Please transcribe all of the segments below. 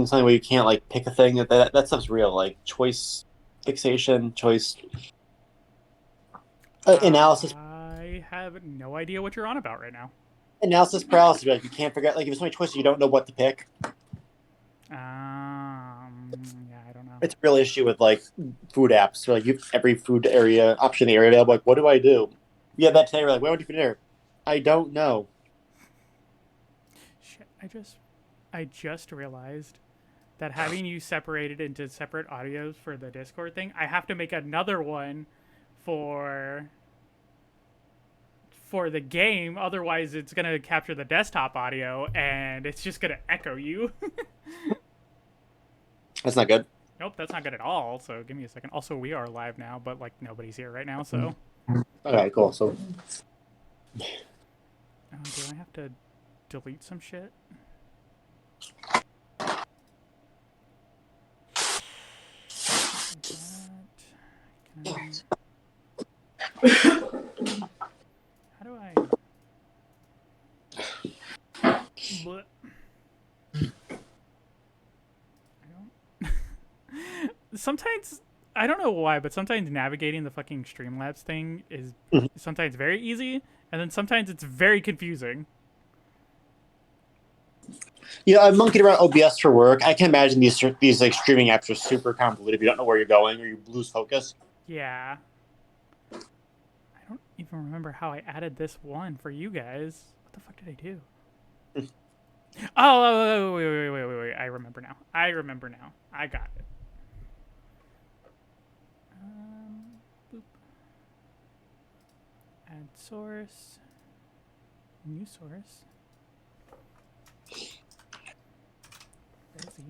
something where you can't like pick a thing. That stuff's real. Like choice fixation, choice analysis, I have no idea what you're on about right now. analysis paralysis. Like you can't figure out. Like if there's so many choices, you don't know what to pick. Yeah, I don't know. It's a real issue with like food apps. So like you every food area option in the area available. Like what do I do? Yeah, that today we're like, what would you for dinner? I don't know. Shit, I just realized that having you separated into separate audios for the Discord thing, I have to make another one for for the game. Otherwise, it's gonna capture the desktop audio and it's just gonna echo you. That's not good. Nope, that's not good at all. So give me a second. Also, we are live now, but like nobody's here right now. So, Okay, cool. So do I have to delete some shit? That, how do I? Bleh. I don't. Sometimes I don't know why, but sometimes navigating the fucking Streamlabs thing is sometimes very easy, and then sometimes it's very confusing. yeah, I monkeyed around OBS for work. I can imagine these like streaming apps are super convoluted if you don't know where you're going or you lose focus. Yeah. I don't even remember how I added this one for you guys. What the fuck did I do? Wait. I remember now. I got it. Boop. Add source. New source. Where is he?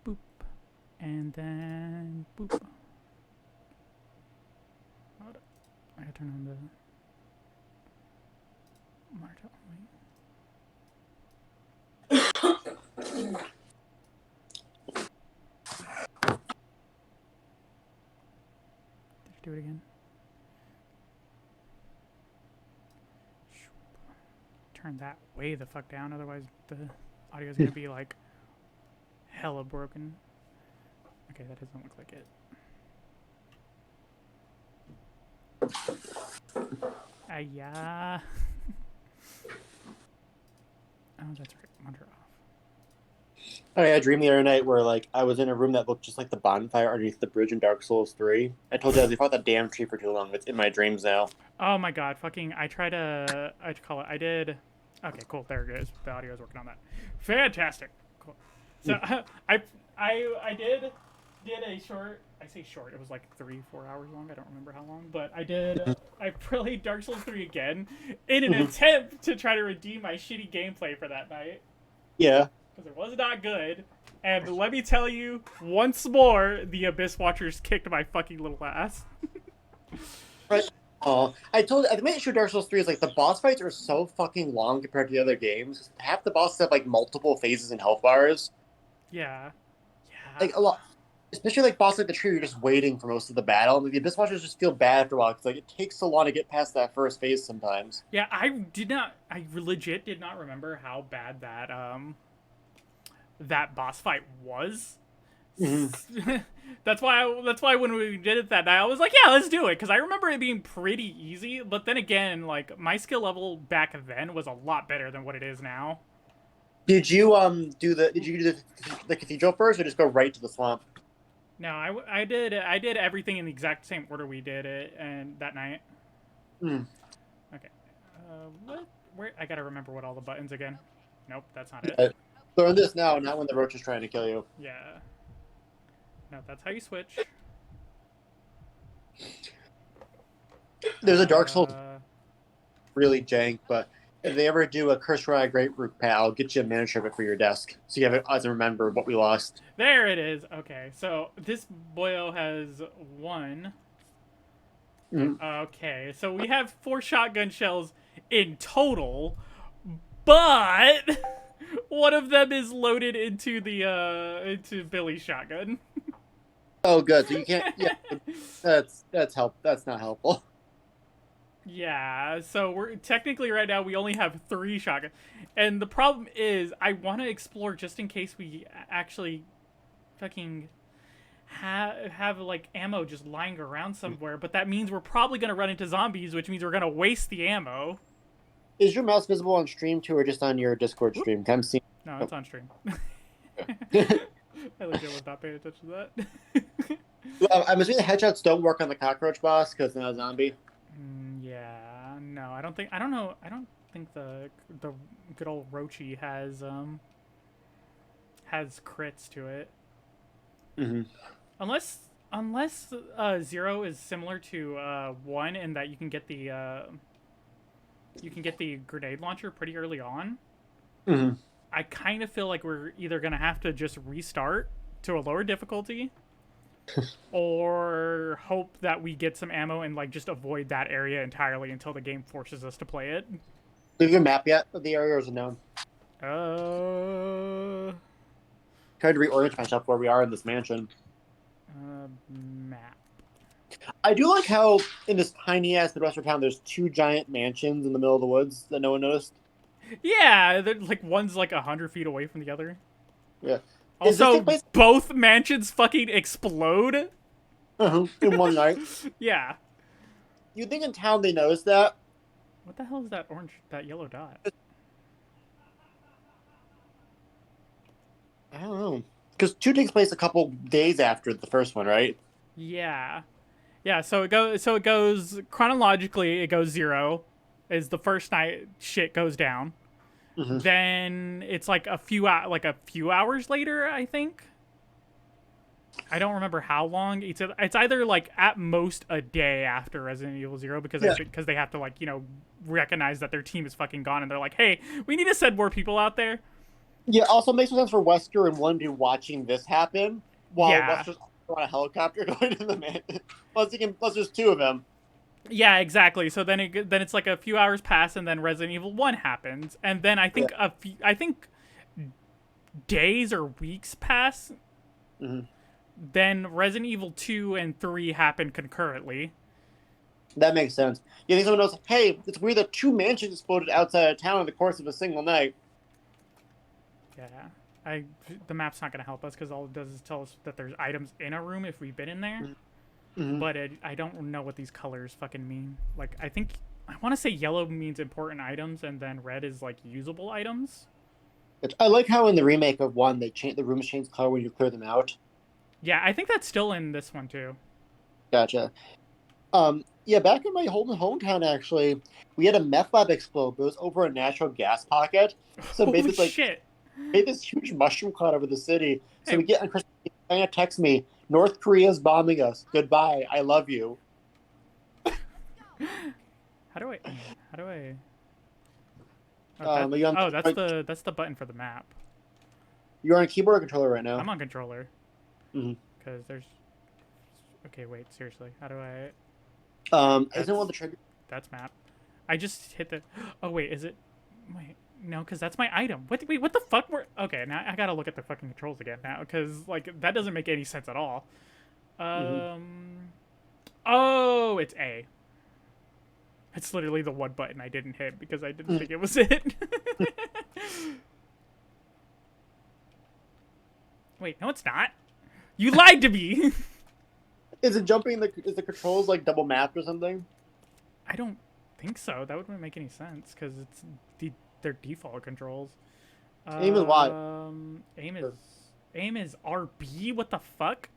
Boop. And then boop. Hold up. I gotta turn on the monitor only. Did you do it again? Turn that way the fuck down, otherwise the audio is gonna be like hella broken. Okay, that doesn't look like it. Yeah. Oh, that's right. Monitor off. I had a dream the other night where like I was in a room that looked just like the bonfire underneath the bridge in Dark Souls 3. I told you I fought that damn tree for too long. It's in my dreams now. Oh my god, fucking! I tried to. I call it. I did. Okay, cool. There it is. The audio is working on that. Fantastic. Cool. So I did a short. I say short. It was like 3-4 hours long. I don't remember how long, but I did. I played Dark Souls 3 again in an attempt to try to redeem my shitty gameplay for that night Yeah. because it was not good. And let me tell you, once more, the Abyss Watchers kicked my fucking little ass. Right. Oh, I made sure Dark Souls 3 is like the boss fights are so fucking long compared to the other games. Half the bosses have like multiple phases and health bars. Yeah. Yeah. Like a lot, especially like boss like the tree, you're just waiting for most of the battle. And the Abyss Watchers just feel bad after a while because like it takes so long to get past that first phase sometimes. Yeah, I did not. I legit did not remember how bad that boss fight was. Mm-hmm. That's why. That's why when we did it that night, I was like, "Yeah, let's do it," because I remember it being pretty easy. But then again, like my skill level back then was a lot better than what it is now. Did you do the cathedral first or just go right to the swamp? No, I did everything in the exact same order we did it and that night. Mm. Okay. What? Where? I gotta remember what all the buttons again. Nope, that's not it. Yeah. Learn this now, not when the roach is trying to kill you. Yeah. No, that's how you switch. There's a Dark Souls really jank, but if they ever do a Curse Rye Grapefruit Pal, I'll get you a miniature of it for your desk, so you have it as a remember what we lost. There it is. Okay, so this boyo has one. Mm. Okay, so we have 4 shotgun shells in total, but one of them is loaded into the into Billy's shotgun. Oh, good. So you can't. Yeah, that's help. That's not helpful. Yeah, so we're technically right now we only have 3 shotguns, and the problem is I want to explore just in case we actually fucking have like ammo just lying around somewhere. But that means we're probably gonna run into zombies, which means we're gonna waste the ammo. Is your mouse visible on stream too, or just on your Discord Whoop. stream? I'm seeing. No, Oh. it's on stream. I legit was not paying attention to that. I'm assuming the headshots don't work on the cockroach boss because it's not a zombie. Yeah, no, I don't think. I don't know. I don't think the good old Roachy has crits to it. Mm-hmm. Unless 0 is similar to 1 in that you can get the grenade launcher pretty early on. Mm-hmm. I kind of feel like we're either gonna have to just restart to a lower difficulty, or hope that we get some ammo and like just avoid that area entirely until the game forces us to play it. Do you have a map yet of the area, or is it known? Tried to reorient myself where we are in this mansion. Map. I do like how in this tiny ass Midwestern town, there's 2 giant mansions in the middle of the woods that no one noticed. Yeah, like one's like 100 feet away from the other. Yeah. Also, both mansions fucking explode. In one night. Yeah. You'd think in town they noticed that. What the hell is that that yellow dot? I don't know. Because 2 takes place a couple days after the first one, right? Yeah. Yeah, so it goes chronologically, it goes 0 is the first night shit goes down. Mm-hmm. Then it's like a few hours later, I think. I don't remember how long. It's either like at most a day after Resident Evil 0 because they have to like, recognize that their team is fucking gone and they're like, "Hey, we need to send more people out there." Yeah, also makes sense for Wesker and one dude watching this happen while Wesker's on a helicopter going to the man. Plus there's 2 of them. Yeah, exactly. So then it's like a few hours pass, and then Resident Evil 1 happens, and then I think days or weeks pass. Mm-hmm. Then Resident Evil 2 and 3 happen concurrently. That makes sense. You think someone knows? Hey, it's weird that 2 mansions exploded outside of town in the course of a single night. Yeah, the map's not gonna help us because all it does is tell us that there's items in a room if we've been in there. Mm-hmm. But I don't know what these colors fucking mean. Like, I want to say yellow means important items, and then red is like usable items. I like how in the remake of 1 the rooms change color when you clear them out. Yeah, I think that's still in this one too. Gotcha. Yeah, back in my hometown, actually, we had a meth lab explode, but it was over a natural gas pocket. So Holy shit. Made this huge mushroom cloud over the city. So we get on Christmas, Diana texts me, North Korea's bombing us. Goodbye. I love you. How do I? That's the button for the map. You're on keyboard or controller right now? I'm on controller. Because there's. Okay, wait. Seriously, how do I? Isn't one the trigger? That's map. I just hit the. Oh wait, is it? Wait, no, because that's my item. Wait, what the fuck? Okay, now I gotta look at the fucking controls again now, because like that doesn't make any sense at all. Oh, it's A. It's literally the one button I didn't hit because I didn't think it was it. Wait, no, it's not. You lied to me. Is it jumping? Is the controls like double mapped or something? I don't think so. That wouldn't make any sense because it's their default controls. Aim is what? Aim is RB. What the fuck?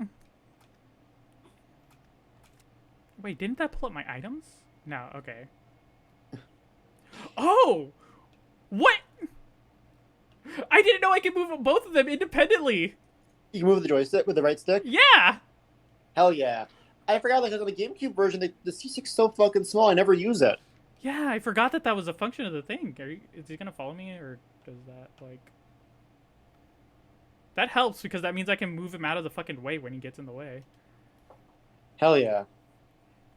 Wait, didn't that pull up my items? No. Okay. Oh, what? I didn't know I could move both of them independently. You can move the joystick with the right stick? Yeah. Hell yeah. I forgot, like, on the GameCube version, the C6's so fucking small, I never use it. Yeah, I forgot that was a function of the thing. Is he gonna follow me, or does that, like... That helps, because that means I can move him out of the fucking way when he gets in the way. Hell yeah.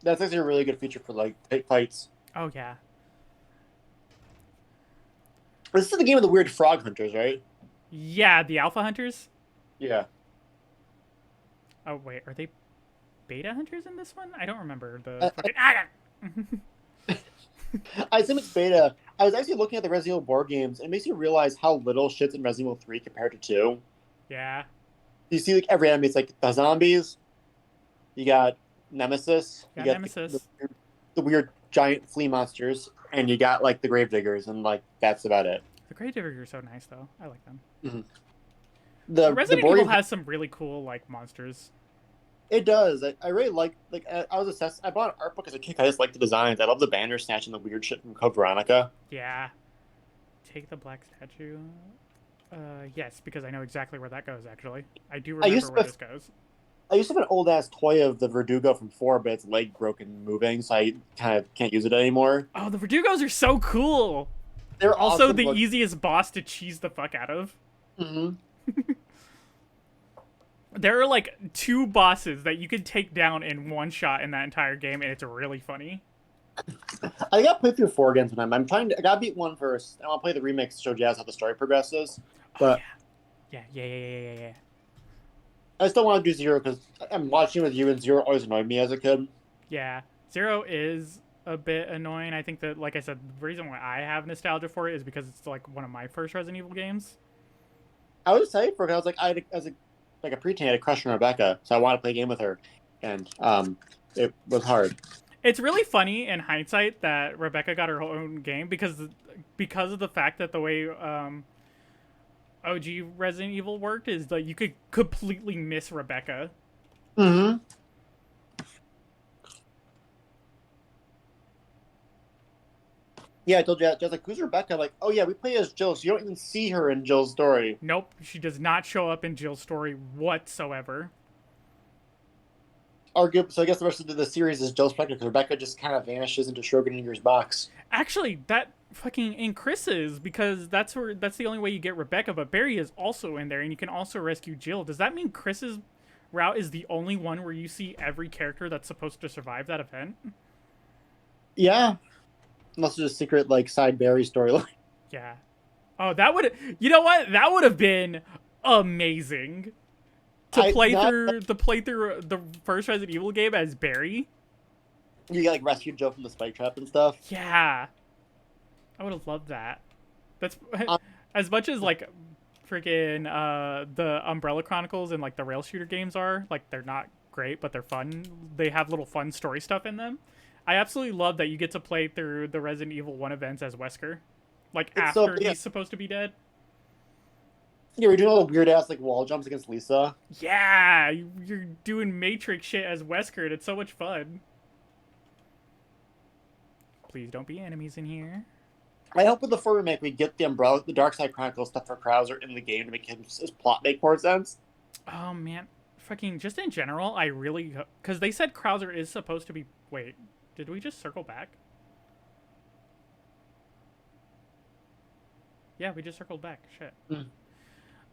That's actually a really good feature for, like, fights. Oh, yeah. This is the game of the weird frog hunters, right? Yeah, the alpha hunters? Yeah. Oh, wait, are they beta hunters in this one? I don't remember the fucking... I assume it's beta. I was actually looking at the Resident Evil board games, and it makes you realize how little shit's in Resident Evil 3 compared to 2. Yeah. You see, like, every enemy, it's like the zombies, you got Nemesis, you Got got Nemesis. the weird giant flea monsters, and you got, like, the Gravediggers, and, like, that's about it. The Gravediggers are so nice, though. I like them. Mm-hmm. The Resident board Evil games, has some really cool, like, monsters. it does. I really like, I was obsessed. I bought an art book as a kid. I just like the designs. I love the Bandersnatch and the weird shit from Code Veronica. Yeah. Take the black statue. Yes, because I know exactly where that goes, actually. I do I used remember to where have this goes. I used to have an old ass toy of the Verdugo from 4, but its leg broken and moving, so I kind of can't use it anymore. Oh, the Verdugos are so cool! They're Also, awesome. the easiest boss to cheese the fuck out of. Mm-hmm. There are, like, 2 bosses that you can take down in one shot in that entire game, and it's really funny. I got to play through 4 again sometime. I gotta beat 1 first. I want to play the remix to show Jazz how the story progresses. Oh, But yeah. I still want to do 0 because I'm watching with you, and 0 always annoyed me as a kid. Yeah. 0 is a bit annoying. I think that, like I said, the reason why I have nostalgia for it is because it's, like, one of my first Resident Evil games. I was excited for it. I was like, as a preteen, I had a crush on Rebecca, so I wanted to play a game with her, and it was hard. It's really funny in hindsight that Rebecca got her own game because of the fact that the way OG Resident Evil worked is that you could completely miss Rebecca. Mm-hmm. Yeah, I told you, just like, who's Rebecca? Like, oh yeah, we play as Jill, so you don't even see her in Jill's story. Nope, she does not show up in Jill's story whatsoever. So I guess the rest of the series is Jill's Spectre because Rebecca just kind of vanishes into Schrodinger's box. Actually, that fucking in Chris's because that's the only way you get Rebecca. But Barry is also in there, and you can also rescue Jill. Does that mean Chris's route is the only one where you see every character that's supposed to survive that event? Yeah, unless it's a secret like side Barry storyline. Yeah. Oh, that would. You know what? That would have been amazing. To play through the first Resident Evil game as Barry. You get like rescue Joe from the spike trap and stuff. Yeah, I would have loved that. That's as much as like freaking the Umbrella Chronicles and like the rail shooter games are like they're not great, but they're fun. They have little fun story stuff in them. I absolutely love that you get to play through the Resident Evil 1 events as Wesker, like It's after so, he's supposed to be dead. Yeah, we're doing all the weird ass like wall jumps against Lisa. Yeah, you're doing Matrix shit as Wesker, and it's so much fun. Please don't be enemies in here. I hope with the 4 remake we get the Dark Side Chronicles stuff for Krauser in the game to make his plot make more sense. Oh man, fucking just in general, I really because they said Krauser is supposed to be. Wait, did we just circle back? Yeah, we just circled back. Shit. Mm.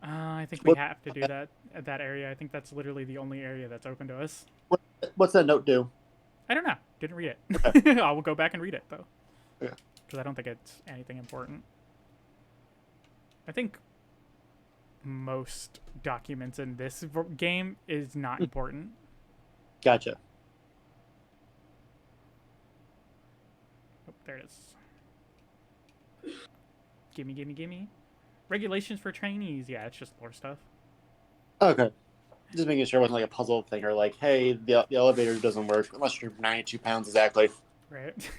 I think we have to do that at that area. I think that's literally the only area that's open to us. What's that note do? I don't know. Didn't read it. Okay. I will go back and read it though. Yeah. Because I don't think it's anything important. I think most documents in this game is not important. Gotcha. Oh, there it is. Gimme. Regulations for trainees. Yeah, it's just lore stuff. Okay. Just making sure it wasn't like a puzzle thing or like, hey, the elevator doesn't work unless you're 92 pounds exactly. Right.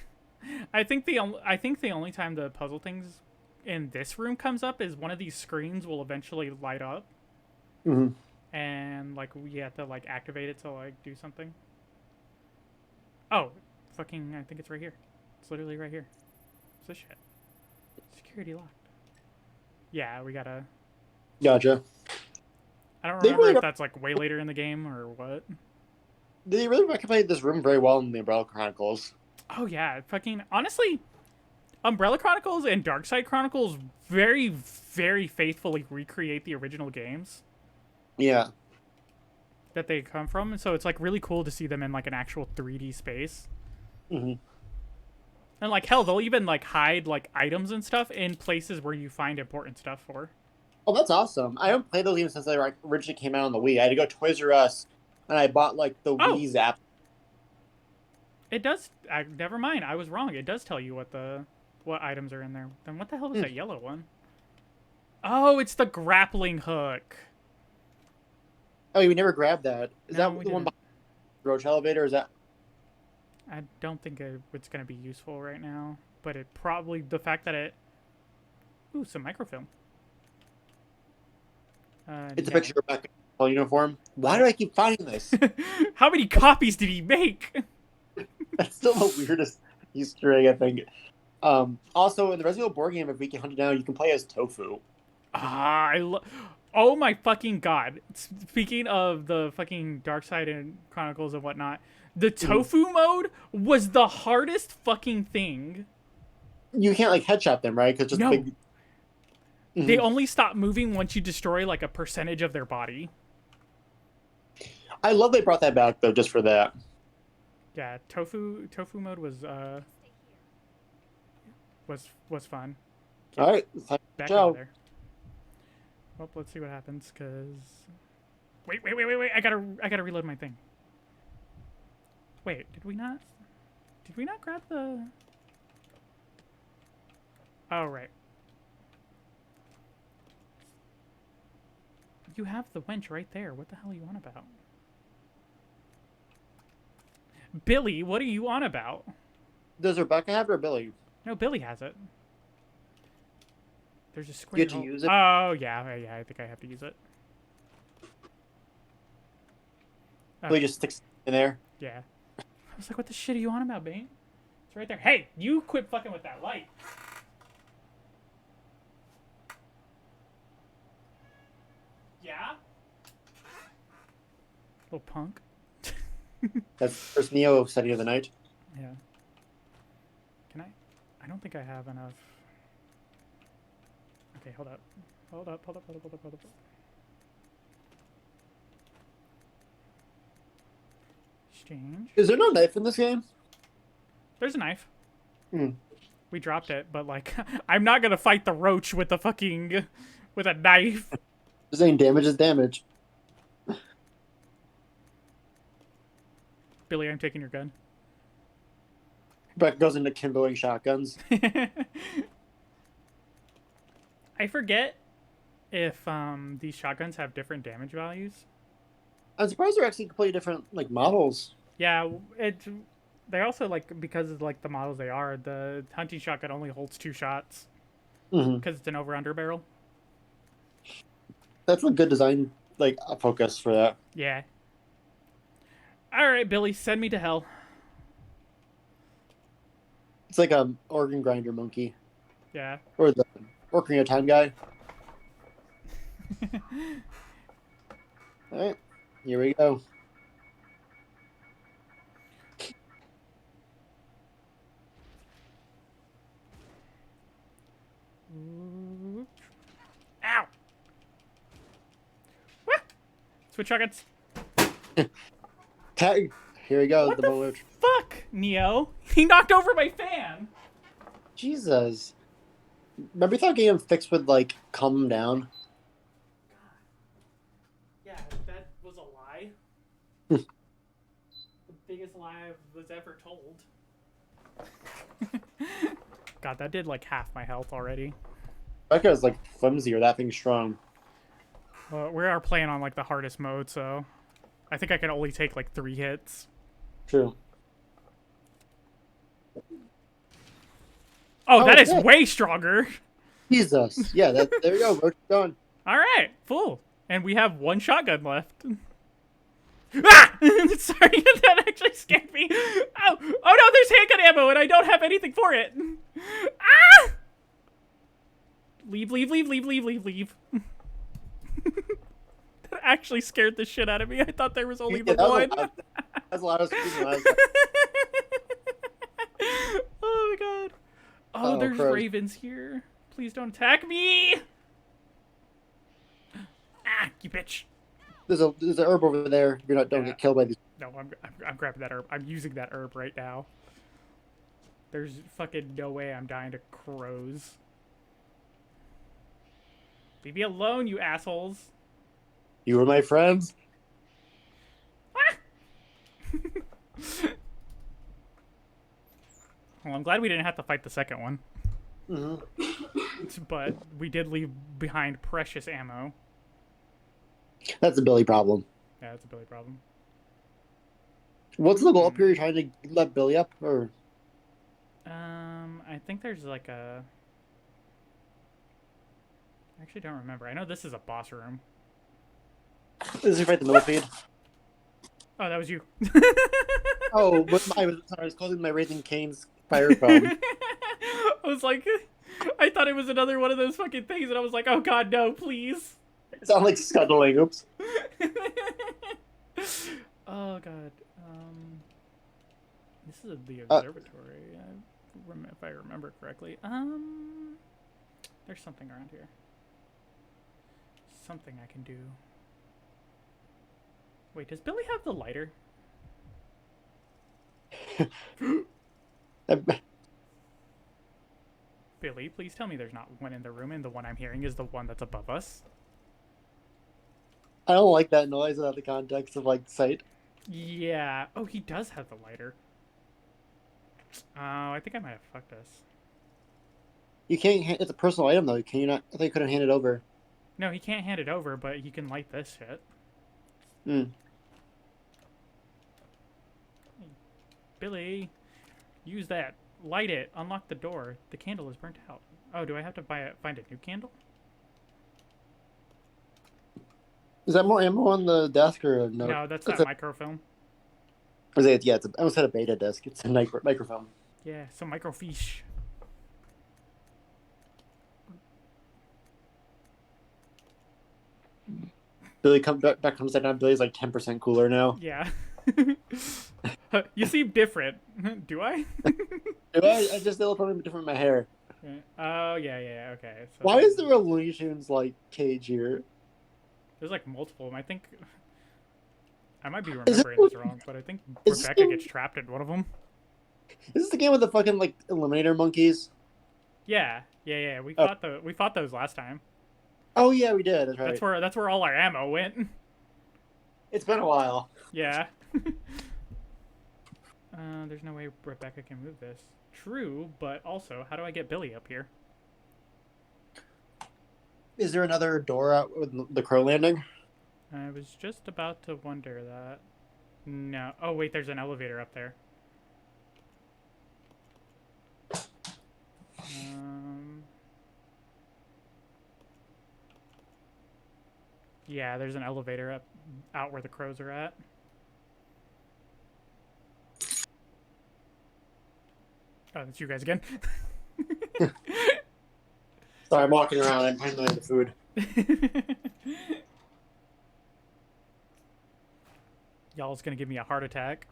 I think the only time the puzzle things in this room comes up is one of these screens will eventually light up. Mm-hmm. And like we have to like activate it to like do something. Oh, fucking! I think it's right here. It's literally right here. What's this shit? Security locked. Yeah, we gotta. Gotcha. I don't remember if that's like way later in the game or what. They really recommended this room very well in the Umbrella Chronicles. Oh yeah, fucking honestly, Umbrella Chronicles and Darkside Chronicles very, very faithfully recreate the original games. Yeah. That they come from, so it's like really cool to see them in like an actual 3D space. Mm-hmm. And like hell, they'll even like hide like items and stuff in places where you find important stuff for. Oh, that's awesome. I haven't played those games since they originally came out on the Wii. I had to go to Toys R Us, and I bought like the Wii Zap. It does. Never mind. I was wrong. It does tell you what items are in there. Then what the hell was that yellow one? Oh, it's the grappling hook. Oh, we never grabbed that. Is No, that we the one didn't. behind the roach elevator? Or is that? I don't think it's going to be useful right now. But it probably... The fact that it... Ooh, some microfilm. It's a Yeah. picture of Rebecca in uniform. Why do I keep finding this? How many copies did he make? That's still the weirdest Easter egg, I think. Also, in the Resident Evil board game, if we can hunt it down, you can play as Tofu. Oh my fucking god. Speaking of the fucking Dark Side and Chronicles and whatnot, the Tofu mode was the hardest fucking thing. You can't like headshot them, right? Because just No. big. They only stop moving once you destroy like a percentage of their body. I love they brought that back though, just for that. Yeah, tofu mode was fun. All right, Back ciao. over there. Well, let's see what happens. Cause wait! I gotta reload my thing. Wait, did we not grab the? Oh right. You have the winch right there. What the hell are you on about? Billy, what are you on about? Does Rebecca have it or Billy? No, Billy has it. There's a square. You get to use it? Oh, yeah, I think I have to use it. Billy just sticks in there. Yeah. I was like, what the shit are you on about, Bane? It's right there. Hey, you quit fucking with that light. Yeah? Little punk. That's first Neo study of the night. Yeah. Can I? I don't think I have enough. Okay, hold up. Hold up. Exchange. Is there no knife in this game? There's a knife. Hmm. We dropped it, but like, I'm not gonna fight the roach with with a knife. Just saying damage is damage. Billy, I'm taking your gun. Rebecca goes into kimboing shotguns. I forget if these shotguns have different damage values. I'm surprised they're actually completely different like models. Yeah, they also like because of like the models they are. The hunting shotgun only holds 2 shots because it's an over/under barrel. That's a good design, like a focus for that. Yeah. All right, Billy, send me to hell. It's like a organ grinder monkey, Yeah. or the Ocarina of Time guy. All right, here we go. Ow! What? Switch shotguns. Tag. Here we go. What the the bullet. fuck, Neo? He knocked over my fan. Jesus. Remember that game fixed with like calm him down? Yeah, that was a lie. The biggest lie I was ever told. God, that did like half my health already. Rebecca is like flimsy or that thing's strong. Well, we are playing on like the hardest mode, so I think I can only take like 3 hits. True. Oh, that is yeah. way stronger. Jesus. Yeah, there you go. Roach done. All right, full. And we have 1 shotgun left. Ah! Sorry, that actually scared me. Oh no, there's handgun ammo and I don't have anything for it. Ah! Leave. That actually scared the shit out of me. I thought there was only the one. That's a lot of screaming. Oh my god. Oh, there's crows. ravens here. Please don't attack me. Ah, you bitch. There's an herb over there. Don't get killed by these. No, I'm grabbing that herb. I'm using that herb right now. There's fucking no way I'm dying to crows. Leave me alone, you assholes. You were my friends. Ah! Well, I'm glad we didn't have to fight the second one. Mm-hmm. But we did leave behind precious ammo. That's a Billy problem. Yeah, that's a Billy problem. What's the goal up here? You're trying to let Billy up, or? I think there's like a... I actually don't remember. I know this is a boss room. Is it fight the millipede? Oh, that was you. Oh, but I was calling my Raising Cane's fire foam. I was like, I thought it was another one of those fucking things, and I was like, oh god, no, please. It sounds like scuttling. Oops. Oh god. This is the observatory. If I remember correctly. There's something around here. Something I can do. Wait, does Billy have the lighter? Billy, please tell me there's not one in the room, and the one I'm hearing is the one that's above us. I don't like that noise without the context of like sight. Yeah. Oh, he does have the lighter. Oh, I think I might have fucked us. You can't. It's a personal item though. Can you not? I think you couldn't hand it over. No, he can't hand it over, but he can light this shit. Hmm. Billy, use that. Light it. Unlock the door. The candle is burnt out. Oh, do I have to find a new candle? Is that more ammo on the desk or no? No, that's that microfilm. Yeah, I almost had a beta disc. It's a microfilm. Yeah, some microfiche. Billy comes down. Billy's like 10% cooler now. Yeah. You seem different. Do I? Do I just look different in my hair. Oh, yeah, okay. So why is there a Looney Tunes like cage here? There's like multiple of them. I think I might be remembering this wrong, but I think Rebecca gets trapped in one of them. Is this the game with the fucking like Eliminator monkeys? Yeah. We fought those last time. Oh yeah, we did. That's right. That's where all our ammo went. It's been a while. Yeah. There's no way Rebecca can move this. True, but also, how do I get Billy up here? Is there another door out with the crow landing? I was just about to wonder that. No. Oh, wait, there's an elevator up there. Yeah, there's an elevator out where the crows are at. Oh, that's you guys again. Sorry, I'm walking around. I'm handling the food. Y'all's gonna give me a heart attack.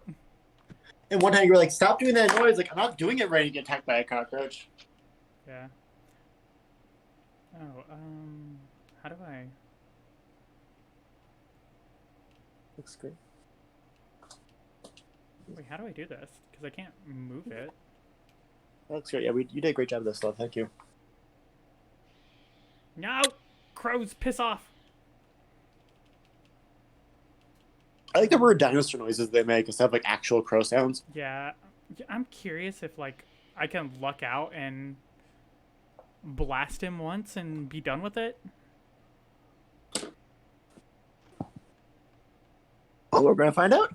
And one time you were like, "Stop doing that noise!" Like, I'm not doing it right to get attacked by a cockroach. Yeah. Oh, how do I? Looks great. Wait, how do I do this? Because I can't move it. Looks great. Yeah, you did a great job of this stuff. Thank you. No! Crows, piss off! I like the weird dinosaur noises they make instead of like actual crow sounds. Yeah, I'm curious if like I can luck out and blast him once and be done with it. Well, we're gonna find out.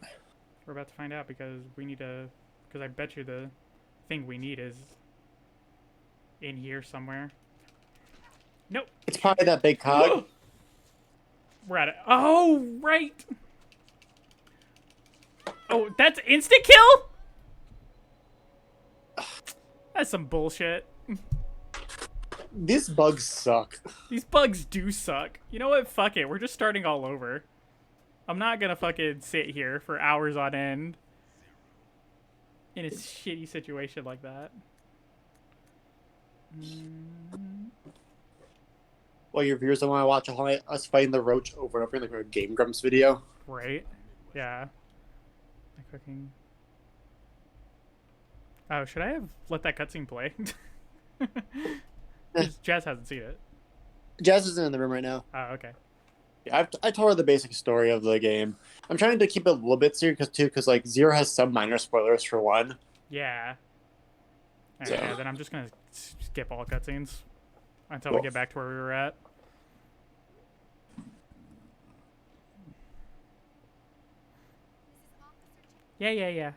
We're about to find out because we need to. Because I bet you the thing we need is in here somewhere. Nope. It's probably that big cog. We're at it. Oh, right. Oh, that's insta kill? That's some bullshit. These bugs suck. These bugs do suck. You know what? Fuck it. We're just starting all over. I'm not gonna fucking sit here for hours on end in a shitty situation like that. Well, your viewers don't want to watch us fighting the roach over and over in like a Game Grumps video. Right? Yeah. My cooking. Oh, should I have let that cutscene play? Jazz hasn't seen it. Jazz isn't in the room right now. Oh, okay. Yeah, I told her the basic story of the game. I'm trying to keep it a little bit serious because like Zero has some minor spoilers for one. Yeah. And, So. yeah, then I'm just gonna skip all cutscenes until we get back to where we were at. Yeah.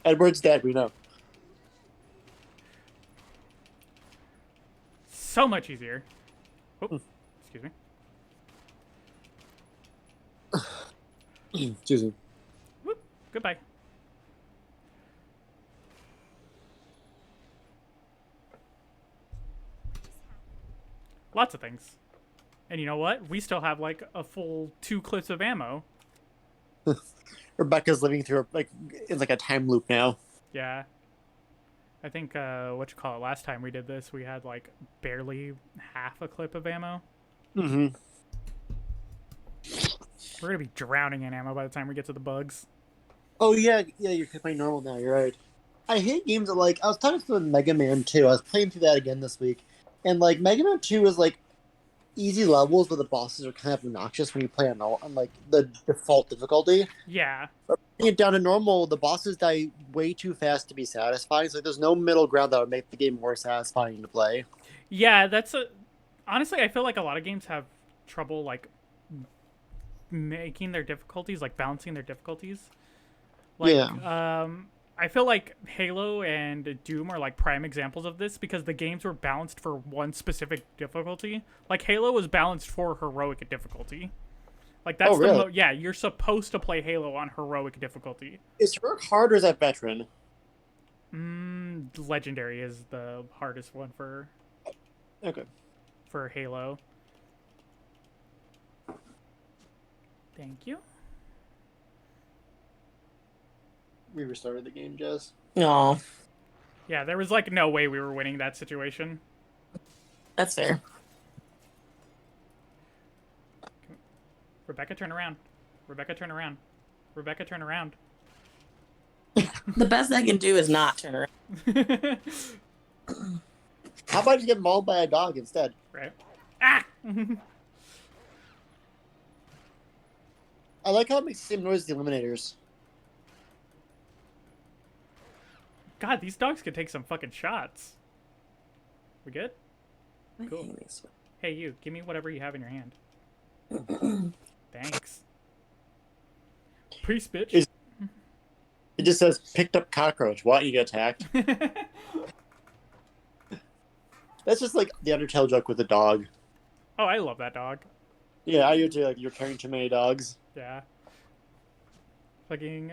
Edward's dead, we know. So much easier. Oh, excuse me. Excuse me. Whoop. Goodbye. Lots of things. And you know what? We still have like a full 2 clips of ammo. Rebecca's living through it's like a time loop now. Yeah. I think last time we did this, we had like barely half a clip of ammo. Mm-hmm. We're gonna be drowning in ammo by the time we get to the bugs. Oh yeah, you're playing normal now. You're right. I hate games that I was talking to Mega Man 2. I was playing through that again this week, and Mega Man 2 is easy levels, but the bosses are kind of obnoxious when you play on the default difficulty. Yeah. But bringing it down to normal, the bosses die way too fast to be satisfying. So there's no middle ground that would make the game more satisfying to play. Yeah, honestly, I feel like a lot of games have trouble making their difficulties, balancing their difficulties. I feel like Halo and Doom are prime examples of this because the games were balanced for one specific difficulty. Halo was balanced for heroic difficulty. That's really? yeah, you're supposed to play Halo on heroic difficulty. Is heroic hard or is that veteran? Legendary is the hardest one for Halo. Thank you. We restarted the game, Jess. No, Yeah, there was no way we were winning that situation. that's fair. Rebecca, turn around. Rebecca, turn around. Rebecca, turn around. The best I can do is not turn around. How about you get mauled by a dog instead? Right. Ah! I like how it makes the same noise as the Eliminators. God, these dogs could take some fucking shots. We good? Cool. Hey, you. Give me whatever you have in your hand. Thanks. Peace, bitch. It just says, picked up cockroach. What? You get attacked? That's just the Undertale joke with the dog. Oh, I love that dog. Yeah, I do too. You're carrying too many dogs. Yeah. Fucking...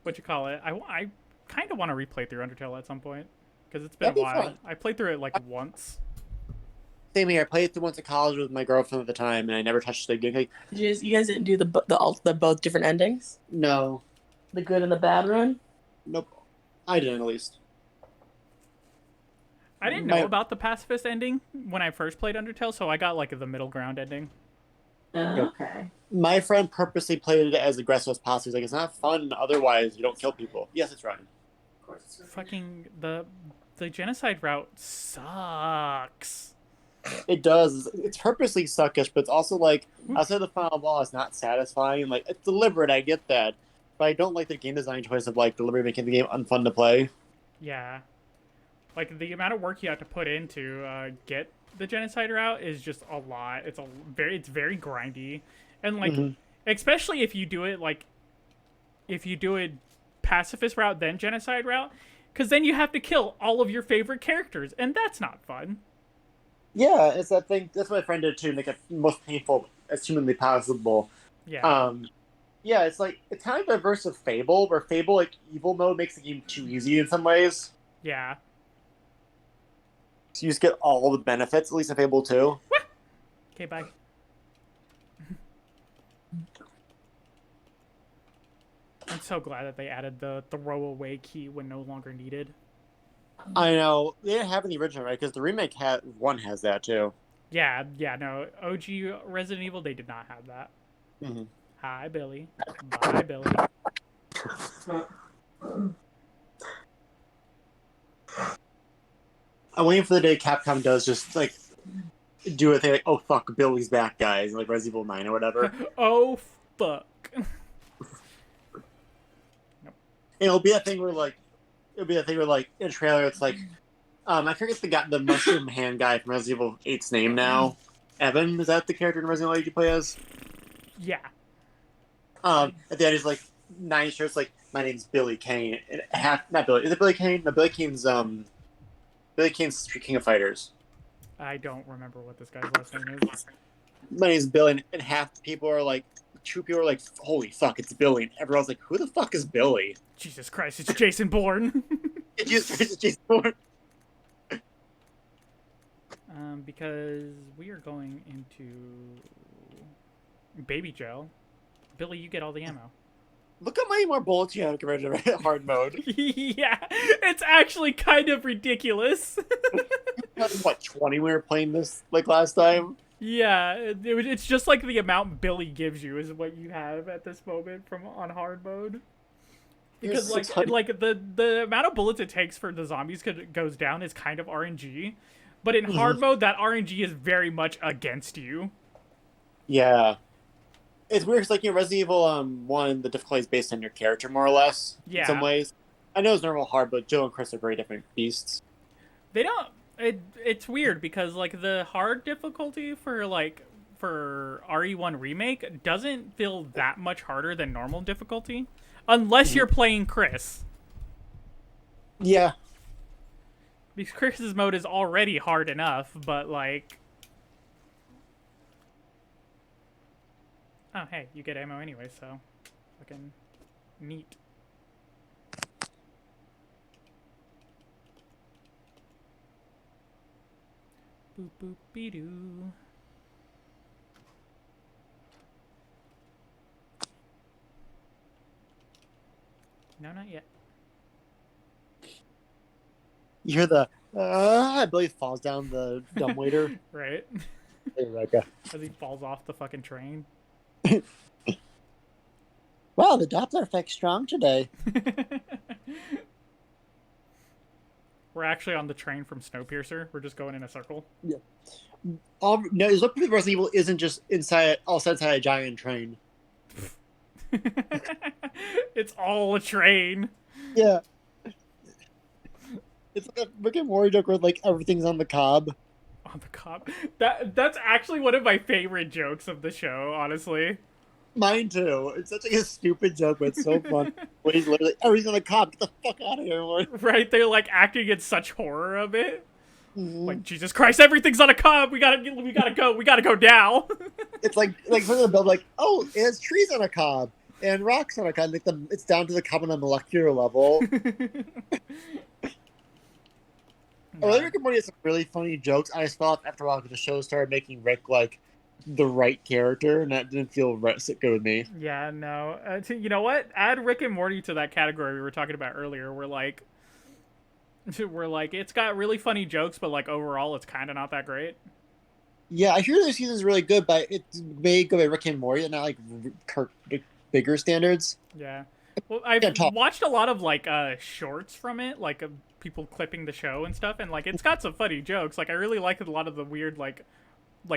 what you call it? I kind of want to replay through Undertale at some point. Because it's been a while. Fun. I played through it once. Same here. I played through once at college with my girlfriend at the time, and I never touched the game. You guys didn't do the both different endings? No. The good and the bad run? Nope. I didn't, at least. I didn't know about the pacifist ending when I first played Undertale, so I got the middle ground ending. Okay. My friend purposely played it as aggressive as possible. He's like, it's not fun otherwise. You don't kill people. Yes, it's right. Of course it's right. Fucking the genocide route sucks. It does. It's purposely suckish, but it's also outside the final boss, not satisfying. It's deliberate. I get that, but I don't like the game design choice of deliberately making the game unfun to play. Yeah, the amount of work you have to put in to get the genocide route is just a lot. It's very grindy, and especially if you do it pacifist route then genocide route, because then you have to kill all of your favorite characters, and that's not fun. Yeah, it's that thing. That's what my friend did too. Make it most painful as humanly possible. Yeah. Yeah, it's it's kind of diverse of Fable, where Fable evil mode makes the game too easy in some ways. Yeah. So you just get all the benefits, at least in Fable 2. Okay, bye. I'm so glad that they added the throwaway key when no longer needed. I know. They didn't have in the original, right? Because the remake one has that, too. Yeah, no. OG Resident Evil, they did not have that. Mm-hmm. Hi, Billy. Bye, Billy. I'm waiting for the day Capcom does just, do a thing oh, fuck, Billy's back, guys. Resident Evil 9 or whatever. Oh, fuck. And it'll be that thing where, it'll be a thing where like in a trailer, it's like, I forget the mushroom hand guy from Resident Evil 8's name now. Evan, is that the character in Resident Evil 8 you play as? Yeah. At the end, he's like, 9 shirts like, my name's Billy Kane, and not Billy. Is it Billy Kane? No, Billy Kane's King of Fighters. I don't remember what this guy's last name is. My name's Billy, and half the people are like, two people are like, holy fuck, it's Billy, and everyone's like, who the fuck is Billy? Jesus Christ, it's Jason Bourne. It's Jason Bourne. Because we are going into baby gel. Billy, you get all the ammo. Look how many more bullets you have compared to hard mode. Yeah, it's actually kind of ridiculous. What, 20 we were playing this like last time? Yeah, it's just like the amount Billy gives you is what you have at this moment from on hard mode. Because like the amount of bullets it takes for the zombies goes down is kind of RNG, but in hard mode that RNG is very much against you. Yeah. It's weird because, like, Resident Evil 1, the difficulty is based on your character, more or less, yeah. in some ways. I know it's normal hard, but Joe and Chris are very different beasts. They don't... It's weird, because, like, the hard difficulty for RE1 Remake doesn't feel that much harder than normal difficulty, unless you're playing Chris. Yeah. Because Chris's mode is already hard enough, but, like... Oh, hey, you get ammo anyway, so fucking neat. Boop boop be doo. No, not yet. You hear the, I believe falls down the dumbwaiter. Right? Hey, Rebecca. As he falls off the fucking train. Wow, the Doppler effect's strong today. We're actually on the train from Snowpiercer. We're just going in a circle. Yeah. No, look, the Resident Evil isn't just inside a giant train. It's all a train. Yeah. It's like a Rick and Morty joke where like everything's on the cob. On the cob. That's actually one of my favorite jokes of the show, honestly. Mine too. It's such like a stupid joke, but it's so fun. When he's literally, everything's on the cob. Get the fuck out of here, Lord. Right? They're like acting in such horror of it. Mm-hmm. Like, Jesus Christ, everything's on a cob. We gotta go now. It's like for the build, like, oh, it has trees on a cob and rocks on a cob. Like it's down to the cob on a molecular level. Oh, Rick and Morty has some really funny jokes. I just felt after a while because the show started making Rick like the right character, and that didn't feel right good with me. Yeah, no. You know what? Add Rick and Morty to that category we were talking about earlier. We're like, it's got really funny jokes, but like overall, it's kind of not that great. Yeah, I hear this season's really good, but it's made good by Rick and Morty, and not like bigger standards. Yeah. Well, I've watched a lot of like shorts from it, like people clipping the show and stuff, and like it's got some funny jokes. Like I really like a lot of the weird like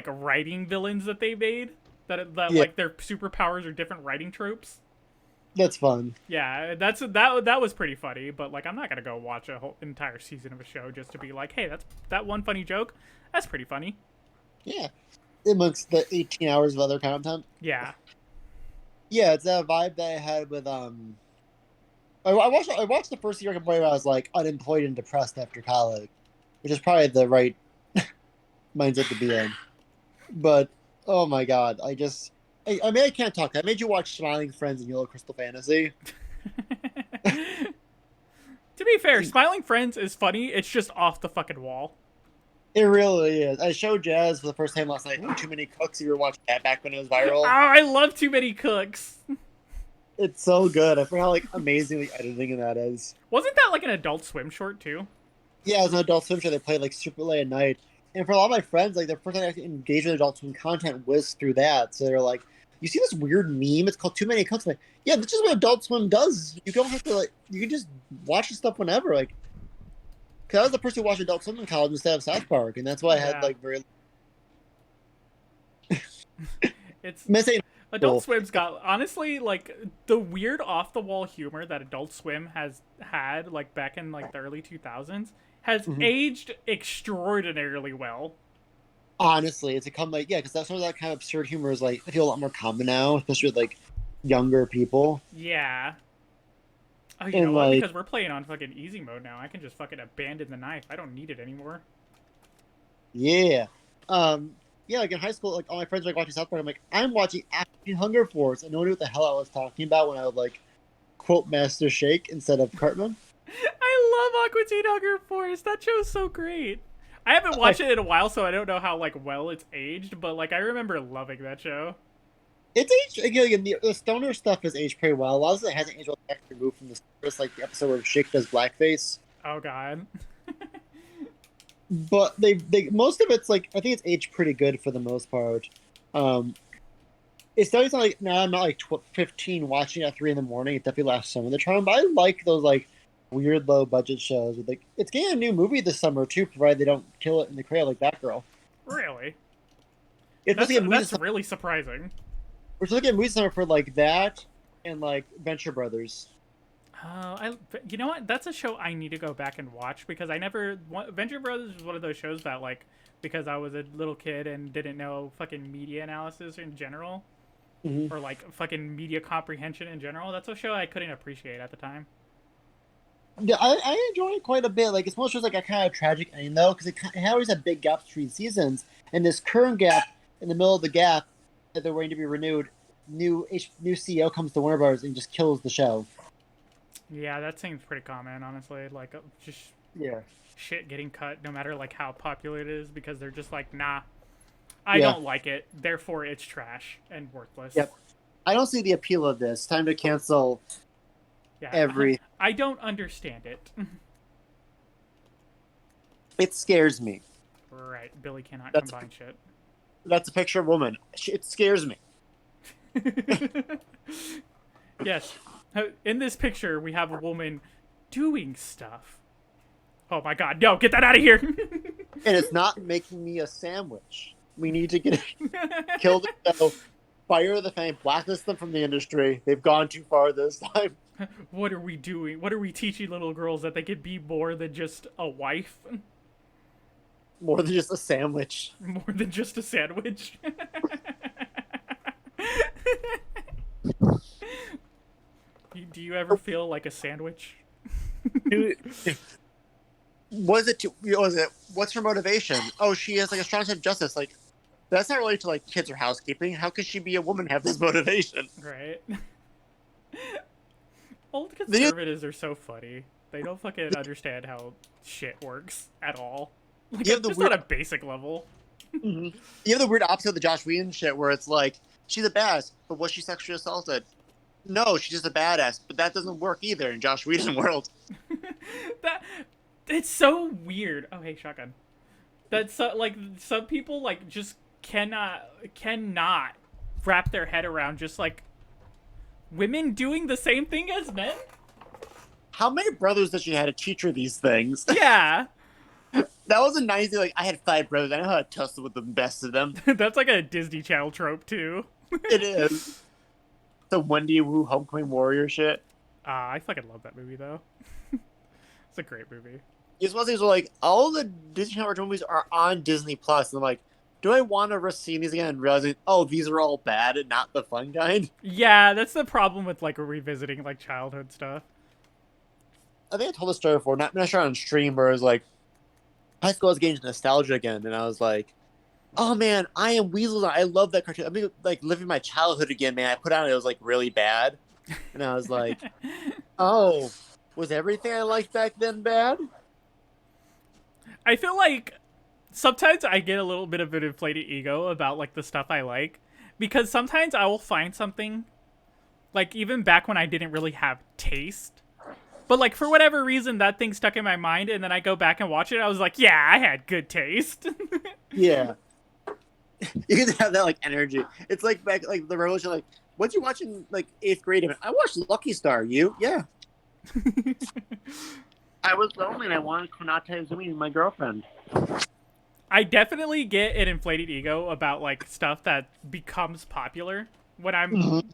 writing villains that they made. That like their superpowers are different writing tropes. That's fun. Yeah, that was pretty funny. But like I'm not gonna go watch a whole entire season of a show just to be like, hey, that one funny joke. That's pretty funny. Yeah, amongst the 18 hours of other content. Yeah. Yeah, it's that vibe that I had with I watched the first year of Rick and Morty when I was like unemployed and depressed after college, which is probably the right mindset to be in. But oh my god, I mean I can't talk. I made you watch Smiling Friends and Yellow Crystal Fantasy. To be fair, Smiling Friends is funny. It's just off the fucking wall. It really is. I showed Jazz for the first time last night. Too Many Cooks. You were watching that back when it was viral. Oh, I love Too Many Cooks. It's so good. I forgot how like amazingly editing that is. Wasn't that like an Adult Swim short too? Yeah, it was an Adult Swim show. They played like super late at night. And for a lot of my friends, like their first time actually engaged with Adult Swim content was through that. So they're like, "You see this weird meme? It's called Too Many Cooks." I'm like, yeah, that's just what Adult Swim does. You don't have to like. You can just watch the stuff whenever. Like, because I was the person who watched Adult Swim in college instead of South Park, and that's why I had like very. It's Adult Swim's got, honestly, like, the weird off-the-wall humor that Adult Swim has had, like, back in, like, the early 2000s, has aged extraordinarily well. Honestly, it's become like, yeah, because that's sort of that kind of absurd humor is like, I feel a lot more common now, especially with like younger people. Yeah. Oh, you know And what? like, Because we're playing on fucking easy mode now, I can just fucking abandon the knife. I don't need it anymore. yeah. Yeah, like in high school, like all my friends were like watching South Park. I'm like, I'm watching African Hunger Force, and no one knew what the hell I was talking about when I would like quote Master Shake instead of Cartman. I love Aqua Teen Hunger Force. That show's so great. I haven't watched it in a while, so I don't know how like well it's aged, but like I remember loving that show. It's aged again. The stoner stuff has aged pretty well. A lot of it hasn't aged well. Actually removed from the first like the episode where Shake does blackface. Oh god. But they most of it's like I think it's aged pretty good for the most part. It's definitely not like now I'm not like 15 watching at 3 in the morning. It definitely lasts some of the charm. But I like those like weird low budget shows. With, like it's getting a new movie this summer too, provided they don't kill it in the cradle like Batgirl. Really? It's That's really surprising. We're still getting movies this summer for like that and like Venture Brothers. You know what? That's a show I need to go back and watch because I never. Venture Brothers is one of those shows that, like, because I was a little kid and didn't know fucking media analysis in general, or like fucking media comprehension in general. That's a show I couldn't appreciate at the time. Yeah, I enjoy it quite a bit. Like it's most shows like a kind of tragic ending though, because it always had big gaps between seasons, and this current gap in the middle of the gap that they're waiting to be renewed, new CEO comes to Warner Brothers and just kills the show. Yeah, that seems pretty common, honestly. Like, just Yeah. shit getting cut, no matter like how popular it is, because they're just like, nah, I don't like it, therefore it's trash and worthless. Yep. I don't see the appeal of this. Time to cancel every. I don't understand it. It scares me. Right, Billy cannot That's combine shit. That's a picture of a woman. It scares me. Yes. In this picture, we have a woman doing stuff. Oh my god, no, get that out of here! And it's not making me a sandwich. We need to get it. Kill the show, fire the fan, blacklist them from the industry. They've gone too far this time. What are we doing? What are we teaching little girls that they could be more than just a wife? More than just a sandwich. More than just a sandwich? Do you ever feel like a sandwich? Was it? What's her motivation? Oh, she has like a strong sense of justice. Like, that's not related to like kids or housekeeping. How could she be a woman and have this motivation? Right. Old conservatives are so funny. They don't fucking understand how shit works at all. Like, You have the just weird- on a basic level. You have the weird opposite of the Josh Whedon shit, where it's like she's a badass, but was she sexually assaulted? No, she's just a badass, but that doesn't work either in Josh Whedon world. It's so weird. Oh, hey, shotgun. That's so, like some people like just cannot wrap their head around just like women doing the same thing as men. How many brothers does she have to teach her these things? Yeah. That was a nice thing. Like, I had 5 brothers. I know how to tussle with the best of them. That's like a Disney Channel trope too. It is. The Wendy Wu Homecoming Warrior shit. I fucking love that movie though. It's a great movie. It's one of these where, like, all the Disney Channel original movies are on Disney Plus, and I'm like, do I want to risk seeing these again and realizing, oh, these are all bad and not the fun kind? Yeah, that's the problem with like revisiting like childhood stuff. I think I told the story before, not sure on stream, where it was like, high school I was getting into nostalgia again, and I was like, oh man, I am Weasel. I love that cartoon. I mean, like, living my childhood again, man. I put on it was like really bad, and I was like, oh, was everything I liked back then bad? I feel like sometimes I get a little bit of an inflated ego about like the stuff I like, because sometimes I will find something, like even back when I didn't really have taste, but like for whatever reason that thing stuck in my mind, and then I go back and watch it. I was like, yeah, I had good taste. Yeah. You can have that like energy. It's like back like the revolution. Like, what you watch in like 8th grade? I watched Lucky Star. You? Yeah. I was lonely and I wanted Konate Izumi and my girlfriend. I definitely get an inflated ego about like stuff that becomes popular when I'm Mhm.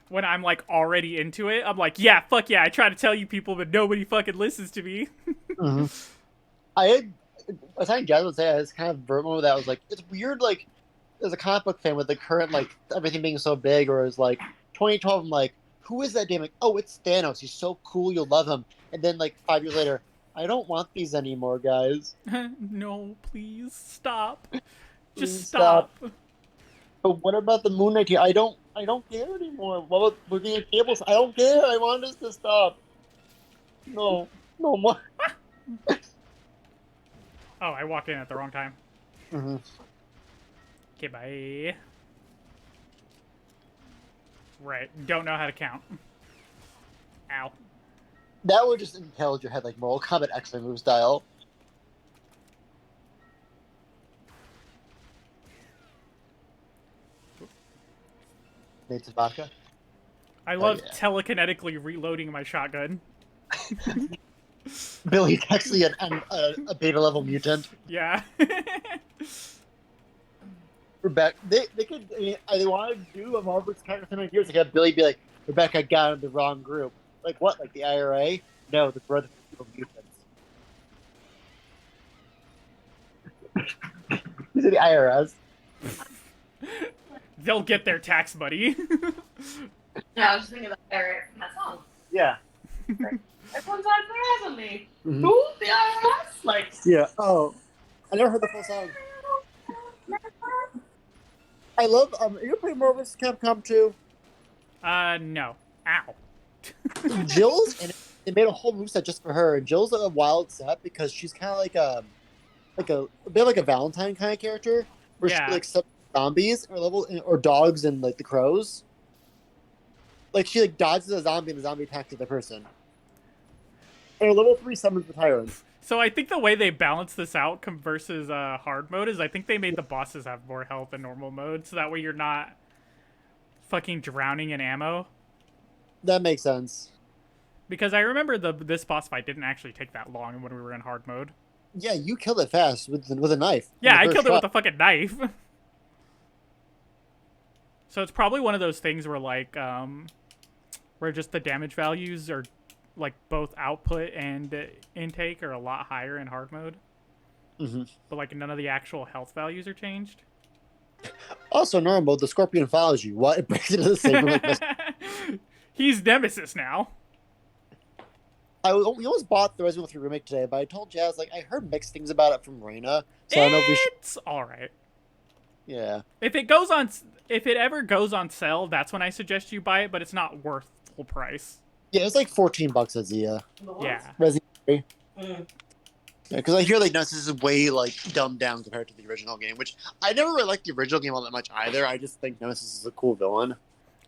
when I'm like already into it. I'm like, yeah, fuck yeah. I try to tell you people, but nobody fucking listens to me. Mhm. I was saying Jazz would say it's kind of Vermo that was like it's weird like as a comic book fan with the current like everything being so big or is like 2012 I'm like who is that damn like oh it's Thanos he's so cool you'll love him and then like 5 years later I don't want these anymore guys No, please stop. Just please stop stop. but what about the Moon Knight here I don't care anymore what about Virginia Cables I don't care I want this to stop no no more Oh, I walked in at the wrong time. hmm Okay, bye. Right. Don't know how to count. Ow. that would just impale your head like Mortal Kombat X-Men move style. Nate Tabaka. I Oh love yeah. telekinetically reloading my shotgun. Billy's actually a beta level mutant. Yeah. Rebecca, they could they want to do a Marvel's character thing like yours. Like have Billy be like, Rebecca got in the wrong group. Like what? Like the IRA? No, the Brotherhood of Mutants. These are the IRS. They'll get their tax money. Yeah, I was just thinking about Eric from that song. Yeah. Everyone's on fires on me. Mhm. Who? The IRS? Like, Yeah. Oh, I never heard the full song. I love. You play Marvel's Capcom 2? No. Ow. Jill's and they made a whole moveset just for her. And Jill's a wild set because she's kind of like a bit like a Valentine kind of character where Yeah. she like subs zombies or level or dogs and like the crows. Like she like dodges a zombie and the zombie attacks the person. And her level 3 summons the tyrants. So I think the way they balance this out versus hard mode is I think they made the bosses have more health than normal mode, so that way you're not fucking drowning in ammo. That makes sense. Because I remember this boss fight didn't actually take that long when we were in hard mode. Yeah, you killed it fast with a knife. Yeah, on I the killed first it with try. a fucking knife. So it's probably one of those things where like where just the damage values are like both output and intake are a lot higher in hard mode. Mhm. But like none of the actual health values are changed. Also, normal. The scorpion follows you. What? It breaks into the same like this. He's Nemesis now. We almost bought the Resident Evil 3 remake today, but I told Jazz like I heard mixed things about it from Reina, so I don't know if we should. It's all right. Yeah. If it ever goes on sale, that's when I suggest you buy it. But it's not worth full price. Yeah, it's like $14 at Zia. Yeah. Resident Evil 3. Mm. Yeah, because I hear like Nemesis is way like dumbed down compared to the original game, which I never really liked the original game all that much either. I just think Nemesis is a cool villain.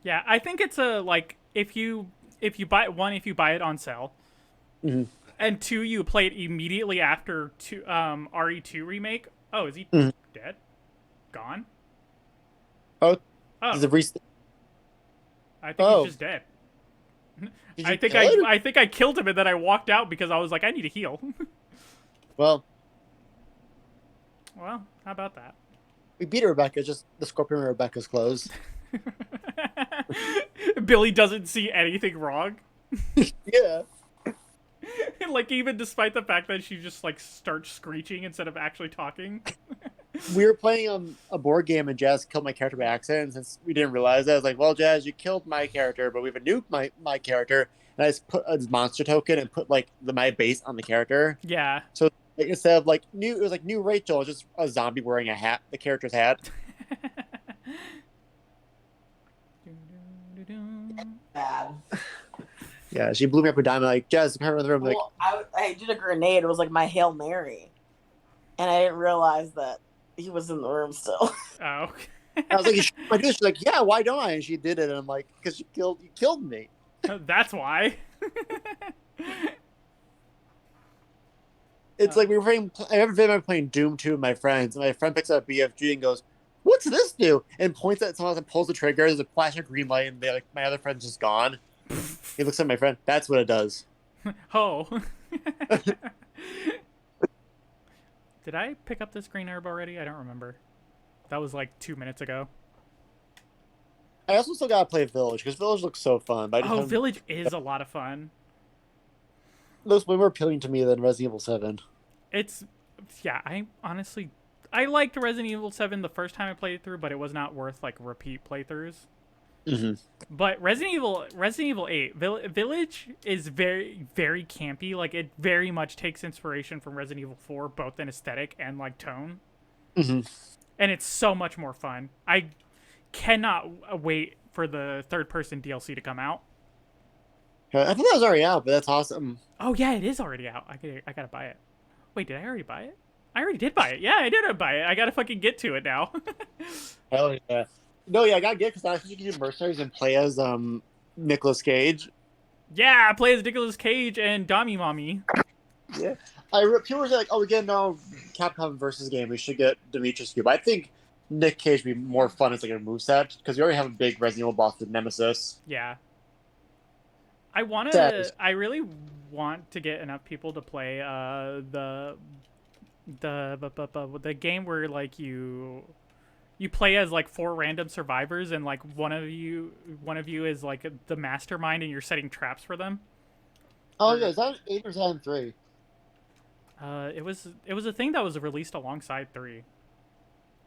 Yeah, I think it's a like if you buy it on sale, Mhm. and two you play it immediately after RE2 remake. Oh, is he Mhm. dead? Gone? Oh, Oh, He's a recent. I think oh. he's just dead. Did you I think kill it? I think I killed him and then I walked out because I was like I need to heal. Well, Well, how about that? we beat Rebecca. Just the scorpion in Rebecca's clothes. Billy doesn't see anything wrong. Yeah. Like even despite the fact that she just like starts screeching instead of actually talking. We were playing a board game and Jazz killed my character by accident. And since we didn't realize that, I was like, "Well, Jazz, you killed my character, but we have a new my character." And I just put a monster token and put like my base on the character. Yeah. So like, instead of like it was like new Rachel, it was just a zombie wearing a hat, the character's hat. Bad. Yeah, she blew me up with diamond. Like Jazz, come in the room. Like, Well, I did a grenade. It was like my Hail Mary, and I didn't realize that he was in the room still. Oh. I was like, "She's like, yeah, why don't I?" And she did it. And I'm like, "Because you killed me." That's why. It's like we were playing. I remember playing Doom 2 with my friends, and my friend picks up BFG and goes, "What's this do?" And points at someone else and pulls the trigger. There's a flash of green light, and they like my other friend's just gone. He looks at my friend. That's what it does. Oh. Did I pick up this green herb already? I don't remember. That was like 2 minutes ago. I also still gotta play Village because Village looks so fun. But I just Oh, haven't. Village is a lot of fun. It looks way more appealing to me than Resident Evil 7. It's yeah. I honestly I liked Resident Evil 7 the first time I played it through, but it was not worth like repeat playthroughs. Mm-hmm. But Resident Evil 8 Village is very very campy. Like it very much takes inspiration from Resident Evil 4, both in aesthetic and like tone, Mm-hmm. and it's so much more fun. I cannot wait for the third person DLC to come out. I think that was already out, but that's awesome. Oh yeah, it is already out. I gotta buy it. Wait, did I already buy it? I already did buy it. Yeah, I did buy it. I gotta fucking get to it now. Hell yeah. No, yeah, I gotta get because I think you can do mercenaries and play as Nicolas Cage. Yeah, I play as Nicolas Cage and Dami Mommy. Yeah, people were like, "Oh, we get no Capcom versus game. We should get Demetrius Cube." I think Nick Cage would be more fun as like a moveset because we already have a big Resident Evil boss with Nemesis. Yeah. I really want to get enough people to play the game where like you play as like 4 random survivors and like one of you is like the mastermind and you're setting traps for them. Oh yeah, is that 8 or is that 3? It was a thing that was released alongside 3.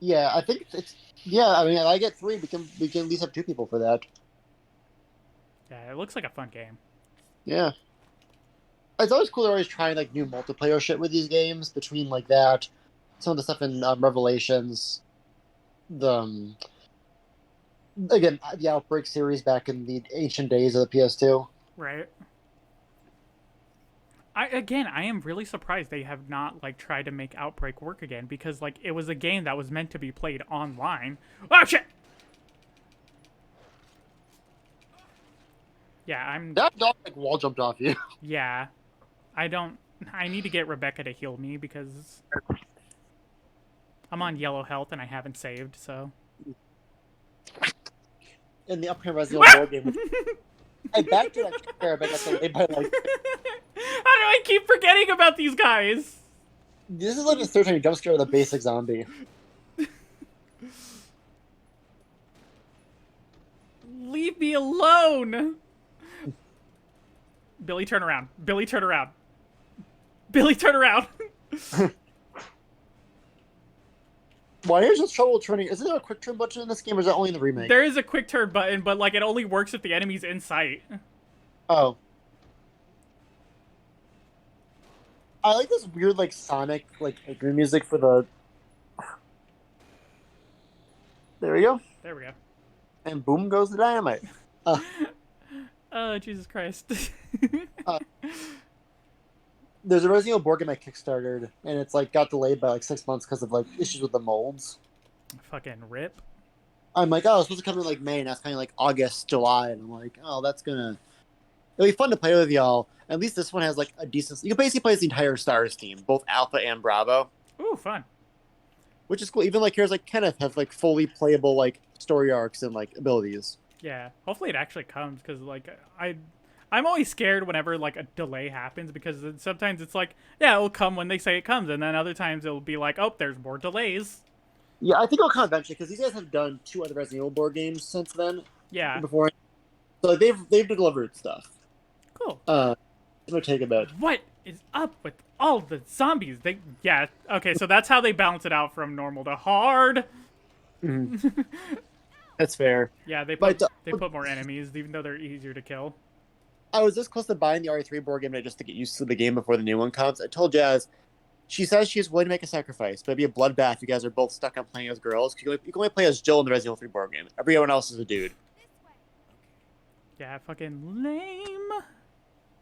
Yeah, I think it's. Yeah, I mean, if I get 3, we can at least have 2 people for that. Yeah, it looks like a fun game. Yeah, it's always cool. They're always trying like new multiplayer shit with these games. Between like that, some of the stuff in Revelations, the again the Outbreak series back in the ancient days of the PS2. Right. I am really surprised they have not like tried to make Outbreak work again because like it was a game that was meant to be played online. Oh shit! Yeah, That dog like wall jumped off you. yeah. I need to get Rebecca to heal me because I'm on yellow health and I haven't saved, so. In the upcoming Resident Evil board game, I backed to that character, but got delayed by like. How do I keep forgetting about these guys? This is like the third time you jump scare with a basic zombie. Leave me alone! Billy, turn around. Billy, turn around. Billy, turn around. Why is this trouble turning? Isn't there a quick turn button in this game, or is that only in the remake? There is a quick turn button, but like it only works if the enemy's in sight. Oh. I like this weird, like, Sonic, like, green music for the... There we go. There we go. And boom goes the dynamite. Oh, Jesus Christ. There's a Resident Evil board game I kickstarted, and it's, like, got delayed by, like, 6 months because of, like, issues with the molds. Fucking rip. I'm like, oh, it's supposed to come in, like, May, and that's kind of, like, August, July, and I'm like, oh, that's gonna... It'll be fun to play with y'all. At least this one has, like, a decent... You can basically play as the entire Stars team, both Alpha and Bravo. Ooh, fun. Which is cool. Even, like, here's, like, Kenneth have, like, fully playable, like, story arcs and, like, abilities. Yeah. Hopefully it actually comes, because, like, I'm always scared whenever, like, a delay happens, because sometimes it's like, yeah, it'll come when they say it comes, and then other times it'll be like, oh, there's more delays. Yeah, I think it'll come eventually, because these guys have done 2 other Resident Evil board games since then. Yeah. Before. So they've delivered stuff. Cool. It's gonna take a bit. What is up with all the zombies? Yeah, okay, so that's how they balance it out from normal to hard. Mm-hmm. That's fair. Yeah, they But, put more enemies, even though they're easier to kill. I was this close to buying the RE3 board game just to get used to the game before the new one comes. I told Jazz, she says she's willing to make a sacrifice, but it'd be a bloodbath. You guys are both stuck on playing as girls. You can only play as Jill in the Resident Evil 3 board game. Everyone else is a dude. Yeah, fucking lame.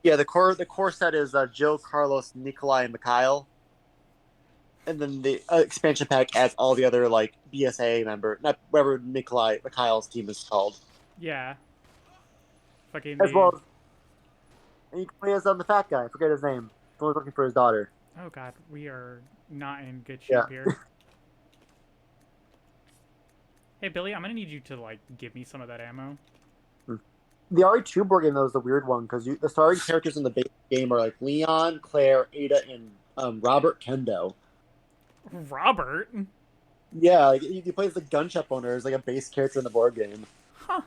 Yeah, the core set is Jill, Carlos, Nikolai, and Mikhail. And then the expansion pack adds all the other, like, BSA member, not whatever Mikhail's team is called. Yeah. Fucking As well as, and you can play as the fat guy, I forget his name. The one looking for his daughter. Oh god, we are not in good shape Yeah. here. Hey Billy, I'm gonna need you to like give me some of that ammo. The RE2 board game, though, is the weird one, because the starting characters in the base game are, like, Leon, Claire, Ada, and Robert Kendo. Robert? Yeah, like, you play as the gun shop owner as, like, a base character in the board game. Huh.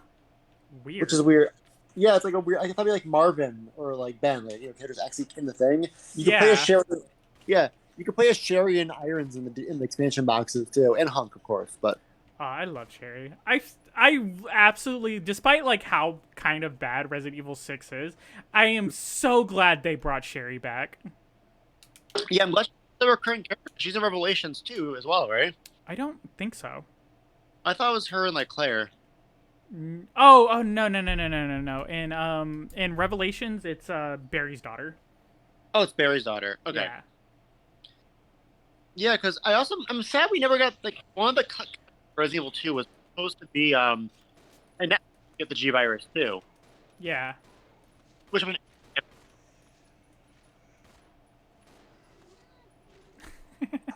Weird. which is weird. Yeah, it's like a weird. I thought it'd be like Marvin or like Ben, like characters actually in the thing. You can play as Yeah. Sherry. Yeah, you can play as Sherry and Irons in the expansion boxes too, and Hunk of course. But Oh, I love Sherry. I absolutely, despite like how kind of bad Resident Evil 6 is, I am so glad they brought Sherry back. yeah, I'm glad she's a recurring character. She's in Revelations too, as well, right? I don't think so. I thought it was her and like Claire. Oh no no no no no no no. In Revelations, it's Barry's daughter. Oh, it's Barry's daughter. Okay. Yeah. Yeah, because I'm sad we never got like one of the cut Resident Evil 2 was supposed to be and that get the G virus too. Yeah. Which I mean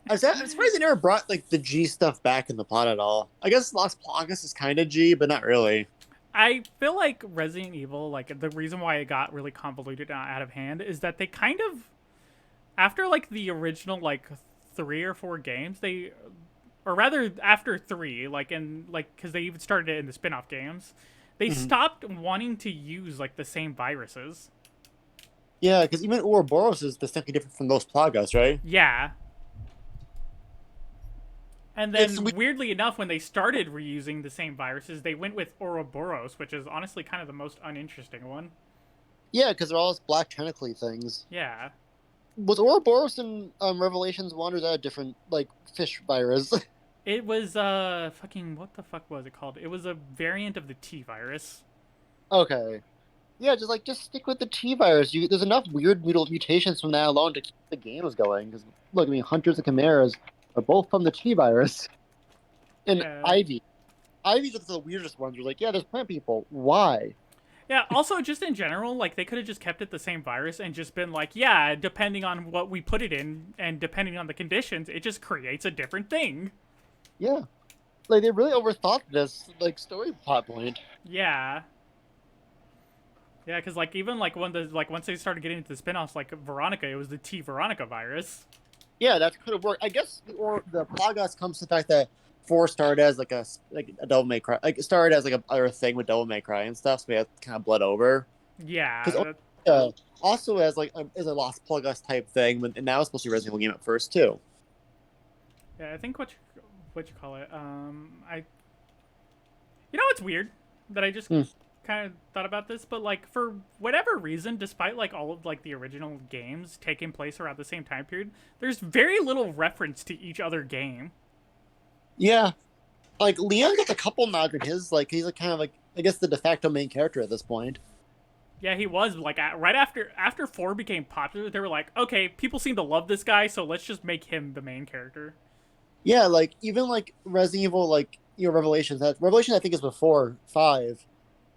I'm surprised they never brought like the G stuff back in the plot at all. I guess Las Plagas is kind of G, but not really. I feel like Resident Evil, like the reason why it got really convoluted and out of hand is that they kind of, after like the original like 3 or 4 games, or rather after 3, like in like because they even started it in the spin-off games, they stopped wanting to use like the same viruses. Yeah, because even Ouroboros is distinctly different from those Plagas, right? Yeah. And then, It's weirdly enough, when they started reusing the same viruses, they went with Ouroboros, which is honestly kind of the most uninteresting one. Yeah, because they're all those black tentacly things. Yeah. Was Ouroboros in Revelations 1 or is that a different like fish virus? It was, fucking, what the fuck was it called? It was a variant of the T virus. Okay. Yeah, just stick with the T virus. There's enough weird mutations from that alone to keep the games going. Because look, I mean, Hunters and Chimeras are both from the T virus. And Yeah. Ivy. Ivy's just the weirdest ones. You're like, yeah, there's plant people. Why? Yeah, also, just in general, like, they could have just kept it the same virus and just been like, yeah, depending on what we put it in and depending on the conditions, it just creates a different thing. Yeah. Like, they really overthought this, like, story plot point. Yeah. Yeah, because, like, even, like, once they started getting into the spin-offs, like, Veronica, it was the T Veronica virus. Yeah, that could have worked. I guess the Plagas comes to the fact that 4 started as like a Devil May Cry, like it started as like a other thing with Devil May Cry and stuff, so we had kind of bled over. Yeah. Because also as like as a Lost Plagas type thing, and now it's supposed to be a Resident Evil game at first too. Yeah, I think what you call it, you know, it's weird that I just kind of thought about this, but like for whatever reason, despite like all of like the original games taking place around the same time period, there's very little reference to each other game. Yeah, like Leon gets a couple nods in his, like he's like kind of like I guess the de facto main character at this point. Yeah, he was like right after 4 became popular, they were like, okay, people seem to love this guy, so let's just make him the main character. Yeah, like even like Resident Evil, like Revelations. Revelations I think is before 5.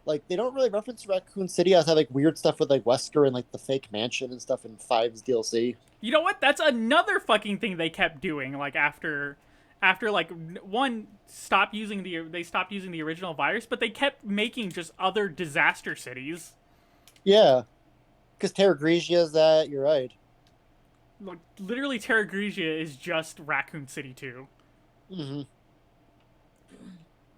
Like they don't really reference Raccoon City. I have like weird stuff with like Wesker and like the fake mansion and stuff in 5's DLC. You know what? That's another fucking thing they kept doing. Like after like one stopped using they stopped using the original virus, but they kept making just other disaster cities. Yeah, because Terra Grigia is that. You're right. Like literally, Terra Grigia is just Raccoon City 2. Mm-hmm.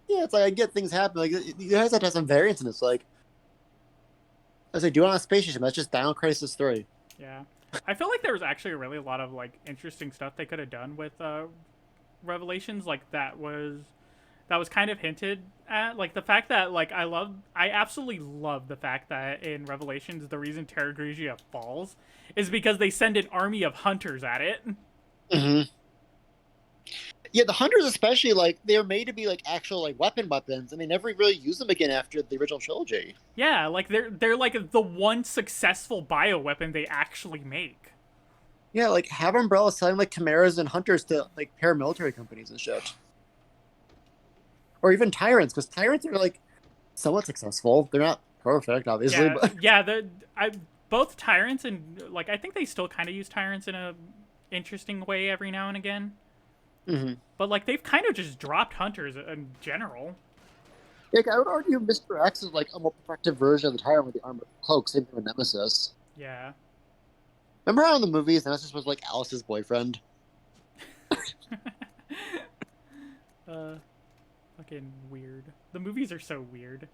Yeah, it's like I get things happen. Like you guys have to have some variance in this. Like, I was like, do it on a space station. That's just Dino Crisis 3. Yeah, I feel like there was actually really a lot of like interesting stuff they could have done with Revelations. Like that was kind of hinted at. Like the fact that like I absolutely love the fact that in Revelations the reason Terra Grigia falls is because they send an army of hunters at it. Mm-hmm. Yeah, the hunters especially, like, they were made to be, like, actual, like, weapons, and they never really used them again after the original trilogy. Yeah, like, they're like, the one successful bioweapon they actually make. Yeah, like, have Umbrella selling, like, chimeras and hunters to, like, paramilitary companies and shit. Or even tyrants, because tyrants are, like, somewhat successful. They're not perfect, obviously, Yeah, but... yeah, both tyrants and, like, I think they still kind of use tyrants in a interesting way every now and again. Mm-hmm. But, like, they've kind of just dropped hunters in general. Like, I would argue Mr. X is, like, a more effective version of the tyrant with the armored cloak, same thing with Nemesis. Yeah. Remember how in the movies, Nemesis was, like, Alice's boyfriend? Fucking weird. The movies are so weird.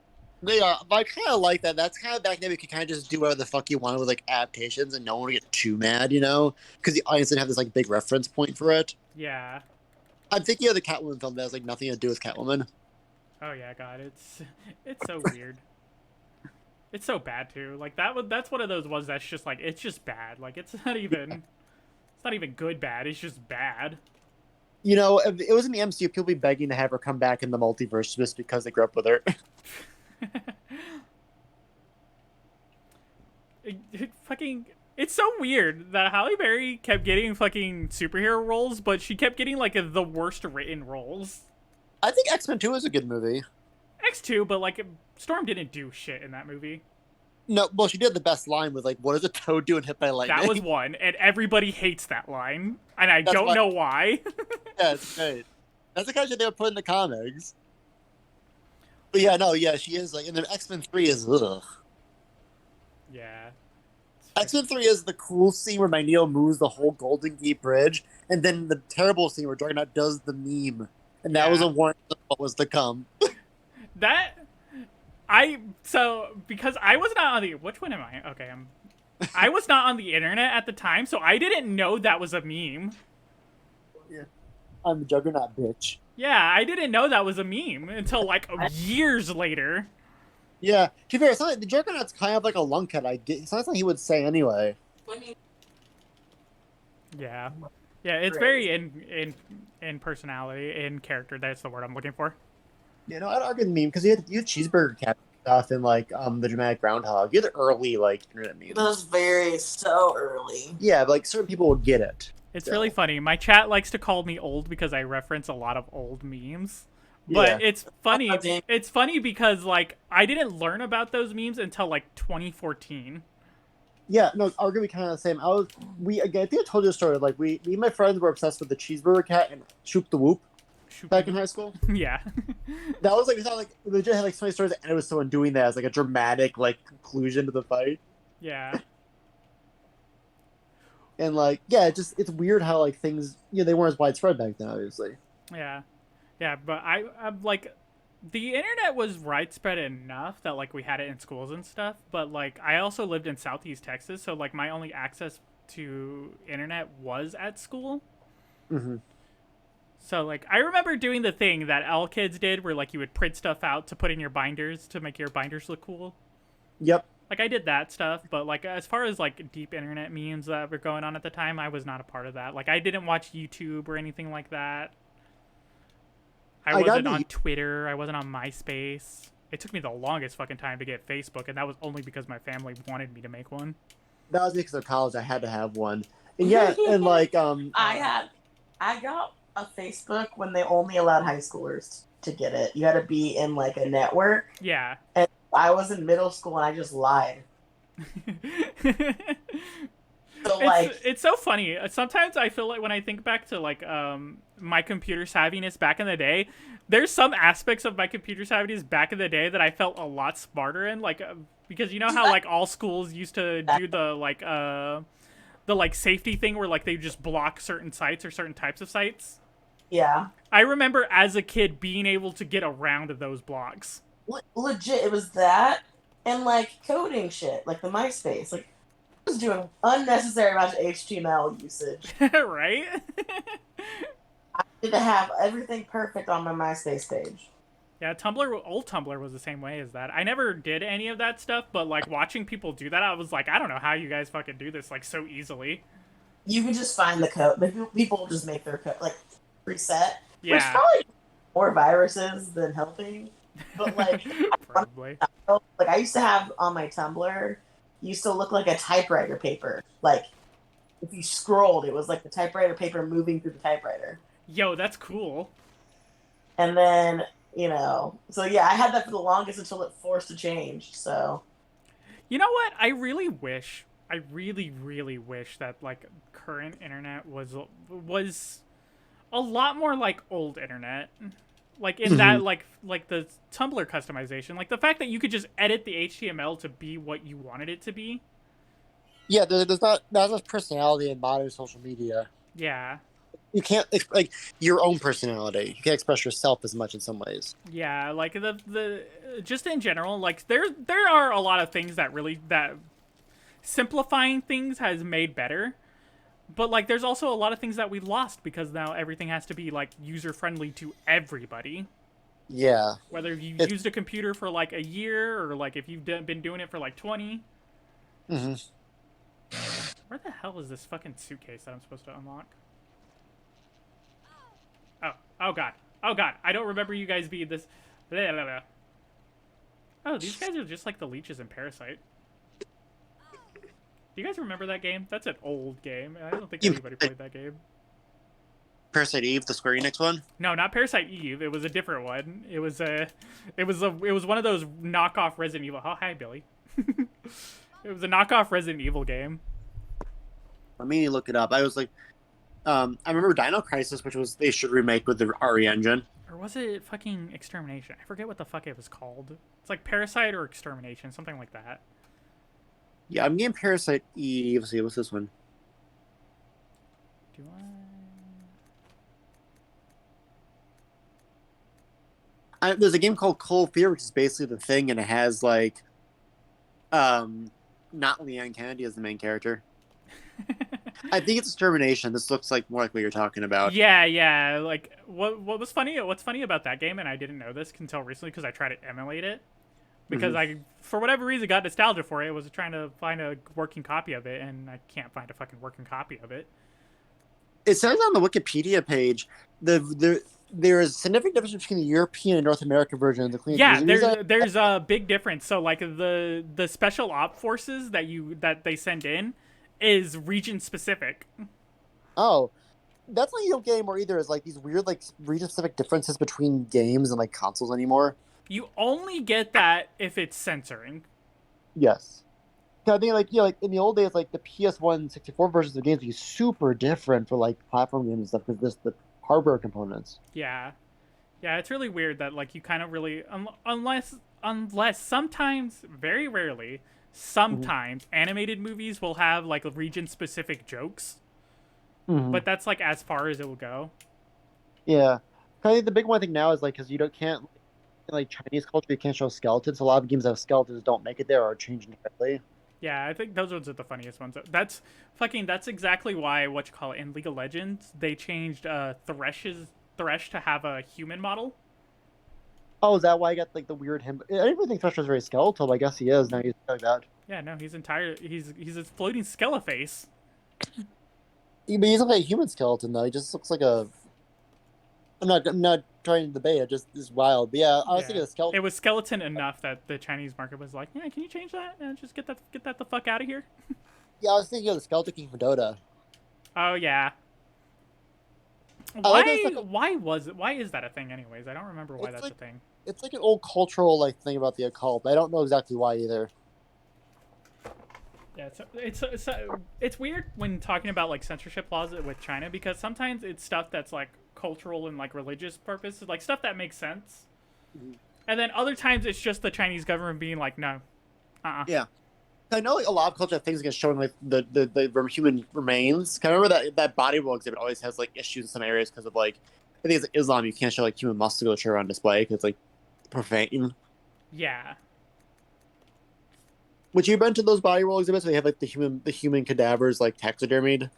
Yeah, but I kind of like that. That's kind of back then we could kind of just do whatever the fuck you wanted with like adaptations, and no one would get too mad, because the audience didn't have this like big reference point for it. Yeah. I'm thinking of the Catwoman film that has like nothing to do with Catwoman. Oh yeah, God, it's so weird. It's so bad too. Like that's one of those ones that's just like it's just bad. Like it's not even good bad. It's just bad. If it was in the MCU, people would be begging to have her come back in the multiverse just because they grew up with her. It's so weird that Halle Berry kept getting fucking superhero roles, but she kept getting like the worst written roles. I think X-Men 2 is a good movie. X2, but like Storm didn't do shit in that movie. No, well, she did the best line with like, "What is a toad doing hit by lightning?" That was one, and everybody hates that line, and I That's don't why- know why. Yeah, it's great. That's the kind of shit they would put in the comics. But yeah, no, yeah, she is like, and then X-Men 3 is ugh. Yeah. X-Men 3 is the cool scene where Magneto moves the whole Golden Gate Bridge, and then the terrible scene where Juggernaut does the meme, and that was Yeah. a warning of what was to come. Because I was not on the which one am I? Okay, I was not on the internet at the time, so I didn't know that was a meme. I'm the Juggernaut, bitch. Yeah, I didn't know that was a meme until like years later. Yeah, to be fair, it's not like, the Juggernaut's kind of like a lunkhead. I get. It's not something he would say anyway. Yeah. Yeah, it's very in personality, in character. That's the word I'm looking for. I'd argue the meme because you had cheeseburger cap stuff and like the dramatic groundhog. You had the early like internet memes. That was so early. Yeah, but like certain people would get it. It's So. really funny. My chat likes to call me old because I reference a lot of old memes. But Yeah. it's funny. Oh, damn. It's funny because like I didn't learn about those memes until like 2014. Yeah, no, arguably kind of the same. I think I told you a story. Like me and my friends were obsessed with the cheeseburger cat and Shoop the Whoop back in high school. Yeah. That was like, we thought like we legit had like so many stories that ended with someone doing that as like a dramatic like conclusion to the fight. Yeah. And like, yeah, it's weird how like things, they weren't as widespread back then, obviously. Yeah. Yeah, but I'm like the internet was widespread enough that like we had it in schools and stuff, but like I also lived in Southeast Texas, so like my only access to internet was at school. Mm-hmm. So like I remember doing the thing that all kids did where like you would print stuff out to put in your binders to make your binders look cool. Yep. Like I did that stuff, but like as far as like deep internet memes that were going on at the time, I was not a part of that. Like I didn't watch YouTube or anything like that. I wasn't on Twitter. I wasn't on MySpace. It took me the longest fucking time to get Facebook, and that was only because my family wanted me to make one. That was because of college. I had to have one. And yeah, and like I got a Facebook when they only allowed high schoolers to get it. You had to be in like a network. Yeah. And I was in middle school and I just lied. So like it's so funny. Sometimes I feel like when I think back to like my computer savviness back in the day, there's some aspects of my computer savviness back in the day that I felt a lot smarter in, like because you know how like all schools used to do the safety thing where like they just block certain sites or certain types of sites. yeah. I remember as a kid being able to get around those blocks. Legit, it was that and like coding shit, like the MySpace. Like I was doing unnecessary amounts of HTML usage. Right? I had to have everything perfect on my MySpace page. Yeah, old Tumblr was the same way as that. I never did any of that stuff, but like watching people do that, I was like, I don't know how you guys fucking do this like so easily. You can just find the code. Like, people just make their code like reset. Yeah. There's probably more viruses than helping. But like, Probably. like I used to have on my Tumblr, used to look like a typewriter paper. Like if you scrolled, it was like the typewriter paper moving through the typewriter. Yo, that's cool. And then so yeah, I had that for the longest until it forced a change. So You know what? I really really wish that like current internet was a lot more like old internet. Like in that like the Tumblr customization, like the fact that you could just edit the HTML to be what you wanted it to be. Yeah, there's not much personality in modern social media. Yeah. You can't like your own personality. You can't express yourself as much in some ways. Yeah, like the just in general, like there are a lot of things that really that simplifying things has made better. But like there's also a lot of things that we lost because now everything has to be like user friendly to everybody. Yeah. Whether you It's, used a computer for like a year or like if you've been doing it for like 20. hmm Where the hell is this fucking suitcase that I'm supposed to unlock? Oh, oh god. Oh god. I don't remember you guys being this. Blah, blah, blah. Oh, these guys are just like the leeches in Parasite. Do you guys remember that game? That's an old game. I don't think anybody played that game. Parasite Eve, the Square Enix one. No, not Parasite Eve. It was a different one. It was one of those knockoff Resident Evil. Oh, hi, Billy. It was a knockoff Resident Evil game. Let me look it up. I was like, I remember Dino Crisis, which was they should remake with the RE engine. Or was it fucking Extermination? I forget what the fuck it was called. It's like Parasite or Extermination, something like that. Yeah, I'm getting Parasite Eve. Let's see, what's this one? Do There's a game called Cold Fear, which is basically the thing, and it has like, not Leanne Kennedy as the main character. I think it's Extermination. This looks like more like what you're talking about. Yeah. Like what was funny? What's funny about that game, and I didn't know this until recently because I tried to emulate it. Because I, for whatever reason, got nostalgia for it. I was trying to find a working copy of it, and I can't find a fucking working copy of it. It says on the Wikipedia page there is a significant difference between the European and North American version of the Clean. Yeah, there's a big difference. So like the special op forces that they send in is region specific. Oh, that's what you don't get anymore either. Is like these weird like region specific differences between games and like consoles anymore. You only get that if it's censoring. Yes. I think like in the old days, like the PS1 64 versions of games would be super different for like platform games and stuff because this the hardware components. Yeah, it's really weird that like you kind of really unless sometimes, very rarely, sometimes animated movies will have like region specific jokes, but that's like as far as it will go. Yeah, I think the big one thing now is like because you can't in like Chinese culture you can't show skeletons. So a lot of games that have skeletons don't make it there or change entirely. Yeah, I think those ones are the funniest ones. That's exactly why in League of Legends they changed Thresh to have a human model. Oh, is that why I got like the weird him? I didn't really think Thresh was very skeletal, but I guess he is now. He's like that. Yeah, no, he's a floating skeleface. He's not like a human skeleton though. He just looks like a. I'm not trying to debate. It just is wild. But yeah, I was thinking a skeleton. It was skeleton enough that the Chinese market was like, yeah, can you change that and just get that the fuck out of here? Yeah, I was thinking of the Skeleton King from Dota. Oh yeah. Why is that a thing anyways? I don't remember why that's a thing. It's like an old cultural like thing about the occult. I don't know exactly why either. Yeah, it's weird when talking about like censorship laws with China because sometimes it's stuff that's like cultural and like religious purposes, like stuff that makes sense, and then other times it's just the Chinese government being like, no, Yeah, I know like a lot of culture have things against showing like the human remains. I remember that body roll exhibit always has like issues in some areas because of like I think it's like Islam. You can't show like human musculature on display because it's like profane. Yeah. Would you been to those body roll exhibits where they have like the human cadavers like taxidermied?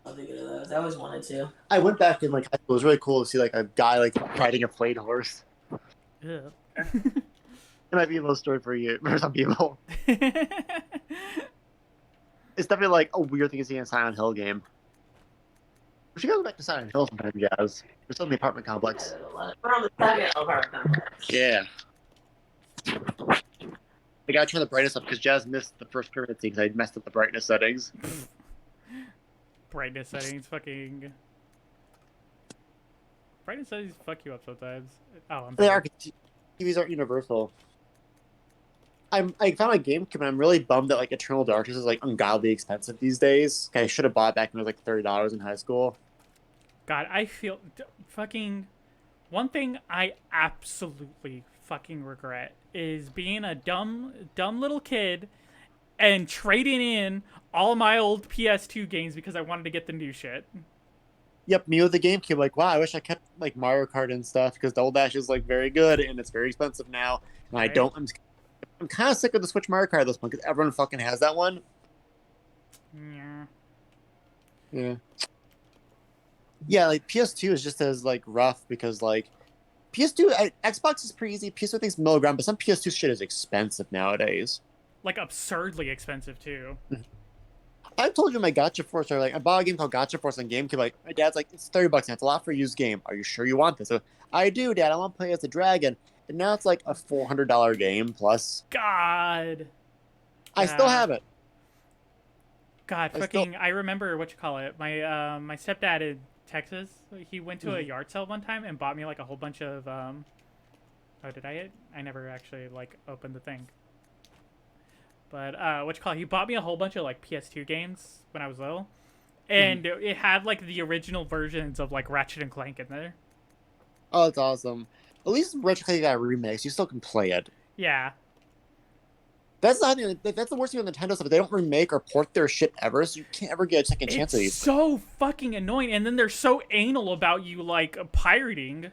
I'll think of those. I always wanted to. I went back in like high school. It was really cool to see like a guy like riding a flayed horse. Yeah. It might be a little story for some people. It's definitely like a weird thing to see in a Silent Hill game. We should go back to Silent Hill sometime, guys. We're still in the apartment complex. We're on the second apartment complex. Yeah. I gotta turn the brightness up because Jazz missed the first pyramid scene because I messed up the brightness settings. Brightness settings fuck you up sometimes. Oh, They are. TVs aren't universal. I found a GameCube and I'm really bummed that like Eternal Darkness is like ungodly expensive these days. I should have bought it back when it was like $30 in high school. God, I feel fucking. One thing I absolutely fucking regret is being a dumb little kid and trading in all my old PS2 games because I wanted to get the new shit. Yep, me with the GameCube. Like, wow, I wish I kept like Mario Kart and stuff because Double Dash is like very good and it's very expensive now. And I Right? don't. I'm kind of sick of the Switch Mario Kart at this point because everyone fucking has that one. Yeah. Yeah. Yeah, like PS2 is just as like rough because like Xbox is pretty easy. PS2 thing's middle ground, but some PS2 shit is expensive nowadays. Like absurdly expensive too. I've told you my Gotcha Force are like I bought a game called Gotcha Force on GameCube. Like my dad's like it's $30 now. It's a lot for a used game. Are you sure you want this? So, I do, Dad. I want to play as a dragon. And now it's like a $400 game plus. God. I still have it. God, I fucking! I remember what you call it. My stepdad in Texas, he went to a yard sale one time and bought me like a whole bunch of Oh, did I? I never actually like opened the thing. But what you call it? He bought me a whole bunch of like PS2 games when I was little, and it had like the original versions of like Ratchet and Clank in there. Oh, that's awesome. At least Ratchet Clank got a remix. You still can play it. Yeah. That's not. That's the worst thing with Nintendo stuff. They don't remake or port their shit ever, so you can't ever get a second chance at It's these. so fucking annoying, and then they're so anal about you like pirating.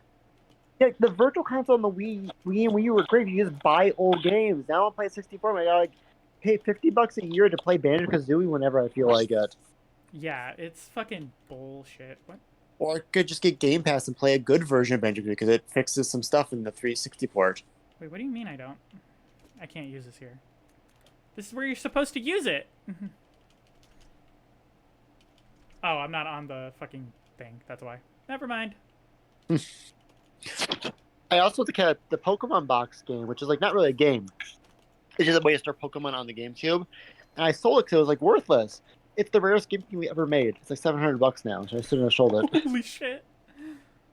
Yeah, the Virtual Console on the Wii and Wii U were great. You just buy old games. Now I'm playing 64. I gotta like pay $50 a year to play Banjo-Kazooie whenever I feel like it. Yeah, it's fucking bullshit. What? Or I could just get Game Pass and play a good version of Banjo-Kazooie because it fixes some stuff in the 360 port. Wait, what do you mean I don't? I can't use this here. This is where you're supposed to use it. Oh, I'm not on the fucking thing. That's why. Never mind. I also looked at the Pokemon box game, which is like not really a game. It's just a way to start Pokemon on the GameCube. And I sold it because it was like worthless. It's the rarest game we ever made. It's like $700 now, so I shouldn't have sold it. Holy shit.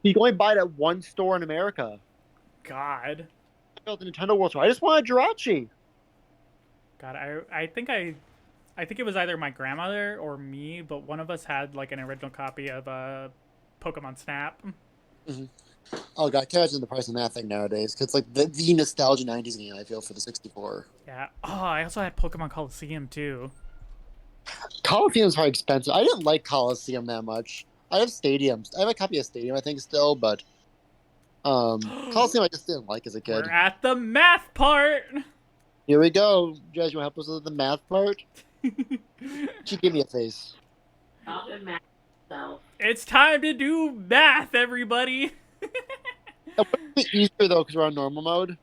You can only buy it at one store in America. God. The Nintendo World Store. I just want a Jirachi. God, I think it was either my grandmother or me, but one of us had like an original copy of Pokemon Snap. Oh god, I can't imagine the price of that thing nowadays. Cause it's like the nostalgia '90s game I feel for the 64. Yeah. Oh, I also had Pokemon Coliseum too. Coliseum's probably expensive. I didn't like Coliseum that much. I have Stadiums. I have a copy of Stadium, I think, still, but Coliseum I just didn't like as a kid. We're at the math part. Here we go. You guys want to help us with the math part? She give me a face. Not the math itself. It's time to do math, everybody. It would be easier though because we're on normal mode.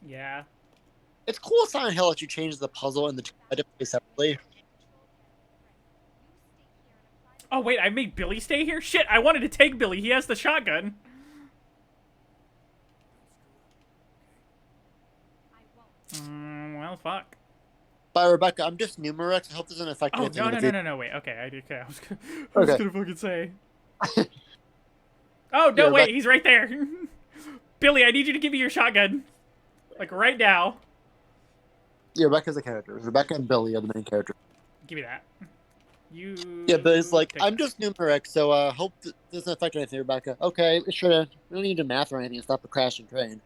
Yeah. It's cool Silent Hill that you change the puzzle and the to play separately. Oh wait, I made Billy stay here? Shit, I wanted to take Billy. He has the shotgun. Well, fuck. Bye, Rebecca. I'm just Numerex. I hope this doesn't affect Oh, anything. no, wait. Okay, I was Okay. gonna fucking say. Oh, no, Yeah, wait, Rebecca. he's right there. Billy, I need you to give me your shotgun. Like, right now. Yeah, Rebecca's the character. Rebecca and Billy are the main characters. Give me that. You... Yeah, but it's like, take I'm that. just Numerex, so hope this doesn't affect anything, Rebecca. Okay, it should. We don't need to do math or anything to stop a crashing train.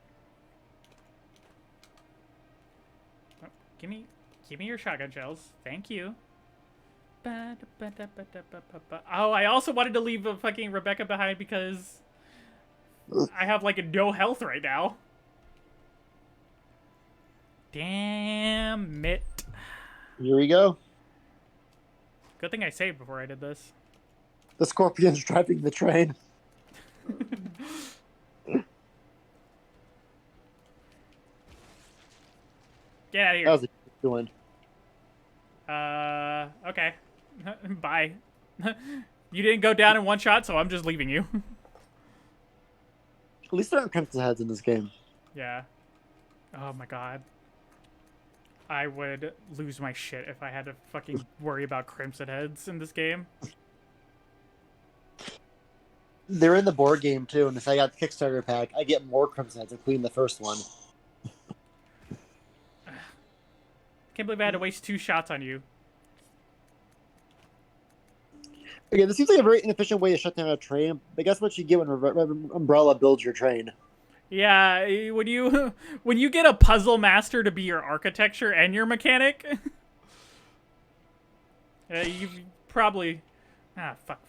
Oh, give me your shotgun shells. Thank you. Oh, I also wanted to leave fucking Rebecca behind because I have like no health right now. Damn it. Here we go. Good thing I saved before I did this. The Scorpion's driving the train. Get out of here. How's it doing? Okay. Bye. You didn't go down in one shot, so I'm just leaving you. At least there aren't Crimson Heads in this game. Yeah. Oh my god. I would lose my shit if I had to fucking worry about Crimson Heads in this game. They're in the board game too, and if I got the Kickstarter pack, I get more Crimson Heads, including the first one. Can't believe I had to waste 2 shots on you. Okay, this seems like a very inefficient way to shut down a train, but guess what you get when Umbrella builds your train? Yeah, when you get a puzzle master to be your architecture and your mechanic, you probably fuck.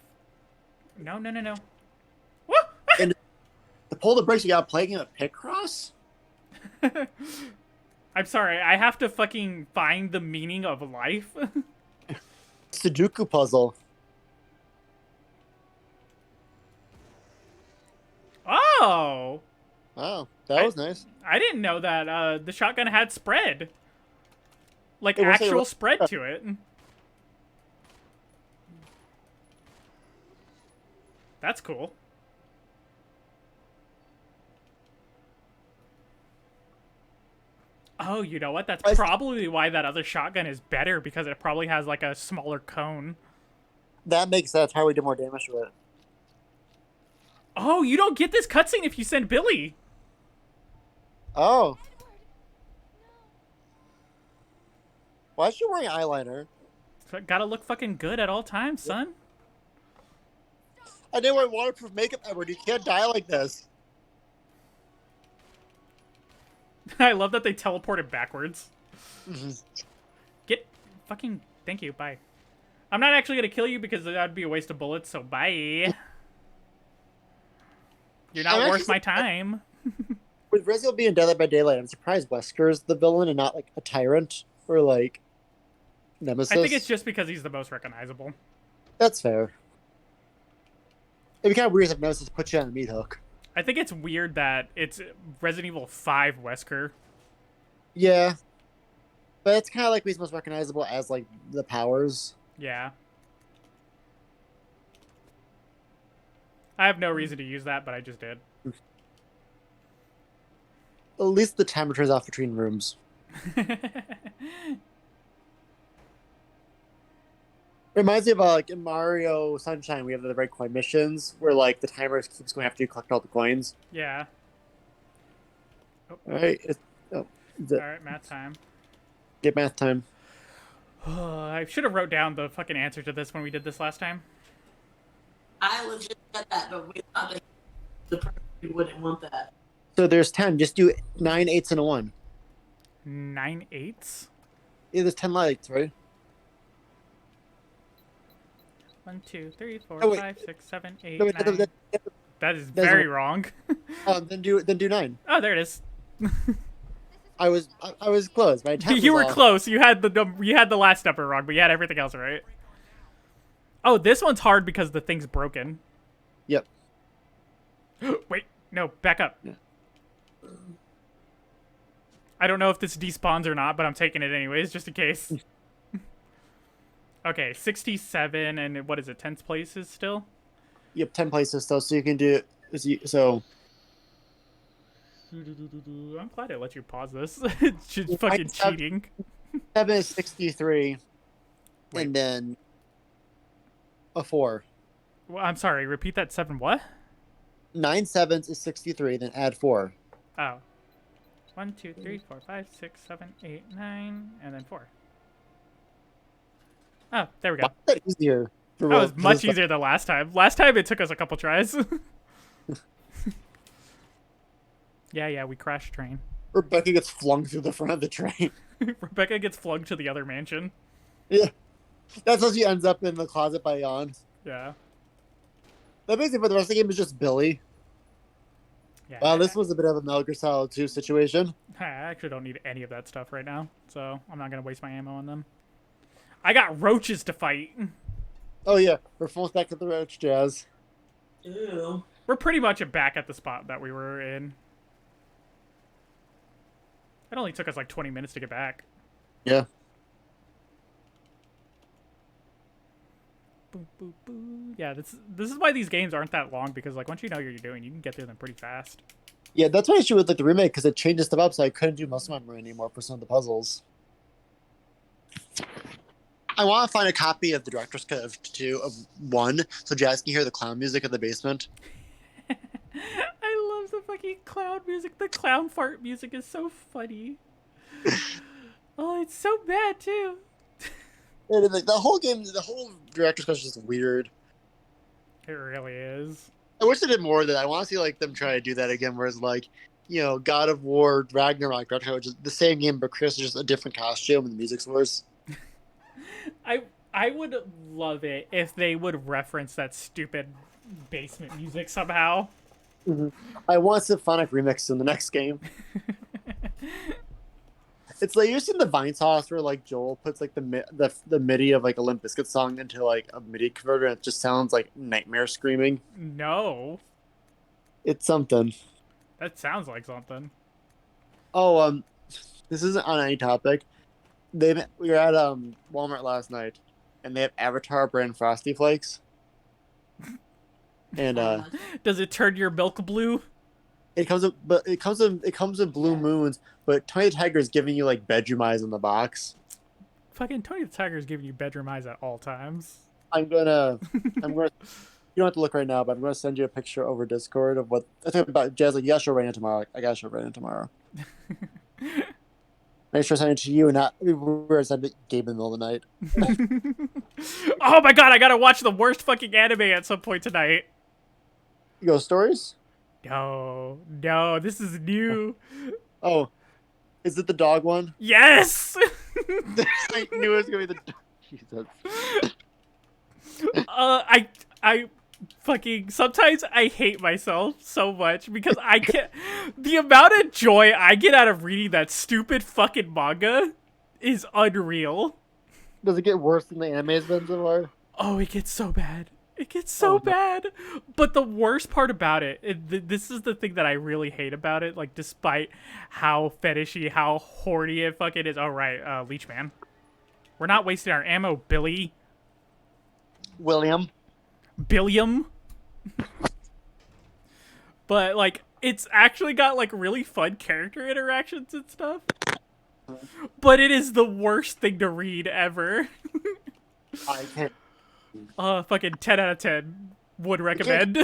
No, no, no, no. And to pull the brakes, you gotta play a game of Picross? I'm sorry, I have to fucking find the meaning of life. Sudoku puzzle. Oh! Wow, that was nice. I didn't know that the shotgun had spread. Like, It was actual like- spread to it. That's cool. Oh, you know what? That's probably why that other shotgun is better, because it probably has, like, a smaller cone. That makes sense. How we do more damage to it. Oh, you don't get this cutscene if you send Billy. Oh. Why is she wearing eyeliner? So gotta look fucking good at all times, son. I didn't wear waterproof makeup, Edward. You can't die like this. I love that they teleported backwards. Mm-hmm. Get fucking... Thank you, bye. I'm not actually gonna kill you because that would be a waste of bullets, so bye. You're not I'm worth actually my time. With Resident being Dead by Daylight, I'm surprised Wesker's the villain and not like a tyrant or like Nemesis. I think it's just because he's the most recognizable. That's fair. It'd be kind of weird if Nemesis put you on a meat hook. I think it's weird that it's Resident Evil 5 Wesker. Yeah. But it's kind of like he's most recognizable as like the powers. Yeah. I have no reason to use that, but I just did. At least the timer turns off between rooms. Reminds me of like in Mario Sunshine, we have the red coin missions where like the timer keeps going after you collect all the coins. Yeah. All right, Alright, math time. get math time. I should have wrote down the fucking answer to this when we did this last time. I legit said that, but we thought that the person wouldn't want that. So there's 10. Just do 9 8s and a 1. 9 8s? Yeah, there's 10 lights, right? 1, 2, 3, 4, Oh, wait. 5, 6, 7, 8, No, wait, 9. That is very wrong. then do 9. Oh, there it is. I was close. My 10 You was were off. close. You had the last number wrong, but you had everything else right. Oh, this one's hard because the thing's broken. Yep. Wait, no, back up. Yeah. I don't know if this despawns or not, but I'm taking it anyways, just in case. Okay, 67, and what is it, 10th places still? Yep, 10 places still, so you can do so. I'm glad I let you pause this. It's just fucking cheating. 7 is 63, Wait. and then a 4. Well, I'm sorry, repeat that 7 what? 9 7s is 63, then add 4. Oh. 1, 2, 3, 4, 5, 6, 7, 8, 9, and then 4. Oh, there we go. Why is that easier? That was much easier than last time. Last time it took us a couple tries. Yeah, we crashed train. Rebecca gets flung through the front of the train. Rebecca gets flung to the other mansion. Yeah. That's how she ends up in the closet by Jan. Yeah. That basically for the rest of the game is just Billy. Yeah. Wow, this was a bit of a Metal Gear Solid 2 situation. I actually don't need any of that stuff right now, so I'm not going to waste my ammo on them. I got roaches to fight. Oh yeah, we're full back to the roach jazz. Ew. We're pretty much back at the spot that we were in. It only took us like 20 minutes to get back. Yeah. Boop, boop, boop. Yeah, this is why these games aren't that long, because like once you know what you're doing, you can get through them pretty fast. Yeah, that's my issue with like the remake because it changes stuff up, so I couldn't do muscle memory anymore for some of the puzzles. I want to find a copy of the director's cut of 2 of 1, so Jazz can hear the clown music in the basement. I love the fucking clown music. The clown fart music is so funny. Oh, it's so bad too. And like the whole game, the whole director's cut is just weird. It really is. I wish they did more of that. I want to see like them try to do that again, where it's like, you know, God of War, Ragnarok, director's cut, which is the same game, but Chris is just a different costume and the music's worse. I would love it if they would reference that stupid basement music somehow. I want symphonic remix in the next game. It's like you've seen the Vine toss where like Joel puts like the MIDI of like a Limp Bizkit song into like a MIDI converter and it just sounds like nightmare screaming. No. It's something. That sounds like something. Oh, this isn't on any topic. We were at Walmart last night, and they have Avatar brand Frosty Flakes. And Does it turn your milk blue? it comes in blue moons. But Tony the Tiger is giving you like bedroom eyes in the box. Fucking Tony the Tiger is giving you bedroom eyes at all times. I'm gonna. You don't have to look right now, but I'm gonna send you a picture over Discord of what I think about. Jazz like, yeah, she'll rain it tomorrow. Like, I gotta show rain it tomorrow. Make sure I send it to you and not we send it Gabe in the middle of the night. Oh my god, I gotta watch the worst fucking anime at some point tonight. Ghost stories? No, this is new. Oh, is it the dog one? Yes. I knew it was gonna be the. Jesus. I fucking sometimes I hate myself so much because I can't. The amount of joy I get out of reading that stupid fucking manga is unreal. Does it get worse than the anime has been so far? Oh, it gets so bad. It gets so bad. But the worst part about this is the thing that I really hate about it. Like, despite how fetishy, how horny it fucking is. Oh, right, Leech Man. We're not wasting our ammo, Billy. William. Billiam. But, like, it's actually got, like, really fun character interactions and stuff. But it is the worst thing to read ever. I can't. Fucking 10 out of 10. Would recommend.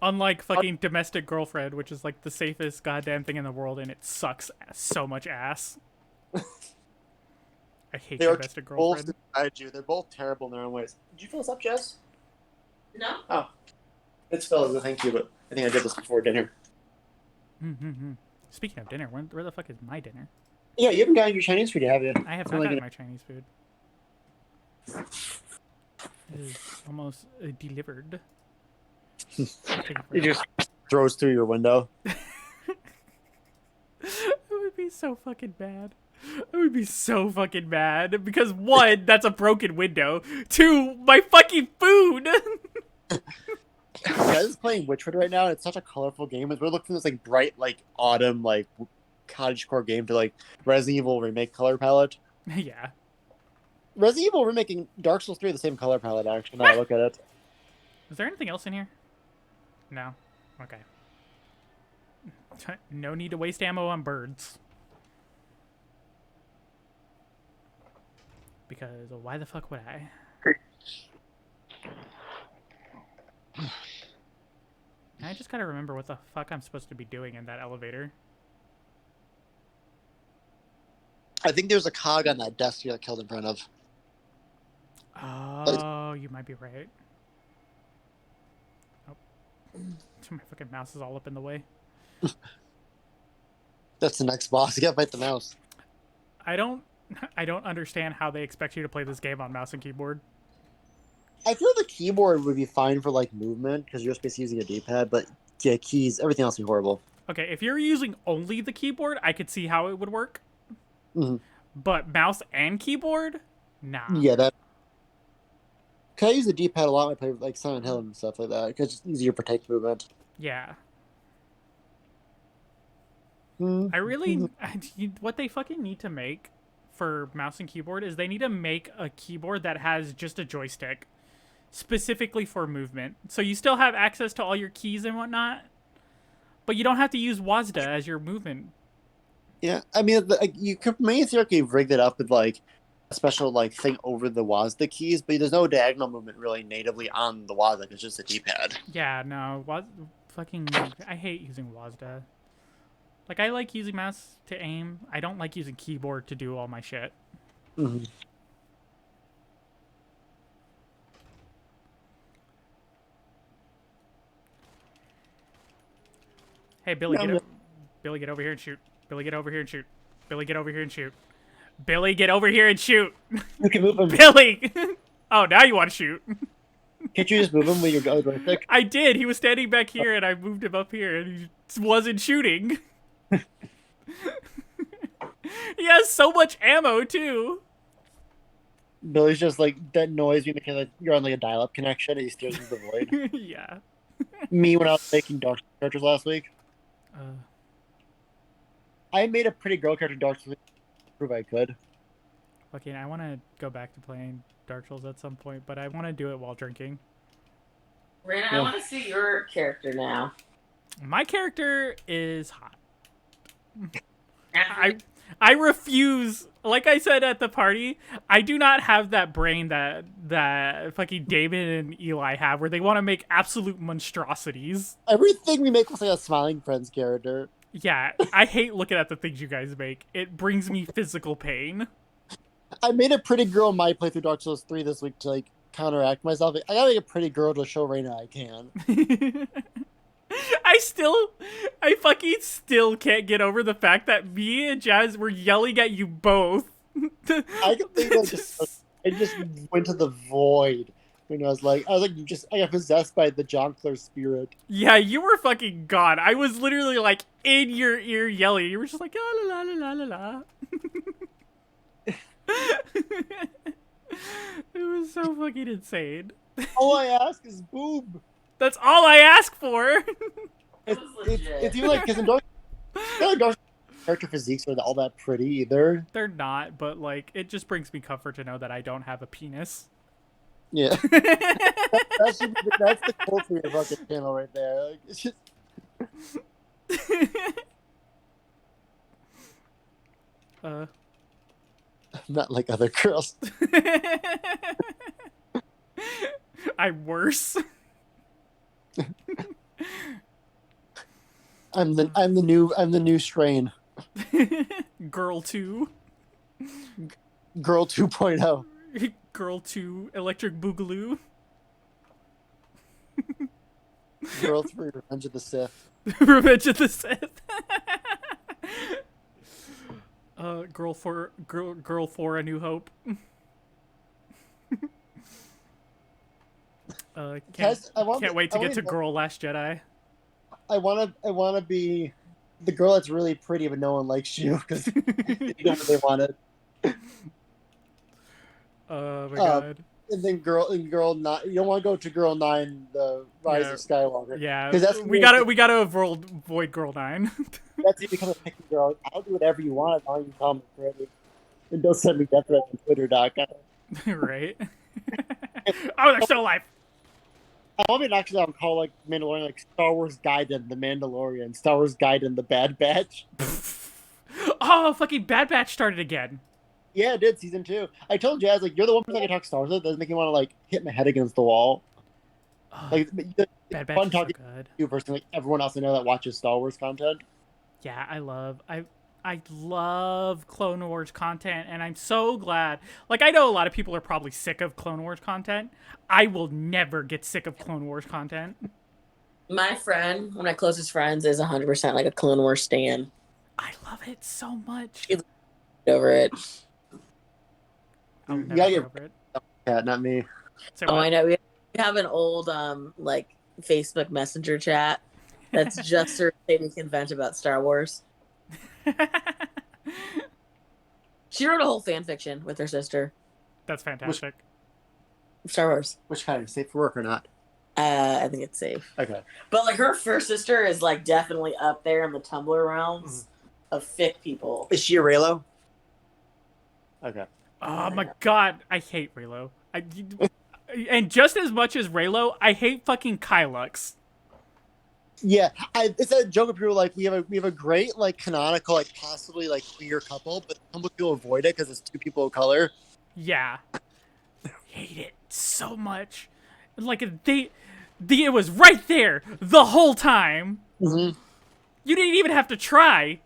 Unlike fucking Domestic Girlfriend, which is like the safest goddamn thing in the world, and it sucks so much ass. I hate Domestic Girlfriend. They're both terrible in their own ways. Did you fill this up, Jess? No. Oh, it's filled. Thank you, but I think I did this before dinner. Speaking of dinner, where the fuck is my dinner? Yeah, you haven't gotten your Chinese food, have you? I have not gotten my Chinese food. It is almost delivered. It just throws through your window. It would be so fucking bad. It would be so fucking bad because one, that's a broken window. Two, my fucking food. I was playing Witchwood right now, and it's such a colorful game. We're looking for this like bright, like autumn, like cottagecore game to like Resident Evil remake color palette. Yeah. Resident Evil remaking Dark Souls 3 the same color palette. Actually, now I look at it. Is there anything else in here? No. Okay. No need to waste ammo on birds. Because why the fuck would I? I just gotta remember what the fuck I'm supposed to be doing in that elevator. I think there's a cog on that desk you got killed in front of. Oh, you might be right. Oh. My fucking mouse is all up in the way. That's the next boss. You gotta fight the mouse. I don't understand how they expect you to play this game on mouse and keyboard. I feel the keyboard would be fine for like movement because you're supposed to be using a D-pad, but yeah, keys, everything else would be horrible. Okay, if you're using only the keyboard, I could see how it would work. Mm-hmm. But mouse and keyboard, nah. Yeah, that. Cause I use the D-pad a lot when I play like Silent Hill and stuff like that because it's easier for take movement. Yeah. Mm-hmm. I really, what they fucking need to make for mouse and keyboard is they need to make a keyboard that has just a joystick. Specifically for movement. So you still have access to all your keys and whatnot, but you don't have to use WASD as your movement. Yeah, I mean, you could maybe theoretically rig it up with like a special like thing over the WASD keys, but there's no diagonal movement really natively on the WASD. It's just a D-pad. Yeah, no, fucking, I hate using WASD. Like, I like using mouse to aim. I don't like using keyboard to do all my shit. Mm-hmm. Hey, Billy, Billy, get over here and shoot. Billy, get over here and shoot. Billy, get over here and shoot. Billy, get over here and shoot. You can move him. Billy! Oh, now you want to shoot. Can't you just move him with your joystick? I did. He was standing back here, and I moved him up here, and he wasn't shooting. He has so much ammo, too. Billy's just like that noise you make like you're on like a dial-up connection and he steers into the void. Yeah. Me when I was making Dark Souls characters last week, I made a pretty girl character in Dark Souls. Prove I could. Okay, I want to go back to playing Dark Souls at some point, but I want to do it while drinking. Rena, I want to see your character now. My character is hot. I refuse. Like I said at the party, I do not have that brain that fucking David and Eli have, where they want to make absolute monstrosities. Everything we make looks like a Smiling Friends character. Yeah, I hate looking at the things you guys make. It brings me physical pain. I made a pretty girl in my playthrough Dark Souls 3 this week to like counteract myself. I gotta make a pretty girl to show Raina I can. I fucking still can't get over the fact that me and Jazz were yelling at you both. I just went to the void when I was like, I got possessed by the Jonkler spirit. Yeah, you were fucking gone. I was literally like in your ear yelling. You were just like, la la la la la la. It was so fucking insane. All I ask is boob. That's all I ask for. It's even like because in Dark character physiques are all that pretty either. They're not, but like it just brings me comfort to know that I don't have a penis. Yeah, that's the goal for your fucking channel right there. Like, it's just not like other girls. I'm worse. I'm the new strain. Girl 2. Girl 2.0. Girl 2 Electric Boogaloo. Girl 3 Revenge of the Sith. Revenge of the Sith. Girl 4 A New Hope. Can't wait to get to Girl Last Jedi. I wanna be the girl that's really pretty but no one likes you because you know what they wanted. Oh my god. And then girl 9, you don't want to go to Girl 9, the Rise of Skywalker. Yeah, because we gotta avoid Girl 9. That's you become a picky girl. I'll do whatever you want as long as you tell me pretty. And don't send me death threats on Twitter.com. Right. Oh, they're still alive. I want me to actually call like Mandalorian like Star Wars Gaiden the Mandalorian, Star Wars Gaiden the Bad Batch. Oh, fucking Bad Batch started again. Yeah, it did, season 2. I told Jazz, like, you're the one person I can talk Star Wars with. That doesn't make me want to, like, hit my head against the wall. Like, Bad Batch fun is so talking good. to you versus, like, everyone else I know that watches Star Wars content. Yeah, I love Clone Wars content, and I'm so glad. Like, I know a lot of people are probably sick of Clone Wars content. I will never get sick of Clone Wars content. My friend, one of my closest friends, is 100% like a Clone Wars stan. I love it so much. She's over it. I'll never get over it. Yeah, not me. Oh, I know. We have an old like Facebook Messenger chat that's just her saying we can vent about Star Wars. She wrote a whole fan fiction with her sister. That's fantastic. Star Wars. Which kind? Safe for work or not? I think it's safe. Okay. But like her first sister is like definitely up there in the Tumblr realms of fic people. Is she a Raylo? Okay. Oh my god, I hate Raylo. And just as much as Raylo, I hate fucking Kylux. Yeah, it's a joke of people like we have a great like canonical like possibly like queer couple, but some people avoid it because it's two people of color. Yeah, hate it so much. Like it was right there the whole time. Mm-hmm. You didn't even have to try.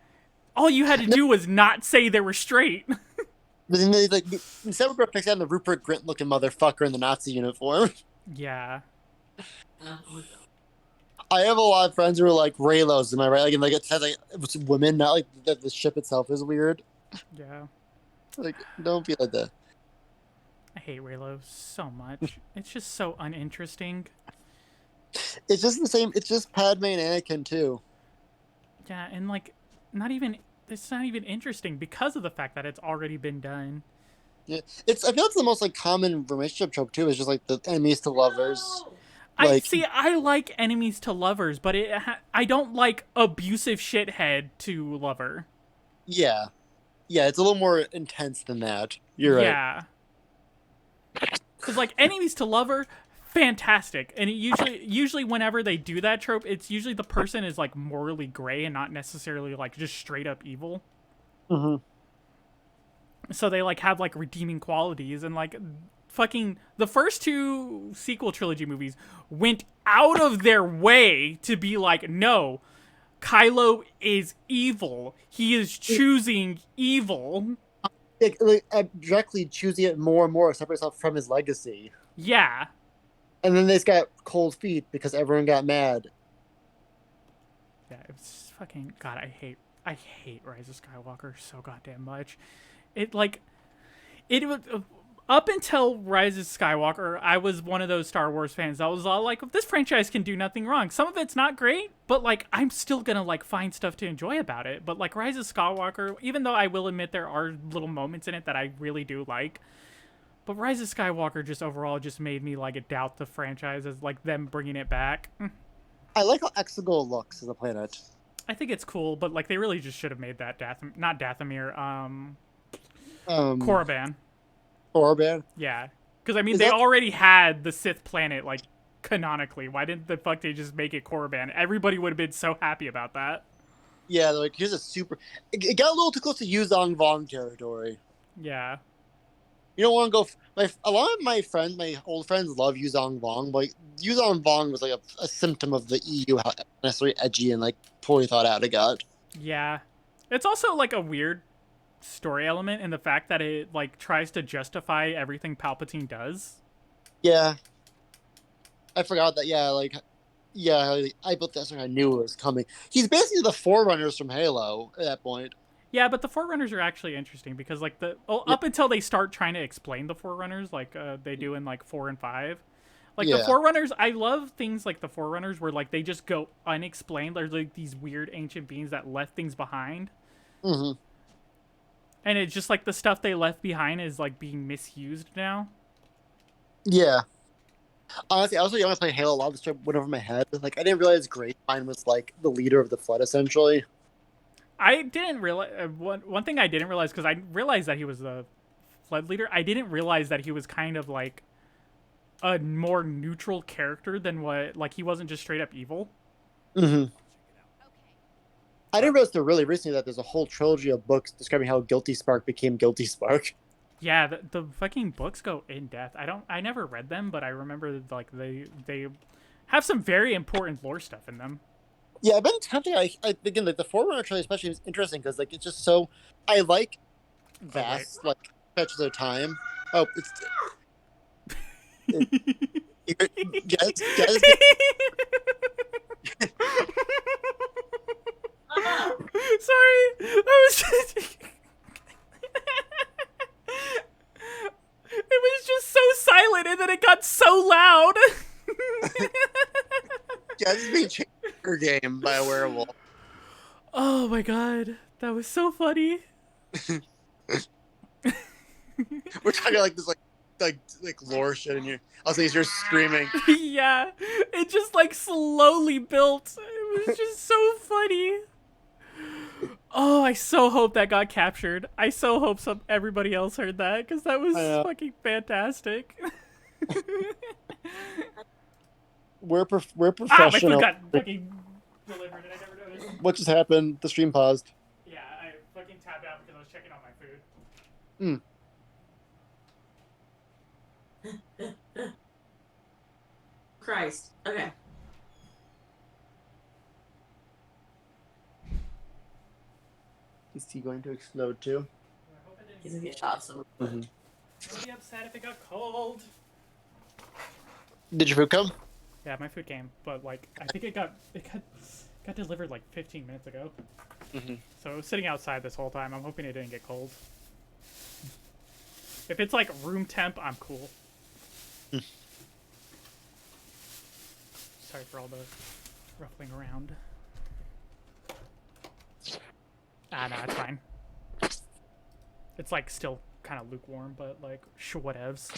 All you had to do was not say they were straight. But then they like instead we're gonna pick on the Rupert Grint looking motherfucker in the Nazi uniform. Yeah. I have a lot of friends who are like Raylos, am I right? Like, and like it says like it's women, not like the ship itself is weird. Yeah. Like, don't be like that. I hate Raylo so much. It's just so uninteresting. It's just the same. It's just Padme and Anakin too. Yeah, and like, not even it's not even interesting because of the fact that it's already been done. Yeah, it's. I feel it's the most like common relationship trope too. It's just like the enemies to lovers. I Like, see. I like enemies to lovers, but I don't like abusive shithead to lover. yeah, yeah, it's a little more intense than that. You're right. Yeah, because like enemies to lover, fantastic. And it usually whenever they do that trope, it's usually the person is like morally gray and not necessarily like just straight up evil. Mm-hmm. So they like have like redeeming qualities, and like fucking the first two sequel trilogy movies went out of their way to be like, no, Kylo is evil. He is choosing evil. Directly choosing it more and more to separate himself from his legacy. Yeah. And then they just got cold feet because everyone got mad. Yeah, it's fucking God, I hate Rise of Skywalker so goddamn much. It like it was up until Rise of Skywalker, I was one of those Star Wars fans that was all like, this franchise can do nothing wrong. Some of it's not great, but like I'm still gonna like find stuff to enjoy about it. But like Rise of Skywalker, even though I will admit there are little moments in it that I really do like, but Rise of Skywalker just overall just made me like doubt the franchise as like them bringing it back. I like how Exegol looks as a planet. I think it's cool, but like they really just should have made that not Dathomir, Korriban. Korriban. Yeah, because I mean Is they that- already had the Sith planet like canonically. Why didn't the fuck they just make it Korriban? Everybody would have been so happy about that. Yeah, like here's a super. It got a little too close to Yuzong Vong territory. Yeah, You don't want to go. A lot of my old friends love Yuzong Vong, but Yuzong Vong was like a symptom of the EU, how necessarily edgy and like poorly thought out it got. yeah. It's also like a weird story element in the fact that it like tries to justify everything Palpatine does. Yeah, I forgot that. Yeah, I built that, so I knew it was coming. He's basically the Forerunners from Halo at that point. Yeah, but the Forerunners are actually interesting because like up until they start trying to explain the Forerunners, like they do in like 4 and 5. Like the Yeah. Forerunners, I love things like the Forerunners where like they just go unexplained. There's like these weird ancient beings that left things behind, Hmm. and it's just like the stuff they left behind is like being misused now. Yeah. Honestly, I was so young. I played Halo. A lot of this stuff went over my head. Like, I didn't realize Grapevine was like the leader of the Flood, essentially. I didn't realize one thing I didn't realize, because I realized that he was the Flood leader. I didn't realize that he was kind of like a more neutral character than what, like he wasn't just straight up evil. Mm-hmm. I didn't realize until really recently that there's a whole trilogy of books describing how Guilty Spark became Guilty Spark. Yeah, the fucking books go in depth. I never read them, but I remember like they have some very important lore stuff in them. Yeah, I've been tempted. I again, like the Forerunner trilogy especially is interesting because like it's just so. I like vast like stretches of time. Oh, guys, Sorry, I was just. It was just so silent, and then it got so loud. guys is being changed her game by a werewolf. Oh my god, that was so funny. We're talking like this like lore shit in here. I'll say you're screaming. Yeah, it just like slowly built. It was just so funny. Oh, I so hope that got captured. I so hope everybody else heard that, because that was fucking fantastic. We're Ah, my professional. food got fucking delivered and I never noticed. What just happened? The stream paused. Yeah, I fucking tapped out because I was checking on my food. Christ. Okay. Is he going to explode too? I hope it didn't He's gonna get shot soon. Mm-hmm. Don't be upset if it got cold. Did your food come? Yeah, my food came, but like I think it got delivered like 15 minutes ago. Mm-hmm. So it was sitting outside this whole time. I'm hoping it didn't get cold. If it's like room temp, I'm cool. Sorry for all the ruffling around. Ah, no, it's fine. It's like still kind of lukewarm, but like whatevs.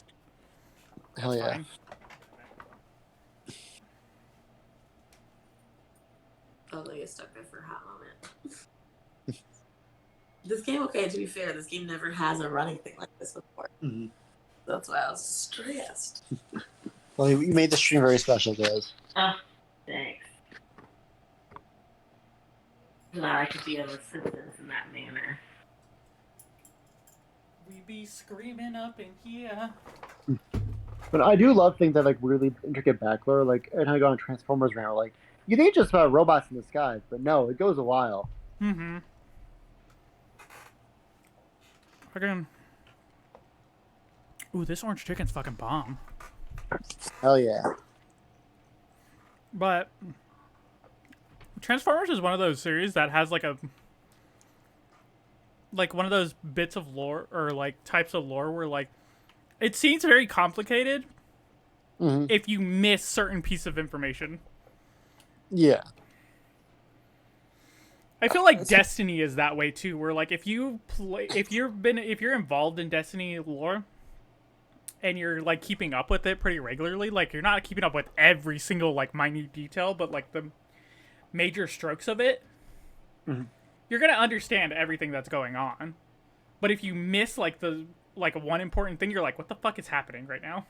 Hell yeah. Fine. Oh, they get stuck there for a hot moment. This game, okay, to be fair, this game never has a running thing like this before. Mm-hmm. That's why I was stressed. Well, you made the stream very special, guys. Oh, thanks. Glad I could be of assistance in that manner. We be screaming up in here. But I do love things that like really intricate backlore, like and how you go on Transformers around, like you think it's just about robots in the skies, but no, it goes a while. Mm-hmm. Fucking. Ooh, this orange chicken's fucking bomb. Hell yeah. But Transformers is one of those series that has like one of those bits of lore or like types of lore where like it seems very complicated if you miss certain piece of information. Yeah. I feel like Destiny is that way too, where like if you're involved in Destiny lore and you're like keeping up with it pretty regularly, like you're not keeping up with every single like minute detail, but like the major strokes of it, you're gonna understand everything that's going on. But if you miss like one important thing, you're like, what the fuck is happening right now?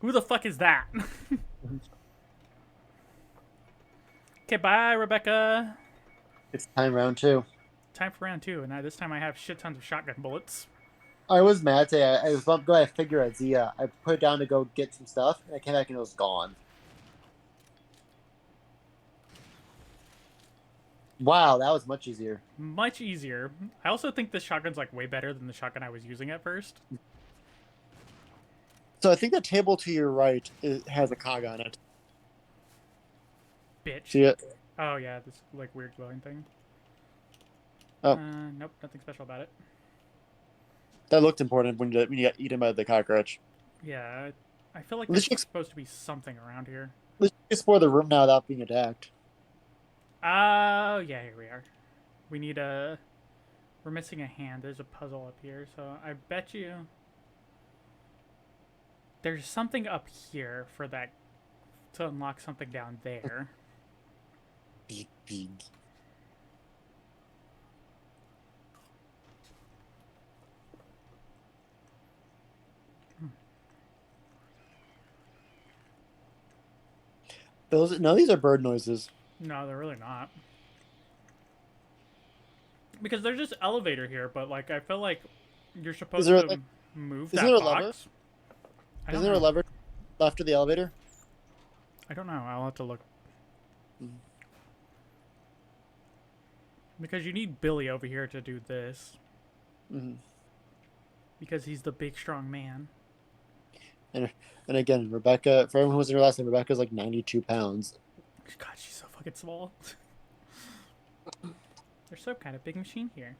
Who the fuck is that? Okay, bye, Rebecca. It's time round 2. Time for round 2, and this time I have shit tons of shotgun bullets. I was mad today. I was about to go figure at Zia. I put it down to go get some stuff, and I came back and it was gone. Wow, that was much easier. Much easier. I also think this shotgun's like way better than the shotgun I was using at first. So I think the table to your right has a cog on it. Bitch. See it? Oh yeah, this like weird glowing thing. Oh. Nope, nothing special about it. That looked important when you got eaten by the cockroach. Yeah, I feel like Let's there's supposed to be something around here. Let's explore the room now without being attacked. Oh, yeah, here we are. We need a... We're missing a hand. There's a puzzle up here, so I bet you... There's something up here for that... to unlock something down there. Big. No, these are bird noises. No, they're really not. Because there's just elevator here, but like I feel like you're supposed to move that there a box. lever? Is there a lever left of the elevator? I don't know. I'll have to look. Because you need Billy over here to do this. Because he's the big, strong man. And again, Rebecca, for everyone who's in her last name, Rebecca's like 92 pounds. God, she's so fucking small. There's some kind of big machine here.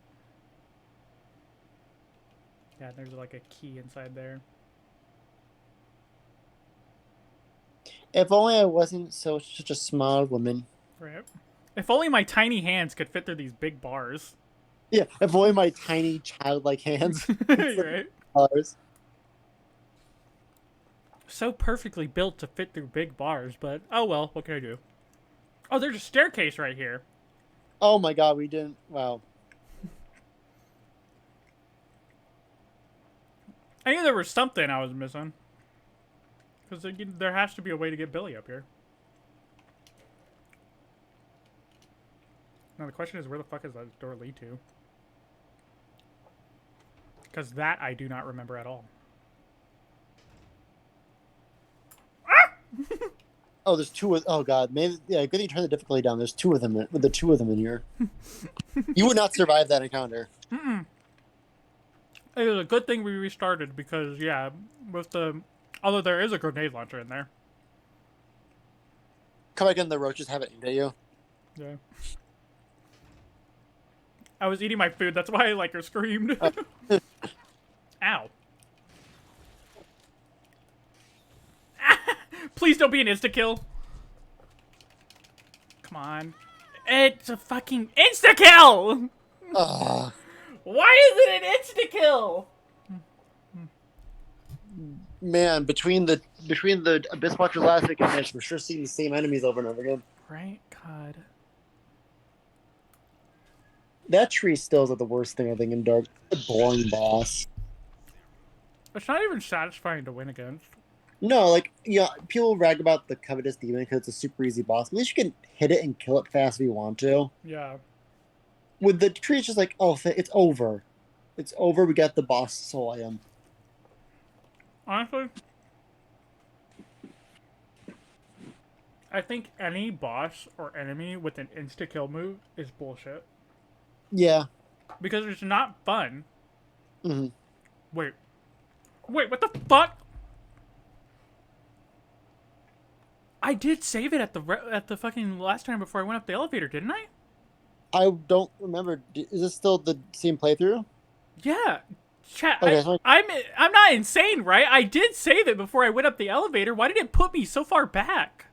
Yeah, there's like a key inside there. If only I wasn't such a small woman. Right. If only my tiny hands could fit through these big bars. Yeah, if only my tiny childlike hands. Right. Bars. So perfectly built to fit through big bars, but oh well, what can I do? Oh, there's a staircase right here. Oh my god, we didn't. Wow. I knew there was something I was missing. Because there has to be a way to get Billy up here. Now the question is, where the fuck does that door lead to? Because that I do not remember at all. Oh, there's two of. Oh god, maybe yeah. Good thing you turned the difficulty down. There's two of them. With the two of them in here, you would not survive that encounter. It was a good thing we restarted because yeah, with the although there is a grenade launcher in there. Come back in, the roaches haven't aimed at you. Yeah. I was eating my food. That's why I like her screamed. Ow. Please don't be an insta-kill. Come on. It's a fucking insta-kill! Ugh. Why is it an insta-kill? Man, between the Abyss Watcher last week and this, we're sure seeing the same enemies over and over again. Right? God. That tree still is like the worst thing I think in Dark. The boring boss. It's not even satisfying to win against. No, like, yeah, people rag about the Covetous Demon because it's a super easy boss. At least you can hit it and kill it fast if you want to. Yeah. With the tree, it's just like, oh, it's over. It's over. We got the boss soul item. Honestly, I think any boss or enemy with an insta-kill move is bullshit. Yeah. Because it's not fun. Mm-hmm. Wait, what the fuck? I did save it at the fucking last time before I went up the elevator, didn't I? I don't remember. Is this still the same playthrough? Yeah. Chat, Okay, so I'm not insane, right? I did save it before I went up the elevator. Why did it put me so far back?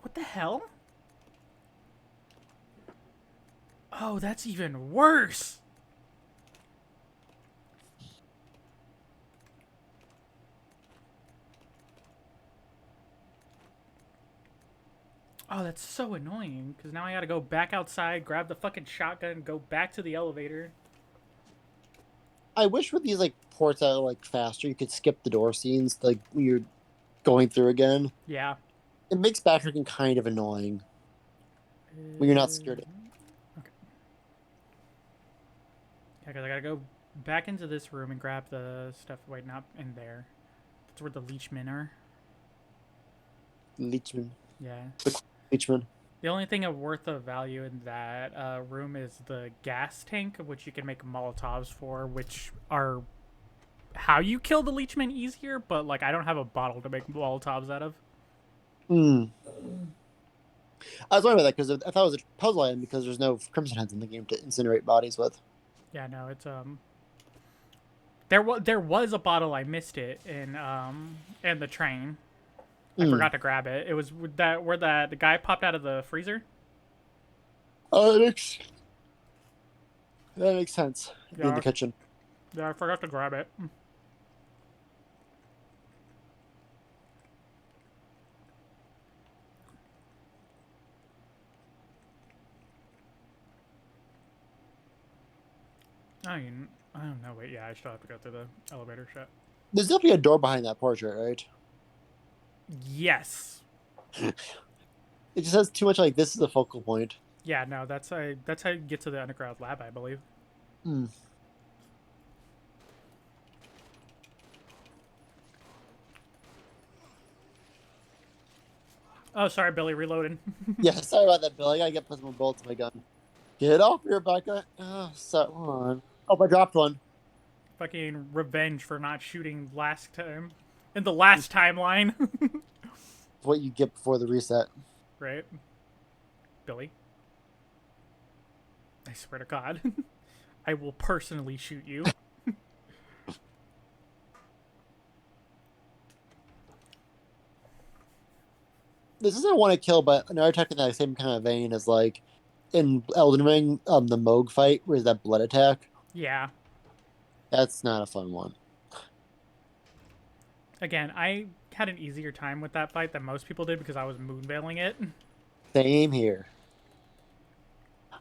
What the hell? Oh, that's even worse. Oh, that's so annoying, because now I gotta go back outside, grab the fucking shotgun, go back to the elevator. I wish with these like ports that are like faster, you could skip the door scenes like when you're going through again. Yeah. It makes backtracking kind of annoying when you're not scared. Okay. Yeah, because I gotta go back into this room and grab the stuff. Wait, not in there. That's where the leechmen are. Leechman. Yeah. Leechman. The only thing of worth of value in that room is the gas tank, which you can make Molotovs for, which are how you kill the leechmen easier, but like I don't have a bottle to make Molotovs out of. Hmm. I was wondering about that because I thought it was a puzzle item because there's no Crimson Heads in the game to incinerate bodies with. Yeah, no, it's there was a bottle, I missed it in the train. I forgot to grab it. It was where the guy popped out of the freezer. Oh, that makes sense. Yeah. In the kitchen. Yeah, I forgot to grab it. I don't know. Wait, yeah, I still have to go through the elevator shit. There's definitely a door behind that portrait, right? Yes. It just has too much like this is a focal point. Yeah, no, that's how you get to the underground lab, I believe. Hmm. Oh, sorry, Billy, reloading. Yeah, sorry about that, Bill. I gotta get some more bullets in my gun. Get off here, Becca. Oh, so on. Oh, I dropped one. Fucking revenge for not shooting last time. In the last timeline. What you get before the reset. Right? Billy. I swear to God. I will personally shoot you. This isn't one to kill, but another attack in that same kind of vein is like in Elden Ring, the Moog fight, where is that blood attack? Yeah. That's not a fun one. Again, I had an easier time with that fight than most people did because I was moonveiling it. Same here.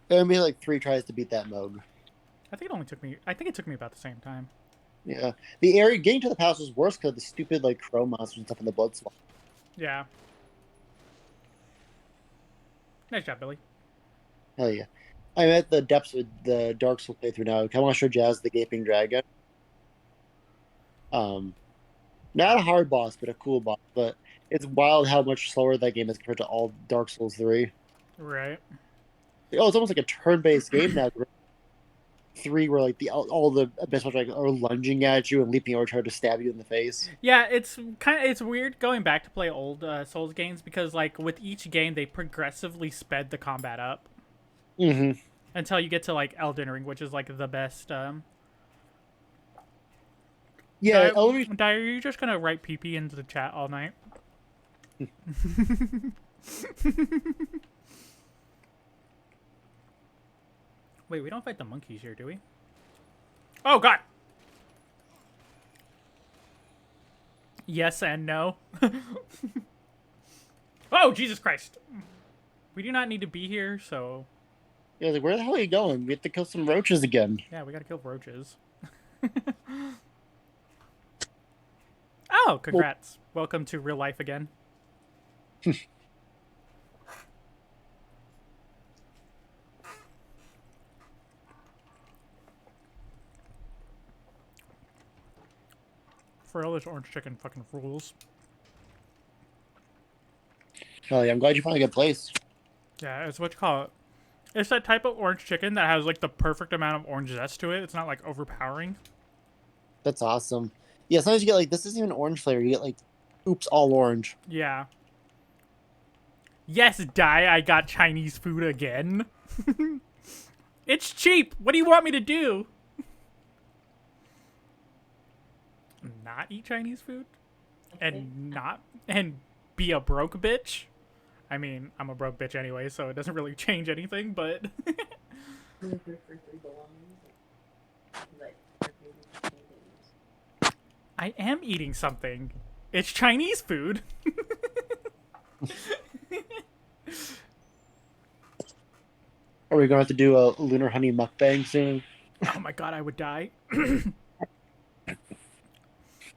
It made like 3 tries to beat that Moog. I think it took me about the same time. Yeah. The area getting to the palace was worse because of the stupid like crow monsters and stuff in the blood swamp. Yeah. Nice job, Billy. Hell yeah. I'm at the depths of the Dark Souls playthrough now. I want to show Jazz the Gaping Dragon. Not a hard boss, but a cool boss. But it's wild how much slower that game is compared to all Dark Souls 3. Right. Oh, it's almost like a turn-based game now. 3 where like all the Abyss Watchers are lunging at you and leaping over trying to stab you in the face. Yeah, it's weird going back to play old Souls games because like with each game they progressively sped the combat up. Mm-hmm. until you get to like Elden Ring, which is like the best. Yeah, Elden Ring. Dyer, are you just gonna write PP into the chat all night? Wait, we don't fight the monkeys here, do we? Oh god. Yes and no. Oh, Jesus Christ. We do not need to be here, so... Yeah, like, where the hell are you going? We have to kill some roaches again. Yeah, we gotta kill roaches. Oh, congrats. Welcome to real life again. For all this orange chicken fucking rules. Oh, yeah, I'm glad you found a good place. Yeah, it's what you call it. It's that type of orange chicken that has like the perfect amount of orange zest to it. It's not like overpowering. That's awesome. Yeah, sometimes you get like, this isn't even orange flavor. You get like, oops, all orange. Yeah. Yes, I got Chinese food again. It's cheap. What do you want me to do? Not eat Chinese food? And be a broke bitch? I mean, I'm a broke bitch anyway, so it doesn't really change anything, but... I am eating something. It's Chinese food. Are we going to have to do a lunar honey mukbang soon? Oh my god, I would die.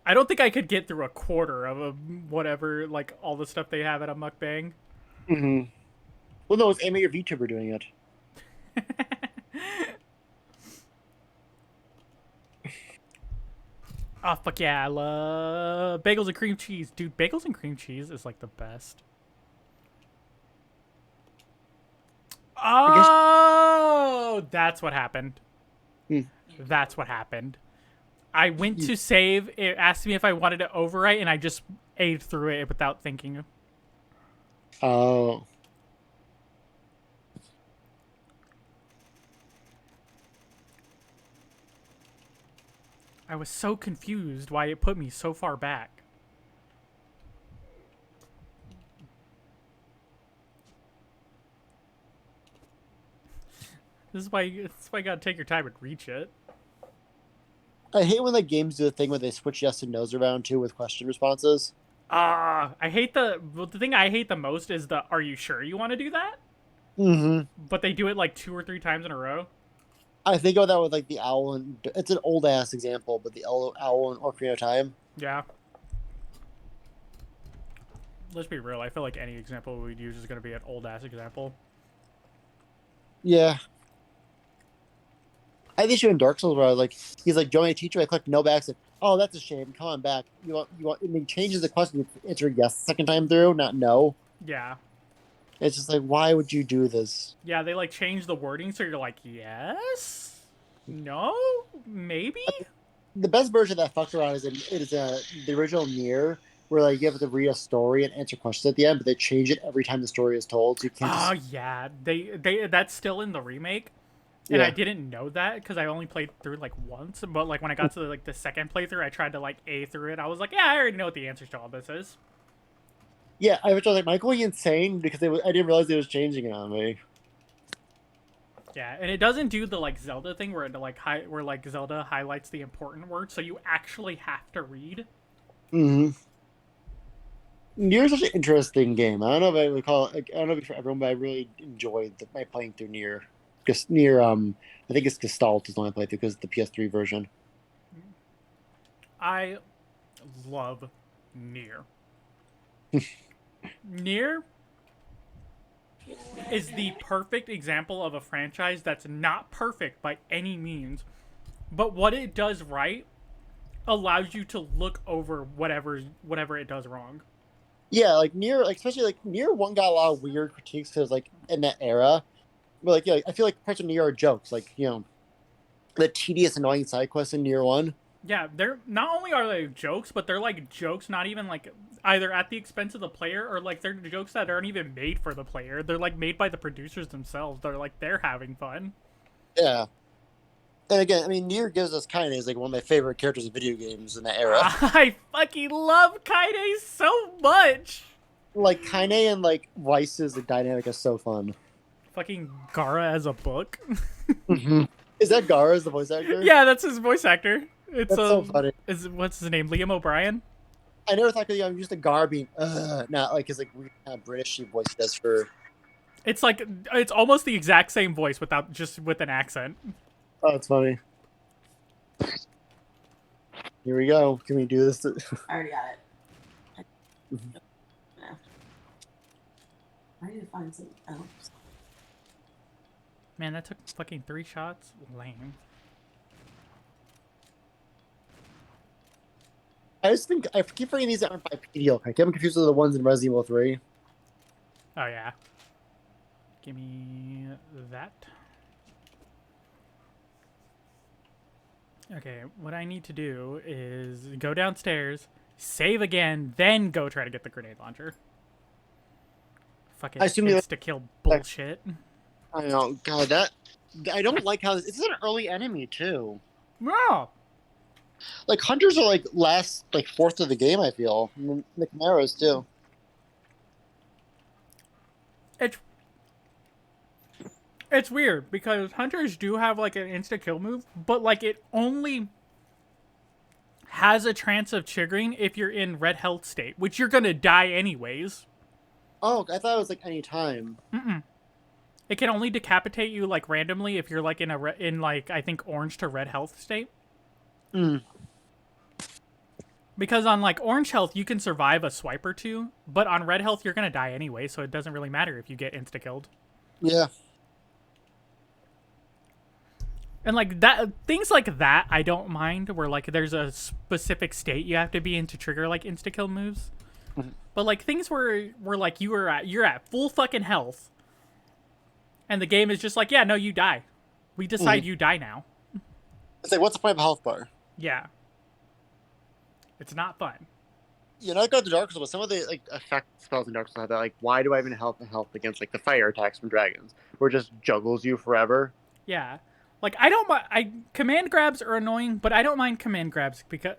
I don't think I could get through a quarter of a whatever, like, all the stuff they have at a mukbang. Mm-hmm. Well, no, it's Amy, your VTuber, doing it. Oh, fuck yeah, I love bagels and cream cheese. Dude, bagels and cream cheese is, like, the best. Oh, that's what happened. That's what happened. I went to save, it asked me if I wanted to overwrite, and I just ate through it without thinking. Oh. I was so confused why it put me so far back. This is why you gotta take your time and reach it. I hate when like games do the thing where they switch yes and no's around too with question responses. I hate the thing I hate the most is the "Are you sure you want to do that?" Mm-hmm. But they do it like 2 or 3 times in a row. I think about that with like the owl and it's an old ass example, but the owl and Ocarina of Time. Yeah. Let's be real. I feel like any example we'd use is gonna be an old ass example. Yeah. I think you in Dark Souls where I was like, he's like, join a teacher. I click no back. Said, oh, that's a shame. Come on back. You want. And he changes the question. Answer yes second time through, not no. Yeah. It's just like, why would you do this? Yeah, they like change the wording so you're like, yes, no, maybe. The best version of that fuck around is the original Nier, where like you have to read a story and answer questions at the end, but they change it every time the story is told. So you can't. Oh yeah, they that's still in the remake. And Yeah. I didn't know that because I only played through like once. But like when I got to like the second playthrough, I tried to like A through it. I was like, yeah, I already know what the answers to all this is. Yeah, I was like, am I going insane? Because I didn't realize it was changing it on me. Yeah, and it doesn't do the like Zelda thing where it like where like Zelda highlights the important words, so you actually have to read. Mm-hmm. Nier's such an interesting game. I don't know if I would call it. I don't know if it's for everyone, but I really enjoyed my playing through Nier. Because Nier, I think it's Gestalt is the one I played through because it's the PS3 version. I love Nier. Nier is the perfect example of a franchise that's not perfect by any means, but what it does right allows you to look over whatever it does wrong. Yeah, like Nier, like especially like Nier 1 got a lot of weird critiques because like in that era, but like yeah, I feel like parts of Nier are jokes, like the tedious, annoying side quests in Nier 1. Yeah, they're not only are they jokes, but they're like jokes not even like either at the expense of the player or like they're jokes that aren't even made for the player. They're like made by the producers themselves. They're like they're having fun. Yeah. And again, I mean, Nier gives us Kaine is like one of my favorite characters in video games in that era. I fucking love Kaide so much. Like Kaine and like Rice's the dynamic is so fun. Fucking Gara as a book. Is that Gara as the voice actor? Yeah, that's his voice actor. It's That's so funny. What's his name? Liam O'Brien. I never thought I'm used to Gara being not like his like weird kind of British voice he does for. It's like it's almost the exact same voice without just with an accent. Oh, it's funny. Here we go. Can we do this? I already got it. I need to find some else. Man, that took fucking 3 shots. Lame. I just think I keep forgetting these aren't bipedal. I get them confused with the ones in Resident Evil 3. Oh yeah. Give me that. Okay, what I need to do is go downstairs, save again, then go try to get the grenade launcher. Fucking I assume you insta-kill bullshit. I know. God, that I don't like how this is an early enemy too. No! Like hunters are like last like fourth of the game. I feel the Chimeras too. It's weird because hunters do have like an insta kill move, but like it only has a chance of triggering if you're in red health state, which you're gonna die anyways. Oh, I thought it was like any time. It can only decapitate you like randomly if you're like in like I think orange to red health state. Because on like orange health you can survive a swipe or two, but on red health you're gonna die anyway, so it doesn't really matter if you get insta killed. Yeah. And like that, things like that, I don't mind. Where like there's a specific state you have to be in to trigger like insta kill moves. But like things where like you're at full fucking health, and the game is just like, yeah, no, you die. We decide you die now. It's like, what's the point of a health bar? Yeah, it's not fun. You know, I got the Dark Souls, but some of the like effect spells in Dark Souls have that. Like, why do I even help against like the fire attacks from dragons, where it just juggles you forever? Yeah. Like I don't mind. Command grabs are annoying, but I don't mind command grabs because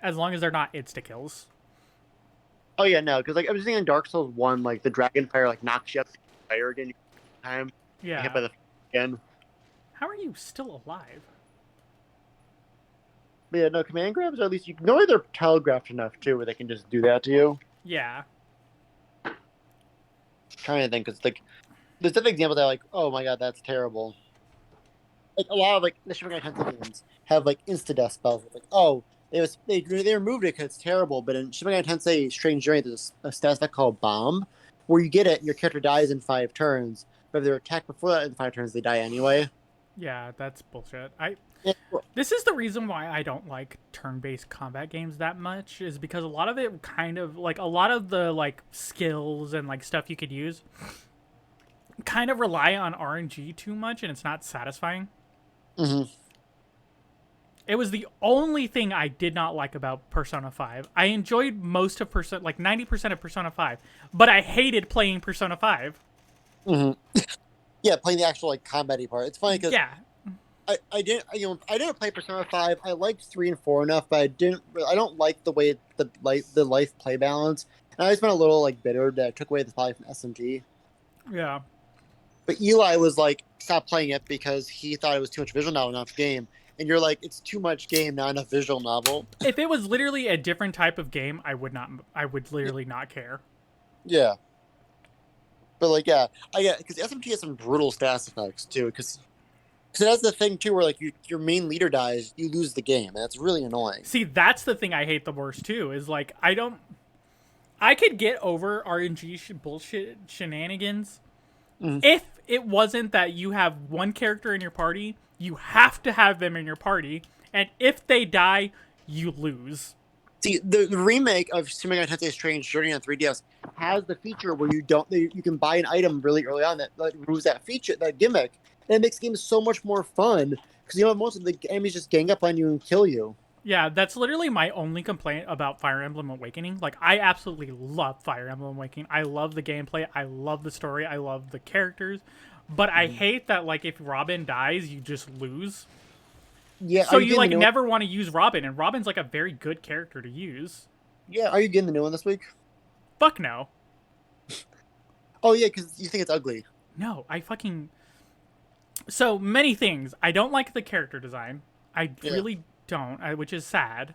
as long as they're not insta kills. Oh yeah, no, because like I was thinking in Dark Souls 1, like the dragon fire like knocks you up to fire again time. Yeah. Hit by the again. How are you still alive? But yeah, no, command grabs are at least normally they're telegraphed enough too, where they can just do that to you. Yeah. Trying to think, because like there's different examples that are like, oh my god, that's terrible. Like a lot of like the Shin Megami Tensei games have like insta death spells. It's like, oh, they removed it because it's terrible. But in Shin Megami Tensei Strange Journey, there's a status effect called Bomb, where you get it, and your character dies in 5 turns. But if they're attacked before that in 5 turns, they die anyway. Yeah, that's bullshit. Yeah. This is the reason why I don't like turn-based combat games that much, is because a lot of it kind of like a lot of the like skills and like stuff you could use kind of rely on RNG too much, and it's not satisfying. It was the only thing I did not like about Persona 5. I enjoyed most of Persona, like 90% of Persona 5, but I hated playing Persona 5. Yeah, playing the actual like combat-y part. It's funny because Yeah. I didn't play Persona 5. I liked 3 and 4 enough, but I don't like the way the life play balance. And I always been a little like bitter that I took away the play from SMT. Yeah. But Eli was like, stop playing it because he thought it was too much visual novel, not enough game. And you're like, it's too much game, not enough visual novel. If it was literally a different type of game, I would literally not care. Yeah. But like, yeah, I get because SMT has some brutal status effects too. Because that's the thing too, where like your main leader dies, you lose the game, and that's really annoying. See, that's the thing I hate the worst too. Is like I could get over RNG bullshit shenanigans if it wasn't that you have one character in your party, you have to have them in your party, and if they die, you lose. See, the remake of Shin Megami Tensei Strange Journey on 3DS has the feature where you can buy an item really early on that removes that feature, that gimmick, and it makes games so much more fun because most of the enemies just gang up on you and kill you. Yeah, that's literally my only complaint about Fire Emblem Awakening. Like, I absolutely love Fire Emblem Awakening. I love the gameplay. I love the story. I love the characters. But I hate that, like, if Robin dies, you just lose. Yeah. So are you getting like the new never want to use Robin, and Robin's like a very good character to use. Yeah. Are you getting the new one this week? Fuck no. Oh yeah, because you think it's ugly. No, I fucking... So, many things. I don't like the character design. I Yeah. really don't, which is sad.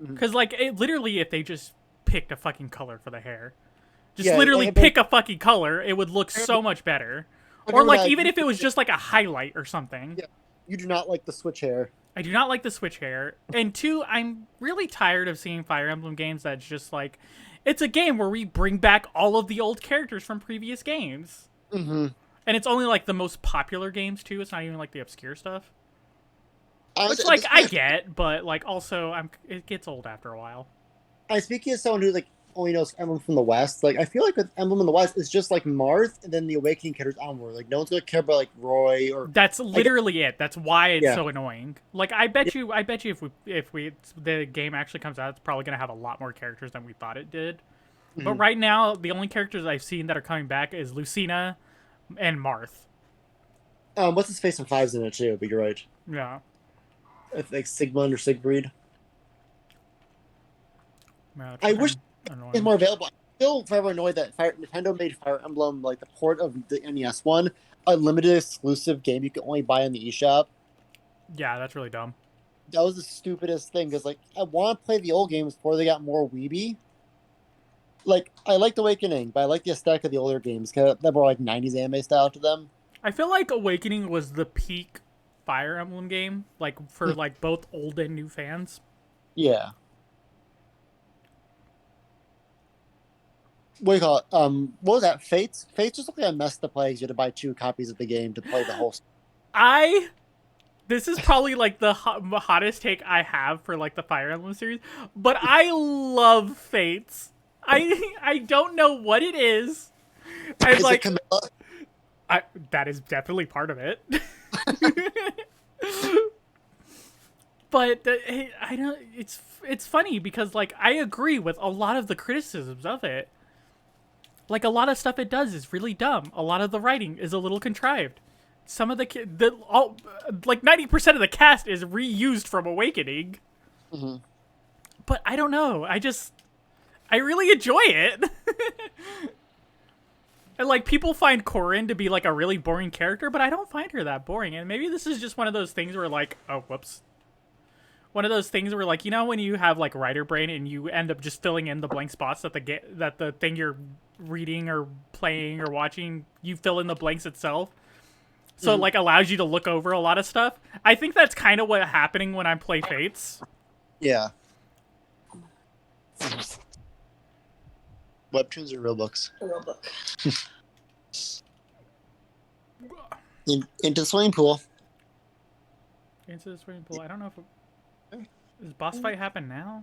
Mhm. Because, like, literally, if they just picked a fucking color for the hair. Just Yeah, literally but- pick a fucking color, it would look so much better. I Or, remember like, that even you- if it was just, like, a highlight or something. Yeah. You do not like the switch hair. I do not like the switch hair. And two, I'm really tired of seeing Fire Emblem games that's just like, it's a game where we bring back all of the old characters from previous games. Mm-hmm. And it's only like the most popular games too. It's not even like the obscure stuff. Honestly, Which at like this I point, get, but like also it gets old after a while. I'm speaking as someone who like only knows Emblem from the West. Like I feel like with Emblem in the West, it's just like Marth and then the Awakening characters onward. Like no one's gonna care about like Roy or That's literally it. That's why it's Yeah. so annoying. Like I bet you if the game actually comes out, it's probably gonna have a lot more characters than we thought it did. But Mhm. right now, the only characters I've seen that are coming back is Lucina and Marth. what's his face in Five's in it too. But you're right. Yeah. Like Sigmund or Siegfried. Yeah, I wish annoying. It's more available. I'm still forever annoyed that Nintendo made Fire Emblem like the port of the NES one a limited exclusive game you can only buy in the eShop. Yeah, that's really dumb. That was the stupidest thing because like I want to play the old games before they got more weeby. Like I liked Awakening, but I like the aesthetic of the older games because they're more like '90s anime style to them. I feel like Awakening was the peak Fire Emblem game, like for like both old and new fans. Yeah. What do you call it? What was that? Fates? Fates just looked like a mess to play 'cause you had to buy 2 copies of the game to play the whole. This is probably like the hottest take I have for like the Fire Emblem series, but I love Fates. I don't know what it is. And Is like it Camilla? that is definitely part of it. But I don't. It's funny because like I agree with a lot of the criticisms of it. Like a lot of stuff it does is really dumb. A lot of the writing is a little contrived. Some of like 90% of the cast is reused from Awakening. Mm-hmm. But I don't know. I really enjoy it. And like people find Corin to be like a really boring character, but I don't find her that boring. And maybe this is just one of those things where like, oh, whoops. One of those things where like, you know when you have like writer brain and you end up just filling in the blank spots that the thing you're reading or playing or watching, you fill in the blanks itself. So it like allows you to look over a lot of stuff. I think that's kind of what's happening when I play Fates. Yeah. Webtoons are real books. A real book. Into the swimming pool. Into the swimming pool. I don't know if does boss fight happen now?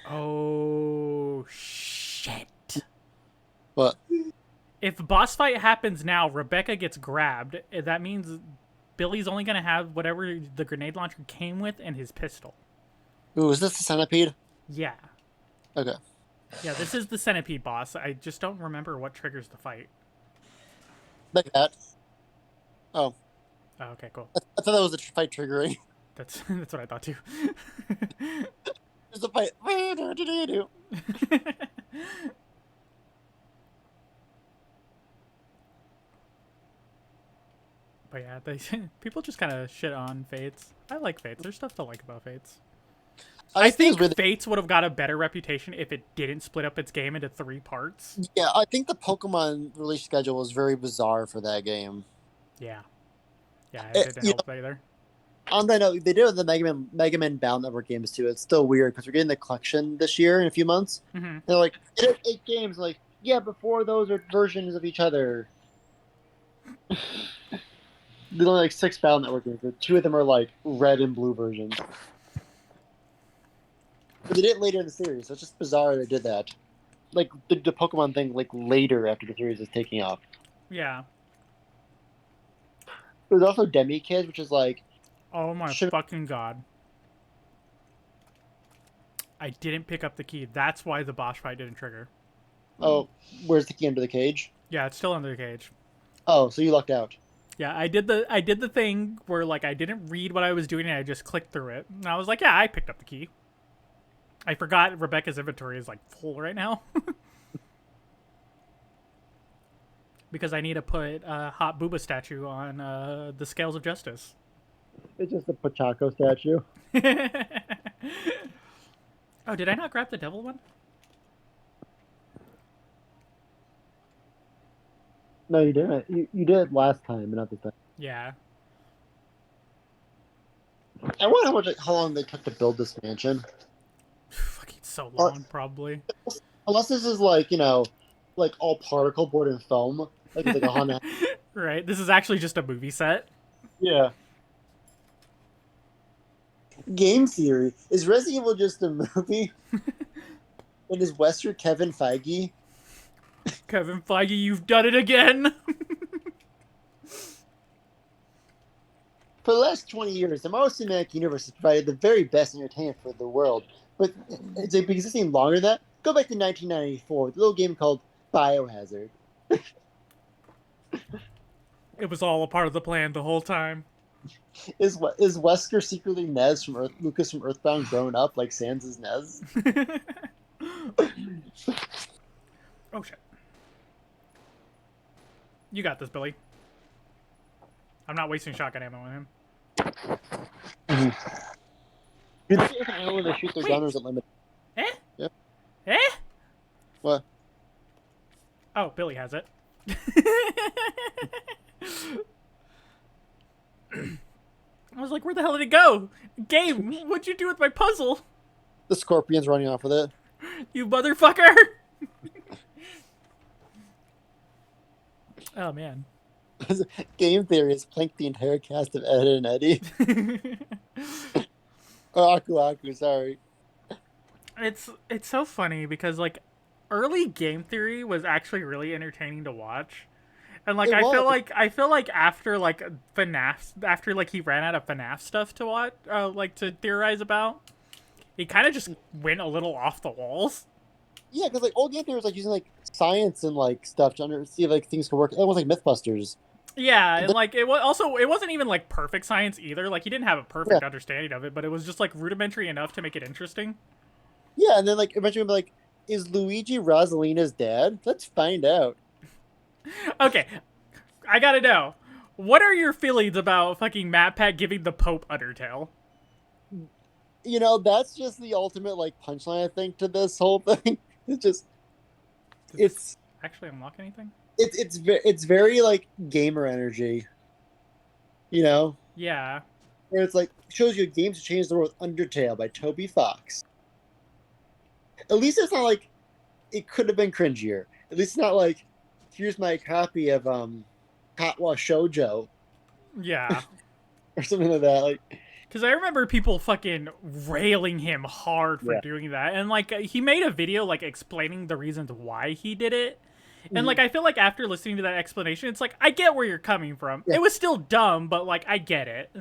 Oh shit. What? If boss fight happens now, Rebecca gets grabbed. That means Billy's only gonna have whatever the grenade launcher came with and his pistol. Ooh, is this the centipede? Yeah. Okay. Yeah, this is the centipede boss. I just don't remember what triggers the fight. Like that. Oh. Oh, okay, cool. I thought that was the fight triggering. That's what I thought too. There's a fight. But yeah, people just kind of shit on Fates. I like Fates. There's stuff to like about Fates. I think Fates would have got a better reputation if it didn't split up its game into 3 parts. Yeah, I think the Pokemon release schedule was very bizarre for that game. Yeah. Yeah, it didn't help either. On that note, they did it with the Mega Man Battle Network games too. It's still weird because we're getting the collection this year in a few months. Mm-hmm. They're like, it has 8 games. Like, yeah, before those are versions of each other. There's only like 6 Battle Network games, but 2 of them are like red and blue versions. But they did it later in the series, so it's just bizarre they did that. Like the Pokemon thing, like later after the series is taking off. Yeah. There's also Demi Kids, which is like, Oh my fucking god. I didn't pick up the key. That's why the boss fight didn't trigger. Oh, where's the key under the cage? Yeah, it's still under the cage. Oh, so you lucked out. Yeah, I did the thing where like I didn't read what I was doing and I just clicked through it. And I was like, yeah, I picked up the key. I forgot Rebecca's inventory is like full right now. Because I need to put a hot booba statue on the scales of justice. It's just a Pachaco statue. Oh, did I not grab the devil one? No, you didn't. You did it last time, but not this time. Yeah. I wonder how long they took to build this mansion. Fucking so long, probably. Unless this is like, like all particle board and foam. Like it's like a Honda. Right? This is actually just a movie set. Yeah. Game theory. Is Resident Evil just a movie? And is Wester Kevin Feige? Kevin Feige, you've done it again! For the last 20 years, the Marvel Cinematic Universe has provided the very best entertainment for the world. But it's been existing longer than that. Go back to 1994 with a little game called Biohazard. It was all a part of the plan the whole time. Is Wesker secretly Nez from Lucas from Earthbound grown up like Sans is Nez? Oh shit. You got this, Billy. I'm not wasting shotgun ammo on him. Do they know when they shoot their gunners at limit? Eh? Yeah. Eh? What? Oh, Billy has it. I was like, where the hell did it go? Game, what'd you do with my puzzle? The scorpion's running off with it. You motherfucker! Oh, man. Game theory is plank the entire cast of Ed and Eddie. Oh, Aku, sorry. It's so funny because, like, early game theory was actually really entertaining to watch. And like I feel like after like FNAF, after like he ran out of FNAF stuff to watch, like to theorize about, he kind of just went a little off the walls. Yeah, because like old game theory was like using like science and like stuff to see if like things could work. It was like MythBusters. Yeah, and like it wasn't even like perfect science either. Like he didn't have a perfect understanding of it, but it was just like rudimentary enough to make it interesting. Yeah, and then like eventually be like, is Luigi Rosalina's dad? Let's find out. Okay, I gotta know. What are your feelings about fucking MatPat giving the Pope Undertale? You know, that's just the ultimate like punchline I think to this whole thing. It's actually unlock anything? It's very like gamer energy. You know? Yeah. Where it's like shows you games to change the world with Undertale by Toby Fox. At least it's not like it could have been cringier. At least it's not like here's my copy of Katwa Shoujo. Yeah. Or something like that. Like, because I remember people fucking railing him hard for doing that, and like he made a video like explaining the reasons why he did it. And like I feel like after listening to that explanation, it's like I get where you're coming from. Yeah. It was still dumb, but like I get it.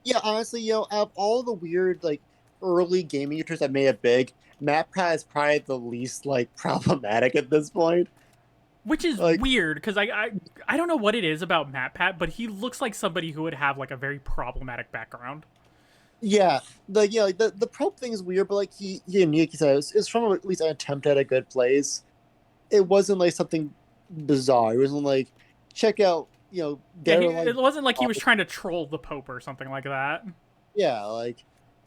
Yeah, honestly, you know, out of all the weird like early gaming YouTubers that made it big, MatPat is probably the least like problematic at this point. Which is like, weird, because I don't know what it is about MatPat, but he looks like somebody who would have like a very problematic background. Yeah, like the probe thing is weird, but like he said, it's from at least an attempt at a good place. It wasn't like something bizarre. It wasn't like check out, you know. It wasn't like he was trying to troll the Pope or something like that. Yeah, like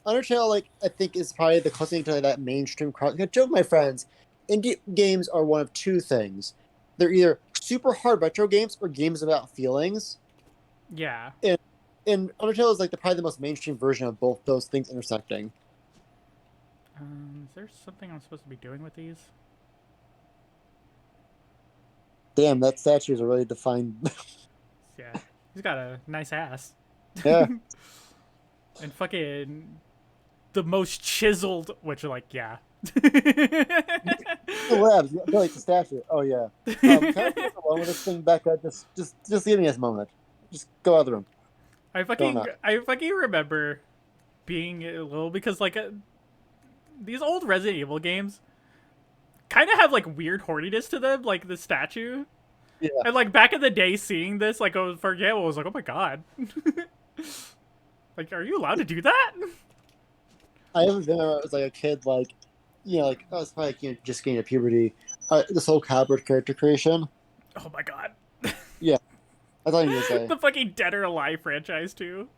Undertale, like I think is probably the closest thing to that mainstream crowd. Joke, my friends, indie games are one of two things. They're either super hard retro games or games about feelings. Yeah. And Undertale is like probably the most mainstream version of both those things intersecting. Is there something I'm supposed to be doing with these? Damn, that statue is a really defined. Yeah, he's got a nice ass. Yeah. And fucking the most chiseled, which are like, yeah. The labs, like the statue. Oh yeah. Can I get alone with this thing, Becca? Just give me this moment. Just go out of the room. I fucking remember being a little because like these old Resident Evil games kind of have like weird horniness to them, like the statue. Yeah. And like back in the day, seeing this, like, for example, I was like, oh my god, like, are you allowed to do that? I haven't been when I was like a kid, like, like I was probably like, just getting to puberty. This whole Cowbird character creation. Oh my god. Yeah, I thought you were gonna say The fucking Dead or Alive franchise too.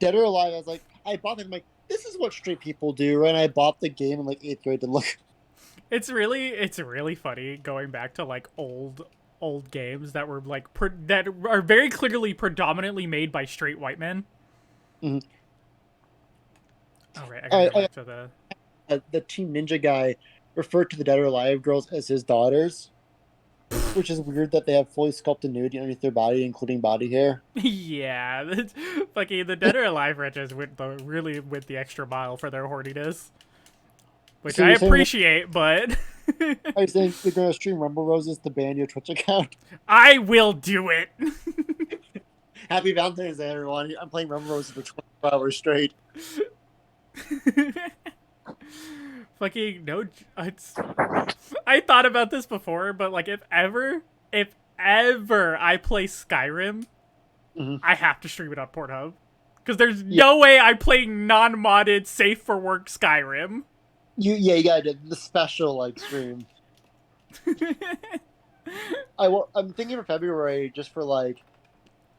Dead or Alive. I was like, I bought it. I'm like, this is what straight people do, right? And I bought the game in like 8th grade to look. It's really funny going back to like old games that were like that are very clearly predominantly made by straight white men. Mhm. All right, I gotta go back to The Team Ninja guy referred to the Dead or Alive girls as his daughters, which is weird that they have fully sculpted nudity underneath their body, including body hair. yeah, fucking the Dead or Alive franchise really went the extra mile for their horniness, which So I you're saying appreciate, but Are you saying you're going to stream Rumble Roses to ban your Twitch account? I will do it. Happy Valentine's Day, everyone. I'm playing Rumble Roses for 24 hours straight. Fucking no, I thought about this before, but like if ever I play Skyrim, I have to stream it on Pornhub. Because there's no way I'm playing non-modded, safe for work Skyrim. You gotta do the special like stream. I'm thinking for February, just for like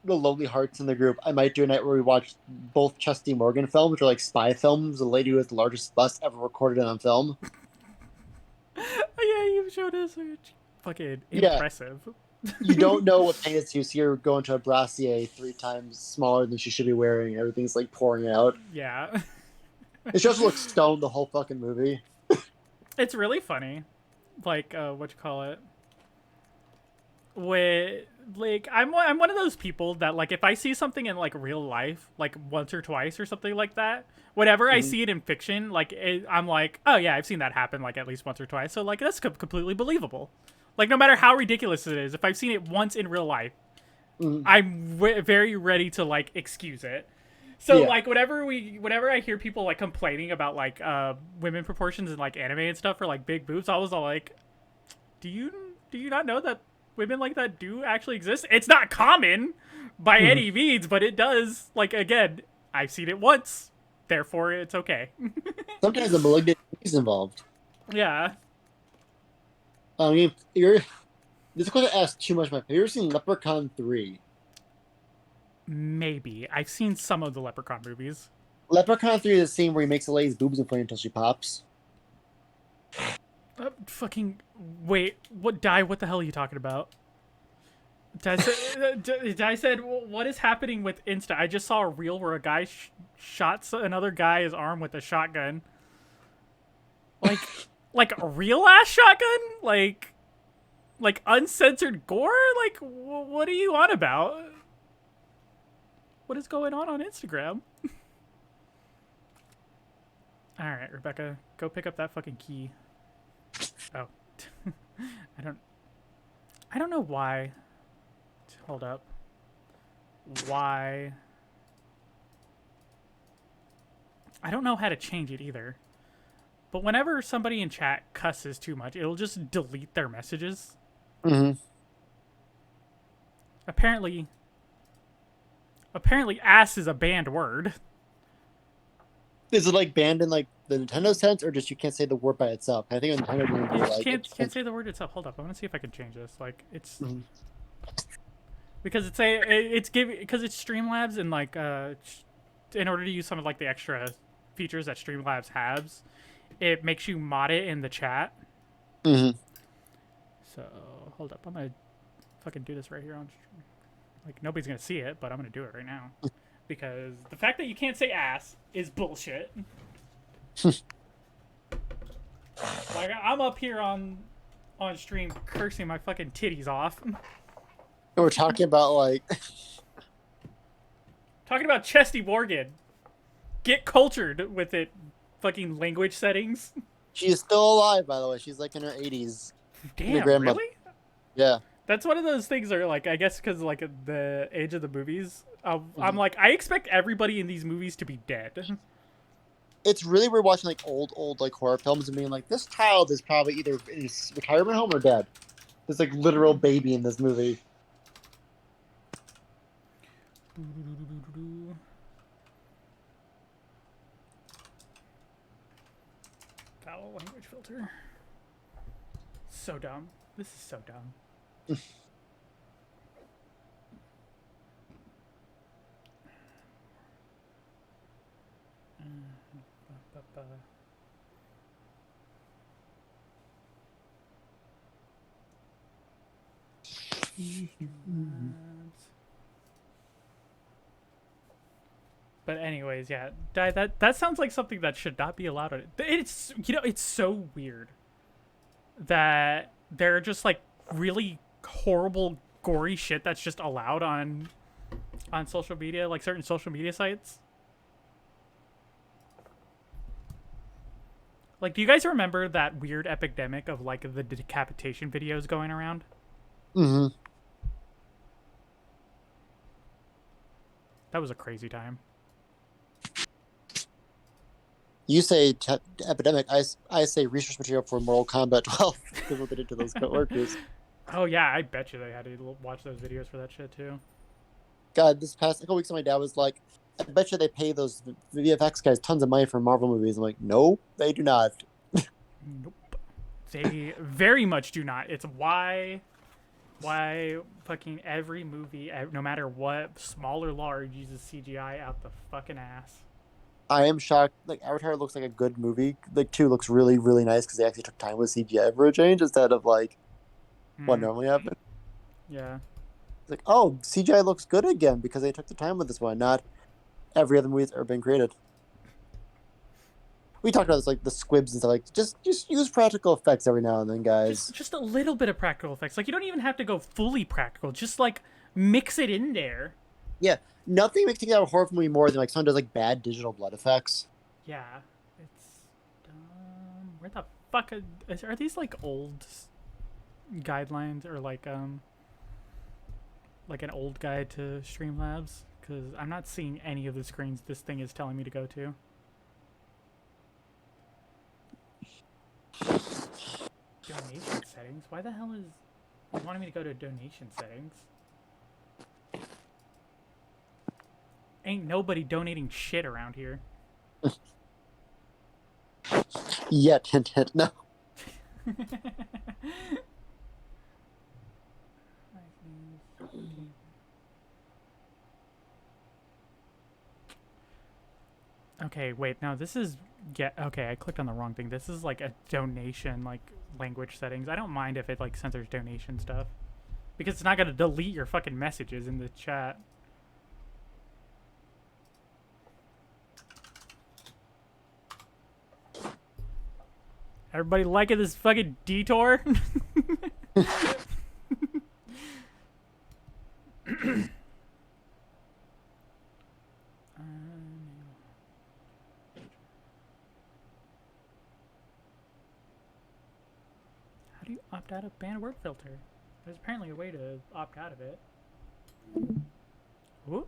the lonely hearts in the group, I might do a night where we watch both Chesty Morgan films, which are like spy films. The lady who has the largest bust ever recorded on film. Yeah, you've showed us. Fucking impressive. You don't know what penis you see her go into a brassiere 3 times smaller than she should be wearing. Everything's like pouring out. Yeah. It just looks stoned the whole fucking movie. It's really funny. Like, what you call it? With like, I'm one of those people that like if I see something in like real life, like once or twice or something like that, whenever I see it in fiction, like I'm like, oh yeah, I've seen that happen like at least once or twice. So like that's completely believable. Like no matter how ridiculous it is, if I've seen it once in real life, I'm very ready to like excuse it. So like whenever I hear people like complaining about like women proportions in like anime and stuff for like big boobs, I was all like, do you not know that women like that do actually exist? It's not common by any means, but it does. Like again, I've seen it once, therefore it's okay. Sometimes the malignant is involved. Yeah. I mean, this is going to ask too much. Have you ever seen Leprechaun 3? Maybe. I've seen some of the Leprechaun movies. Leprechaun 3 is the scene where he makes a lady's boobs inflate until she pops. Fucking wait, what the hell are you talking about? I said what is happening with Insta? I just saw a reel where a guy shot another guy's arm with a shotgun. Like a real ass shotgun? Like uncensored gore? Like what are you on about? What is going on Instagram? All right, Rebecca, go pick up that fucking key. Oh, I don't know why. Hold up. Why? I don't know how to change it either. But whenever somebody in chat cusses too much, it'll just delete their messages. Apparently, ass is a banned word. Is it like banned in like the Nintendo sense, or just you can't say the word by itself? I think Nintendo would be like can't say the word itself. Hold up, I want to see if I can change this. Like it's because it's Streamlabs and like in order to use some of like the extra features that Streamlabs has, it makes you mod it in the chat. So hold up, I'm gonna fucking do this right here on stream. Like nobody's gonna see it, but I'm gonna do it right now. Because the fact that you can't say ass is bullshit. Like I'm up here on stream cursing my fucking titties off. We're talking about like talking about Chesty Morgan. Get cultured with it, fucking language settings. She's still alive, by the way. She's like in her 80s. Damn, really? Yeah. That's one of those things where, like, I guess because, like, the age of the movies, I'm like, I expect everybody in these movies to be dead. it's really weird watching like old like horror films and being like, this child is probably either in his retirement home or dead. There's like literal baby in this movie. Foul language filter. So dumb. This is so dumb. But anyways, yeah, that sounds like something that should not be allowed on it. It's it's so weird that there are just like really horrible, gory shit that's just allowed on social media, like certain social media sites. Like, do you guys remember that weird epidemic of like the decapitation videos going around? Mm-hmm. That was a crazy time. You say epidemic. I say research material for Mortal Kombat 12 because what they did to those workers. Oh yeah, I bet you they had to watch those videos for that shit too. God, this past couple weeks, my dad was like, "I bet you they pay those VFX guys tons of money for Marvel movies." I'm like, "No, they do not." Nope. They very much do not. It's why fucking every movie, no matter what, small or large, uses CGI out the fucking ass. I am shocked. Like Avatar looks like a good movie. Like 2 looks really really nice because they actually took time with CGI for a change instead of like what normally happens. Yeah. It's like, oh, CGI looks good again because they took the time with this one. Not every other movie that's ever been created. We talked about this, like the squibs and stuff. Like, just use practical effects every now and then, guys. Just a little bit of practical effects. Like, you don't even have to go fully practical. Just like mix it in there. Yeah, nothing makes me out of a horror movie more than like someone does like bad digital blood effects. Yeah, it's dumb. Where the fuck are these like old guidelines or like an old guide to Streamlabs? Because I'm not seeing any of the screens this thing is telling me to go to. Donation settings? Why the hell is it wanting me to go to donation settings? Ain't nobody donating shit around here. Yet, hint, hint. No. Okay, wait, no, this is okay, I clicked on the wrong thing. This is like a donation like language settings. I don't mind if it like censors donation stuff. Because it's not gonna delete your fucking messages in the chat. Everybody liking this fucking detour? How do you opt out of banned word filter? There's apparently a way to opt out of it. Ooh.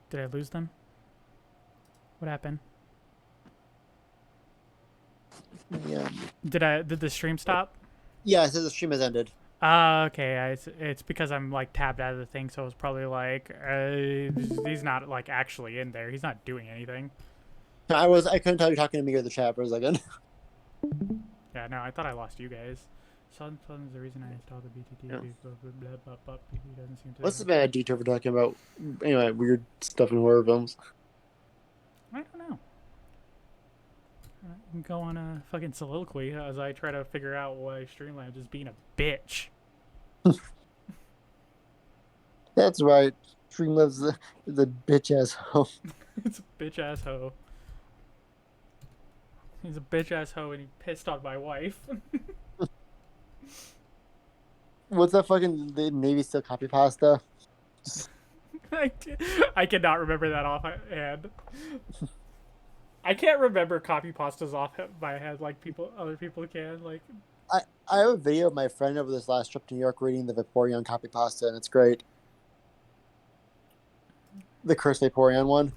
Did I lose them? What happened? Yeah. Did the stream stop? Yeah, it says the stream has ended. Okay. It's because I'm like tabbed out of the thing, so it's probably like he's not like actually in there. He's not doing anything. I couldn't tell you talking to me or the chat for a second. Yeah, no, I thought I lost you guys. Sun is the reason I installed the BTT. Yeah. BTT doesn't seem to. What's the bad detour for talking about? Anyway, weird stuff in horror films. I don't know. I can go on a fucking soliloquy as I try to figure out why Streamlabs is being a bitch. That's right. Streamlabs is a bitch ass hoe. It's a bitch ass hoe. He's a bitch ass hoe and he pissed on my wife. What's that fucking the Navy SEAL copy pasta? I cannot remember that offhand. I can't remember copy pastas off my head like other people can. Like, I have a video of my friend over this last trip to New York reading the Vaporeon copy pasta, and it's great. The Curse Vaporeon one.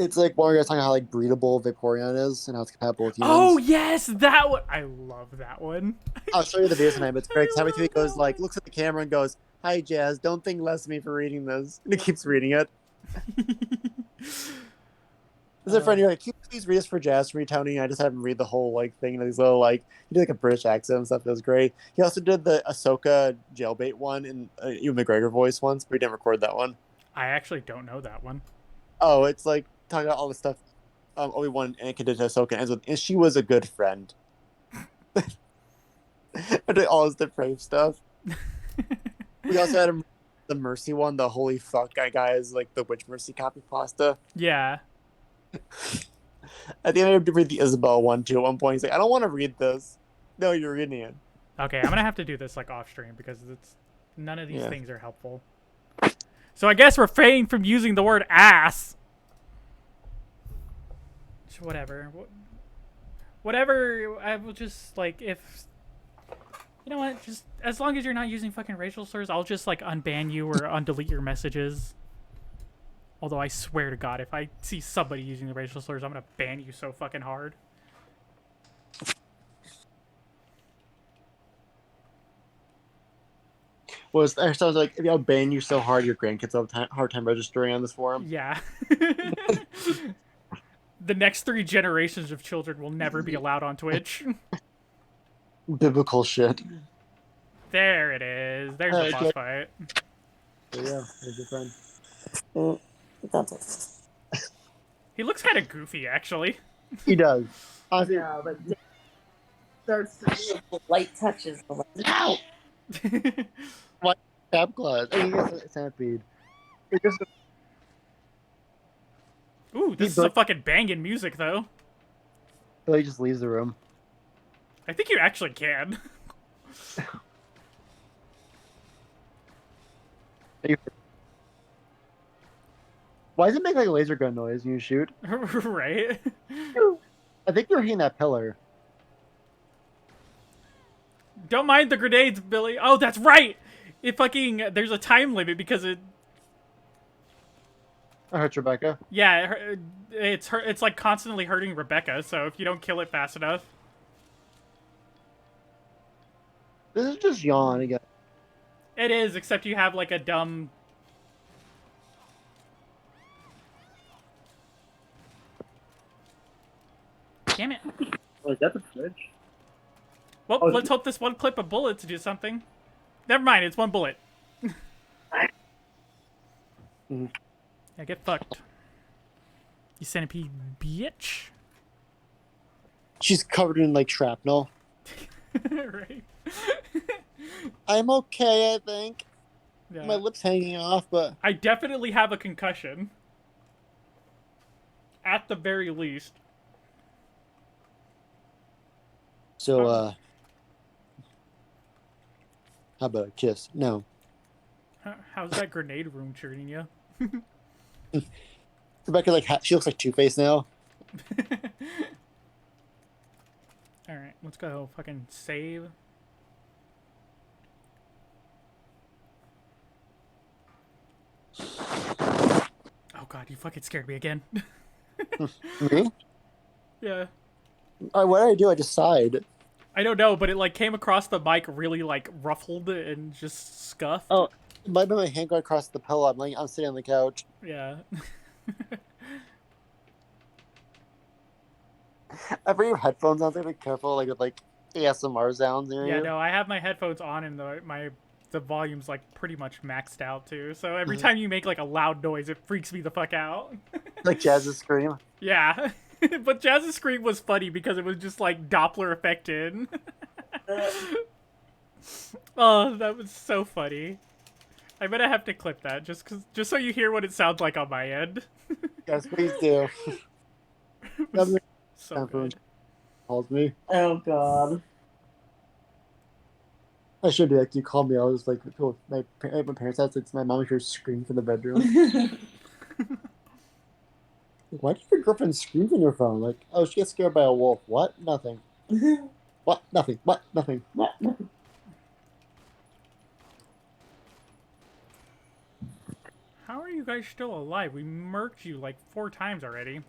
It's like one of you guys talking about how like breedable Vaporeon is and how it's compatible with humans. Oh yes, that one. I love that one. I'll show you the video tonight, but it's great because I every time he love goes that like one. looks at the camera and goes, "Hi Jazz, don't think less of me for reading this," and he keeps reading it. There's a friend you're like, "Can you please read this for Jazz from retelling?" I just have him read the whole like thing, and he's little like he did like a British accent and stuff. That was great. He also did the Ahsoka jailbait one in Ewan McGregor voice once, but he didn't record that one. I actually don't know that one. Oh, it's like talking about all the stuff Obi-Wan and Anakin did to Ahsoka ends with, and she was a good friend. I did all this depraved stuff. We also had him the Mercy one, the holy fuck guy is like the Witch Mercy copy pasta. Yeah. At the end, I had to read the Isabel one too. At one point, he's like, "I don't want to read this." No, you're reading it. Okay, I'm gonna have to do this like off stream because it's none of these Yeah. things are helpful. So I guess refrain from using the word ass. Whatever. Whatever. I will just like if. You know what? Just as long as you're not using fucking racial slurs, I'll just like unban you or undelete your messages. Although I swear to God, if I see somebody using the racial slurs, I'm gonna ban you so fucking hard. Was I was like, if I'll ban you so hard, your grandkids will have a hard time registering on this forum. Yeah. The next 3 generations of children will never be allowed on Twitch. Biblical shit. There it is. There's the boss fight. So, yeah, there's your friend. That's He looks kind of goofy, actually. He does. Honestly, yeah, but starts to do light touches. Ow! Tap class. I mean, it's a centipede. It just, Ooh, this is a fucking banging music, though. so he just leaves the room. I think you actually can. Why does it make like a laser gun noise when you shoot? Right? I think you're hitting that pillar. Don't mind the grenades, Billy. Oh, that's right! It fucking... There's a time limit because it... I hurt Rebecca. Yeah, it's like constantly hurting Rebecca, so if you don't kill it fast enough... This is just yawn again. It is, except you have like a dumb... Damn it. Oh, is that the fridge? Well, Oh, let's hope this one clip of bullets do something. Never mind, it's one bullet. Mhm. Yeah, get fucked. You centipede bitch. She's covered in like shrapnel. Right? I'm okay, I think. Yeah. My lip's hanging off, but I definitely have a concussion. At the very least. so how about a kiss? No. How's that grenade room treating you? Rebecca she looks like Two-Face now. Alright, let's go fucking save. Oh god, you fucking scared me again. Me? Yeah. What did I do? I just sighed. I don't know, but it like came across the mic really like ruffled and just scuffed. Oh, it might be my hand got across the pillow. I'm sitting on the couch. Yeah. I bring your headphones on, so be careful, like with like ASMR sounds. Yeah, no, I have my headphones on and the volume's like pretty much maxed out too. So every time you make like a loud noise, it freaks me the fuck out. Like Jazz's scream. Yeah. But Jazz's scream was funny because it was just like Doppler affected. Oh, that was so funny. I'm gonna have to clip that just so you hear what it sounds like on my end. Yes, please do. So good. Calls me. Oh god. I should be like, you called me. I was like, oh, my parents' house. It's my mom hears scream from the bedroom. Why did your girlfriend scream from your phone? Like, oh, she gets scared by a wolf. What? Nothing. What? Nothing. What? Nothing. What? Nothing. How are you guys still alive? We murked you like 4 times already.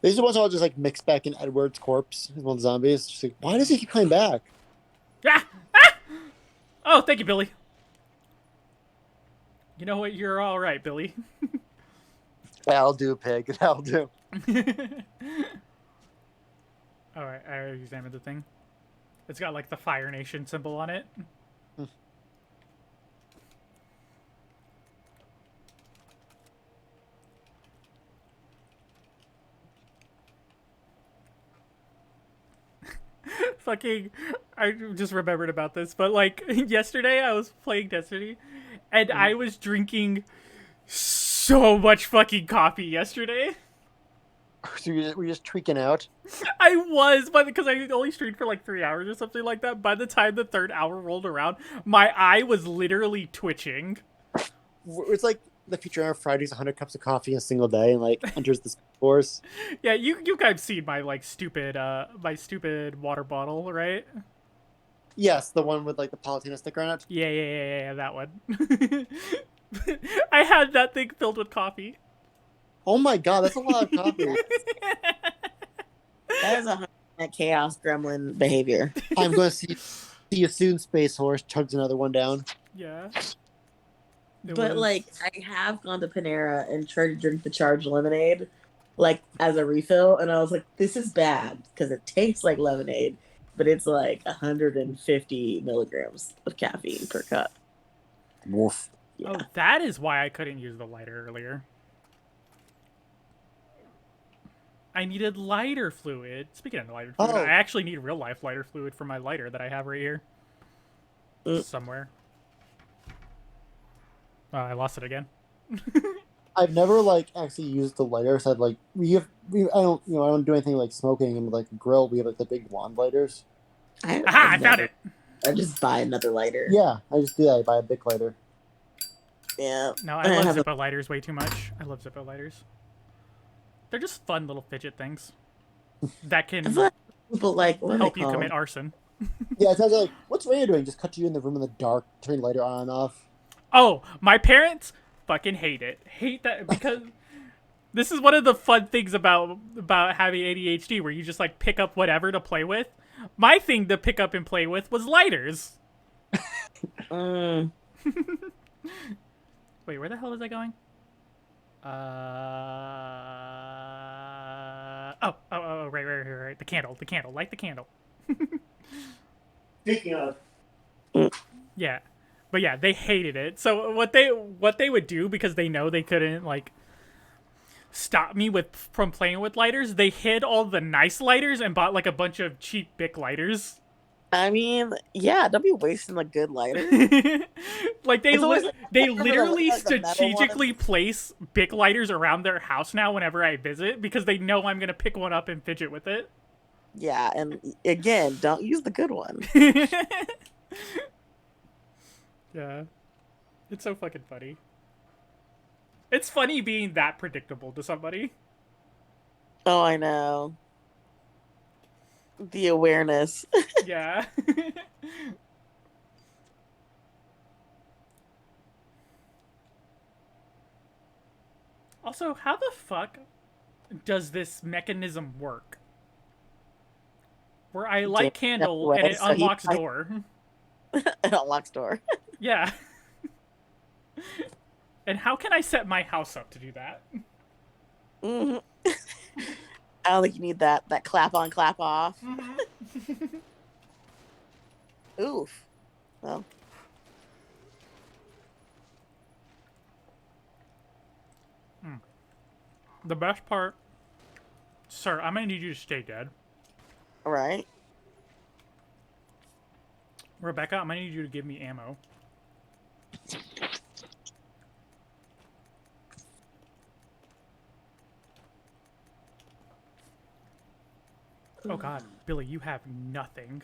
These are the ones I'll just like mix back in Edward's corpse as one of the zombies. Just like, why does he keep coming back? Ah! Ah! Oh, thank you, Billy. You know what? You're all right, Billy. That'll do, pig. That'll do. All right, I examined the thing. It's got like the Fire Nation symbol on it. Fucking, I just remembered about this, but like yesterday I was playing Destiny and I was drinking so much fucking coffee yesterday. So we're just tweaking out. I was, but because I only streamed for like 3 hours or something like that, by the time the 3rd hour rolled around, my eye was literally twitching. It's like the future of Fridays 100 cups of coffee in a single day and like enters the force. Yeah, you guys seen my like stupid water bottle, right? Yes, the one with like the Palutena sticker on it. Yeah, that one. I had that thing filled with coffee. Oh my god, that's a lot of coffee. That is 100% chaos gremlin behavior. I'm going to see you soon, Space Horse. Chugs another one down. Yeah. But like, I have gone to Panera and tried to drink the charged lemonade, like as a refill, and I was like, "This is bad" because it tastes like lemonade, but it's like 150 milligrams of caffeine per cup. Woof. Yeah. Oh, that is why I couldn't use the lighter earlier. I needed lighter fluid. Speaking of lighter fluid, I actually need real life lighter fluid for my lighter that I have right here. Somewhere. Oh, I lost it again. I've never like actually used the lighter. So I'd like I don't do anything like smoking and like a grill. We have like the big wand lighters. I found it. I just buy another lighter. Yeah, I just do that. I buy a big lighter. Yeah. No, I love Zippo lighters way too much. I love Zippo lighters. They're just fun little fidget things that can help you commit arson. Yeah, it sounds like, what's Raya doing? Just cut you in the room in the dark, turn lighter on and off. Oh, my parents fucking hate it. Hate that because this is one of the fun things about having ADHD, where you just like pick up whatever to play with. My thing to pick up and play with was lighters. Wait, where the hell was I going? Right. The candle. Light the candle. Speaking of. Yeah. But yeah, they hated it. So what they would do, because they know they couldn't like stop me from playing with lighters, they hid all the nice lighters and bought like a bunch of cheap Bic lighters. I mean, yeah, don't be wasting a good lighter. Like they literally strategically place Bic lighters around their house now whenever I visit, because they know I'm gonna pick one up and fidget with it. Yeah, and again, don't use the good one. Yeah. It's so fucking funny. It's funny being that predictable to somebody. Oh, I know. The awareness. Yeah. Also, how the fuck does this mechanism work? Where I light candle and it unlocks door. It unlocks door. Yeah. And how can I set my house up to do that? Mm-hmm. I don't think you need that clap on, clap off. Mm-hmm. Oof. Well. The best part, sir, I'm gonna need you to stay dead. All right. Rebecca, I'm gonna need you to give me ammo. Oh god, Billy, you have nothing.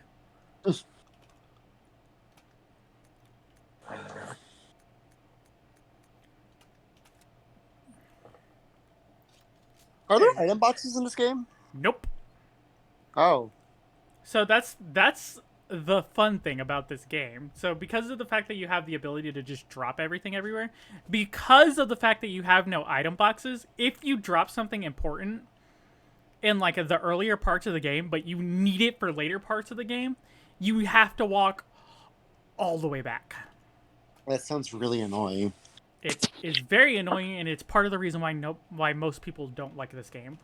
Are there item boxes in this game? Nope. Oh. So that's the fun thing about this game. So because of the fact that you have the ability to just drop everything everywhere, because of the fact that you have no item boxes, if you drop something important in like the earlier parts of the game, but you need it for later parts of the game, you have to walk all the way back. That sounds really annoying. It is very annoying, and it's part of the reason why most people don't like this game.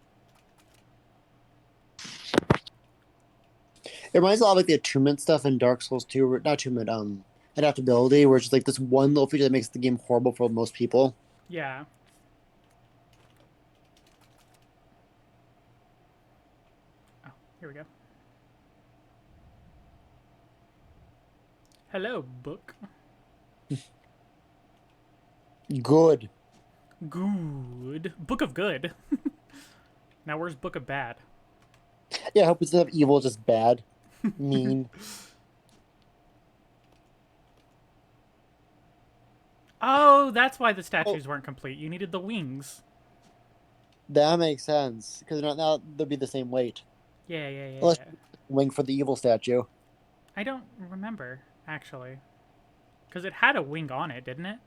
It reminds me a lot of like the attunement stuff in Dark Souls 2, not attunement, adaptability, where it's just like this one little feature that makes the game horrible for most people. Yeah. Oh, here we go. Hello, book. Good. Good. Book of good. Now where's Book of bad? Yeah, I hope instead of evil, just bad. Mean. Oh, that's why the statues weren't complete. You needed the wings. That makes sense. Because now they'll be the same weight. Yeah, yeah, yeah. Unless Yeah. wing for the evil statue. I don't remember, actually. Because it had a wing on it, didn't it?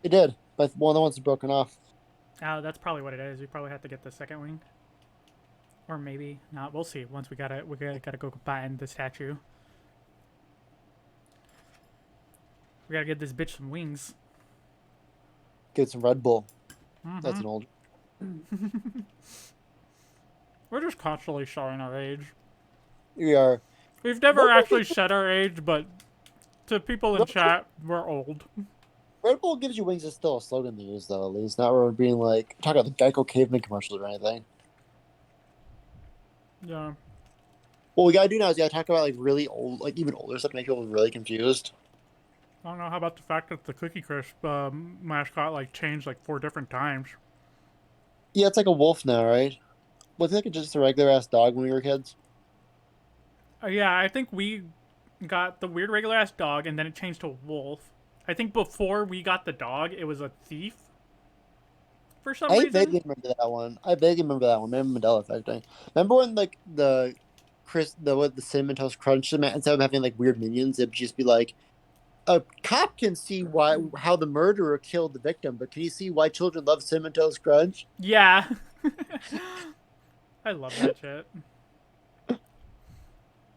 It did, but one of the ones is broken off. Oh, that's probably what it is. We probably have to get the second wing. Or maybe not. We'll see. Once we gotta go find the statue. We gotta get this bitch some wings. Get some Red Bull. Mhm. That's an old. We're just constantly showing our age. We are. We've never actually said our age, but to people in chat, we're old. Red Bull gives you wings is still a slogan to use, though, at least. Not where we're being like, talking about the Geico caveman commercials or anything. Yeah. What we gotta do now is we gotta talk about, like, really old, like, even older stuff to make people really confused. I don't know. How about the fact that the Cookie Crisp mascot like changed like 4 different times? Yeah, it's like a wolf now, right? Wasn't it just a regular ass dog when we were kids? Yeah, I think we got the weird regular ass dog, and then it changed to a wolf. I think before we got the dog, it was a thief. For some I reason. vaguely remember that one. Maybe Mandela effect. Remember when like the cinnamon toast crunch instead of having like weird minions, it'd just be like a cop can see how the murderer killed the victim, but can you see why children love cinnamon toast crunch? Yeah. I love that shit.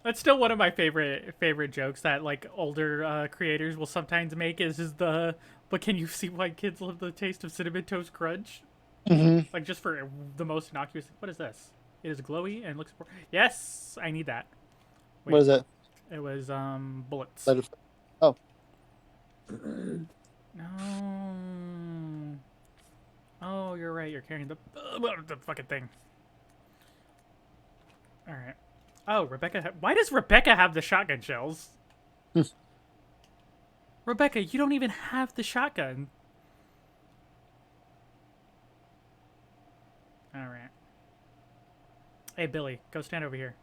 That's still one of my favorite jokes that like older creators will sometimes make is the but can you see why kids love the taste of cinnamon toast crunch? Mm-hmm. Like just for the most innocuous. What is this? It is glowy and looks. Yes, I need that. Wait, What is it? It was bullets. Oh, No. Oh, you're right. You're carrying the fucking thing. All right. Oh, Rebecca. Why does Rebecca have the shotgun shells? Rebecca, you don't even have the shotgun. All right. Hey, Billy, go stand over here.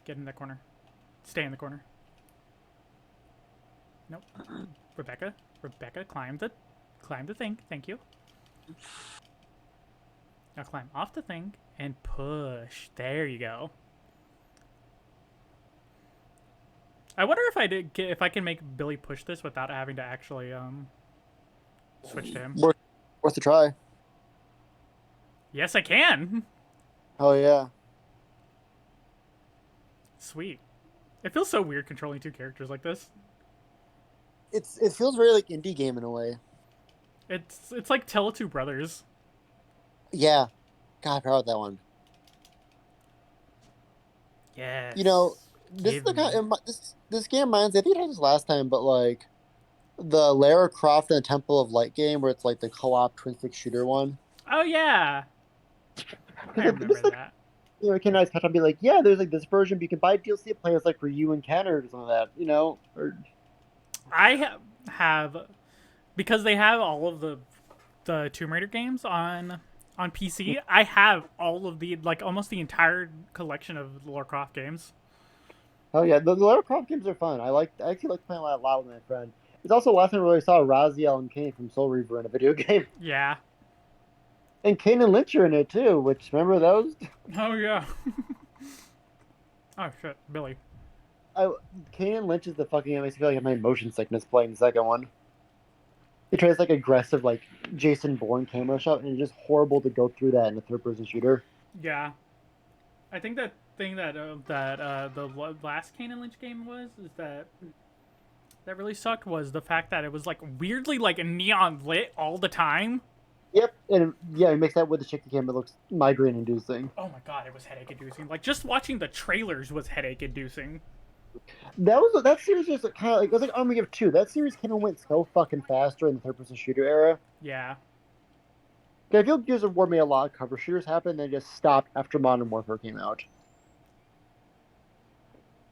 Get in that corner. Stay in the corner. Nope. Rebecca, climb the thing. Thank you. Now climb off the thing and push. There you go. I wonder if I can make Billy push this without having to actually switch to him. worth a try. Yes, I can. Oh yeah. Sweet. It feels so weird controlling 2 characters like this. It feels very like indie game in a way. It's like Tele2 Brothers. Yeah. God, I forgot that one. Yes. You know, this game reminds me, I think I had this last time, but like the Lara Croft and the Temple of Light game where it's like the co-op twin stick shooter one. Oh yeah. I remember that. You know, it can nice catch up and be like, yeah, there's like this version, but you can buy DLC to play as like Ryu and Ken or something like that, you know? Or I have because they have all of the Tomb Raider games on PC. I have all of the like almost the entire collection of Lara Croft games. oh yeah, the Lara Croft games are fun. I actually like playing a lot with my friend. It's also the last time I really saw Raziel and Kane from Soul Reaver in a video game. Yeah. And Kane and Lynch are in it too, which remember those? Oh yeah. Oh shit, Billy. Kane Lynch is the fucking. It makes me feel like I have my motion sickness playing the second one. It tries like aggressive, like Jason Bourne camera shot, and it's just horrible to go through that in a third-person shooter. Yeah, I think that thing that the last Kane and Lynch game is that really sucked was the fact that it was like weirdly like neon lit all the time. Yep, and yeah, it makes that with the shaky cam. It looks migraine-inducing. Oh my god, it was headache inducing. Like just watching the trailers was headache inducing. That series was kind of like it was like Army of Two. That series kind of went so fucking fast during the third-person shooter era. Yeah. I feel Gears of War made a lot of cover shooters happen, and then just stopped after Modern Warfare came out.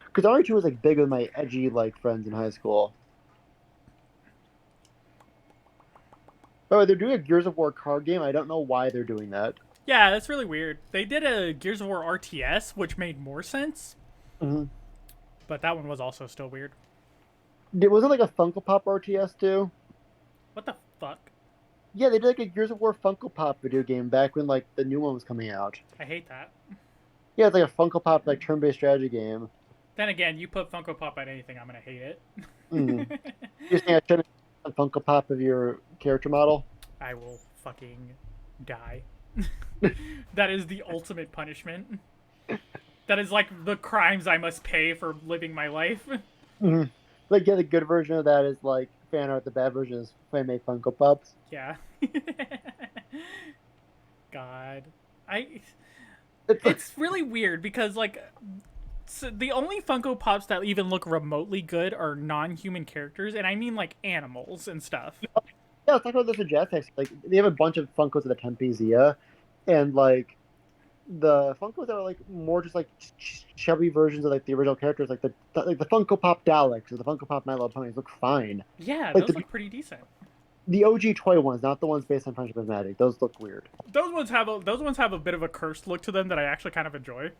Because Army 2 was like big with my edgy like friends in high school. Oh, they're doing a Gears of War card game. I don't know why they're doing that. Yeah, that's really weird. They did a Gears of War RTS, which made more sense. Mm-hmm. But that one was also still weird. Wasn't like a Funko Pop RTS too? What the fuck? Yeah, they did like a Gears of War Funko Pop video game back when like the new one was coming out. I hate that. Yeah, it's like a Funko Pop like turn-based strategy game. Then again, you put Funko Pop on anything, I'm gonna hate it. Mm. You think I should have a Funko Pop of your character model? I will fucking die. That is the ultimate punishment. That is like the crimes I must pay for living my life. Mm-hmm. Like, yeah, the good version of that is like fan art. The bad version is fan-made Funko Pops. Yeah. God. It's really weird because like so the only Funko Pops that even look remotely good are non-human characters, and I mean like animals and stuff. Yeah, let's talk about this with Jazz. Like, they have a bunch of Funkos at the Tempe Zia, and like the Funkos that are like more just like chubby versions of like the original characters, like the Funko Pop Daleks or the Funko Pop My Little Ponies look fine. Yeah, like those look pretty decent. The OG toy ones, not the ones based on Friendship of Magic. Those look weird. Those ones have a bit of a cursed look to them that I actually kind of enjoy.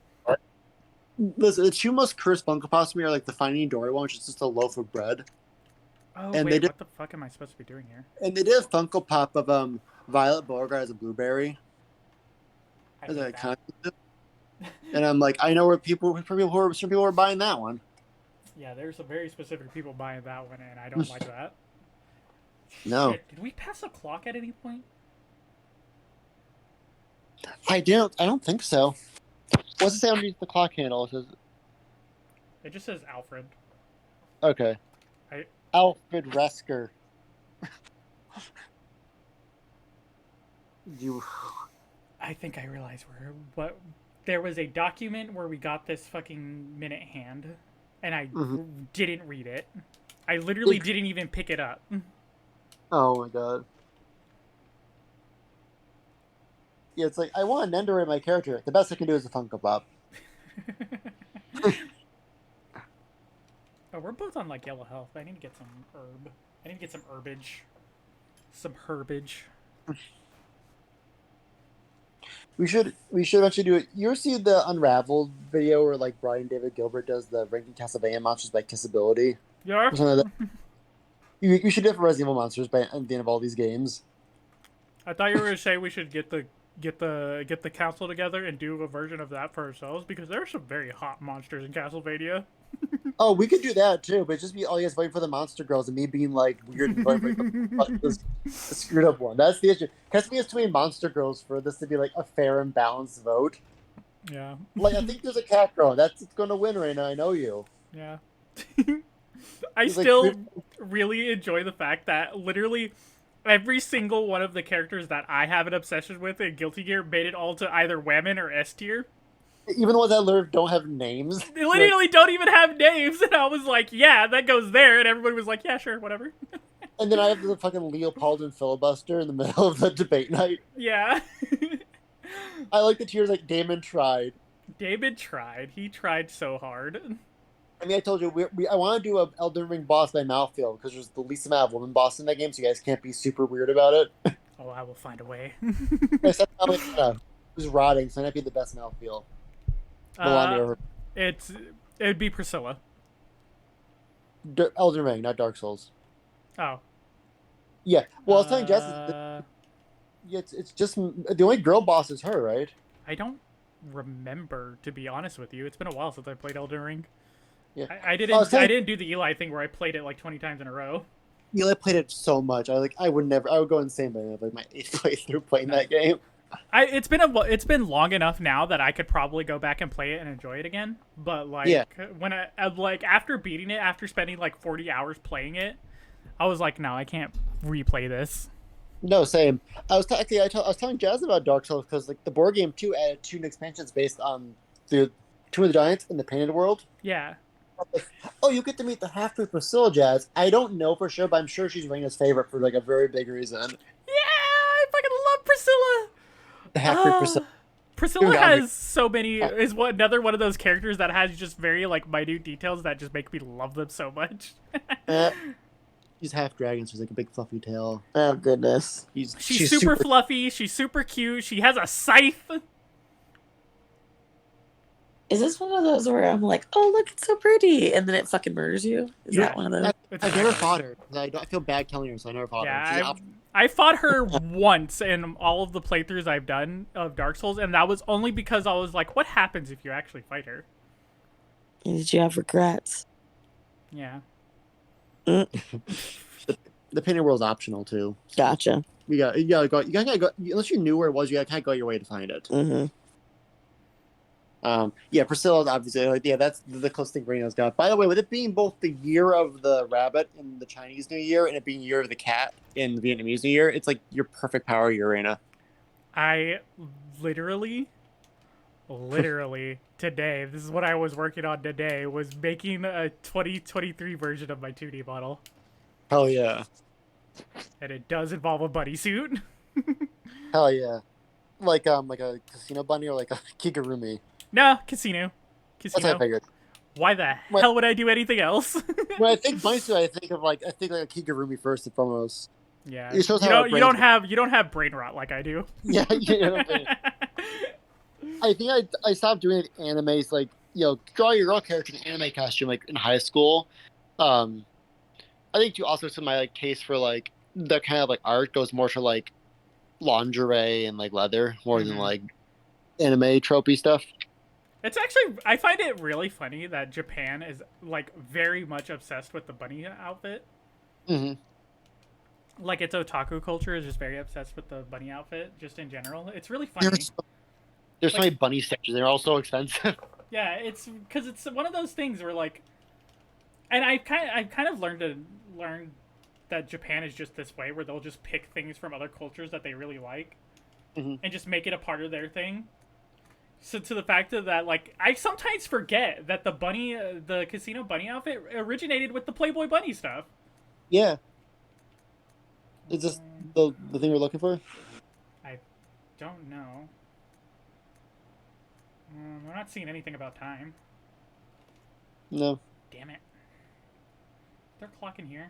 Listen, the two most cursed Funko Pops to me are like the Finding Dory one, which is just a loaf of bread. Oh and wait, what the fuck am I supposed to be doing here? And they did a Funko Pop of Violet Beauregard as a blueberry. As a concept. And I'm like, I know where some people are buying that one. Yeah, there's some very specific people buying that one, and I don't like that. No. Shit, did we pass a clock at any point? I don't think so. What's it say underneath the clock handle? It just says Alfred. Okay. Alfred Resker. I think I realize what there was a document where we got this fucking minute hand, and I didn't read it. I literally didn't even pick it up. Oh my god. Yeah, it's like, I want an Ender in my character. The best I can do is a Funko Pop. Oh, we're both on like yellow health. I need to get some herb. I need to get some herbage. Some herbage. We should eventually do it. You ever see the Unraveled video where like Brian David Gilbert does the ranking Castlevania monsters by kissability? Yeah. Or something like that. You should do it for Resident Evil monsters at the end of all these games. I thought you were gonna say we should get the council together and do a version of that for ourselves, because there are some very hot monsters in Castlevania. Oh, we could do that too, but just be all you guys waiting for the monster girls and me being like weird and like the screwed up one. That's the issue. Castlevania has too many monster girls for this to be like a fair and balanced vote. Yeah. Like, I think there's a cat girl. That's going to win right now. I know you. Yeah. I He's still like, really enjoy the fact that literally every single one of the characters that I have an obsession with in Guilty Gear made it all to either Women or S tier. even the ones I learned don't have names. They literally don't even have names, and I was like, yeah, that goes there, and everybody was like, yeah, sure, whatever. And then I have the fucking Leopold filibuster in the middle of the debate night. Yeah. I like the tiers like Damon tried. David tried. He tried so hard. I mean, I told you, I want to do a Elden Ring boss by mouthfeel, because there's the least amount of woman boss in that game, so you guys can't be super weird about it. Oh, I will find a way. I said, who's rotting, so it might be the best mouthfeel. It'd be Priscilla. Elden Ring, not Dark Souls. Oh. Yeah. Well, I was telling Jess, it's just the only girl boss is her, right? I don't remember, to be honest with you. It's been a while since I played Elden Ring. Yeah. I I didn't do the Eli thing where I played it like 20 times in a row. I played it so much. I would go insane by like my 8th playthrough playing that game. It's been long enough now that I could probably go back and play it and enjoy it again. But like Yeah. when I like after beating it, after spending like 40 hours playing it, I was like, no, I can't replay this. No, same. I was I was telling Jazz about Dark Souls because like the board game too added 2 new expansions based on the Two of the Giants in the Painted World. Yeah. Oh, you get to meet the half-breed Priscilla, Jazz. I don't know for sure, but I'm sure she's Raina's favorite for like a very big reason. Yeah, I fucking love Priscilla. The half-breed Priscilla. Priscilla has so many another one of those characters that has just very like minute details that just make me love them so much. She's half dragon, so she's like a big fluffy tail. Oh goodness. She's super fluffy. She's super cute. She has a scythe. Is this one of those where I'm like, oh look, it's so pretty, and then it fucking murders you? Is that one of those? I've never fought her. I feel bad killing her, so I never fought her. I fought her once in all of the playthroughs I've done of Dark Souls, and that was only because I was like, what happens if you actually fight her? Did you have regrets? Yeah. The Painted World's optional too. Gotcha. You gotta go. Unless you knew where it was, you gotta kind of go your way to find it. Mm-hmm. Yeah, Priscilla's obviously like, yeah, that's the closest thing Raina's got. By the way, with it being both the year of the rabbit in the Chinese New Year and it being year of the cat in the Vietnamese New Year, it's like your perfect power year, Raina. I literally today, this is what I was working on today, was making a 2023 version of my 2D model. Hell yeah. And it does involve a bunny suit. Hell yeah. Like a casino bunny or like a Kigurumi. No, casino. That's what I figured. Why the hell would I do anything else? When I think bunny suit, I think like a Kigurumi first and foremost. Yeah. You don't have brain rot like I do. Yeah, I think I stopped doing it in animes, like, draw your real character in an anime costume like in high school. I think too also some of my like taste for like the kind of like art goes more to like lingerie and like leather more than like anime tropey stuff. It's actually, I find it really funny that Japan is like very much obsessed with the bunny outfit. Mm-hmm. Like its otaku culture is just very obsessed with the bunny outfit, just in general. It's really funny. There's so many bunny statues. They're all so expensive. Yeah, it's because it's one of those things where like, and I've kind of learned that Japan is just this way, where they'll just pick things from other cultures that they really like, and just make it a part of their thing. So to the fact that like I sometimes forget that the casino bunny outfit originated with the Playboy bunny stuff. Yeah. Is this the thing you're looking for? I don't know. We're not seeing anything about time. No. Damn it. Is there a clock in here?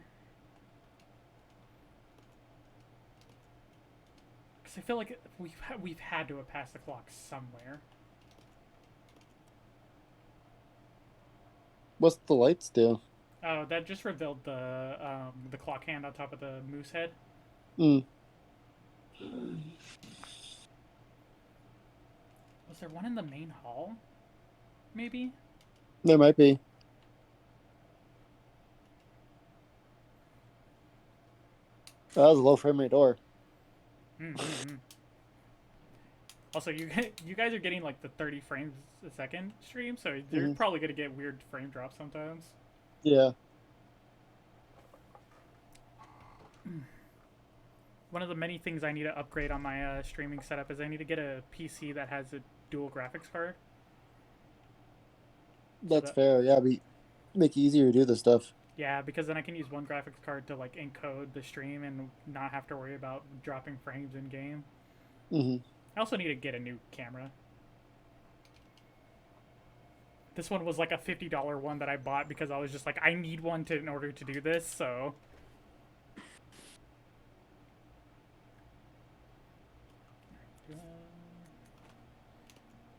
Because I feel like we've had to have passed the clock somewhere. What's the lights do? Oh, that just revealed the clock hand on top of the moose head. Mm. Was there one in the main hall? Maybe? There might be. Oh, that was a low frame rate door. Mm-hmm. Also, you guys are getting like the 30 frames a second stream, so you're probably gonna get weird frame drops sometimes. Yeah. One of the many things I need to upgrade on my streaming setup is I need to get a PC that has a dual graphics card. That's fair. Yeah, make it easier to do this stuff. Yeah, because then I can use one graphics card to like encode the stream and not have to worry about dropping frames in game. I also need to get a new camera. This one was like a $50 one that I bought because I was just like, I need one in order to do this, so.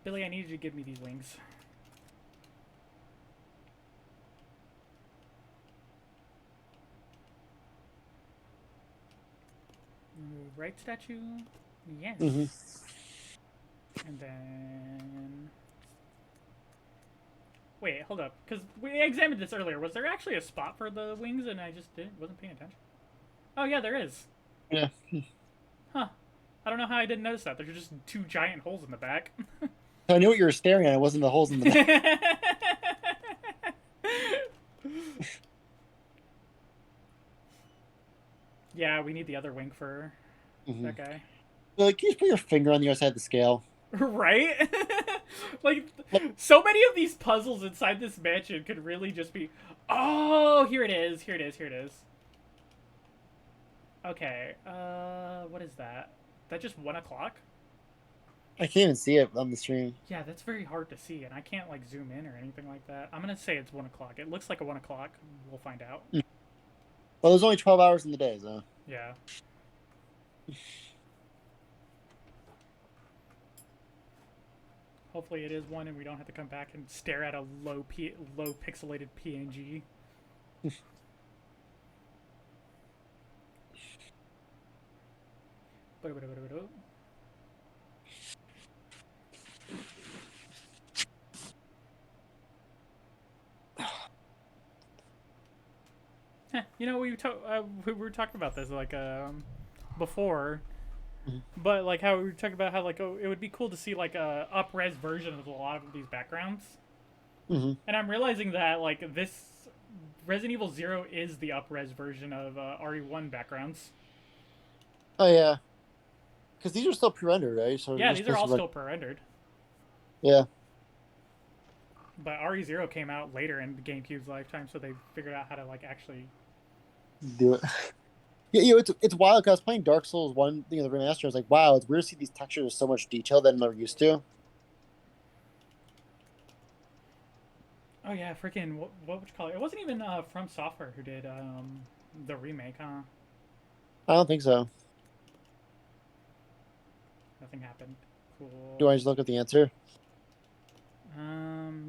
Billy, I need you to give me these wings. Right statue? Yes. And then Wait, hold up, because we examined this earlier. Was there actually a spot for the wings, and I just wasn't paying attention? Oh yeah, there is. Yeah. Huh. I don't know how I didn't notice that. There's just two giant holes in the back. I knew what you were staring at. It wasn't the holes in the back. Yeah, we need the other wing for that guy. Like, can you just put your finger on the other side of the scale? Right? Like, so many of these puzzles inside this mansion could really just be... Oh, here it is. Here it is. Here it is. Okay. What is that? That just 1 o'clock? I can't even see it on the stream. Yeah, that's very hard to see, and I can't, like, zoom in or anything like that. I'm gonna say it's 1 o'clock. It looks like a 1 o'clock. We'll find out. Well, there's only 12 hours in the day, so. Yeah. Hopefully it is 1 and we don't have to come back and stare at a low pixelated PNG. You know, we were talking about this like before, but like how we were talking about how like it would be cool to see like a up-res version of a lot of these backgrounds. And I'm realizing that like this Resident Evil 0 is the up-res version of RE1 backgrounds. Oh yeah, because these are still pre-rendered, right? So yeah, these are all still pre-rendered. Yeah. But RE0 came out later in the GameCube's lifetime, so they figured out how to like actually do it. Yeah, you know, it's wild because I was playing Dark Souls 1, the remaster. I was like, wow, it's weird to see these textures with so much detail that I'm not used to. Oh yeah, freaking what would you call it? It wasn't even From Software who did the remake, huh? I don't think so. Nothing happened. Cool. Do I just look at the answer?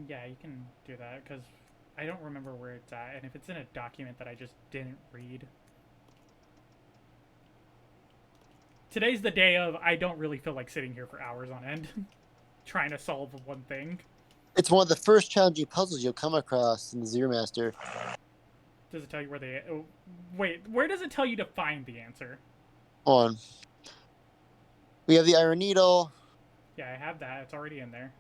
Yeah, you can do that because I don't remember where it's at, and if it's in a document that I just didn't read. Today's the day of I don't really feel like sitting here for hours on end trying to solve one thing. It's one of the first challenging puzzles you'll come across in the Zero Master. Does it tell you where they... Oh, wait, where does it tell you to find the answer? Hold on. We have the Iron Needle. Yeah, I have that. It's already in there.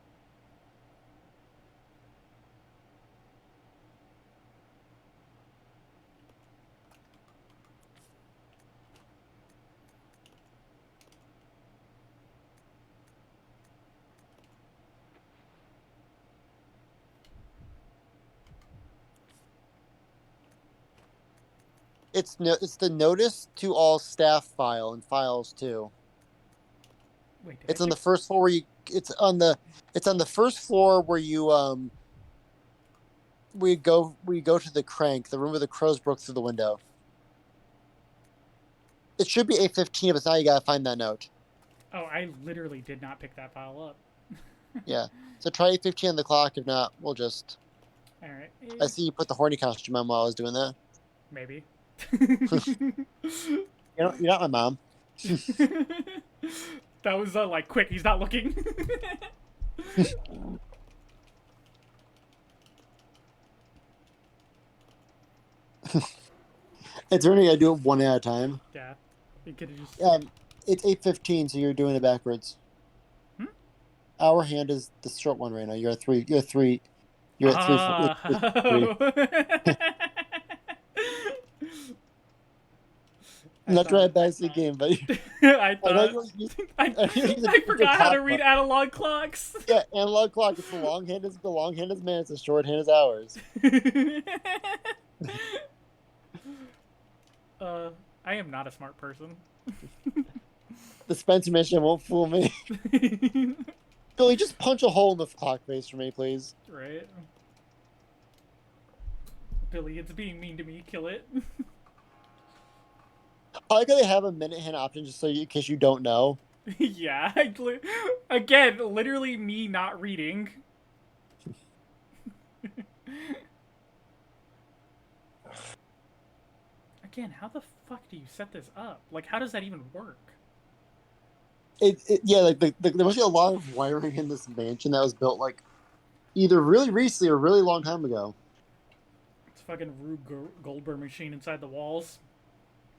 It's the notice to all staff file and files too. Wait, it's on the first floor where you. It's on the first floor where you we go to the crank, the room where the crows broke through the window. It should be A15, but now you gotta find that note. Oh, I literally did not pick that file up. Yeah, so try A15 on the clock. If not, we'll just. All right. I see you put the horny costume on while I was doing that. Maybe. You're not my mom. That was like quick. He's not looking. It's only I do it one at a time. Yeah, you could just. It's 8:15, so you're doing it backwards. Our hand is the short one right now. You're at 3. You're at 3. You're at 3. I'm not trying to back the game, but I forgot how to read analog clocks. Yeah, analog clock. It's the long hand is minutes. The short hand is hours. I am not a smart person. The Spencer mission won't fool me. Billy, just punch a hole in the clock face for me, please. Right. Billy, it's being mean to me. Kill it. I like how they have a minute hand option just so in case you don't know. Yeah. Again, literally me not reading. Again, how the fuck do you set this up? Like, how does that even work? Yeah, like there must be a lot of wiring in this mansion that was built like either really recently or really long time ago. It's fucking Rube Goldberg machine inside the walls.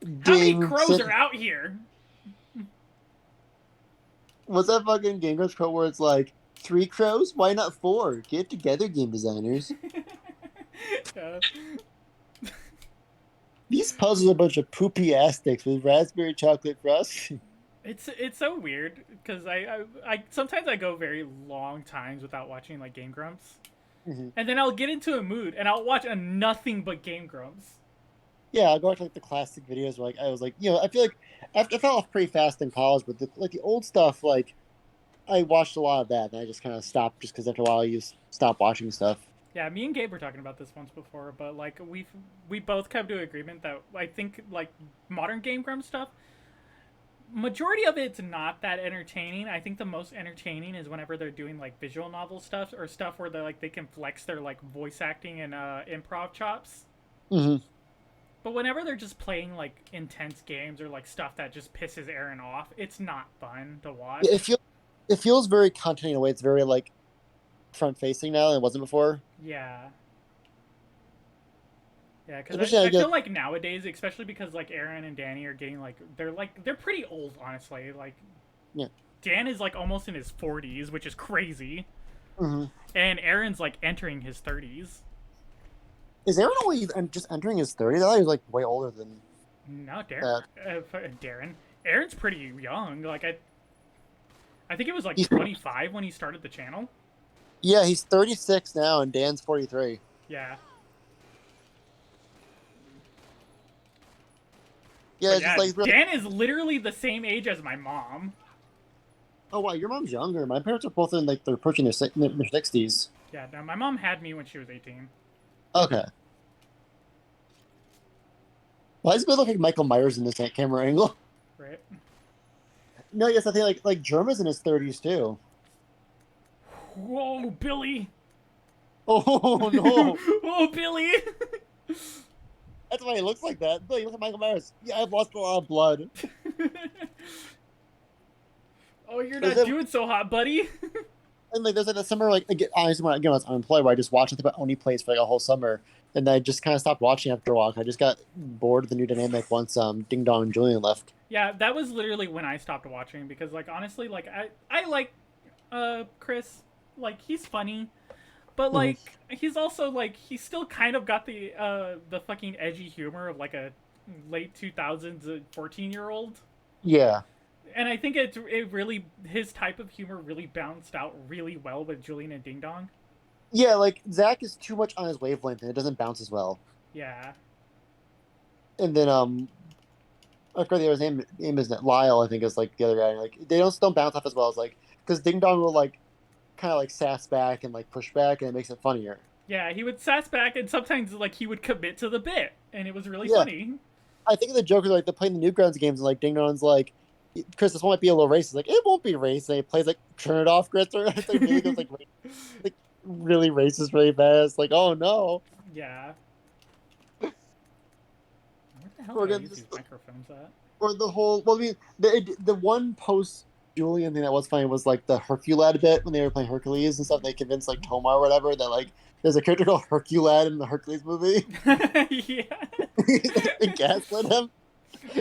How many Ding. crows are out here? What's that fucking Game Grumps quote where it's like, 3 crows? Why not 4? Get together, game designers. Yeah. These puzzles are a bunch of poopy ass sticks with raspberry chocolate frosting. It's so weird because I sometimes I go very long times without watching like Game Grumps, Mm-hmm. and then I'll get into a mood and I'll watch a nothing but Game Grumps. Yeah, I'll go watch like the classic videos where like I was like, I feel like I fell off pretty fast in college, but the old stuff, like I watched a lot of that, and I just kind of stopped just because after a while you just stop watching stuff. Yeah, me and Gabe were talking about this once before, but like we both come to an agreement that I think like modern Game Grumps stuff, majority of it's not that entertaining. I think the most entertaining is whenever they're doing like visual novel stuff or stuff where they can flex their like voice acting and improv chops. Mm-hmm. But whenever they're just playing like intense games or like stuff that just pisses Aaron off, it's not fun to watch. It feels very content in a way. It's very like front facing now than it wasn't before. Yeah. Yeah, because Especially I feel like nowadays, especially because like Aaron and Danny are getting they're pretty old, honestly. Like, yeah. Dan is like almost in his 40s, which is crazy, Mm-hmm. and Aaron's like entering his 30s. Is Aaron only just entering his 30s? I thought he was like way older than. No, Darren. Darren. Aaron's pretty young. Like I think it was like 25 when he started the channel. Yeah, he's 36 now, and Dan's 43. Yeah. Yeah, it's yeah, just like Dan is literally the same age as my mom. Oh wow, your mom's younger. My parents are both in like they're approaching their 60s. Yeah, no, my mom had me when she was 18. Okay. Why does it look like Michael Myers in this camera angle? Right. No, yes, I think like Jerma's in his 30s too. Whoa, Billy! Oh no! Whoa, Billy! That's why he looks like that. Billy, look at Michael Myers. Yeah, I've lost a lot of blood. Oh, you're not doing so hot, buddy. And like there's like a summer honestly when I was unemployed where I just watched nothing but Oni plays for like a whole summer, and I just kind of stopped watching after a while. I just got bored of the new dynamic once Ding Dong and Julian left. Yeah, that was literally when I stopped watching because like honestly like I like Chris, like he's funny, but like he's also like he's still kind of got the fucking edgy humor of like a late 2000s 14-year-old. Yeah. And I think it really his type of humor really balanced out really well with Julian and Ding Dong. Yeah, like Zach is too much on his wavelength and it doesn't bounce as well. Yeah. And then I forgot his name isn't it? Lyle, I think is like the other guy. Like they don't bounce off as well as like because Ding Dong will like kind of like sass back and like push back and it makes it funnier. Yeah, he would sass back and sometimes like he would commit to the bit and it was really funny. I think the joke is like they're playing the Newgrounds games and like Ding Dong's like, Chris, this one might be a little racist. Like it won't be racist. And he plays like turn it off, Chris. It's like really goes like really racist, really fast. Like oh no. Yeah. Where the hell did I use these microphones at? Or the whole I mean the one post Julian thing that was funny was like the Herculad bit when they were playing Hercules and stuff. They convinced like Tomar or whatever that like there's a character called Herculad in the Hercules movie. Yeah. They gaslit him.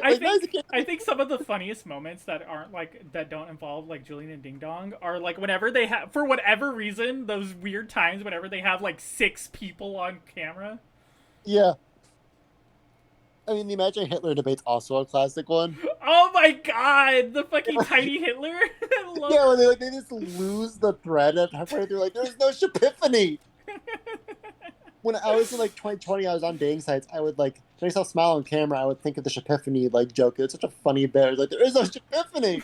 I think some of the funniest moments that aren't like that don't involve like Julian and Ding Dong are like whenever they have for whatever reason those weird times whenever they have like 6 people on camera. Yeah. I mean, the Imagine Hitler debate's also a classic one. Oh my god, the fucking tiny Hitler. Yeah, when they just lose the thread at halfway through, like there's no Shapiphany. When I was in like 2020, I was on dating sites. I would like when I saw Smile on camera, I would think of the Shapiphany like joke. It's such a funny bit. It was like there is no Shapiphany.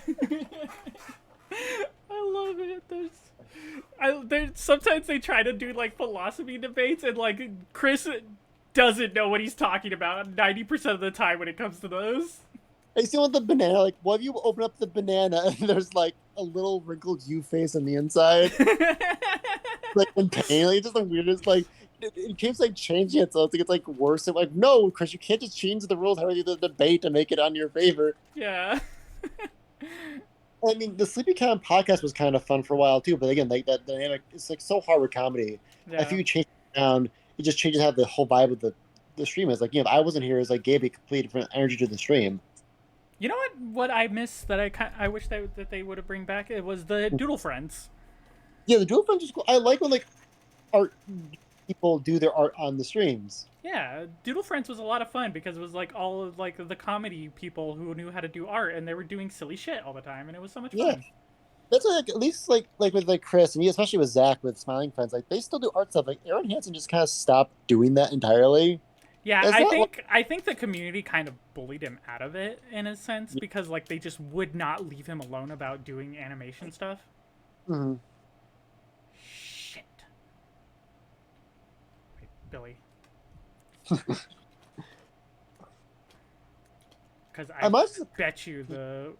I love it. Sometimes they try to do like philosophy debates, and like Chris doesn't know what he's talking about 90% of the time when it comes to those. I see one with the banana. Like, what if you open up the banana and there's like a little wrinkled U face on the inside, like in pain? Like, it's just the weirdest. Like, it keeps like changing it, so it's like worse. And like, no, Chris, you can't just change the rules how you do the debate to make it on your favor. Yeah. I mean, the Sleepy Town podcast was kind of fun for a while too, but again, like that dynamic, it's like so hard with comedy. If Yeah. you change it around, it just changes how the whole vibe of the stream is. Like, if I wasn't here, it's like gave a complete different energy to the stream. You know what? What I miss that I wish that they would have bring back it was the Doodle Friends. Yeah, the dual friends is cool. I like when like art people do their art on the streams. Yeah, Doodle Friends was a lot of fun because it was like all of like the comedy people who knew how to do art, and they were doing silly shit all the time, and it was so much Yeah, fun. that's like at least like with like Chris and you, especially with Zach with Smiling Friends, like they still do art stuff. Like Aaron Hansen just kind of stopped doing that entirely. Yeah, It's not like I think the community kind of bullied him out of it in a sense because like they just would not leave him alone about doing animation stuff. mhm. Shit. Wait, Billy. Because I must. bet you the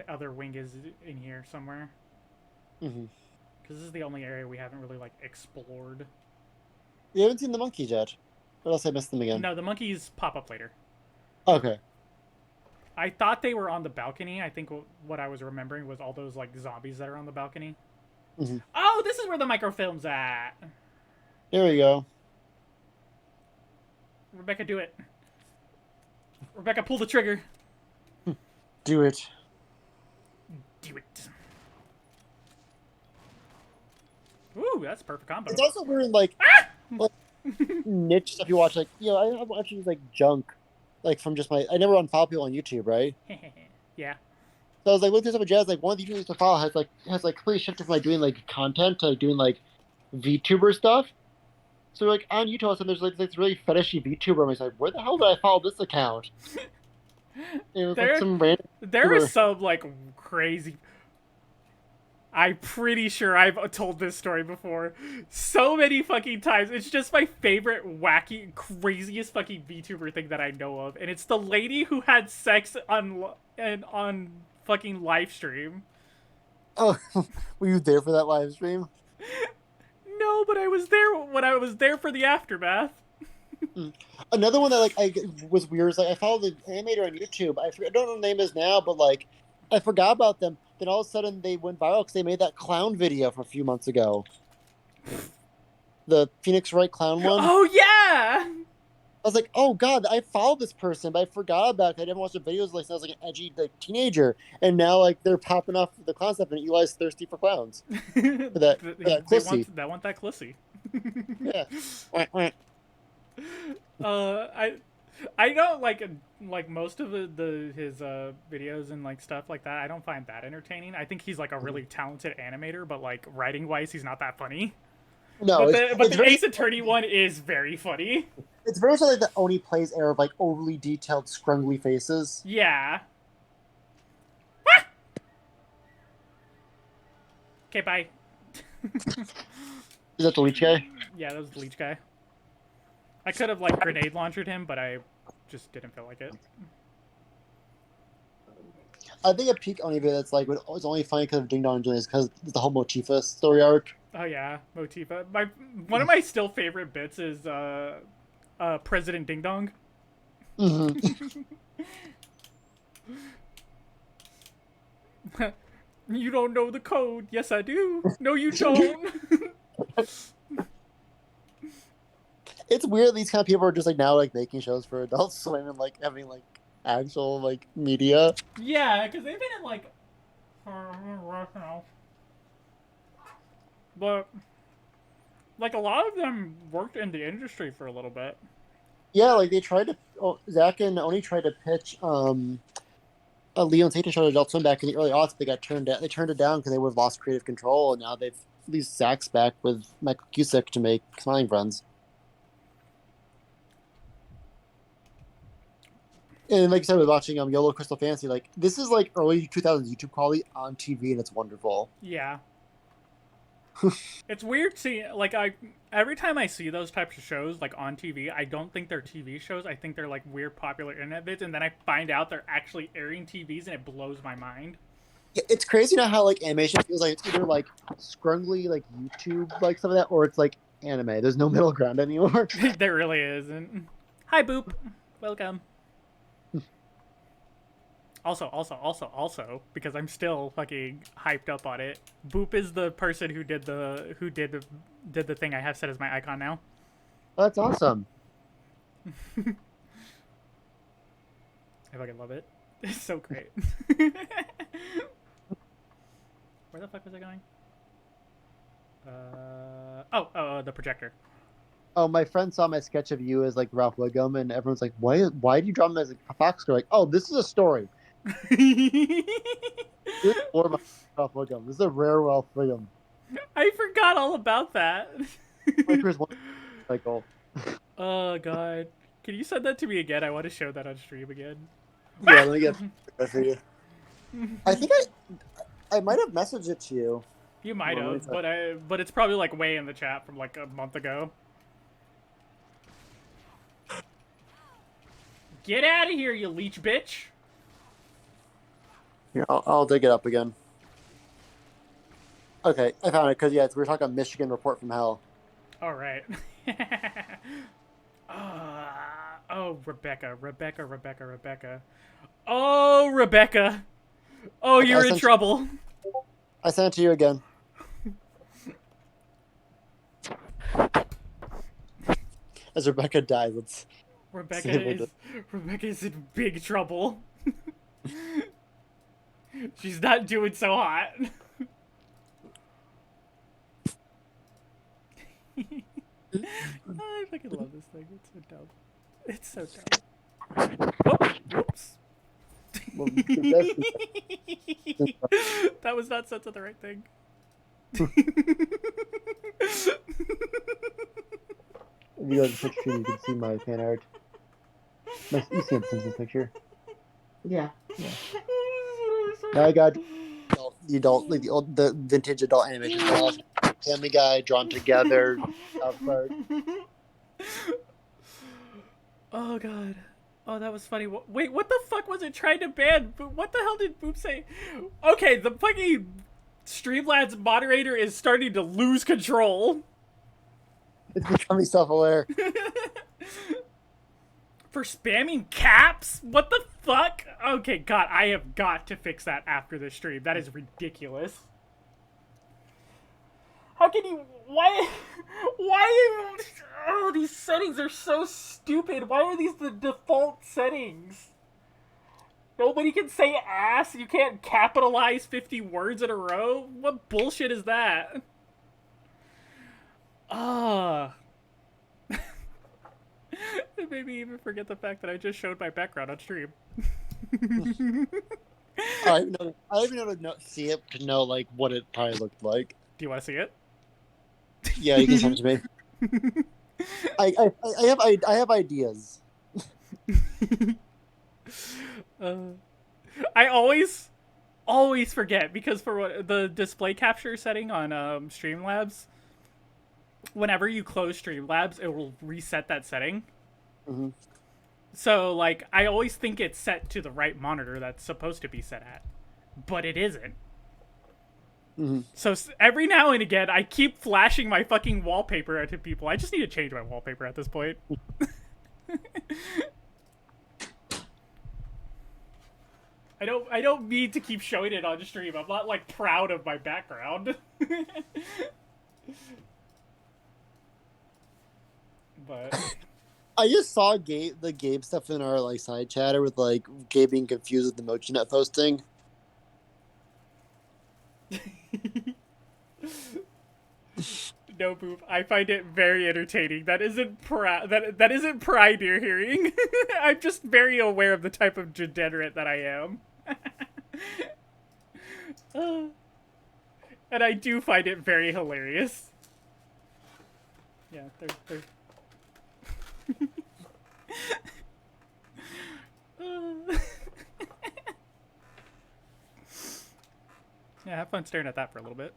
other wing is in here somewhere. Mhm. Because this is the only area we haven't really like explored. You haven't seen the monkeys yet. Or else I missed them again. No, the monkeys pop up later. Okay. I thought they were on the balcony. I think what I was remembering was all those like zombies that are on the balcony. Mhm. Oh, this is where the microfilm's at. Here we go. Rebecca, do it. Rebecca, pull the trigger. Do it. Do it. Ooh, that's a perfect combo. It's also weird, like niche stuff you watch. Like, I watch these like junk, like from just I never unfollow people on YouTube, right? Yeah. So I was like looking at some of Jazz. Like one of the YouTubers to follow has completely shifted from like doing like content to like doing like VTuber stuff. So like on YouTube, and there's like this really fetishy VTuber. And I was like, where the hell did I follow this account? And it was like some random. There is YouTuber. some like crazy. I'm pretty sure I've told this story before so many fucking times. It's just my favorite wacky, craziest fucking VTuber thing that I know of, and it's the lady who had sex on fucking live stream. Oh, were you there for that live stream? No, but I was there when I was there for the aftermath. Another one that like I was weird is like I followed the animator on YouTube. I don't know what the name is now, but like I forgot about them. Then all of a sudden they went viral because they made that clown video from a few months ago. The Phoenix Wright clown one. Oh yeah. I was like, oh god, I followed this person, but I forgot about it. I never watched the videos. Like I was like an edgy like teenager, and now like they're popping off the clown stuff, and Eli's thirsty for clowns. For that Clissy. They want that Clissy. Yeah. Wah, wah. I don't like most of his videos and like stuff like that. I don't find that entertaining. I think he's like a really talented animator, but like writing wise, he's not that funny. No, But the Ace Attorney one is very funny. It's very much like the Oni plays era of like overly detailed, scrungly faces. Yeah. Okay, bye. Is that the leech guy? Yeah, that was the leech guy. I could have like grenade launched him, but I just didn't feel like it. I think a peak Oni video that's like it's only funny because of Ding Dong doing is because the whole Motifa story arc. Oh yeah, Motifa. One of my still favorite bits is President Ding Dong. Mm-hmm. You don't know the code. Yes, I do. No, you don't. It's weird these kind of people are just like now like making shows for Adult Swim and like having like actual like media. Yeah, because they've been in like, but like a lot of them worked in the industry for a little bit. Yeah, like they tried to. Zach and Oni tried to pitch a Leo and Satan show to Adult Swim back in the early aughts. They got turned down. They turned it down because they would have lost creative control, and now they've at least Zach's back with Michael Cusick to make Smiling Friends. And like I said, with watching YOLO Crystal Fantasy, like this is like early 2000s YouTube quality on TV, and it's wonderful. Yeah. It's weird seeing like every time I see those types of shows like on TV, I don't think they're TV shows. I think they're like weird popular internet vids, and then I find out they're actually airing TVs, and it blows my mind. Yeah, it's crazy now how like animation feels like it's either like scrungly like YouTube like some of that, or it's like anime. There's no middle ground anymore. There really isn't. Hi, Boop. Welcome. Also, because I'm still fucking hyped up on it. Boop is the person who did the thing I have set as my icon now. Oh, that's awesome. I fucking love it. It's so great. Where the fuck was I going? The projector. Oh, my friend saw my sketch of you as like Ralph Wiggum, and everyone's like, Why do you draw him as a fox girl?" Like, oh, this is a story. This is for my Ralph Wiggum. This is a rare Ralph Wiggum. I forgot all about that. Like, here's one cycle. Oh god. Can you send that to me again? I want to show that on stream again. Yeah, let me get that for you. I think I might have messaged it to you. You might have, but it's probably like way in the chat from like a month ago. Get out of here, you leech bitch! Here, I'll dig it up again. Okay, I found it because we're talking about Michigan Report from Hell. All right. Oh, Rebecca. Oh, Rebecca. Oh, Okay, you're in trouble. I sent it to you again. As Rebecca dies, let's. Rebecca is in big trouble. She's not doing so hot. I fucking love this thing. It's so dumb. It's so dumb. Oh, whoops. That was not set to the right thing. If you go to the picture, you can see my fan art. You see the Simpsons picture. Yeah. Now I got the adult, like the vintage adult animation style. Family Guy drawn together. Oh god. Oh, that was funny. Wait, what the fuck was it trying to ban? What the hell did Boop say? Okay, the fucking Streamlabs moderator is starting to lose control. It's becoming self-aware. For spamming caps? What the fuck? Okay, God, I have got to fix that after the stream. That is ridiculous. How can you... Why... Oh, these settings are so stupid. Why are these the default settings? Nobody can say ass. You can't capitalize 50 words in a row. What bullshit is that? It made me even forget the fact that I just showed my background on stream. I don't even know to see it to know like what it probably looked like. Do you want to see it? Yeah, you can send it to me. I have ideas. I always forget because for what the display capture setting on Streamlabs, whenever you close Streamlabs, it will reset that setting. Mm-hmm. So like I always think it's set to the right monitor that's supposed to be set at, but it isn't. Mm-hmm. So every now and again, I keep flashing my fucking wallpaper to people. I just need to change my wallpaper at this point. I don't mean to keep showing it on stream. I'm not like proud of my background. But I just saw the Gabe stuff in our like side chatter with like Gabe being confused with the MochiNet posting. No, Boop. I find it very entertaining. That isn't that isn't pride you're hearing. I'm just very aware of the type of degenerate that I am. And I do find it very hilarious. Yeah, they're... Yeah, have fun staring at that for a little bit.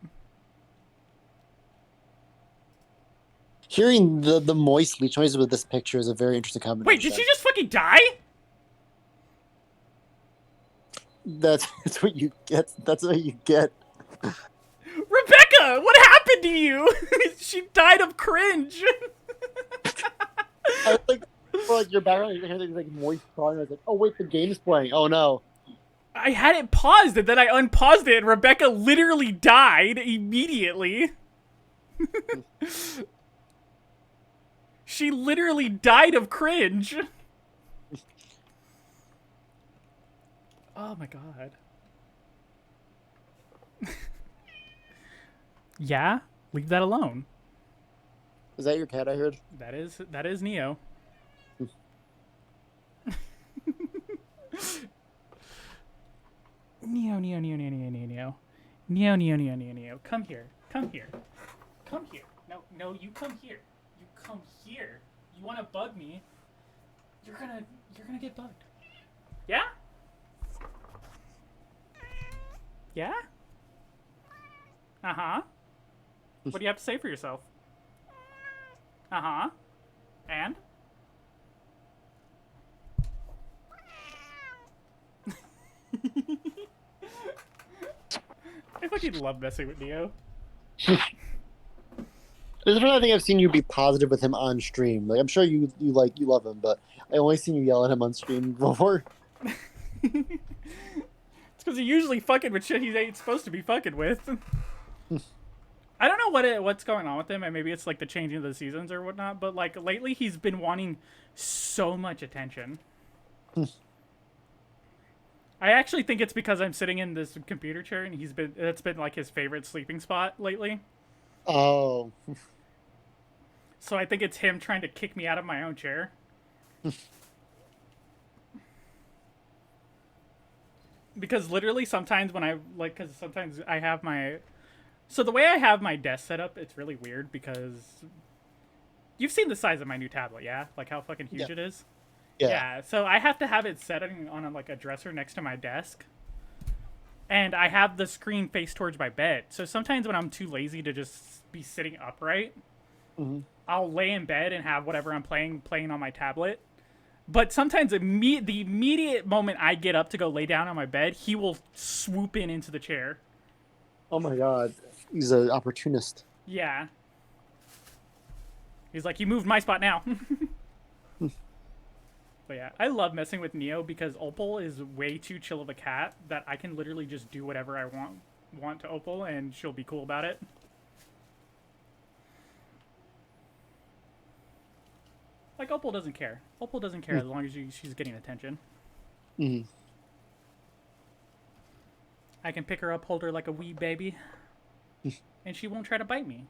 Hearing the moist leech noises with this picture is a very interesting combination. Wait, did she just fucking die? That's what you get. That's what you get. Rebecca, what happened to you? She died of cringe. I was like, for like your background, you hear like moist crawling. I was like, oh wait, the game's playing. Oh no. I had it paused and then I unpaused it and Rebecca literally died immediately. She literally died of cringe. Oh my god. Yeah? Leave that alone. Is that your cat I heard? That is Neo. Neo. Neo. Come here. No, you come here. You come here. You wanna bug me? You're gonna get bugged. Yeah? Yeah? Uh-huh. What do you have to say for yourself? Uh-huh. And? I fucking love messing with Neo. There's the first thing I've seen you be positive with him on stream. Like I'm sure you love him, but I only seen you yell at him on stream before. It's because he's usually fucking with shit he ain't supposed to be fucking with. I don't know what's going on with him, and maybe it's like the changing of the seasons or whatnot, but like lately he's been wanting so much attention. I actually think it's because I'm sitting in this computer chair and that's been like his favorite sleeping spot lately. Oh. So I think it's him trying to kick me out of my own chair. Because literally sometimes because sometimes I have so the way I have my desk set up, it's really weird because you've seen the size of my new tablet, yeah? Like how fucking huge it is? Yeah, so I have to have it set on a dresser next to my desk. And I have the screen face towards my bed. So sometimes when I'm too lazy to just be sitting upright, I'll lay in bed and have whatever I'm playing on my tablet. But sometimes the immediate moment I get up to go lay down on my bed, he will swoop into the chair. Oh my god. He's an opportunist. Yeah. He's like, you moved my spot now. But yeah, I love messing with Neo because Opal is way too chill of a cat that I can literally just do whatever I want to Opal and she'll be cool about it. Like Opal doesn't care. Opal doesn't care as long as she's getting attention. I can pick her up, hold her like a wee baby, and she won't try to bite me.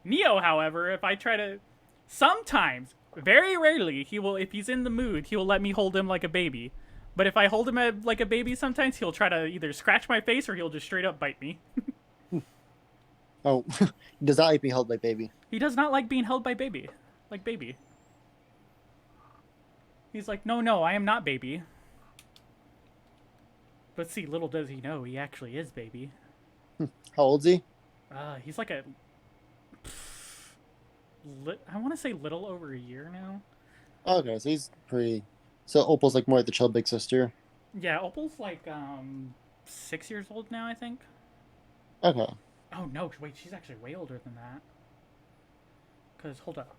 Neo, however, if I try to, sometimes, very rarely, if he's in the mood, he will let me hold him like a baby. But if I hold him like a baby, sometimes he'll try to either scratch my face or he'll just straight up bite me. Oh, he does not like being held by baby. He does not like being held by baby. Like baby. He's like, no, I am not baby. But see, little does he know, he actually is baby. How old is he? He's like I want to say little over a year now. Okay, so he's pretty... So Opal's like more like the chill big sister? Yeah, Opal's like 6 years old now, I think. Okay. Oh no, wait, she's actually way older than that. Because, hold up,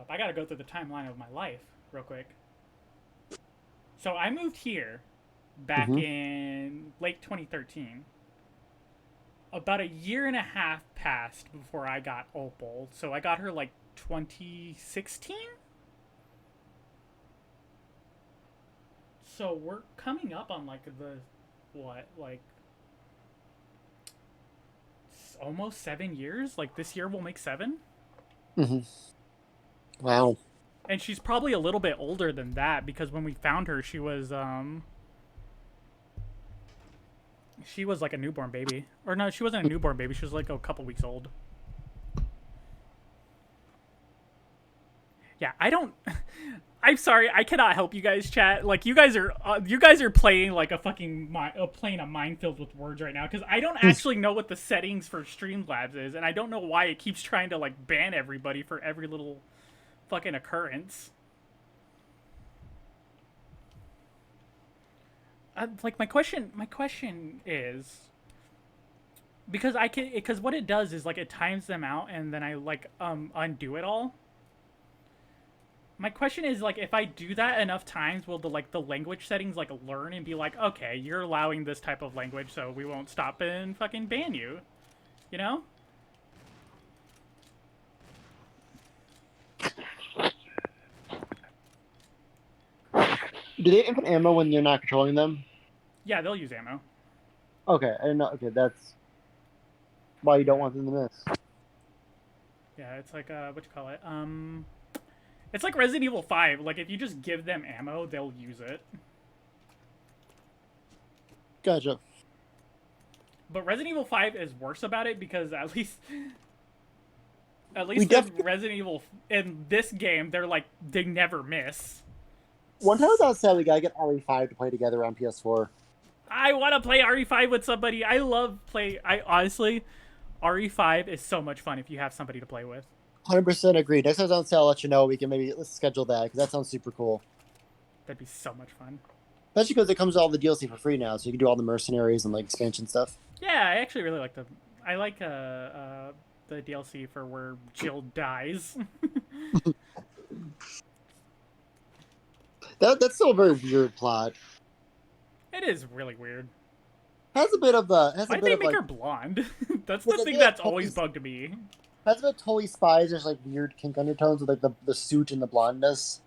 I gotta go through the timeline of my life real quick. So I moved here back in late 2013. About a year and a half passed before I got Opal. So I got her like 2016? So we're coming up on like almost 7 years? Like this year will make 7? Wow. And she's probably a little bit older than that because when we found her, she was like a newborn baby. Or no, she wasn't a newborn baby. She was like a couple weeks old. Yeah, I'm sorry, I cannot help you guys, chat. Like you guys are playing like a fucking playing a minefield with words right now because I don't actually know what the settings for Streamlabs is, and I don't know why it keeps trying to like ban everybody for every little fucking occurrence. Like my question is because what it does is like it times them out and then I like undo it all. My question is, like, if I do that enough times, will the language settings like learn and be like, okay, you're allowing this type of language, so we won't stop and fucking ban you, you know? Do they input ammo when you're not controlling them? Yeah, they'll use ammo. Okay, I didn't know. Okay, that's why you don't want them to miss. Yeah, it's like what you call it? It's like Resident Evil 5. Like if you just give them ammo, they'll use it. Gotcha. But Resident Evil 5 is worse about it because at least We in def- Resident Evil in this game, they never miss. One time I was outside, we gotta get RE5 to play together on PS4. I want to play RE5 with somebody. I honestly, RE5 is so much fun if you have somebody to play with. 100% agree. Next time I was on sale, I'll let you know. We can let's schedule that because that sounds super cool. That'd be so much fun. Especially because it comes with all the DLC for free now, so you can do all the mercenaries and like expansion stuff. Yeah, I actually really like the DLC for where Jill dies. That's still a very weird plot. It is really weird. Has a bit of the. Why'd they make her blonde? That's the thing that's always bugged me. Has a bit of totally spies. There's like weird kink undertones with like the suit and the blondness.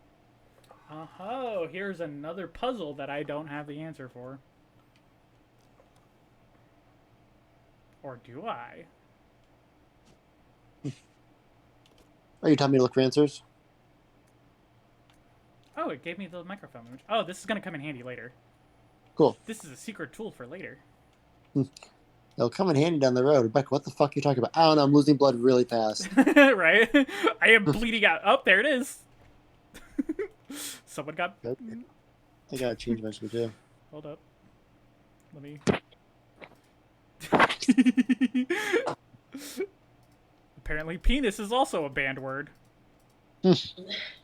Oh, here's another puzzle that I don't have the answer for. Or do I? Are you telling me to look for answers? Oh, it gave me the microphone image. Oh, this is gonna come in handy later. Cool. This is a secret tool for later. It'll come in handy down the road. Rebecca, what the fuck are you talking about? I don't know. I'm losing blood really fast. Right? I am bleeding out. Oh, there it is. Someone got... I gotta change eventually too. Hold up. Let me... Apparently penis is also a banned word.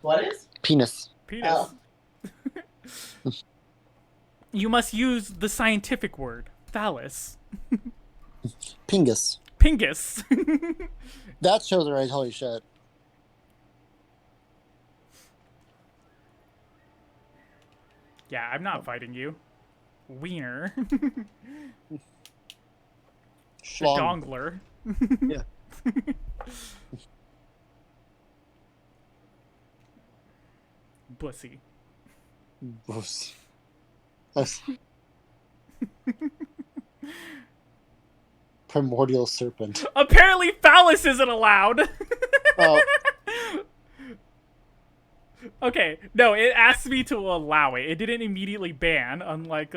What is? Penis. Penis. Oh. You must use the scientific word. Phallus. Pingus. Pingus. That shows right. Holy shit. Yeah, I'm not fighting you. Wiener. Schlong. Dongler. Yeah. Bussy. Gross. That's... Primordial serpent. Apparently phallus isn't allowed. Oh, Okay, no, it asked me to allow it. It didn't immediately ban, unlike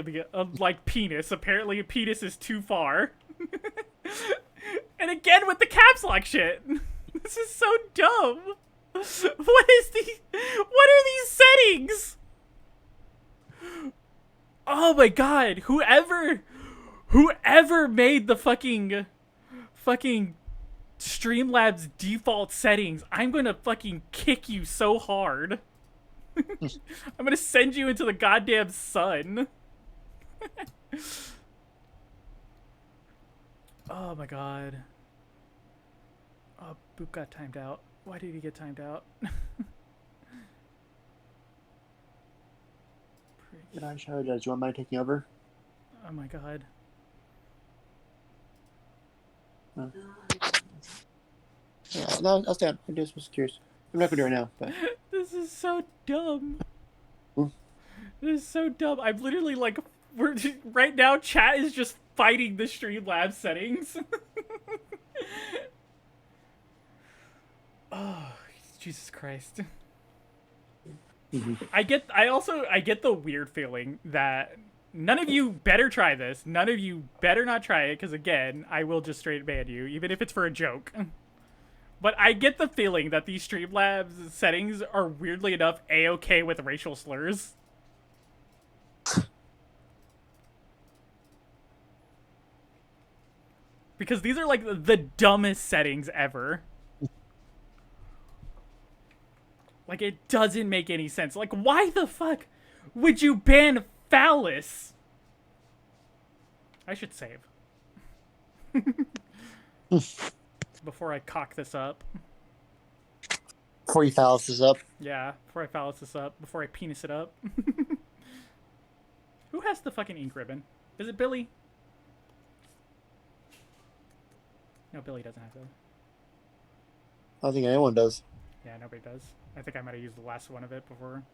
penis. Apparently penis is too far. And again with the caps lock shit. This is so dumb. What are these settings? Oh my god, whoever made the fucking Streamlabs default settings, I'm gonna fucking kick you so hard. I'm gonna send you into the goddamn sun. Oh my god. Oh, Boop got timed out. Why did he get timed out? did I show you? Do you want mine taking over? Oh my god. Yeah, no, I'll stand. I just was curious. I'm not gonna do it now, but This is so dumb. Hmm? This is so dumb. I'm literally right now chat is just fighting the Streamlabs settings. Oh, Jesus Christ. I get the weird feeling that none of you better try this. None of you better not try it, because again, I will just straight ban you, even if it's for a joke. But I get the feeling that these Streamlabs settings are weirdly enough A-okay with racial slurs. Because these are like the dumbest settings ever. Like, it doesn't make any sense. Like, why the fuck would you ban phallus? I should save. Before I cock this up. Before you phallus this up. Yeah, before I phallus this up, before I penis it up. Who has the fucking ink ribbon? Is it Billy? No, Billy doesn't have that. I don't think anyone does. Yeah, nobody does. I think I might have used the last one of it before.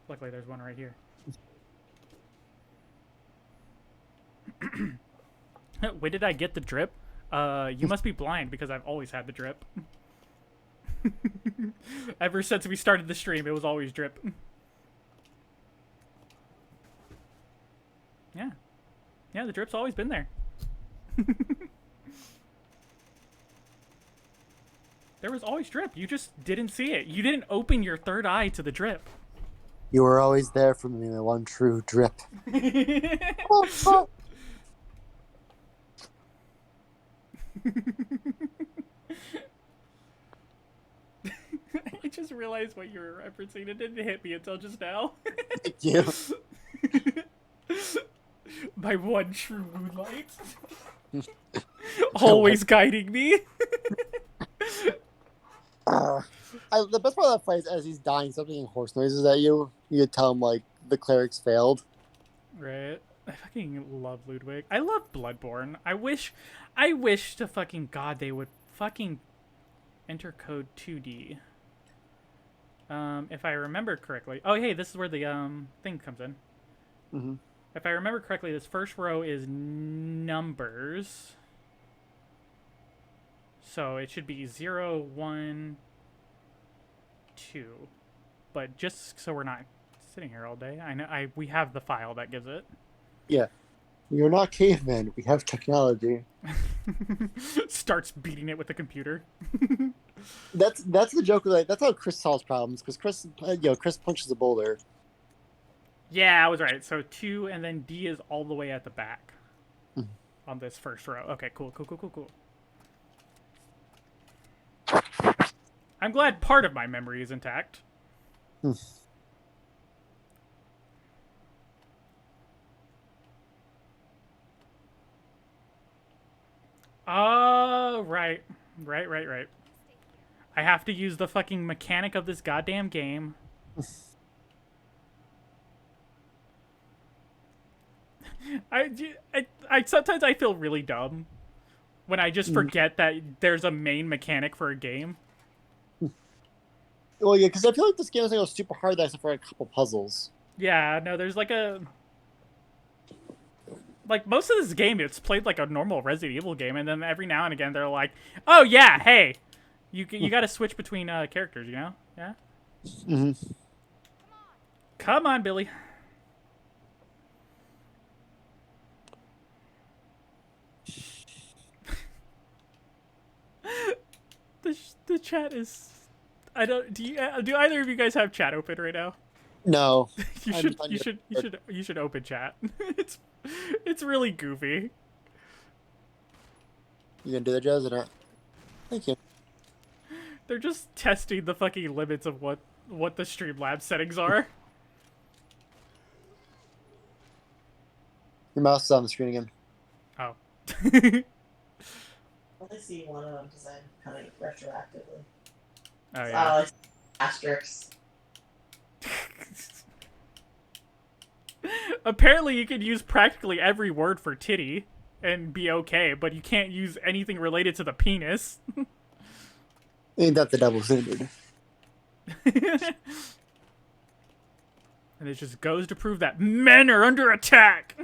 Luckily, there's one right here. When did I get the drip? You must be blind because I've always had the drip. Ever since we started the stream, it was always drip. Yeah. Yeah, the drip's always been there. There was always drip. You just didn't see it. You didn't open your third eye to the drip. You were always there for me, my one true drip. Oh, oh. I just realized what you were referencing. It didn't hit me until just now. Thank you. My one true moonlight. Always guiding me. The best part of that fight is as he's dying, stop making horse noises at you. You could tell him, like, the clerics failed. Right. I fucking love Ludwig. I love Bloodborne. I wish to fucking God they would fucking enter code 2D. If I remember correctly. Oh, hey, this is where the thing comes in. Mm-hmm. If I remember correctly, this first row is numbers. So it should be 0, 1, 2. But just so we're not sitting here all day, I know we have the file that gives it. Yeah. You're not cavemen. We have technology. Starts beating it with the computer. That's the joke. Like, that's how Chris solves problems, because Chris punches a boulder. Yeah, I was right. So 2 and then D is all the way at the back on this first row. Okay, cool. I'm glad part of my memory is intact. Oh, right. I have to use the fucking mechanic of this goddamn game. I sometimes I feel really dumb when I just forget that there's a main mechanic for a game. Well, yeah, because I feel like this game is going to go super hard except for a couple puzzles. Yeah, no, there's like most of this game, it's played like a normal Resident Evil game, and then every now and again they're like, "Oh yeah, hey, you got to switch between characters, you know? Yeah. Mm-hmm. Come on, Billy." The chat is. I don't. Do either of you guys have chat open right now? No. You should open chat. It's really goofy. You gonna do the Joes or not? Thank you. They're just testing the fucking limits of what the Streamlabs settings are. Your mouse is on the screen again. Oh. I only see one of them because I'm coming retroactively. Oh yeah. Like asterisks. Apparently, you can use practically every word for titty and be okay, but you can't use anything related to the penis. Ain't that the double standard? And it just goes to prove that men are under attack.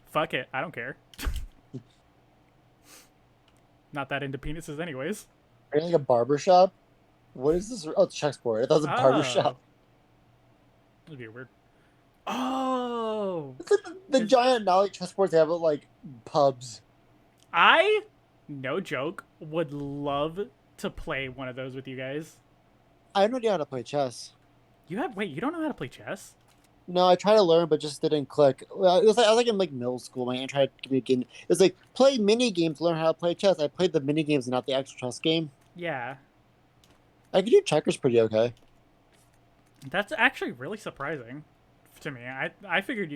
Fuck it, I don't care. Not that into penises anyways. Are you like a barber shop? What is this? Oh, it's a chessboard. I thought it was a barber shop. That'd be weird. Oh! It's like the giant knowledge chessboards they have at, like, pubs. I, no joke, would love to play one of those with you guys. I have no idea how to play chess. Wait, you don't know how to play chess? No, I tried to learn, but just didn't click. Well, it was like I was like in like middle school. My aunt tried to give me a game. It was like play mini games to learn how to play chess. I played the mini games, not the actual chess game. Yeah. I could do checkers pretty okay. That's actually really surprising to me. I figured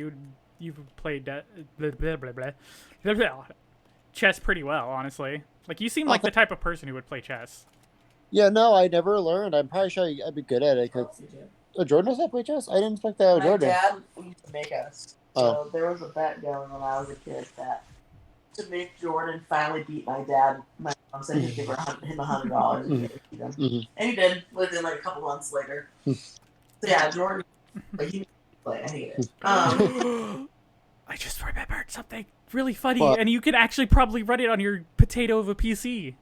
you've played blah, blah, blah, blah, blah, blah, chess pretty well, honestly. Like you seem like the type of person who would play chess. Yeah, no, I never learned. I'm probably sure I'd be good at it. Cause, Jordan knows how to play chess? I didn't expect that. My Jordan. dad used to make us. So there was a bet going when I was a kid that to make Jordan finally beat my dad, my mom said he'd give him $100 and beat him. And he did within like a couple months later. So yeah, Jordan, like he play. I hate it. I just remembered something really funny, What? and you could actually probably run it on your potato of a PC.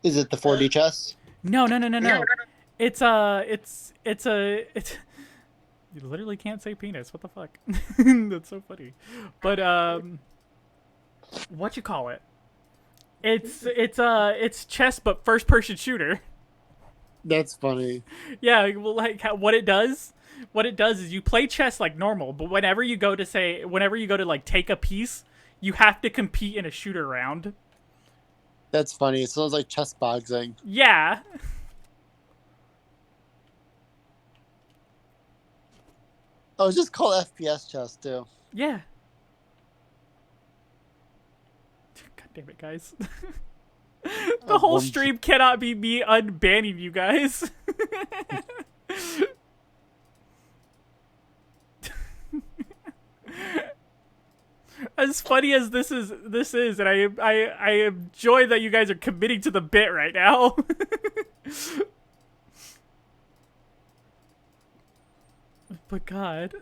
Is it the 4D chess? No. It's you literally can't say penis. What the fuck? That's so funny. But what you call it? It's chess but first person shooter. That's funny. Yeah, well, like what it does is you play chess like normal, but whenever you go to like take a piece, you have to compete in a shooter round. That's funny. It sounds like chess boxing. Yeah. Oh, it's just called FPS chess too. Yeah. God damn it, guys. The whole stream cannot be me unbanning you guys. As funny as this is, and I enjoy that you guys are committing to the bit right now. But God,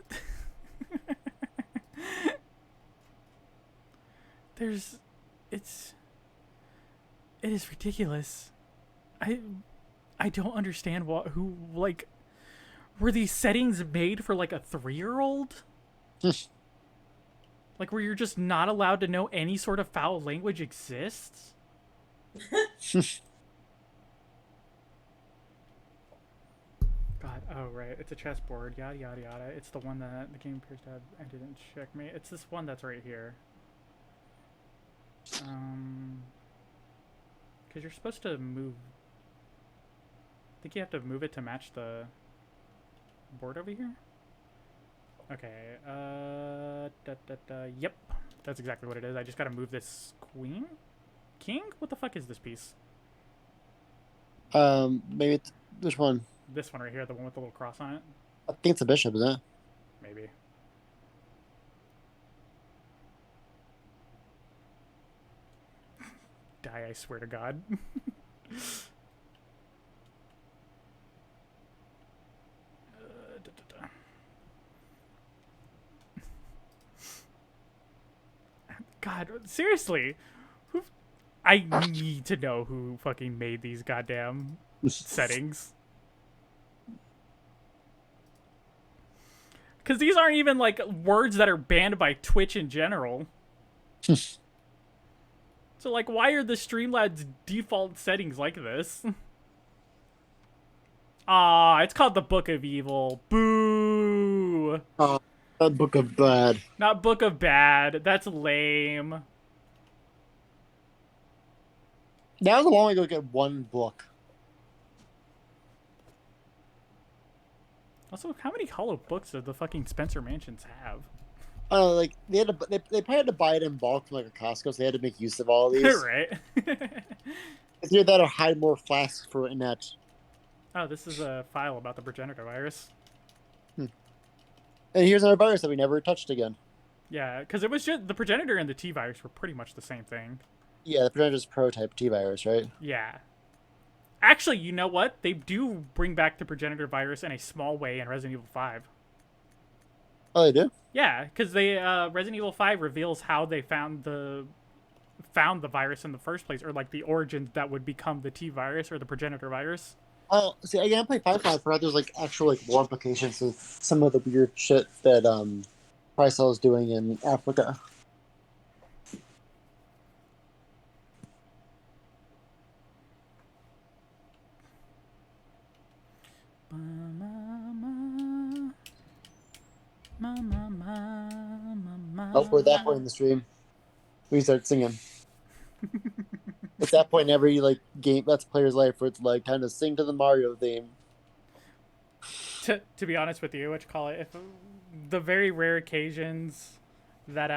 it is ridiculous. I don't understand were these settings made for like a 3-year-old? Like where you're just not allowed to know any sort of foul language exists? God, oh right, it's a chessboard, yada yada yada. It's the one that the game appears to have ended in checkmate. It's this one that's right here. Because you're supposed to move. I think you have to move it to match the board over here. Okay, yep, that's exactly what it is. I just gotta move this queen? King? What the fuck is this piece? Maybe it's, which one? This one right here, the one with the little cross on it? I think it's a bishop, isn't it? Maybe. Die, I swear to God. God, seriously? I need to know who fucking made these goddamn settings. Because these aren't even, like, words that are banned by Twitch in general. So, like, why are the Streamlabs default settings like this? Ah, it's called the Book of Evil. Boo! Oh, the Book of Bad. Not Book of Bad. That's lame. That was a long way to go get one book. Also, how many hollow books do the fucking Spencer Mansions have? Like they probably had to buy it in bulk from like a Costco, so they had to make use of all of these. Right. It's either that or hide more flasks for net. Oh, this is a file about the progenitor virus. And here's another virus that we never touched again. Yeah, because it was just the progenitor and the T virus were pretty much the same thing. Yeah, the progenitor's prototype T virus, right? Yeah. Actually, you know what? They do bring back the progenitor virus in a small way in Resident Evil 5. Oh, they do? Yeah, because they Resident Evil 5 reveals how they found the virus in the first place, or like the origins that would become the T virus or the progenitor virus. Oh, see, again, I played 5. I forgot there's like actual like war implications of some of the weird shit that Pricel is doing in Africa. Oh, we're at that point in the stream. We start singing. It's that point in every like game that's player's life where it's like time to sing to the Mario theme. To be honest with you, what you call it, if the very rare occasions that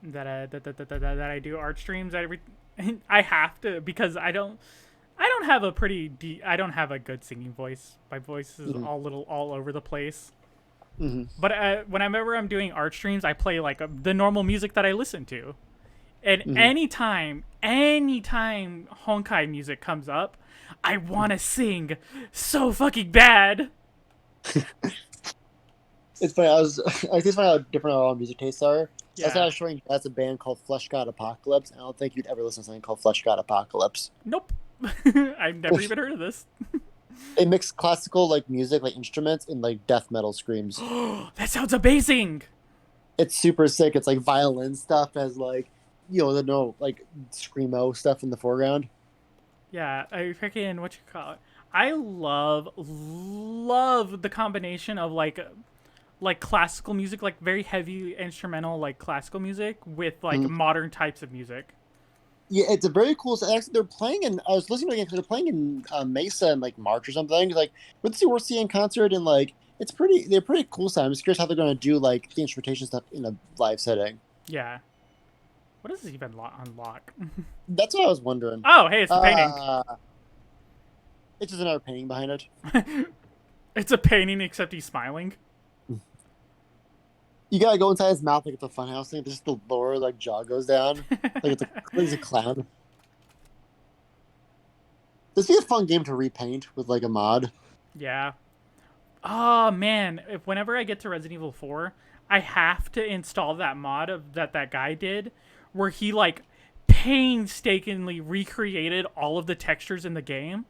that I do art streams, I have to, because I don't have I don't have a good singing voice. My voice is all over the place. But whenever I'm doing art streams, I play like the normal music that I listen to. And anytime Honkai music comes up, I want to sing so fucking bad. It's funny. I just find out how different our music tastes are. Yeah. I was showing that's a band called Flesh God Apocalypse. I don't think you'd ever listen to something called Flesh God Apocalypse. Nope. I've never even heard of this. They mix classical like music, like instruments, and like death metal screams. That sounds amazing. It's super sick. It's like violin stuff as like like screamo stuff in the foreground. Yeah, I freaking what you call it. I love the combination of like classical music, like very heavy instrumental like classical music with like modern types of music. Yeah, it's a very cool. Actually, they're playing in. I was listening to it because they're playing in Mesa in like March or something. Like, what's the Orsi in concert? And like, they're pretty cool. So I'm just curious how they're going to do like the instrumentation stuff in a live setting. Yeah. What does this even unlock? That's what I was wondering. Oh, hey, it's the painting. It's just another painting behind it. It's a painting, except he's smiling. You gotta go inside his mouth like it's a funhouse thing. Just the lower like jaw goes down, like it's a clown. This would be a fun game to repaint with like a mod. Yeah. Oh man, whenever I get to Resident Evil 4, I have to install that mod that guy did, where he like painstakingly recreated all of the textures in the game.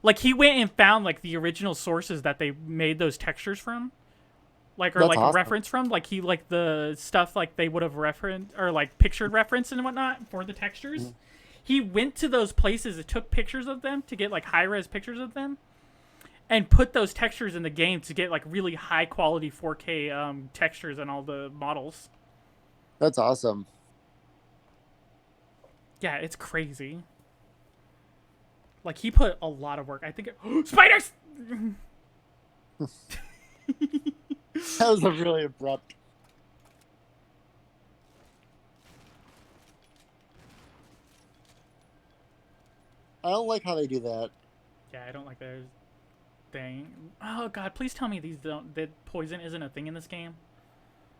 Like he went and found like the original sources that they made those textures from. Like, or That's like awesome. reference from, like he like the stuff like they would have referenced or like pictured reference and whatnot for the textures. He went to those places and took pictures of them to get like high res pictures of them, and put those textures in the game to get like really high quality 4K textures and all the models. That's awesome. Yeah, it's crazy. Like he put a lot of work. I think spiders. That was a really abrupt. I don't like how they do that. Yeah, I don't like their thing. Oh god, please tell me that poison isn't a thing in this game.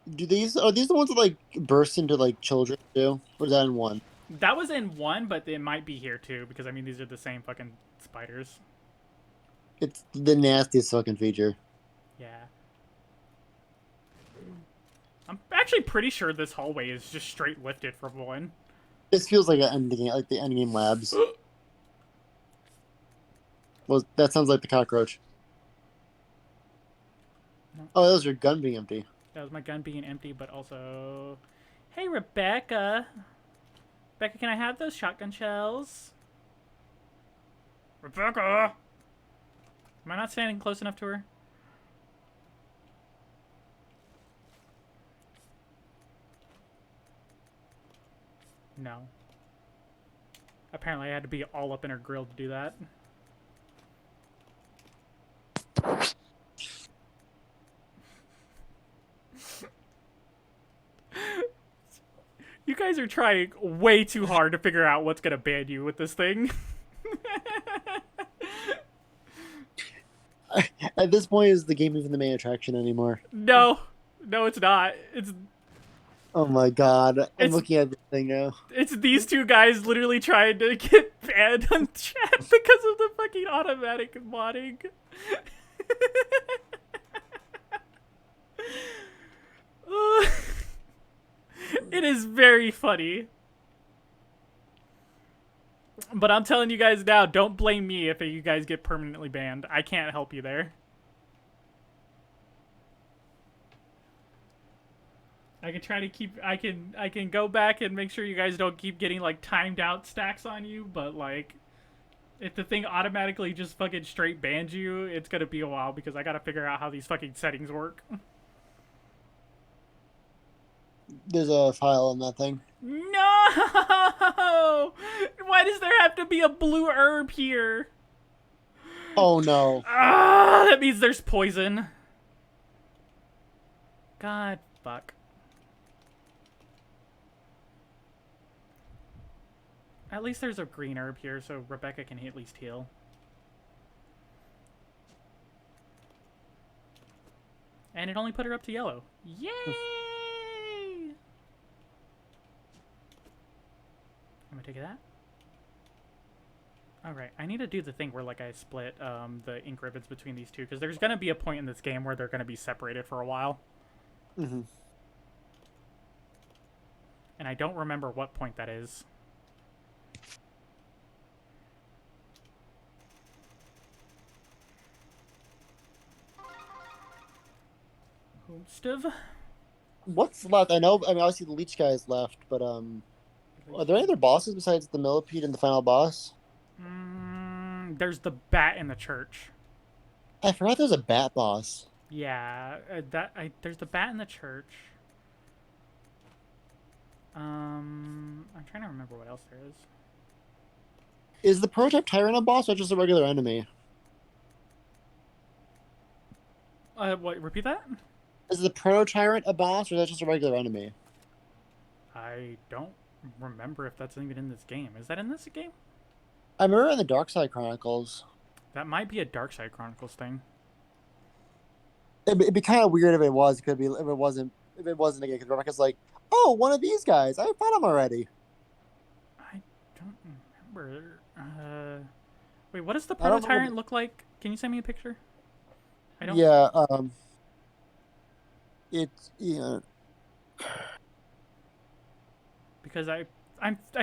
Are these the ones that like burst into like children too? Or is that in one? That was in one, but it might be here too, because I mean these are the same fucking spiders. It's the nastiest fucking feature. Yeah. I'm actually pretty sure this hallway is just straight lifted from one. This feels like the endgame labs. Well, that sounds like the cockroach. No. Oh, that was your gun being empty. That was my gun being empty, but also... Hey, Rebecca! Rebecca, can I have those shotgun shells? Rebecca! Am I not standing close enough to her? No. Apparently I had to be all up in her grill to do that. You guys are trying way too hard to figure out what's gonna ban you with this thing. At this point, is the game even the main attraction anymore? No, it's not. Oh my god, I'm looking at this thing now. It's these two guys literally trying to get banned on chat because of the fucking automatic modding. It is very funny. But I'm telling you guys now, don't blame me if you guys get permanently banned. I can't help you there. I can try to keep I can go back and make sure you guys don't keep getting like timed out stacks on you, but like if the thing automatically just fucking straight bans you, it's gonna be a while because I gotta figure out how these fucking settings work. There's a file on that thing. No! Why does there have to be a blue herb here? Oh no. Ah, that means there's poison. God, fuck. At least there's a green herb here, so Rebecca can at least heal. And it only put her up to yellow. Yay! I'm gonna take that. Alright, I need to do the thing where, like, I split the ink ribbons between these two, because there's gonna be a point in this game where they're gonna be separated for a while. Mm-hmm. And I don't remember what point that is. Steve? What's left? I know. I mean, obviously the leech guy is left, but are there any other bosses besides the millipede and the final boss? There's the bat in the church. I forgot there's a bat boss. Yeah, there's the bat in the church. I'm trying to remember what else there is. Is the prototype tyrant a boss or just a regular enemy? What? Repeat that? Is the proto tyrant a boss or is that just a regular enemy? I don't remember if that's even in this game. Is that in this game? I remember in the Dark Side Chronicles. That might be a Dark Side Chronicles thing. It'd be kind of weird if it was. Could be if it wasn't. If it wasn't again, because Rebecca's like, "Oh, one of these guys. I found him already." I don't remember. Wait, what does the I don't proto tyrant remember- look like? Can you send me a picture? I don't. Yeah. It's Because I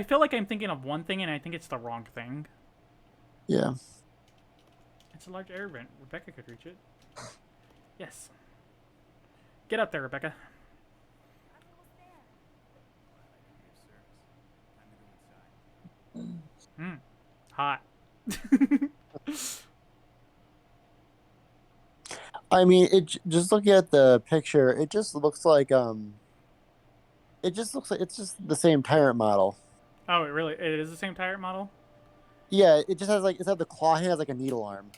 feel like I'm thinking of one thing and I think it's the wrong thing. yeah. It's a large air vent. Rebecca could reach it. Yes. Get up there, Rebecca. Hot. I mean, just looking at the picture, it just looks like it's just the same tyrant model. Oh, it is the same tyrant model? Yeah, it just has like instead of the claw hand has like a needle arm.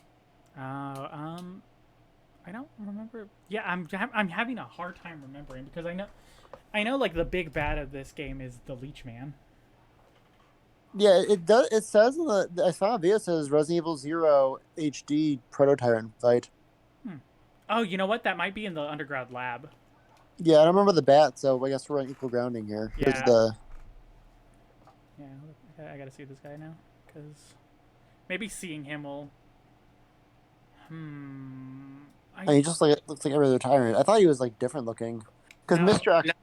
I don't remember. Yeah, I'm having a hard time remembering because I know like the big bad of this game is the Leech Man. Yeah, it does. It says I saw a video that says Resident Evil Zero HD proto tyrant fight. Oh, you know what? That might be in the underground lab. Yeah, I don't remember the bat, so I guess we're on equal grounding here. Here's Yeah. the. Yeah, I gotta see this guy now because maybe seeing him will. I mean, just like it looks like every other tyrant. I thought he was like different looking, because No. Mister actually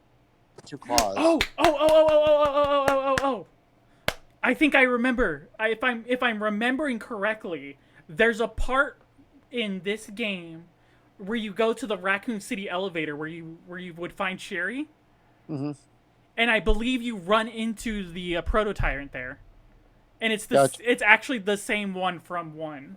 has 2 claws. Oh! I think I remember. If I'm remembering correctly, there's a part in this game where you go to the Raccoon City elevator where you would find Sherry, Mm-hmm. and I believe you run into the proto tyrant there, and it's Gotcha. it's actually the same one from 1.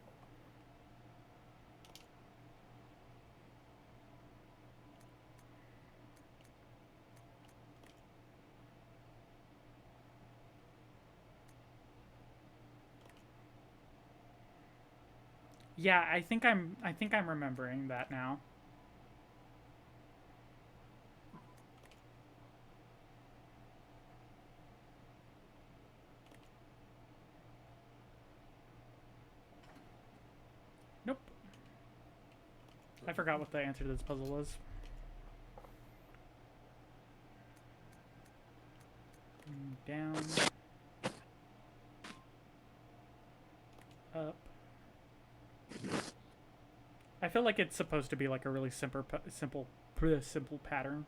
Yeah, I think I'm remembering that now. Nope. I forgot what the answer to this puzzle was. Down. Up. I feel like it's supposed to be like a really simple pattern.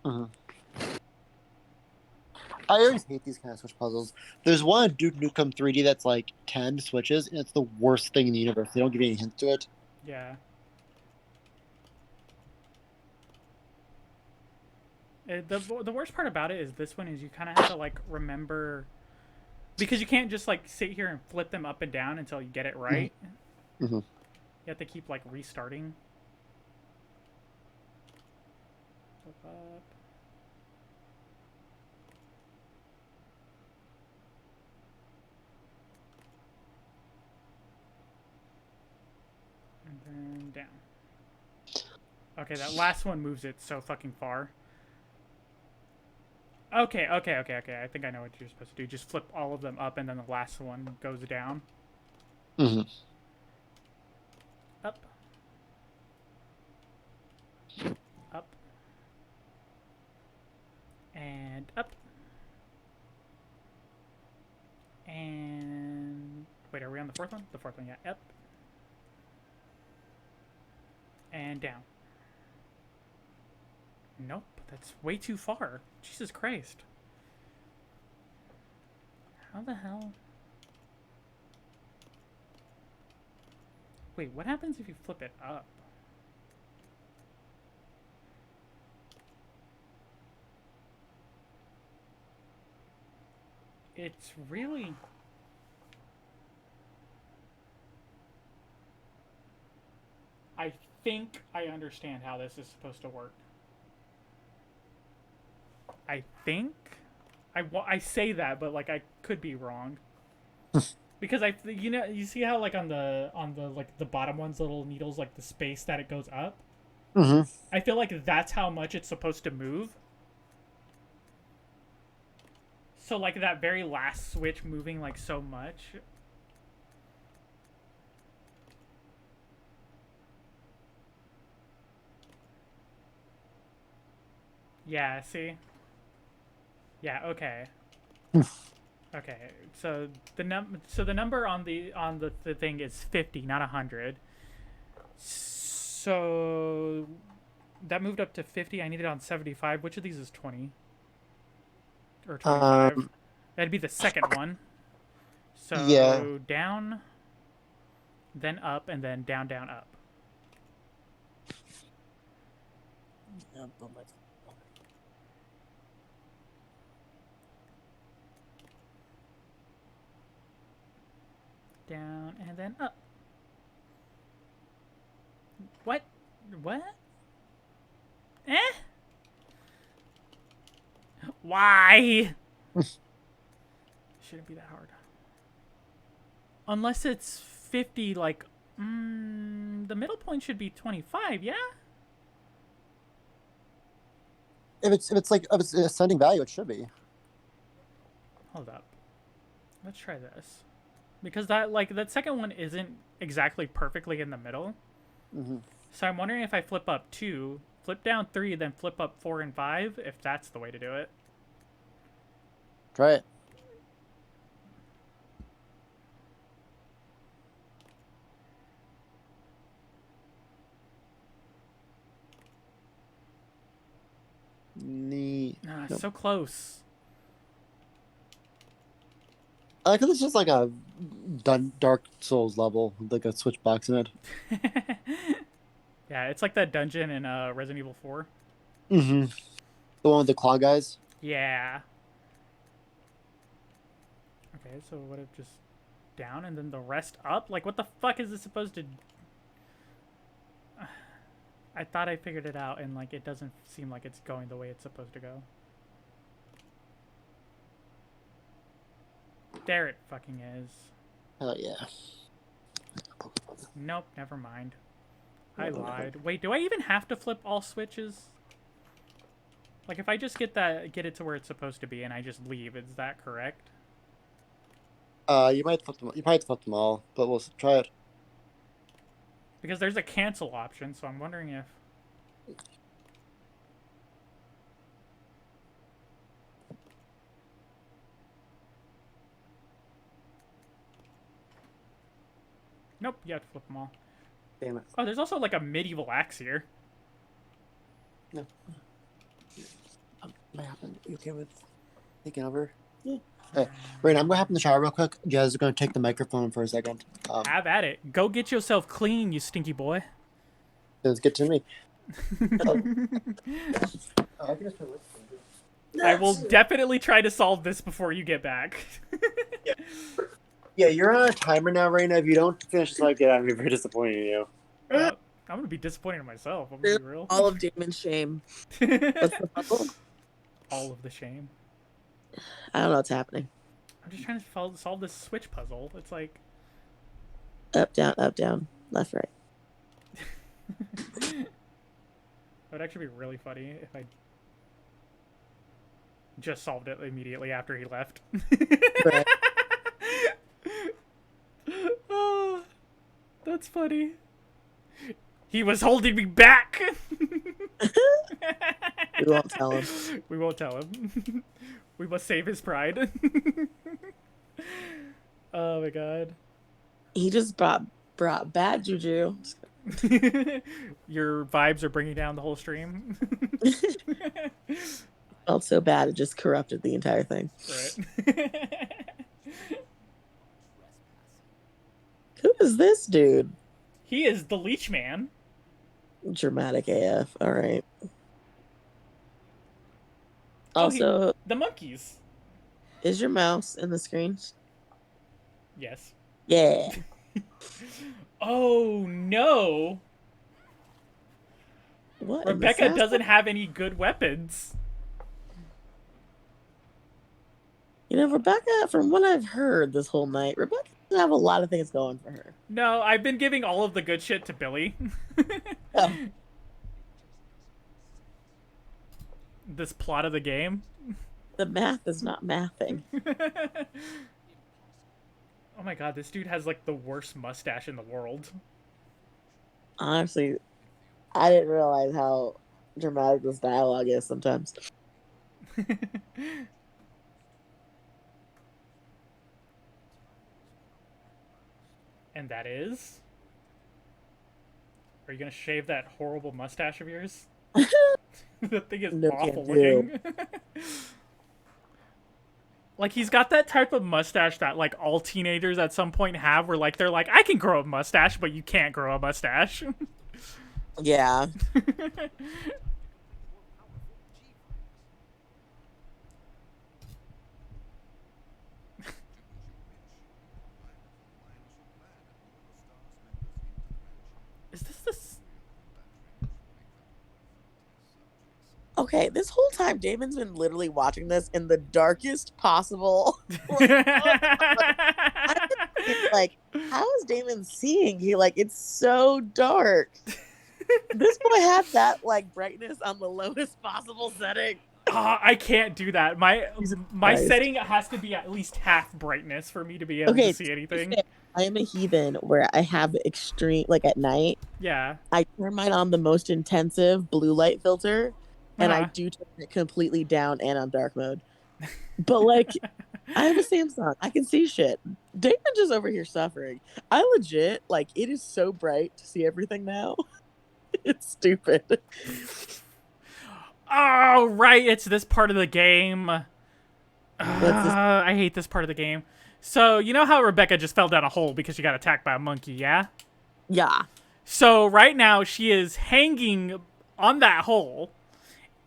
Mm-hmm. I always hate these kind of switch puzzles. There's one Duke Nukem 3D that's like 10 switches, and it's the worst thing in the universe. They don't give you any hints to it. Yeah. The worst part about it is this one is you kind of have to like remember, because you can't just like sit here and flip them up and down until you get it right. Mm-hmm. You have to keep like restarting. Flip up. Okay, that last one moves it so fucking far. Okay. I think I know what you're supposed to do. Just flip all of them up, and then the last one goes down. Mm-hmm. Up. Up. And up. And... Wait, are we on the fourth one? The fourth one, yeah. Up. And down. Nope, that's way too far. Jesus Christ. How the hell? Wait, what happens if you flip it up? It's really... I think I understand how this is supposed to work. I think I say that, but like I could be wrong. Because you see how like on the like the bottom one's little needles, like the space that it goes up. Mm-hmm. I feel like that's how much it's supposed to move. So like that very last switch moving like so much. Yeah, see? Yeah, okay. Okay. So the number on the thing is 50, not 100. So that moved up to 50. I need it on 75. Which of these is 20? Or 25? That'd be the second one. So Yeah. down, then up, and then down, down, up. Down, and then up. What? What? Eh? Why? Shouldn't be that hard. Unless it's 50, like, the middle point should be 25, yeah? If it's ascending value, it should be. Hold up. Let's try this. Because that second one isn't exactly perfectly in the middle. Mm-hmm. So I'm wondering if I flip up 2, flip down 3, then flip up 4 and 5, if that's the way to do it. Try it. Neat. Nope. So close. I like how it's just like a Dark Souls level, like a switch box in it. Yeah, it's like that dungeon in Resident Evil 4. Mm-hmm. The one with the claw guys. Yeah. Okay, so what if just down and then the rest up? Like, what the fuck is this supposed to... I thought I figured it out, and like it doesn't seem like it's going the way it's supposed to go. There it fucking is. Oh yeah. Nope, never mind. I lied. Wait, do I even have to flip all switches? Like if I just get it to where it's supposed to be and I just leave, is that correct? You might flip them. You might flip them all, but we'll try it. Because there's a cancel option, so I'm wondering if... Nope, you have to flip them all. Damn it. Oh, there's also like a medieval axe here. No. What happened? You okay with taking over? Yeah. Hey, Rain, I'm gonna hop in the shower real quick. You guys are gonna take the microphone for a second. Have at it. Go get yourself clean, you stinky boy. Let's get to me. I will definitely try to solve this before you get back. Yeah, you're on a timer now, Raina. If you don't finish this, I'm gonna be very disappointed in you. I'm gonna be disappointed in myself. I'm gonna be real. All of Damon's shame. What's the puzzle? All of the shame. I don't know what's happening. I'm just trying to solve this switch puzzle. It's like Up, down, left, right. would actually be really funny if I just solved it immediately after he left. Right. Oh, that's funny. He was holding me back. We won't tell him. We won't tell him. We must save his pride. Oh my god. He just brought bad juju. Your vibes are bringing down the whole stream. Felt so bad it just corrupted the entire thing. Right. Who is this dude? He is the leech man. Dramatic AF. All right. Oh, Also, the monkeys. is your mouse in the screen? Yes. Yeah. Oh no. What? Rebecca doesn't have any good weapons. You know, Rebecca, from what I've heard this whole night, Rebecca doesn't have a lot of things going for her. No, I've been giving all of the good shit to Billy. Oh. This plot of the game. The math is not mathing. Oh my god, this dude has like the worst mustache in the world. Honestly, I didn't realize how dramatic this dialogue is sometimes. And that is? Are you gonna shave that horrible mustache of yours? That thing is No, awful can't do. looking. Like, he's got that type of mustache that, like, all teenagers at some point have, where, like, they're like, I can grow a mustache, but you can't grow a mustache. Yeah. Is this? Okay, this whole time, Damon's been literally watching this in the darkest possible. Like, how is Damon seeing? It's so dark. This boy had that like brightness on the lowest possible setting. I can't do that. My Christ. setting has to be at least half brightness for me to be able to see anything. I am a heathen where I have extreme, like at night, Yeah. I turn mine on the most intensive blue light filter, and I Uh-huh. do turn it completely down and on dark mode. But like, I have a Samsung. I can see shit. Damon just over here suffering. I legit, like, it is so bright to see everything now. It's stupid. Oh, right. It's this part of the game. this? I hate this part of the game. So, you know how Rebecca just fell down a hole because she got attacked by a monkey, yeah? Yeah. So, right now, she is hanging on that hole.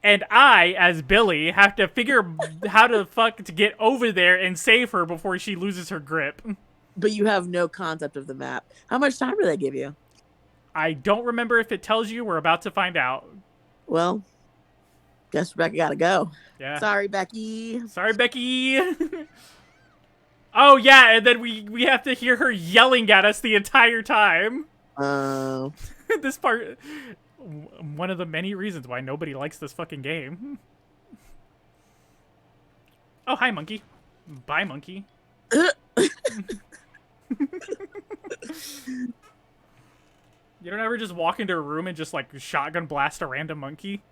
And I, as Billy, have to figure how to to get over there and save her before she loses her grip. But you have no concept of the map. How much time do they give you? I don't remember if it tells you. We're about to find out. Well, guess Rebecca gotta go. Yeah. Sorry, Becky. Sorry, Becky. Oh, yeah, and then we have to hear her yelling at us the entire time. This part... One of the many reasons why nobody likes this fucking game. Oh, hi, monkey. Bye, monkey. You don't ever just walk into a room and just, like, shotgun blast a random monkey?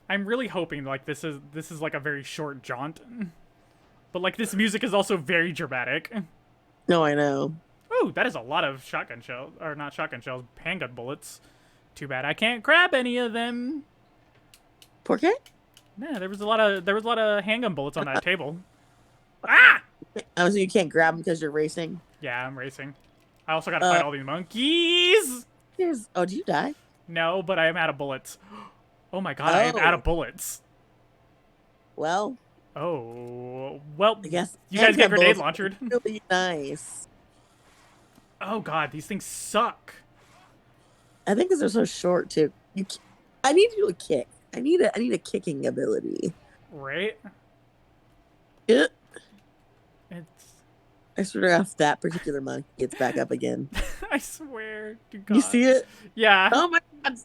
I'm really hoping, like, this is like, a very short jaunt. But, like, this music is also very dramatic. No, I know. Ooh, that is a lot of shotgun shells. Or not shotgun shells, handgun bullets. Too bad I can't grab any of them. Por qué? Yeah, there was a lot of handgun bullets on that table. Ah! Oh, so you can't grab them because you're racing? Yeah, I'm racing. I also gotta fight all these monkeys! Oh, did you die? No, but I am out of bullets. Oh my god, I am out of bullets. Well, Oh, well, I guess you guys get grenade bullets launched. are really nice. Oh god, these things suck. I think because they're so short too. I need you to kick. I need a kicking ability. Right? Yeah. It's... I swear if that particular monkey gets back up again. I swear to God. You see it? Yeah. Oh my God.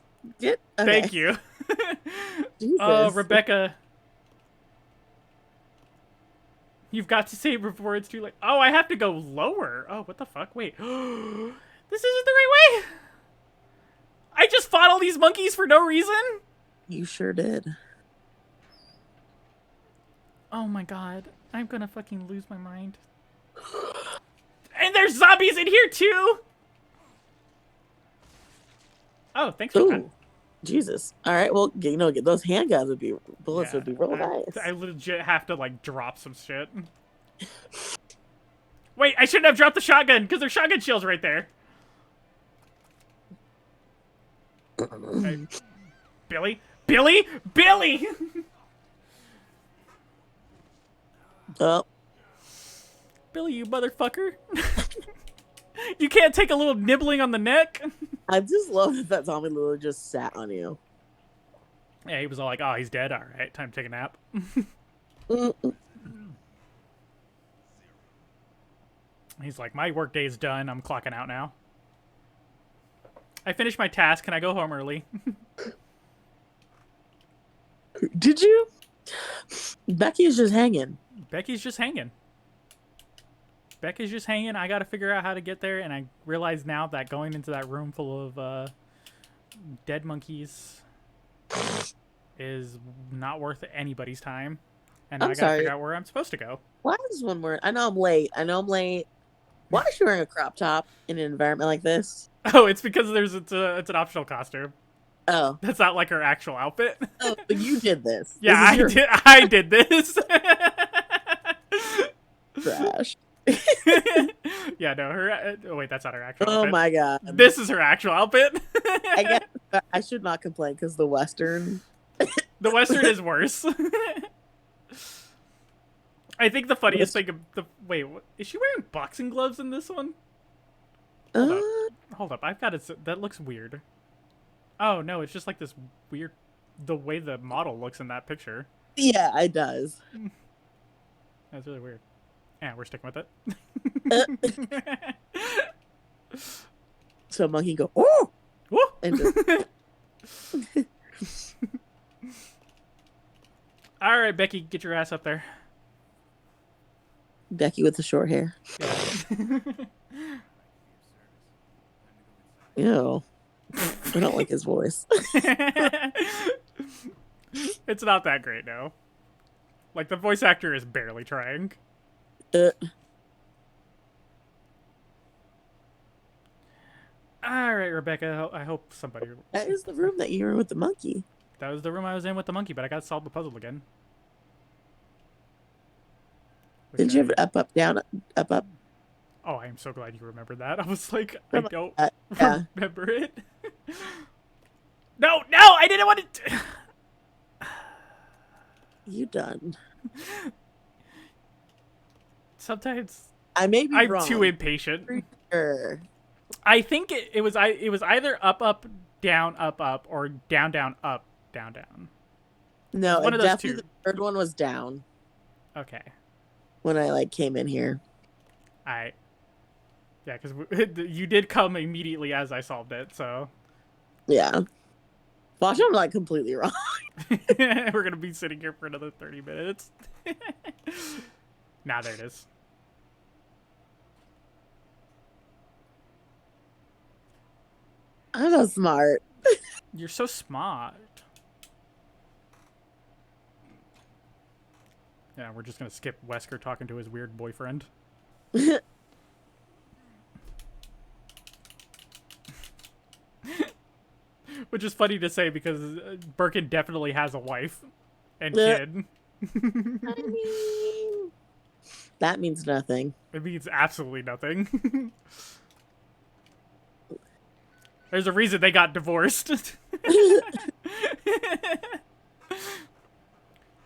Okay. Thank you. Jesus. Oh, Rebecca. You've got to save before it's too late. Oh, I have to go lower. Oh, what the fuck? Wait. This isn't the right way. I just fought all these monkeys for no reason. You sure did. Oh my God. I'm gonna fucking lose my mind. And there's zombies in here too. Oh, thanks for that. Jesus. All right. Well, get those handguns would be bullets would be real nice. I legit have to like drop some shit. Wait, I shouldn't have dropped the shotgun because there's shotgun shells right there. Hey, Billy. Oh. Billy, you motherfucker. You can't take a little nibbling on the neck? I just love that zombie literally just sat on you. Yeah, he was all like, oh, he's dead. All right, time to take a nap. He's like, my workday is done. I'm clocking out now. I finished my task. Can I go home early? Did you? Becky's just hanging. Becky's just hanging. I gotta figure out how to get there, and I realize now that going into that room full of dead monkeys is not worth anybody's time. And I gotta figure out where I'm supposed to go. Why is one word? I know I'm late. Why is she wearing a crop top in an environment like this? Oh, it's because it's an optional costume. Oh. That's not like her actual outfit. Oh, but you did this. Yeah, I did this. Trash. Yeah, no, oh wait, that's not her actual Oh outfit. my God. This is her actual outfit. I guess I should not complain because the Western is worse. I think the funniest thing wait, is she wearing boxing gloves in this one? Hold up. I've got it. That looks weird. Oh no, it's just like this weird, the way the model looks in that picture. Yeah, it does. That's really weird. Yeah, we're sticking with it. So monkey go, oh! Woo! And all right, Becky, get your ass up there. Becky with the short hair. Yeah. Ew. I don't like his voice. It's not that great, no. Like, the voice actor is barely trying. Alright, Rebecca, I hope somebody... That is the room that you were in with the monkey. That was the room I was in with the monkey, but I gotta solve the puzzle again. Did you have it up, up, down, up, up? Oh, I am so glad you remembered that. I was like, I don't remember it. No, I didn't want to... You done. Sometimes I may be wrong. I'm too impatient. Sure. I think it was either up, up, down, or down, down, up, down, down. No, one of those definitely two. The third one was down. Okay. When I came in here. Yeah, because you did come immediately as I solved it, so. Yeah. Watch, I'm completely wrong. We're gonna be sitting here for another 30 minutes. Nah, there it is. I'm so smart. You're so smart. Yeah, we're just gonna skip Wesker talking to his weird boyfriend. Which is funny to say because Birkin definitely has a wife and kid. I mean, that means nothing. It means absolutely nothing. There's a reason they got divorced.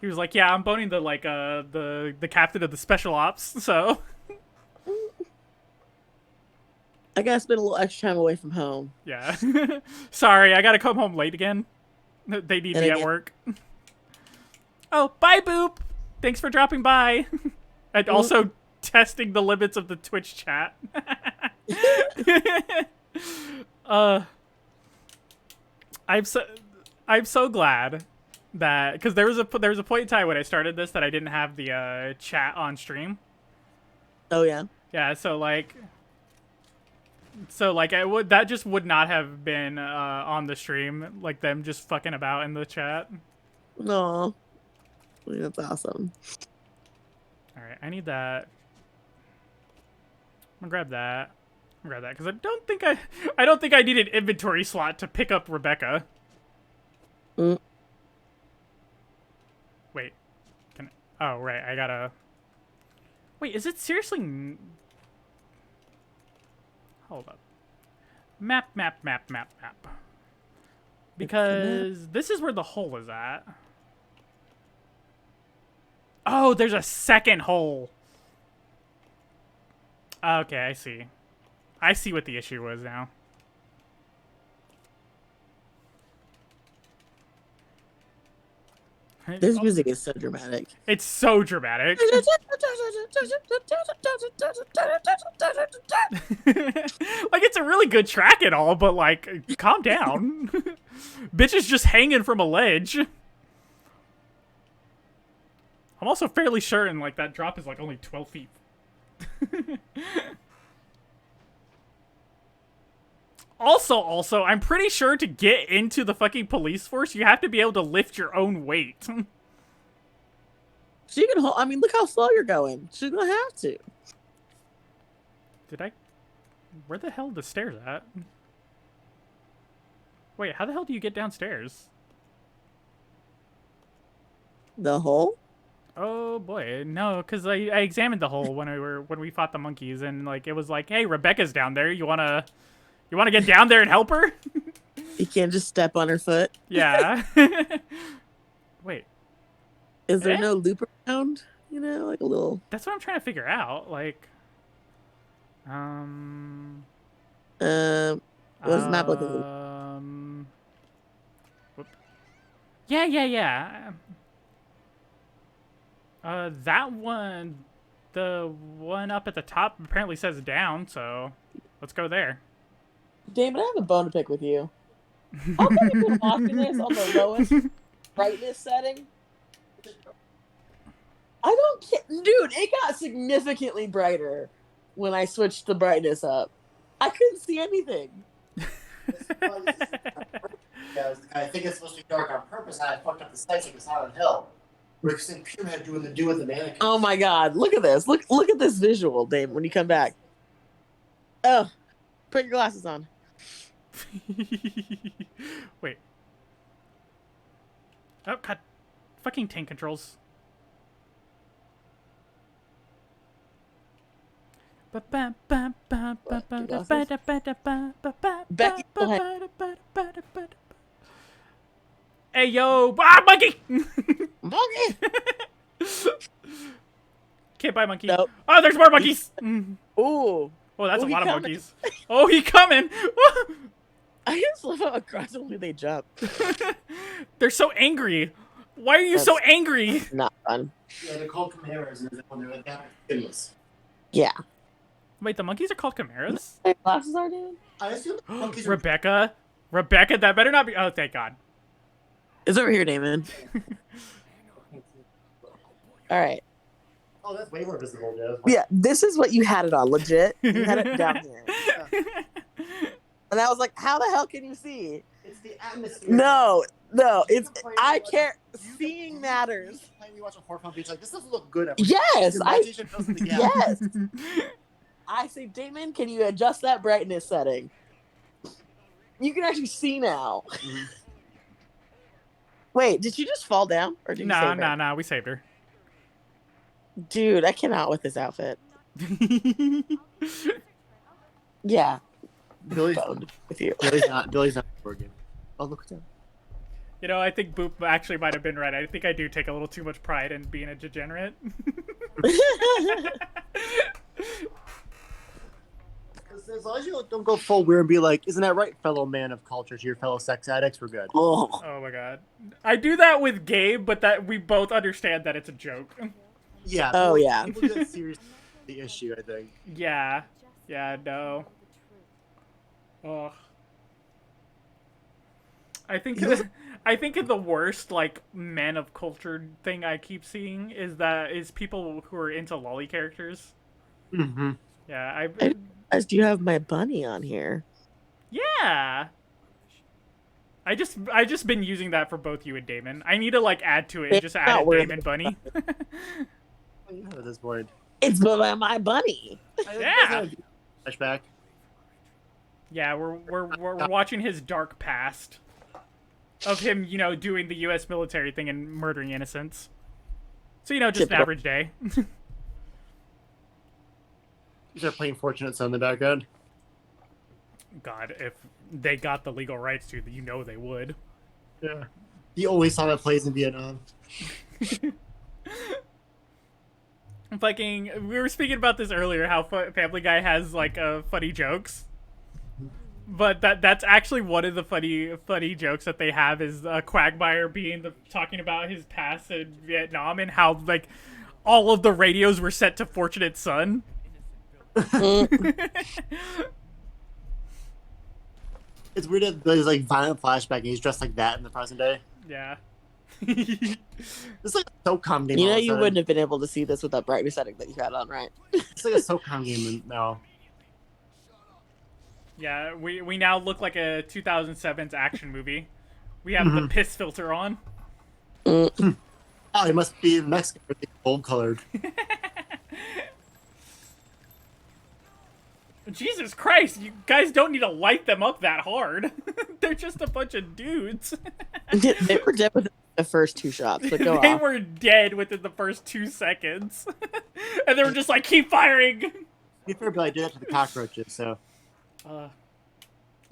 He was like, "Yeah, I'm boning the captain of the special ops." So I gotta spend a little extra time away from home. yeah. Sorry, I gotta come home late again. They need me at work. Oh, bye, Boop. Thanks for dropping by. And also testing the limits of the Twitch chat. I'm so glad that, because there was a point in time when I started this that I didn't have the chat on stream. Oh yeah. Yeah, so like that just would not have been on the stream, like them just fucking about in the chat. No, that's awesome. All right, I need that. I'm gonna grab that. Because I don't think I need an inventory slot to pick up Rebecca. Mm. Wait, oh right, I gotta. Wait, is it seriously? Hold up. Map. Because this is where the hole is at. Oh, there's a second hole. Okay, I see. I see what the issue was now. This music is so dramatic. It's so dramatic. Like, it's a really good track and all, but, like, calm down. Bitch is just hanging from a ledge. I'm also fairly certain, like, that drop is, like, only 12 feet. Also, I'm pretty sure to get into the fucking police force, you have to be able to lift your own weight. She can hold. I mean, look how slow you're going. She's gonna have to. Did I? Where the hell are the stairs at? Wait, how the hell do you get downstairs? The hole? Oh boy, no, because I examined the hole when we fought the monkeys, and like it was like, hey, Rebecca's down there. You wanna get down there and help her? You can't just step on her foot. Yeah. Wait. Is there no loop around? You know, like a little. That's what I'm trying to figure out. Like, what does the map look like? Whoop. Yeah. That one, the one up at the top apparently says down, so let's go there. Damon, I have a bone to pick with you. How come you put Oculus on the lowest brightness setting? I don't care. Dude, it got significantly brighter when I switched the brightness up. I couldn't see anything. I think it's supposed to be dark on purpose, and I fucked up the sights like it's not on hill. We're seeing Pyramid doing the do with the mannequin. Oh my god, look at this. Look at this visual, Dave, when you come back. Oh, put your glasses on. Wait. Oh, God. Fucking tank controls. Hey, yo. Ah, monkey! Monkey! Can't buy monkey. Nope. Oh, there's more monkeys! Ooh. Oh, that's a he lot of coming. monkeys. Oh, he coming! I just love how aggressively they jump. They're so angry. Why are you so angry? Not fun. Yeah, they're called chimeras, and when they're adapted. Yeah. Wait, the monkeys are called chimeras? Their glasses are, dude? I assume the monkeys are... Rebecca, that better not be. Oh, thank God. It's over here, Damon. All right. Oh, that's way more visible, Joe. Yeah, this is what you had it on, legit. You had it down here. And I was like, how the hell can you see? It's the atmosphere. No, it's... I care. Seeing matters. You watch a horror film, it's like, this doesn't look good. Yes, Your imagination fills in the gap. Yes. I say, Damon, can you adjust that brightness setting? You can actually see now. Mm-hmm. Wait, did she just fall down? Or did you save her? Nah, we saved her. Dude, I cannot with this outfit. Yeah. Billy's Boned with you. Billy's not working. Oh, look at that. You know, I think Boop actually might have been right. I think I do take a little too much pride in being a degenerate. As long as you don't go full weird and be like, isn't that right, fellow man of culture, to your fellow sex addicts, we're good. Oh. Oh my God. I do that with Gabe, but that we both understand that it's a joke. Yeah. Oh, yeah. People get serious. the issue, I think. Yeah. Yeah, no. Oh. I think I think the worst like men of culture thing I keep seeing is people who are into lolly characters. Mm-hmm. Yeah, Guys, do you have my bunny on here? yeah. I just been using that for both you and Damon. I need to like add to it and It's just add not a worth Damon it. bunny. At this point. It's my bunny. Yeah. Flashback. Yeah, we're watching his dark past of him, doing the U.S. military thing and murdering innocents. So just an Typical. average day. You start playing Fortunate Son in the background. God, if they got the legal rights to, they would. Yeah. The only song that plays in Vietnam. We were speaking about this earlier, how Family Guy has like funny jokes, but that's actually one of the funny jokes that they have is Quagmire talking about his past in Vietnam and how like all of the radios were set to Fortunate Son. It's weird that there's like violent flashback and he's dressed like that in the present day. Yeah. It's like a SOCOM game. You wouldn't have been able to see this with that brightness setting that you had on, right? It's like a SOCOM game now. Yeah, we now look like a 2007's action movie. We have the piss filter on. Oh, it must be in Mexico. It's gold colored. Jesus Christ, you guys don't need to light them up that hard. They're just a bunch of dudes. They were dead within the first 2 shots, but go They off. were dead within the first 2 seconds. And they were just like, keep firing! You fair, but I did that to the cockroaches, so.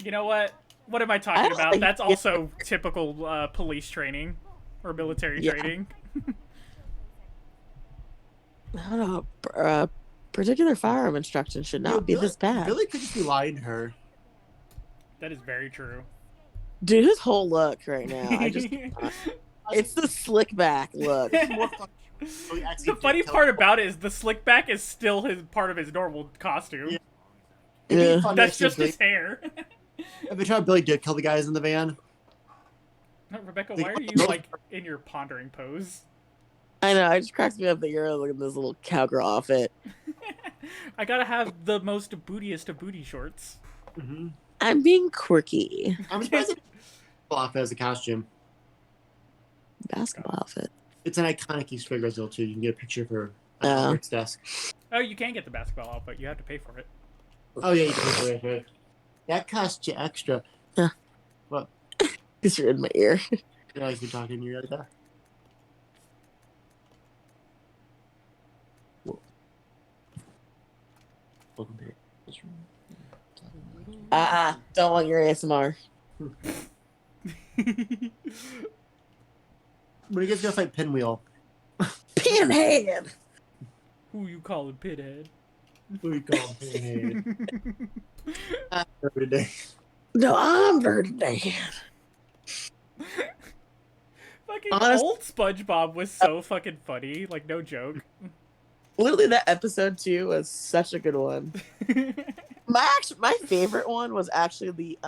You know what? What am I I talking don't about? think- That's also typical police training. Or military training. I don't know. Particular firearm instruction should not be this bad. Billy could just be lying to her. That is very true. Dude, his whole look right now. It's the slick back look. The funny part about it is the slick back is still part of his normal costume. Yeah. Yeah. That's just his hair. Every time Billy did kill the guys in the van. No, Rebecca, why are you like in your pondering pose? I know, it just cracks me up that you're looking at this little cowgirl outfit. I gotta have the most bootiest of booty shorts. Mm-hmm. I'm being quirky. I'm surprised it off as a costume. Basketball outfit. It's an iconic Easter egg result too. You can get a picture for Oh. Rick's desk. Oh, you can get the basketball outfit. You have to pay for it. Oh yeah, you can pay for it. That costs you extra. Yeah. What? Because you're in my ear. You know, you're talking to you like that. Welcome back. Don't want your ASMR. When you guys go fight Pinwheel, Pinhead! Who you calling Pithead? who you call him Pinhead? Every day. No, I'm Ferdinand. Fucking Honest- old SpongeBob was so fucking funny. Like, no joke. Literally, that episode 2 was such a good one. My favorite one was actually the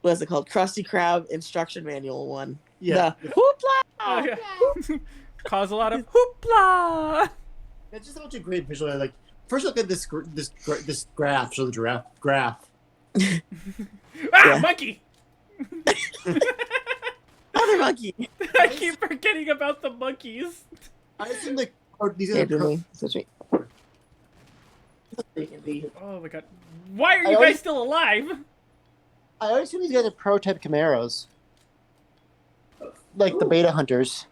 what's it called? Krusty Krab instruction manual one. Yeah. The hoopla! Oh, yeah. Cause a lot of hoopla! It's just such a great visual. Like, first look at this graph. Show the graph. Ah, Yeah. monkey! Other monkey. I keep forgetting about the monkeys. I assume like these Hey, are the Julie, switch me. Oh my god. Why are you I guys always- still alive? I always assume these guys are prototype Camaros, like the beta hunters.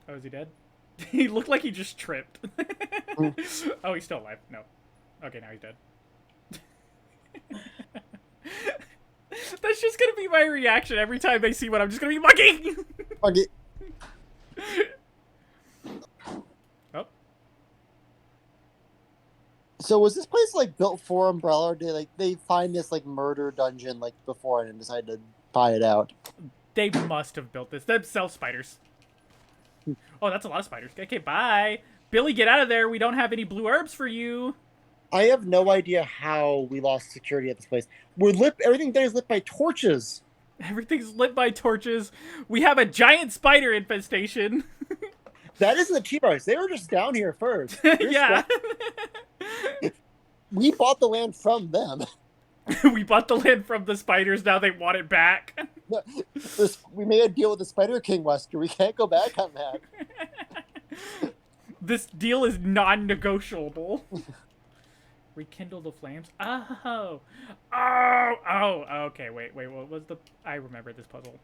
Oh, is he dead? He looked like he just tripped. Oh, he's still alive. No. Okay, now he's dead. That's just gonna be my reaction every time they see one. I'm just gonna be monkey. Okay. Oh. So was this place like built for Umbrella, or did they find this like murder dungeon like before and decide to buy it out? They must have built this. Themselves spiders. Oh, that's a lot of spiders. Okay, bye. Billy, get out of there. We don't have any blue herbs for you. I have no idea how we lost security at this place. We're lit. Everything there is lit by torches. Everything's lit by torches. We have a giant spider infestation. That isn't the T-Bars. They were just down here first. Yeah. We bought the land from them. We bought the land from the spiders. Now they want it back. We made a deal with the Spider King, Wesker. We can't go back on that. This deal is non-negotiable. Rekindle the flames. Oh. Okay, wait. What was the... I remember this puzzle.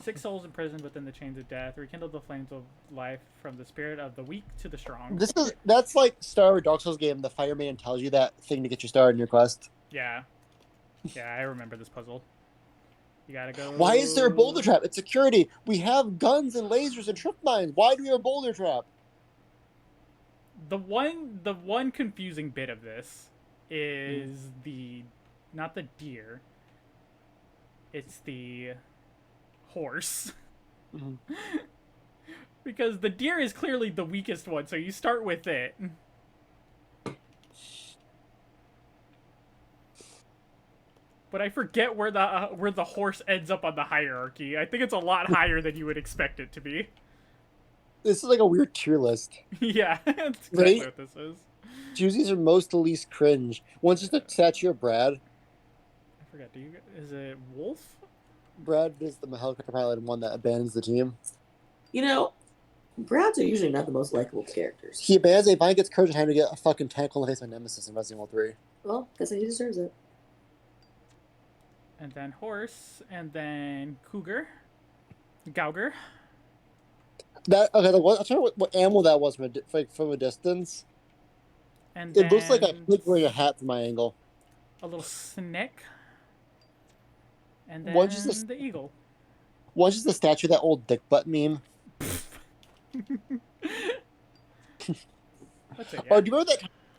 6 souls imprisoned within the chains of death. Rekindle the flames of life from the spirit of the weak to the strong. That's like Star Wars Dark Souls game. The fireman tells you that thing to get you started in your quest. Yeah. Yeah, I remember this puzzle. You gotta go... Why is there a boulder trap? It's security. We have guns and lasers and trip mines. Why do we have a boulder trap? The one confusing bit of this is not the deer. It's the horse. Mm-hmm. Because the deer is clearly the weakest one, so you start with it. But I forget where the horse ends up on the hierarchy. I think it's a lot higher than you would expect it to be. This is like a weird tier list. Yeah, that's exactly Right? what this is. Juicy's are most to least cringe. One's just a statue of Brad. I forget. Is it Wolf? Brad is the helicopter pilot and one that abandons the team. You know, Brads are usually not the most likable characters. He abandons a vine, gets courage in time to get a fucking tentacle in the face by Nemesis in Resident Evil 3. Well, guess he deserves it. And then horse, and then cougar, Gauger. I'm trying to what animal that was from a distance. And It looks like a then pig wearing a hat from my angle. a little snake. And then One's just the eagle. One's just a statue of that old dick butt meme. That's it, yeah. Oh, do you remember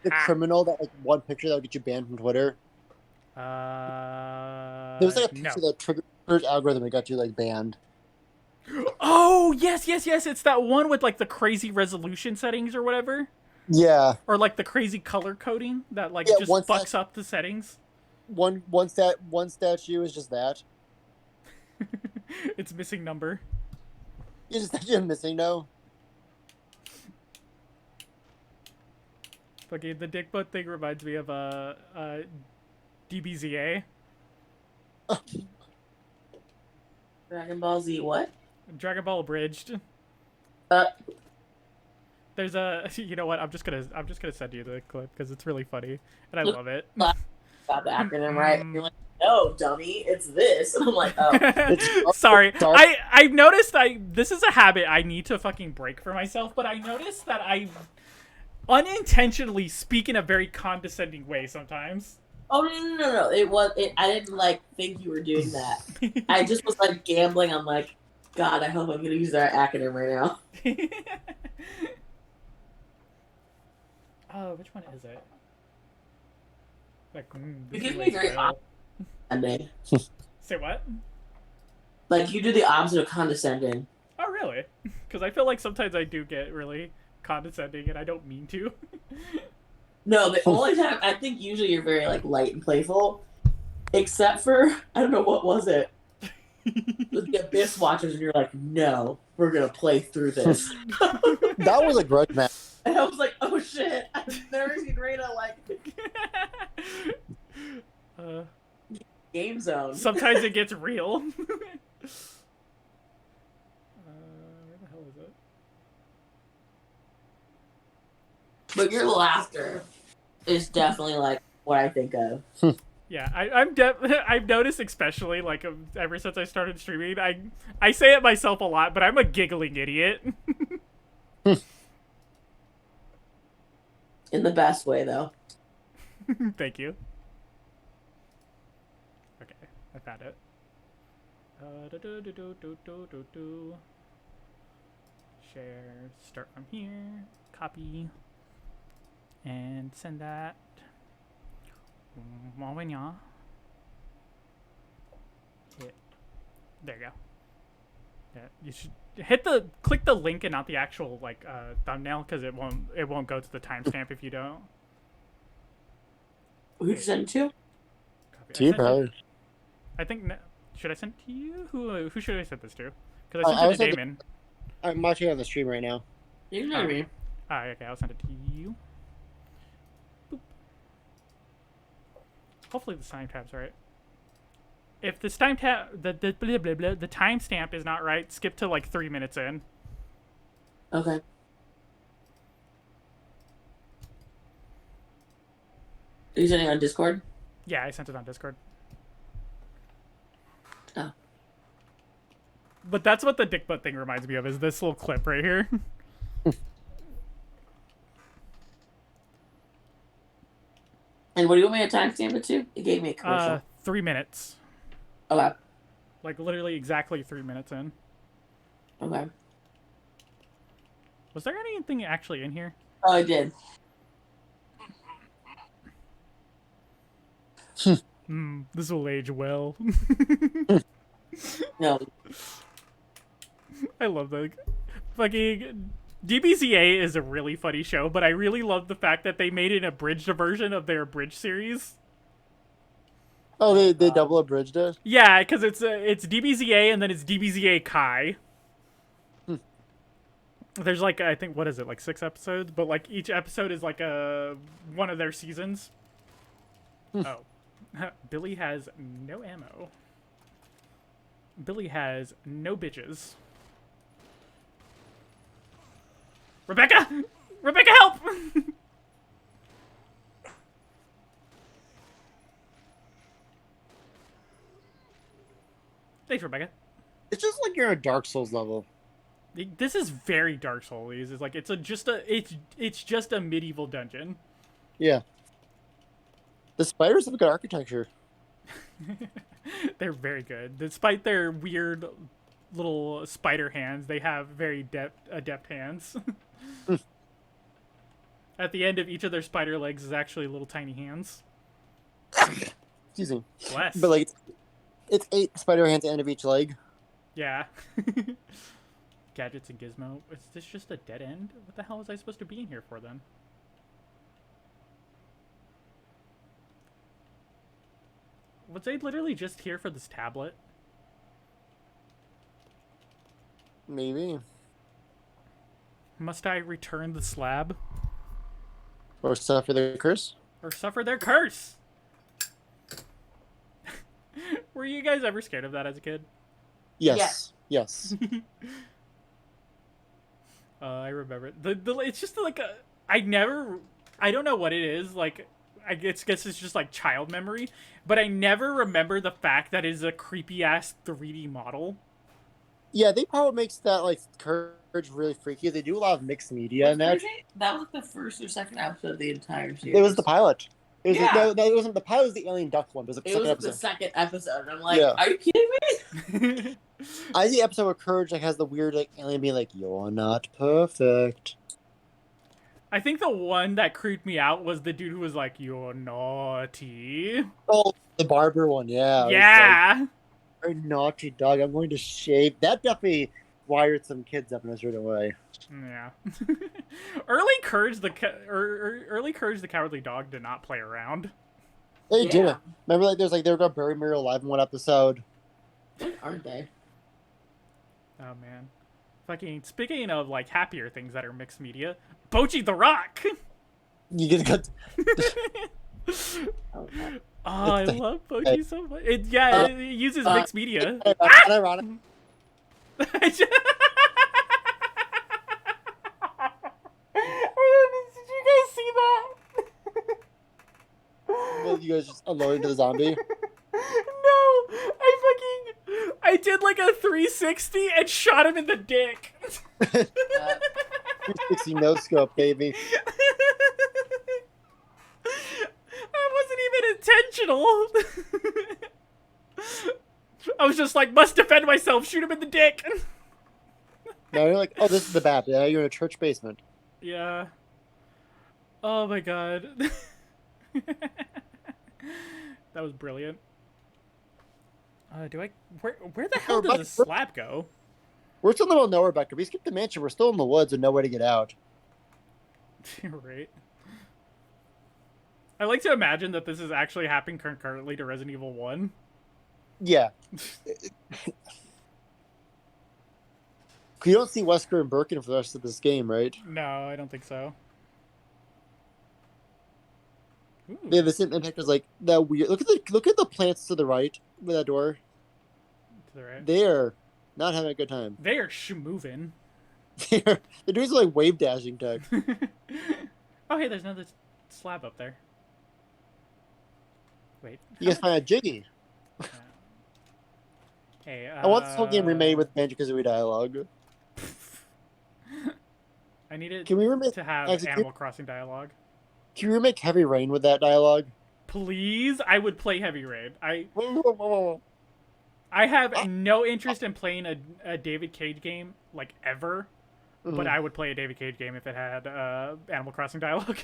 the criminal that like one picture that would get you banned from Twitter? There was like a picture that triggered algorithm that got you like banned. Oh, yes. It's that one with like the crazy resolution settings or whatever. Yeah. Or like the crazy color coding that like just fucks up the settings. One statue is just that. It's missing number. It's just statue missing no. Okay, the dick butt thing reminds me of DBZA. Dragon Ball Z, what? Dragon Ball Abridged. There's a, you know what? I'm just gonna send you the clip because it's really funny and I love it. Got the acronym right. You're like, no, dummy, it's this. And I'm like, oh. Sorry. I've noticed this is a habit I need to fucking break for myself, but I noticed that I unintentionally speak in a very condescending way sometimes. Oh no! I didn't like think you were doing that. I just was like gambling. I'm like, God, I hope I'm gonna use that acronym right now. Oh, which one is it? Like, You give me very condescending. Say what? Like you do the opposite of condescending. Oh, really? Because I feel like sometimes I do get really condescending, and I don't mean to. No, the only time I think usually you're very like light and playful, except for I don't know what was it. The Abyss Watchers, and you're like, no, we're gonna play through this. That was a grudge match. And I was like, oh shit, I've never seen Rita like Game Zone. Sometimes it gets real. Where the hell is it? But your laughter is definitely like what I think of. Yeah, I've noticed, especially like ever since I started streaming, I say it myself a lot, but I'm a giggling idiot. In the best way, though. Thank you. Okay, I found it. Share. Start from here. Copy. And send that. Hit. There you go. Yeah, you should click the link and not the actual like thumbnail because it won't go to the timestamp if you don't. Who'd you send it to? Copy. To you, probably. I think. Should I send it to you? Who should I send this to? Because I I sent was it to at the- Damon. I'm watching on the stream right now. You know what I mean. Okay, I'll send it to you. Boop. Hopefully the time tab's right. If this time tab the blah, blah, blah, the timestamp is not right, skip to like 3 minutes in. Okay. Are you sending it on Discord? Yeah, I sent it on Discord. Oh. But that's what the dick butt thing reminds me of, is this little clip right here. And what do you want me to timestamp it to? It gave me a commercial. 3 minutes. Okay. Like literally exactly 3 minutes in. Okay. Was there anything actually in here? Oh, I did. This will age well. No. I love that. Fucking DBZA is a really funny show, but I really love the fact that they made an abridged version of their abridged series. Oh, they double abridged it? Yeah, because it's DBZA and then it's DBZA Kai. There's like, I think, what is it, like 6 episodes? But like each episode is like one of their seasons. Oh. Billy has no ammo. Billy has no bitches. Rebecca! Rebecca, help! Thanks, Rebecca. It's just like you're on a Dark Souls level. This is very Dark Souls. It's like it's just a medieval dungeon. Yeah. The spiders have a good architecture. They're very good. Despite their weird little spider hands, they have very adept hands. At the end of each of their spider legs is actually little tiny hands. Excuse me. Bless. But like, it's 8 spider hands at the end of each leg. Yeah. Gadgets and Gizmo. Is this just a dead end? What the hell was I supposed to be in here for then? Was I literally just here for this tablet? Maybe. Must I return the slab? Or suffer the curse? Or suffer their curse? Were you guys ever scared of that as a kid? Yes. Yes. I remember. It's just like I don't know what it is, like, I guess it's just like child memory, but I never remember the fact that it is a creepy ass 3D model. Yeah, they probably makes that like courage really freaky. They do a lot of mixed media in that. That was the first or second episode of the entire series. It was the pilot. It was Yeah. no, it wasn't the pilot. It was the alien duck one. It was the It second was episode. the second episode. I'm like, Yeah. are you kidding me? I see the episode where Courage like has the weird like alien being like, "You're not perfect." I think the one that creeped me out was the dude who was like, "You're naughty." Oh, the barber one, yeah. It was Yeah. like, "You're naughty dog. I'm going to shave." That definitely wired some kids up in a certain way. Yeah. Early Courage the Cowardly Dog did not play around. They Yeah. did it. Remember, like there's like they were gonna bury Muriel alive in one episode. What aren't they? Oh man. Fucking speaking of like happier things that are mixed media, Bochi the Rock. You get got. Oh, no. Oh, I love Bochi so much. It uses mixed media. Ironic. Did you guys see that? Well, you guys just unloading to the zombie. No, I did like a 360 and shot him in the dick. 360 no scope, baby. That wasn't even intentional. I was just like, must defend myself, shoot him in the dick. Now you're like, oh, this is the bat. Yeah, you're in a church basement. Yeah. Oh my god. That was brilliant. Where the hell does the slab go? We're still in the middle of nowhere, Becca. We skipped the mansion. We're still in the woods with no way to get out. Right. I like to imagine that this is actually happening concurrently to Resident Evil 1. Yeah. You don't see Wesker and Birkin for the rest of this game, right? No, I don't think so. Ooh. They have the same impact as like that weird. Look at the plants to the right with that door. To the right. They're not having a good time. They are moving. They're doing some like wave dashing tech. Oh, hey, there's another slab up there. Wait. You guys find a Jiggy. Hey, I want this whole game remade with Banjo-Kazooie dialogue. I need it Can we remake to have actually, Animal Crossing dialogue. Can you remake Heavy Rain with that dialogue? Please, I would play Heavy Rain. I I have no interest in playing a David Cage game, like, ever. But I would play a David Cage game if it had Animal Crossing dialogue.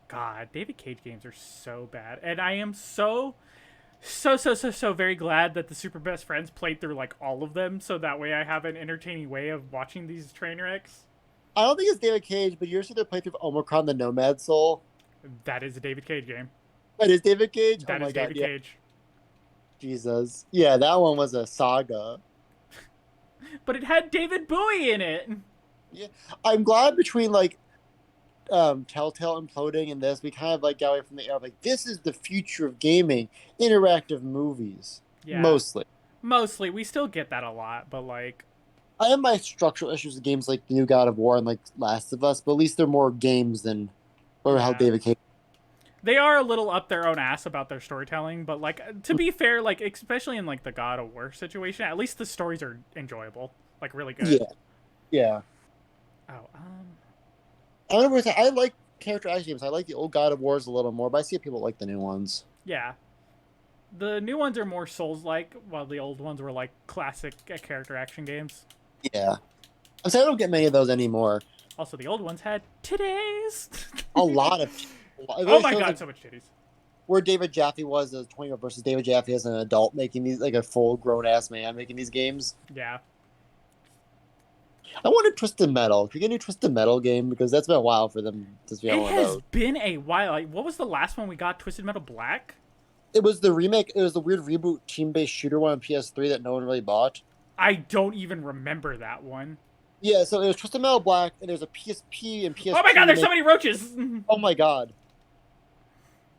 God, David Cage games are so bad. And I am so very glad that the Super Best Friends played through, like, all of them, so that way I have an entertaining way of watching these train wrecks. I don't think it's David Cage, but you're sitting there playing through Omicron the Nomad Soul. That is a David Cage game. That is David Cage? That is David Cage. Jesus. Yeah, that one was a saga. But it had David Bowie in it. Yeah, I'm glad between, like, Telltale imploding and this, we kind of, like, got away from the era of, like, this is the future of gaming. Interactive movies. Yeah. Mostly. We still get that a lot, but, like... I have my structural issues with games like the new God of War and, like, Last of Us, but at least they're more games than how David Cage... They are a little up their own ass about their storytelling, but, like, to be fair, like, especially in, like, the God of War situation, at least the stories are enjoyable. Like, really good. Yeah. Oh, I like character action games. I like the old God of Wars a little more, but I see people like the new ones. Yeah. The new ones are more Souls-like, while the old ones were, like, classic character action games. Yeah. I'm saying I don't get many of those anymore. Also, the old ones had titties. A lot of... Oh my god, like, so much titties. Where David Jaffe was as a 20 versus David Jaffe as an adult making these, like a full grown-ass man making these games. Yeah. I wanted Twisted Metal. Can we get a new Twisted Metal game? Because that's been a while for them to be able to. It has been a while. Like, what was the last one we got? Twisted Metal Black? It was the remake. It was the weird reboot team-based shooter one on PS3 that no one really bought. I don't even remember that one. Yeah, so it was Twisted Metal Black, and there's a PSP and PS2. Oh my god, there's so many roaches! Oh my god.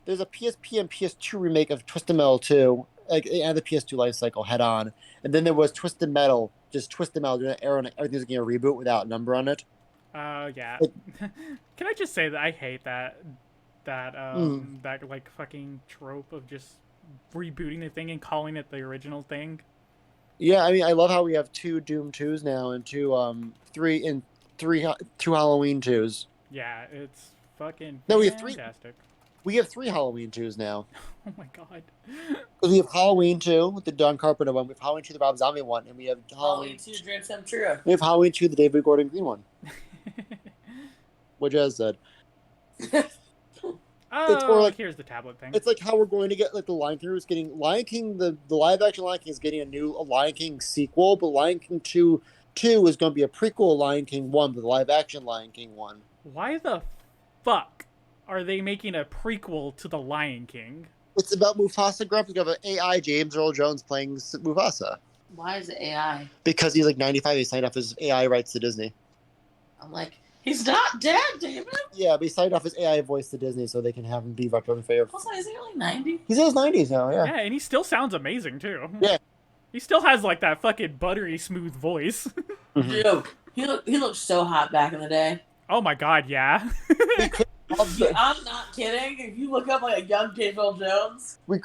There's a PSP and PS2 remake of Twisted Metal 2, like, and the PS2 life cycle head on. And then there was Twisted Metal, just Twisted Metal, doing an arrow and everything's getting a reboot without a number on it. Yeah. Can I just say that I hate that like fucking trope of just rebooting the thing and calling it the original thing? Yeah, I mean, I love how we have 2 Doom 2s now and two Halloween 2s. Yeah, it's fucking no, we fantastic. have 3. We have 3 Halloween 2s now. Oh my god. Because we have Halloween 2 with the Don Carpenter one, we have Halloween 2 the Rob Zombie one, and we have Halloween 2 Dream Centura. We have Halloween 2 the David Gordon Green one. Which I said. Oh, like, here's the tablet thing. It's like how we're going to get, like, the Lion King is getting Lion King, the live action Lion King is getting a Lion King sequel, but Lion King 2 is going to be a prequel of Lion King 1, but the live action Lion King 1. Why the fuck are they making a prequel to the Lion King? It's about Mufasa growing up. You have an AI James Earl Jones playing Mufasa. Why is it AI? Because he's like 95, he signed off his AI rights to Disney. I'm like, he's not dead, David. Yeah, but he signed off his AI voice to Disney so they can have him be Dr. Fair. Also, is he really 90? He's in his 90s now, yeah. Yeah, and he still sounds amazing, too. Yeah. He still has, like, that fucking buttery smooth voice. Dude, he looked so hot back in the day. Oh my god, yeah. I'm not kidding. If you look up, like, a young James Earl Jones. We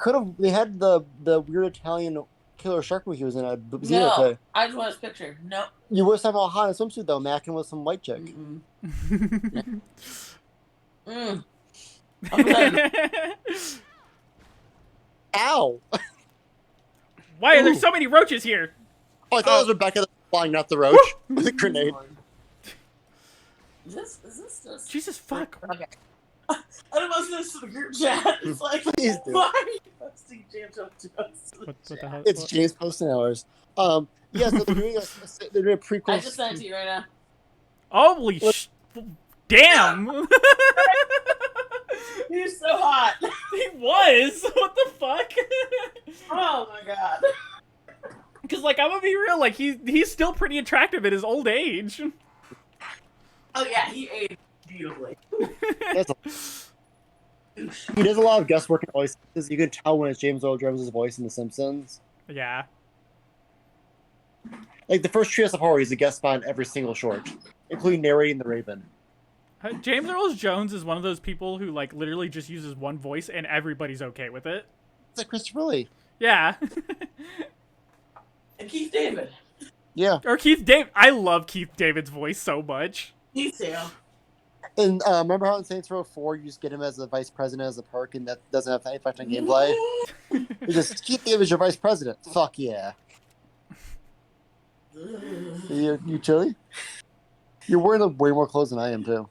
had the weird Italian killer shark movie he was in a No, I just want his picture. No. You would have all hot in a swimsuit, though, macking with some white chick. Ow! Why are there so many roaches here? Oh, I thought it was Rebecca flying, not the roach. With a grenade. Is this just... Jesus fuck. Okay. I don't post this to the group chat. It's like, Please do. why are you posting James What the hell? It's James posting hours. Yeah, so they're doing a prequel. I just sent it to you right now. Holy damn! You're so hot. He was. What the fuck? Oh my god. Because like I'm gonna be real, like he's still pretty attractive at his old age. Oh yeah, he aged beautifully. He does a lot of guest work in voices. You can tell when it's James Earl Jones' voice in The Simpsons. Yeah. Like the first Trios of Horror, he's a guest spot in every single short, including narrating The Raven. James Earl Jones is one of those people who like literally just uses one voice and everybody's okay with it. It's like Christopher Lee. Yeah. And Keith David. Yeah. Or Keith David. I love Keith David's voice so much. Me too. And remember how in Saints Row 4 you just get him as the vice president as a perk and that doesn't have any effect on gameplay? You just Keith David's your vice president. Fuck yeah. You chilly? You're wearing way more clothes than I am too.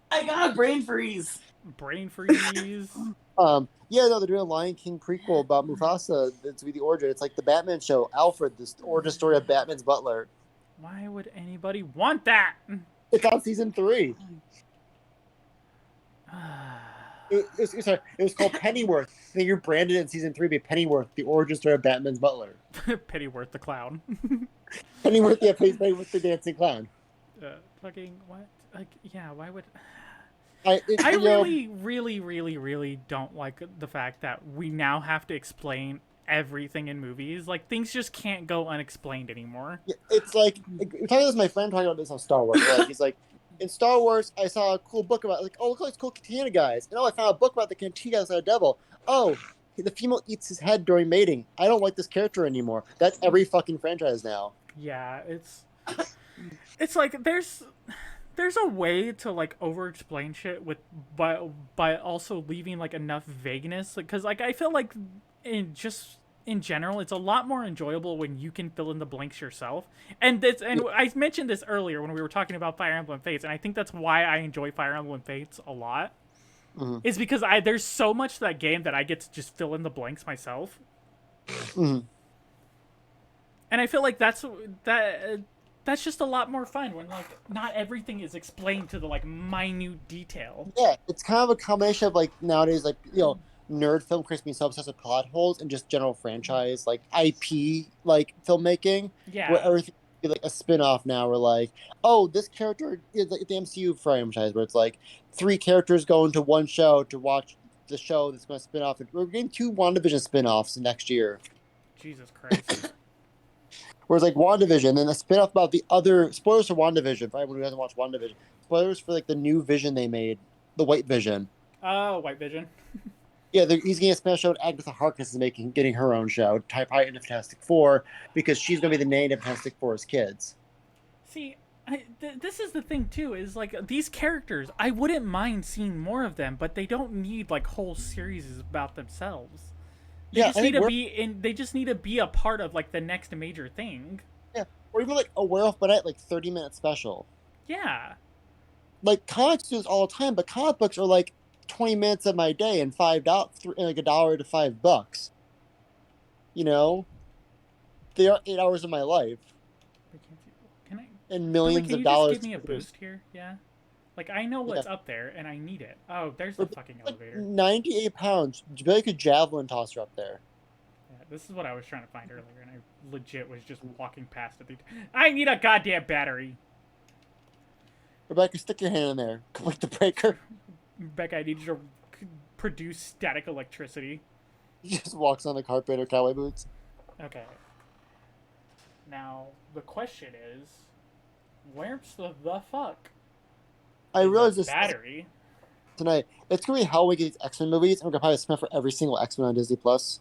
I got a brain freeze. Brain freeze. Yeah, no, they're doing a Lion King prequel about Mufasa. It's be the origin. It's like the Batman show, Alfred, this origin story of Batman's butler. Why would anybody want that? It's on season 3. It was called Pennyworth. I think you're branded in season 3 by Pennyworth, the origin story of Batman's butler. Pennyworth the clown. Pennyworth, yeah, plays with the dancing clown. Fucking what? Like, yeah, why would... I really don't like the fact that we now have to explain everything in movies. Like, things just can't go unexplained anymore. Yeah, it's like, talking to my friend talking about this on Star Wars. Like, he's like, in Star Wars, I saw a cool book about, like, oh, look at these cool Cantina guys. And I found a book about the Cantina guys on a devil. Oh, the female eats his head during mating. I don't like this character anymore. That's every fucking franchise now. Yeah, it's like there's a way to like over-explain shit with by also leaving like enough vagueness, because like I feel like in general it's a lot more enjoyable when you can fill in the blanks yourself. And I mentioned this earlier when we were talking about Fire Emblem Fates, and I think that's why I enjoy Fire Emblem Fates a lot. Mm-hmm. Is because there's so much to that game that I get to just fill in the blanks myself. Mm-hmm. And I feel like that's just a lot more fun when like not everything is explained to the like minute detail. Yeah, it's kind of a combination of like nowadays, like, you know, nerd film critics being so obsessed with plot holes and just general franchise like IP like filmmaking. Yeah, where everything is like a spin-off now. Where like, oh, this character is like the MCU franchise where it's like 3 characters go into one show to watch the show that's going to spin off. We're getting 2 WandaVision spin-offs next year. Jesus Christ. Whereas like WandaVision, then a spin-off about the other... Spoilers for WandaVision, for anyone who hasn't watched WandaVision. Spoilers for like the new Vision they made. The White Vision. Oh, White Vision. Yeah, he's getting a special show. Agatha Harkness is getting her own show, type height into Fantastic Four, because she's going to be the name of Fantastic Four's kids. See, this is the thing too, is like these characters, I wouldn't mind seeing more of them, but they don't need like whole series about themselves. They just need to be a part of like the next major thing. Yeah, or even like a Werewolf by Night, like 30-minute special. Yeah. Like comics do this all the time, but comic books are like 20 minutes of my day and $5, like $1 to $5. You know, they are 8 hours of my life. Can I? And millions of dollars. Just give me a boost here, yeah. Like I know what's up there, and I need it. Oh, there's the fucking elevator. 98 pounds. Be like a javelin tosser up there. Yeah, this is what I was trying to find earlier, and I legit was just walking past it. I need a goddamn battery. Rebecca, stick your hand in there. Complete the breaker. Becca, I need you to produce static electricity. He just walks on the carpet or cowboy boots. Okay. Now, the question is, where's the fuck? I realized this battery tonight. It's gonna be how we get these X-Men movies, and we're gonna probably spend for every single X-Men on Disney Plus.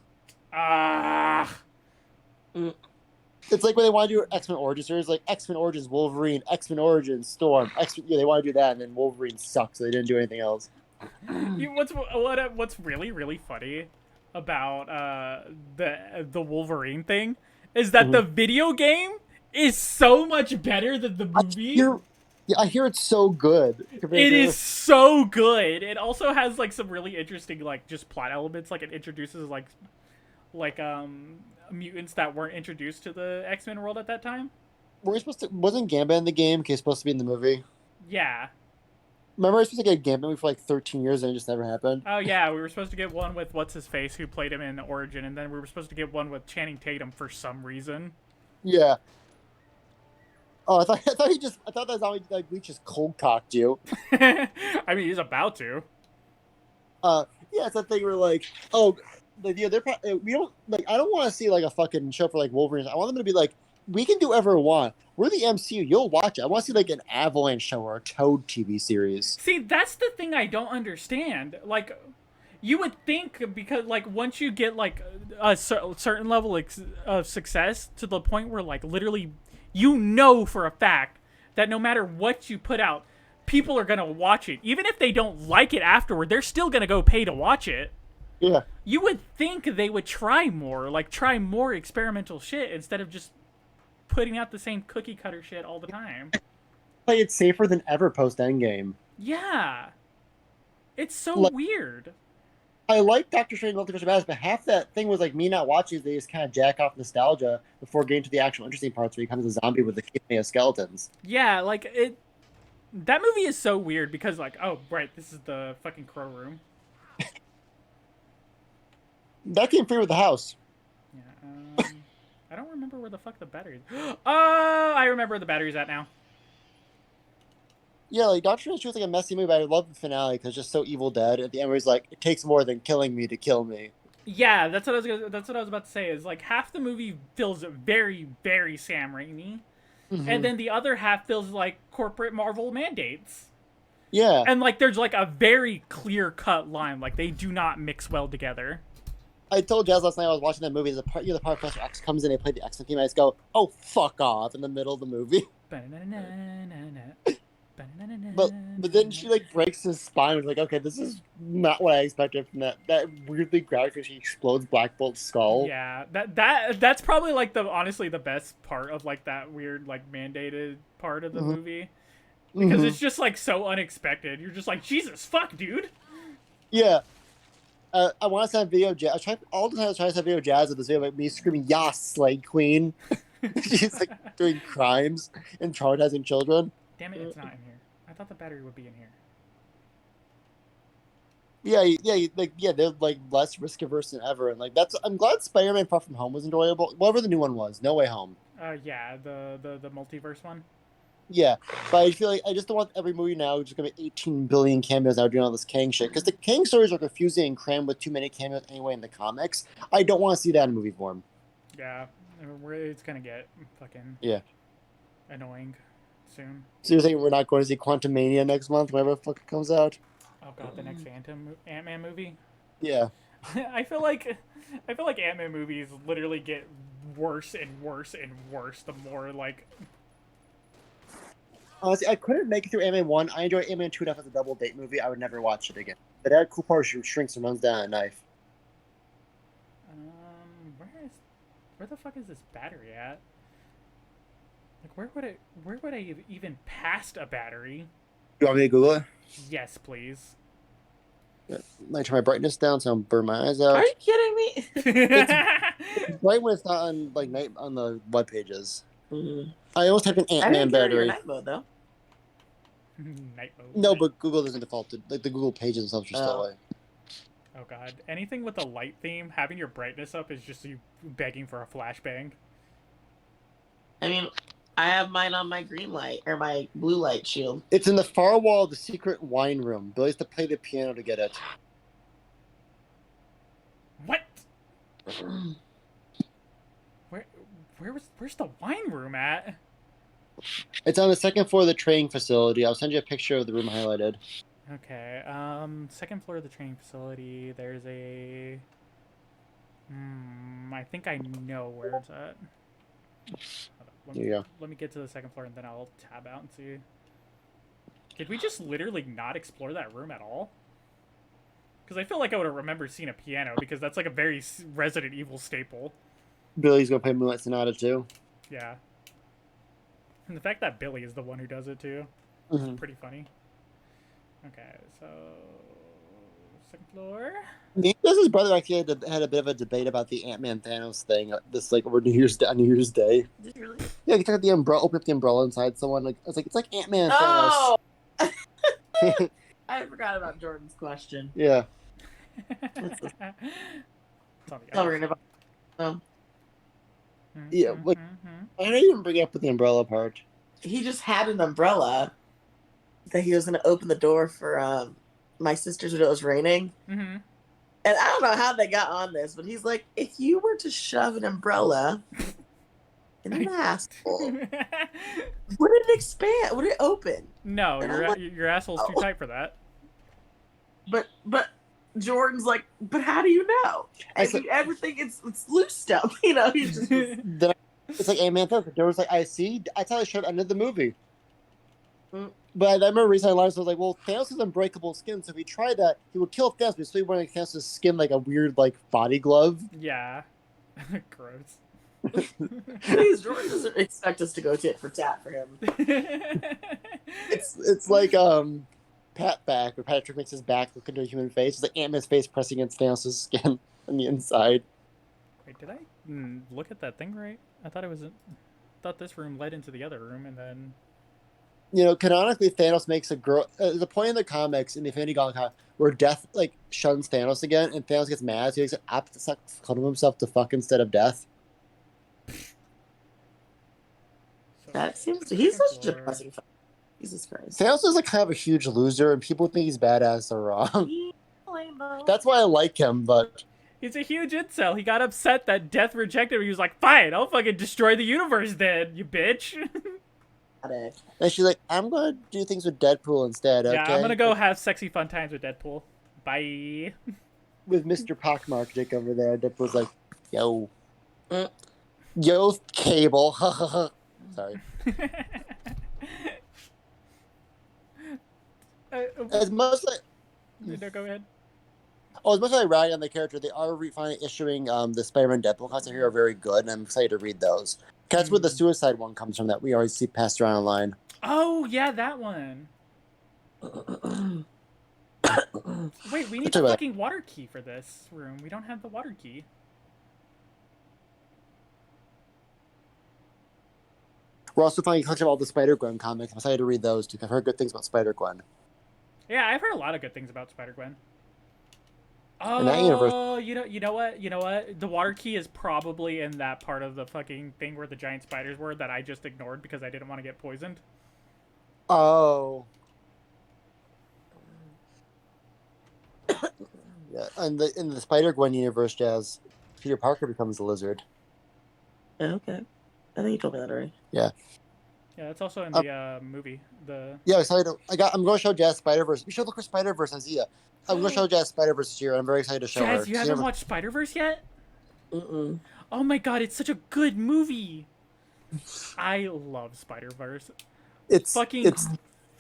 It's like when they want to do X-Men Origins series, like X-Men Origins Wolverine, X-Men Origins Storm. They want to do that, and then Wolverine sucks, so they didn't do anything else. What's really really funny about the Wolverine thing is that the video game is so much better than the movie. I hear it's so good. It is so good. It also has like some really interesting like just plot elements. Like it introduces like like mutants that weren't introduced to the X-Men world at that time. Were we supposed to? Wasn't Gambit in the game? Cause he's supposed to be in the movie. Yeah. Remember, I was supposed to get a Gambit movie for like 13 years, and it just never happened. Oh yeah, we were supposed to get one with what's his face who played him in Origin, and then we were supposed to get one with Channing Tatum for some reason. Yeah. Oh, I thought that's how he like we just cold cocked you. I mean, he's about to. Yeah, it's that thing where like, oh, like yeah, we don't like. I don't want to see like a fucking show for like Wolverine. I want them to be like, we can do whatever we want. We're the MCU. You'll watch it. I want to see like an Avalanche show or a Toad TV series. See, that's the thing I don't understand. Like, you would think because like once you get like a certain level of success to the point where like literally you know for a fact that no matter what you put out, people are gonna watch it. Even if they don't like it afterward, they're still gonna go pay to watch it. Yeah. You would think they would try more experimental shit instead of just putting out the same cookie cutter shit all the time. Play it safer than ever post Endgame. Yeah. It's so Like, weird. I like Doctor Strange Multiverse of Madness, but half that thing was like me not watching. They just kind of jack off nostalgia before getting to the actual interesting parts where he becomes a zombie with the kidney of skeletons. Yeah, like it. That movie is so weird because like, oh right, this is the fucking crow room. That came free with the house. Yeah. I don't remember where the fuck the battery is. Oh, I remember where the battery's at now. Yeah, like Doctor Strange was like a messy movie, but I love the finale because it's just so Evil Dead. At the end, where he's like, "It takes more than killing me to kill me." Yeah, that's what I was about to say. Is like half the movie feels very, very Sam Raimi, and then the other half feels like corporate Marvel mandates. Yeah, And like there's like a very clear cut line, like they do not mix well together. I told Jazz last night I was watching that movie. The part Professor X comes in, they play the X-Men theme, and I just go, "Oh, fuck off!" in the middle of the movie. But then she like breaks his spine. It's like, okay, this is not what I expected from that weirdly graphic. She explodes Black Bolt's skull. Yeah, that's probably like honestly the best part of like that weird like mandated part of the movie because it's just like so unexpected. You're just like, Jesus fuck, dude. Yeah. I want to send video Jazz. I try all the time. I try to send video Jazz with this video about me screaming "Yas, Slave Queen." She's like doing crimes and traumatizing children. Damn it, it's not in here. I thought the battery would be in here. Yeah, they're like less risk averse than ever, and like that's. I'm glad Spider-Man: Far From Home was enjoyable. Whatever the new one was, No Way Home. Yeah, the multiverse one. Yeah, but I feel like I just don't want every movie now just gonna be 18 billion cameos now doing all this Kang shit because the Kang stories are confusing and crammed with too many cameos anyway in the comics. I don't want to see that in movie form. Yeah, it's gonna get fucking annoying soon. So you're saying we're not going to see Quantumania next month, whenever the fuck it comes out? Oh god, the next Ant-Man movie. Yeah. I feel like Ant-Man movies literally get worse and worse and worse the more like. Honestly, I couldn't make it through Ant-Man 1. I enjoyed Ant-Man 2 enough as a double date movie. I would never watch it again. But that cool part shrinks and runs down a knife. Where the fuck is this battery at? Like, where would I even past a battery? You want me to Google it? Yes, please. Let me turn my brightness down so I don't burn my eyes out. Are you kidding me? It's bright when it's not on like night on the web pages. I almost typed in Ant-Man battery. Night mode, though. Night mode. No, but Google doesn't default to like the Google pages themselves are still away. Oh god. Anything with a light theme, having your brightness up is just you begging for a flashbang. I mean, I have mine on my green light or my blue light shield. It's in the far wall of the secret wine room. Billy has to play the piano to get it. What? Where's the wine room at? It's on the second floor of the training facility. I'll send you a picture of the room highlighted. Okay. Second floor of the training facility. There's a. I think I know where it's at. There you go. Let me get to the second floor and then I'll tab out and see. Did we just literally not explore that room at all? Because I feel like I would have remembered seeing a piano because that's like a very Resident Evil staple. Billy's gonna play Moonlight Sonata too. Yeah. And the fact that Billy is the one who does it too is pretty funny. Okay, so second floor. Me and his brother actually had a bit of a debate about the Ant-Man Thanos thing. This like over New Year's Day. Did you really? Yeah, he took out the umbrella, opened up the umbrella inside someone. Like I was like, it's like Ant-Man Oh, Thanos. I forgot about Jordan's question. Yeah. It's on the Sorry about. Yeah, like I didn't even bring up with the umbrella part. He just had an umbrella that he was going to open the door for my sisters when it was raining. Mm-hmm. And I don't know how they got on this, but he's like, if you were to shove an umbrella in an asshole, would it expand? Would it open? No, And your asshole's too tight for that. But Jordan's like, but how do you know? I mean, everything it's loose stuff, you know. He's just it's like, hey man, the door was like, I see. That's how they showed ended the movie. But I remember recently I was like, well, Thanos has unbreakable skin, so if he tried that, he would kill Thanos, but he's wearing Thanos' skin like a weird like body glove. Yeah. Gross. Please, Jordan doesn't expect us to go tit for tat for him. It's like Pat back, where Patrick makes his back look into a human face. It's like Ant-Man's face pressing against Thanos' skin on the inside. Wait, did I look at that thing right? I thought thought this room led into the other room, and then. You know, canonically, Thanos makes a girl. There's a point in the comics in the Infinity Gauntlet where Death like shuns Thanos again, and Thanos gets mad. So he makes an opposite of himself to fuck instead of Death. That seems he's such a depressing fuck. Jesus Christ. Thanos is like kind of a huge loser, and people think he's badass or wrong. That's why I like him, but he's a huge incel. He got upset that Death rejected him. He was like, "Fine, I'll fucking destroy the universe then, you bitch." And she's like, I'm going to do things with Deadpool instead, okay? Yeah, I'm going to go have sexy fun times with Deadpool. Bye. With Mr. Pockmark Dick over there, Deadpool's like, yo. Yo, Cable. Sorry. As much as no, go ahead. as much as I rag on the character, they are finally issuing the Spider-Man Deadpool comics here are very good, and I'm excited to read those. That's where the Suicide one comes from that we always see passed around online. Oh, yeah, that one. Wait, we need the fucking water key for this room. We don't have the water key. We're also finding a collection of all the Spider-Gwen comics. I'm excited to read those, too. I've heard good things about Spider-Gwen. Yeah, I've heard a lot of good things about Spider-Gwen. Oh, in that universe, you know what? The water key is probably in that part of the fucking thing where the giant spiders were that I just ignored because I didn't want to get poisoned. Oh. Yeah, and in the Spider-Gwen universe, Jazz, Peter Parker becomes a lizard. Okay. I think you told me that already. Yeah. Yeah, that's also in the movie. Yeah, I'm going to show Jazz Spider-Verse. We should look for Spider-Verse Isaiah. I'm going to show Jazz Spider-Verse this year, and I'm very excited to show her. Jazz, you haven't watched Spider-Verse yet? Mm-mm. Oh my god, it's such a good movie. I love Spider-Verse.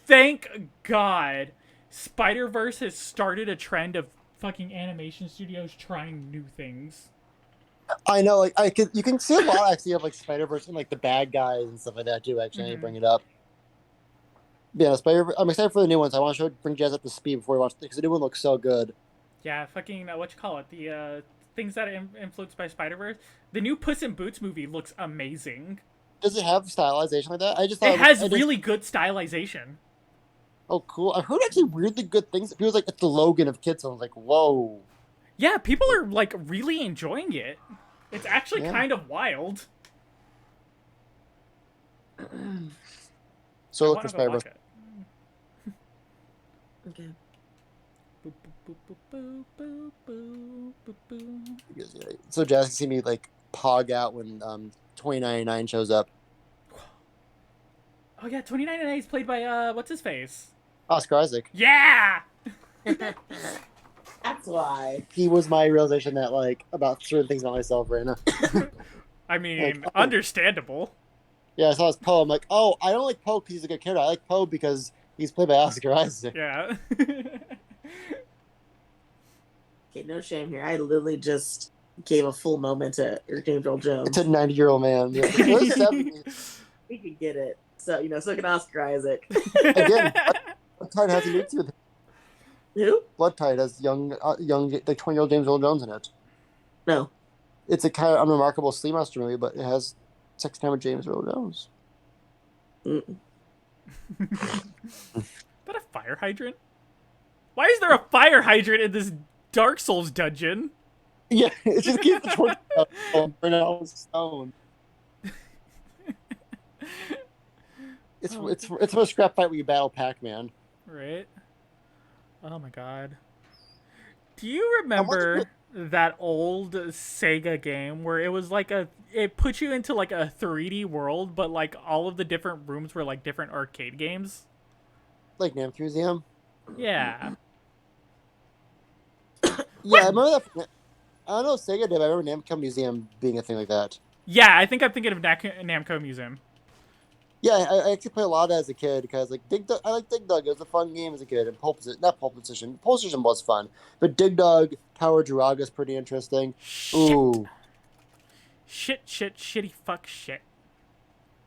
Thank God, Spider-Verse has started a trend of fucking animation studios trying new things. I know, like you can see a lot actually of like Spider-Verse and like the bad guys and stuff like that too. Actually, I need to bring it up. Yeah, I'm excited for the new ones. I want to bring Jazz up to speed before we watch it because the new one looks so good. Yeah, fucking the things that are influenced by Spider-Verse. The new Puss in Boots movie looks amazing. Does it have stylization like that? I just thought it has really good stylization. Oh, cool! I heard actually weirdly good things. It feels like it's the Logan of kids. So I was like, whoa. Yeah, people are like really enjoying it. It's actually kind of wild. So look for Spider-Verse. Okay. So Jazz can see me like pog out when 2099 shows up. Oh yeah, 2099 is played by what's his face? Oscar Isaac. Yeah. That's why. He was my realization that like about certain things about myself right now. I mean, like, understandable. Yeah, I saw his Poe. I'm like, oh, I don't like Poe because he's a good character. I like Poe because he's played by Oscar Isaac. Yeah. Okay, no shame here. I literally just gave a full moment to James Earl Jones. It's a 90-year-old man. Yeah. We could get it. So, so can Oscar Isaac. Again, what time has he moved to? Who? Blood Tide has young, like 20-year-old James Earl Jones in it. No. It's a kind of unremarkable Sleep Master movie, but it has sex time with James Earl Jones. Mm. Is that a fire hydrant? Why is there a fire hydrant in this Dark Souls dungeon? Yeah, it just keeps the torch burn out stone. It's a scrap fight where you battle Pac-Man. Right? Oh my god. Do you remember that old Sega game where it was like it put you into like a 3D world, but like all of the different rooms were like different arcade games? Like Namco Museum. Yeah. Yeah, I remember that. I don't know if Sega did, but I remember Namco Museum being a thing like that. Yeah, I think I'm thinking of Namco Museum. Yeah, I actually played a lot of that as a kid because like I like Dig Dug. It was a fun game as a kid, and not Pole Position. Pole Position was fun, but Dig Dug, Tower Jiraga is pretty interesting. Shit. Ooh, Shitty fuck shit.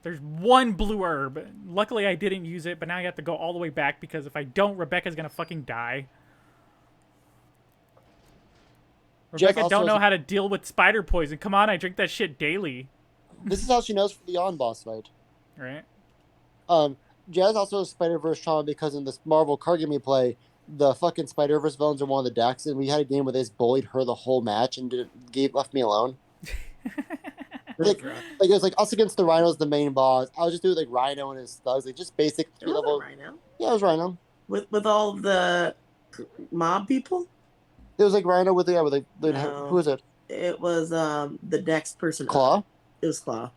There's one blue herb. Luckily I didn't use it, but now I have to go all the way back because if I don't, Rebecca's gonna fucking die. Rebecca don't know how to deal with spider poison. Come on, I drink that shit daily. This is how she knows for the on-boss fight. Right? Jazz also has Spider-Verse trauma because in this Marvel card game we play, the fucking Spider-Verse villains are one of the decks, and we had a game where they just bullied her the whole match and left me alone. like it was like us against the Rhino's the main boss. I was just doing like Rhino and his thugs, like just basic level. Rhino. Yeah, it was Rhino. With all the mob people? It was like Rhino with No. who was it? It was the Dex person. Claw? It was Claw.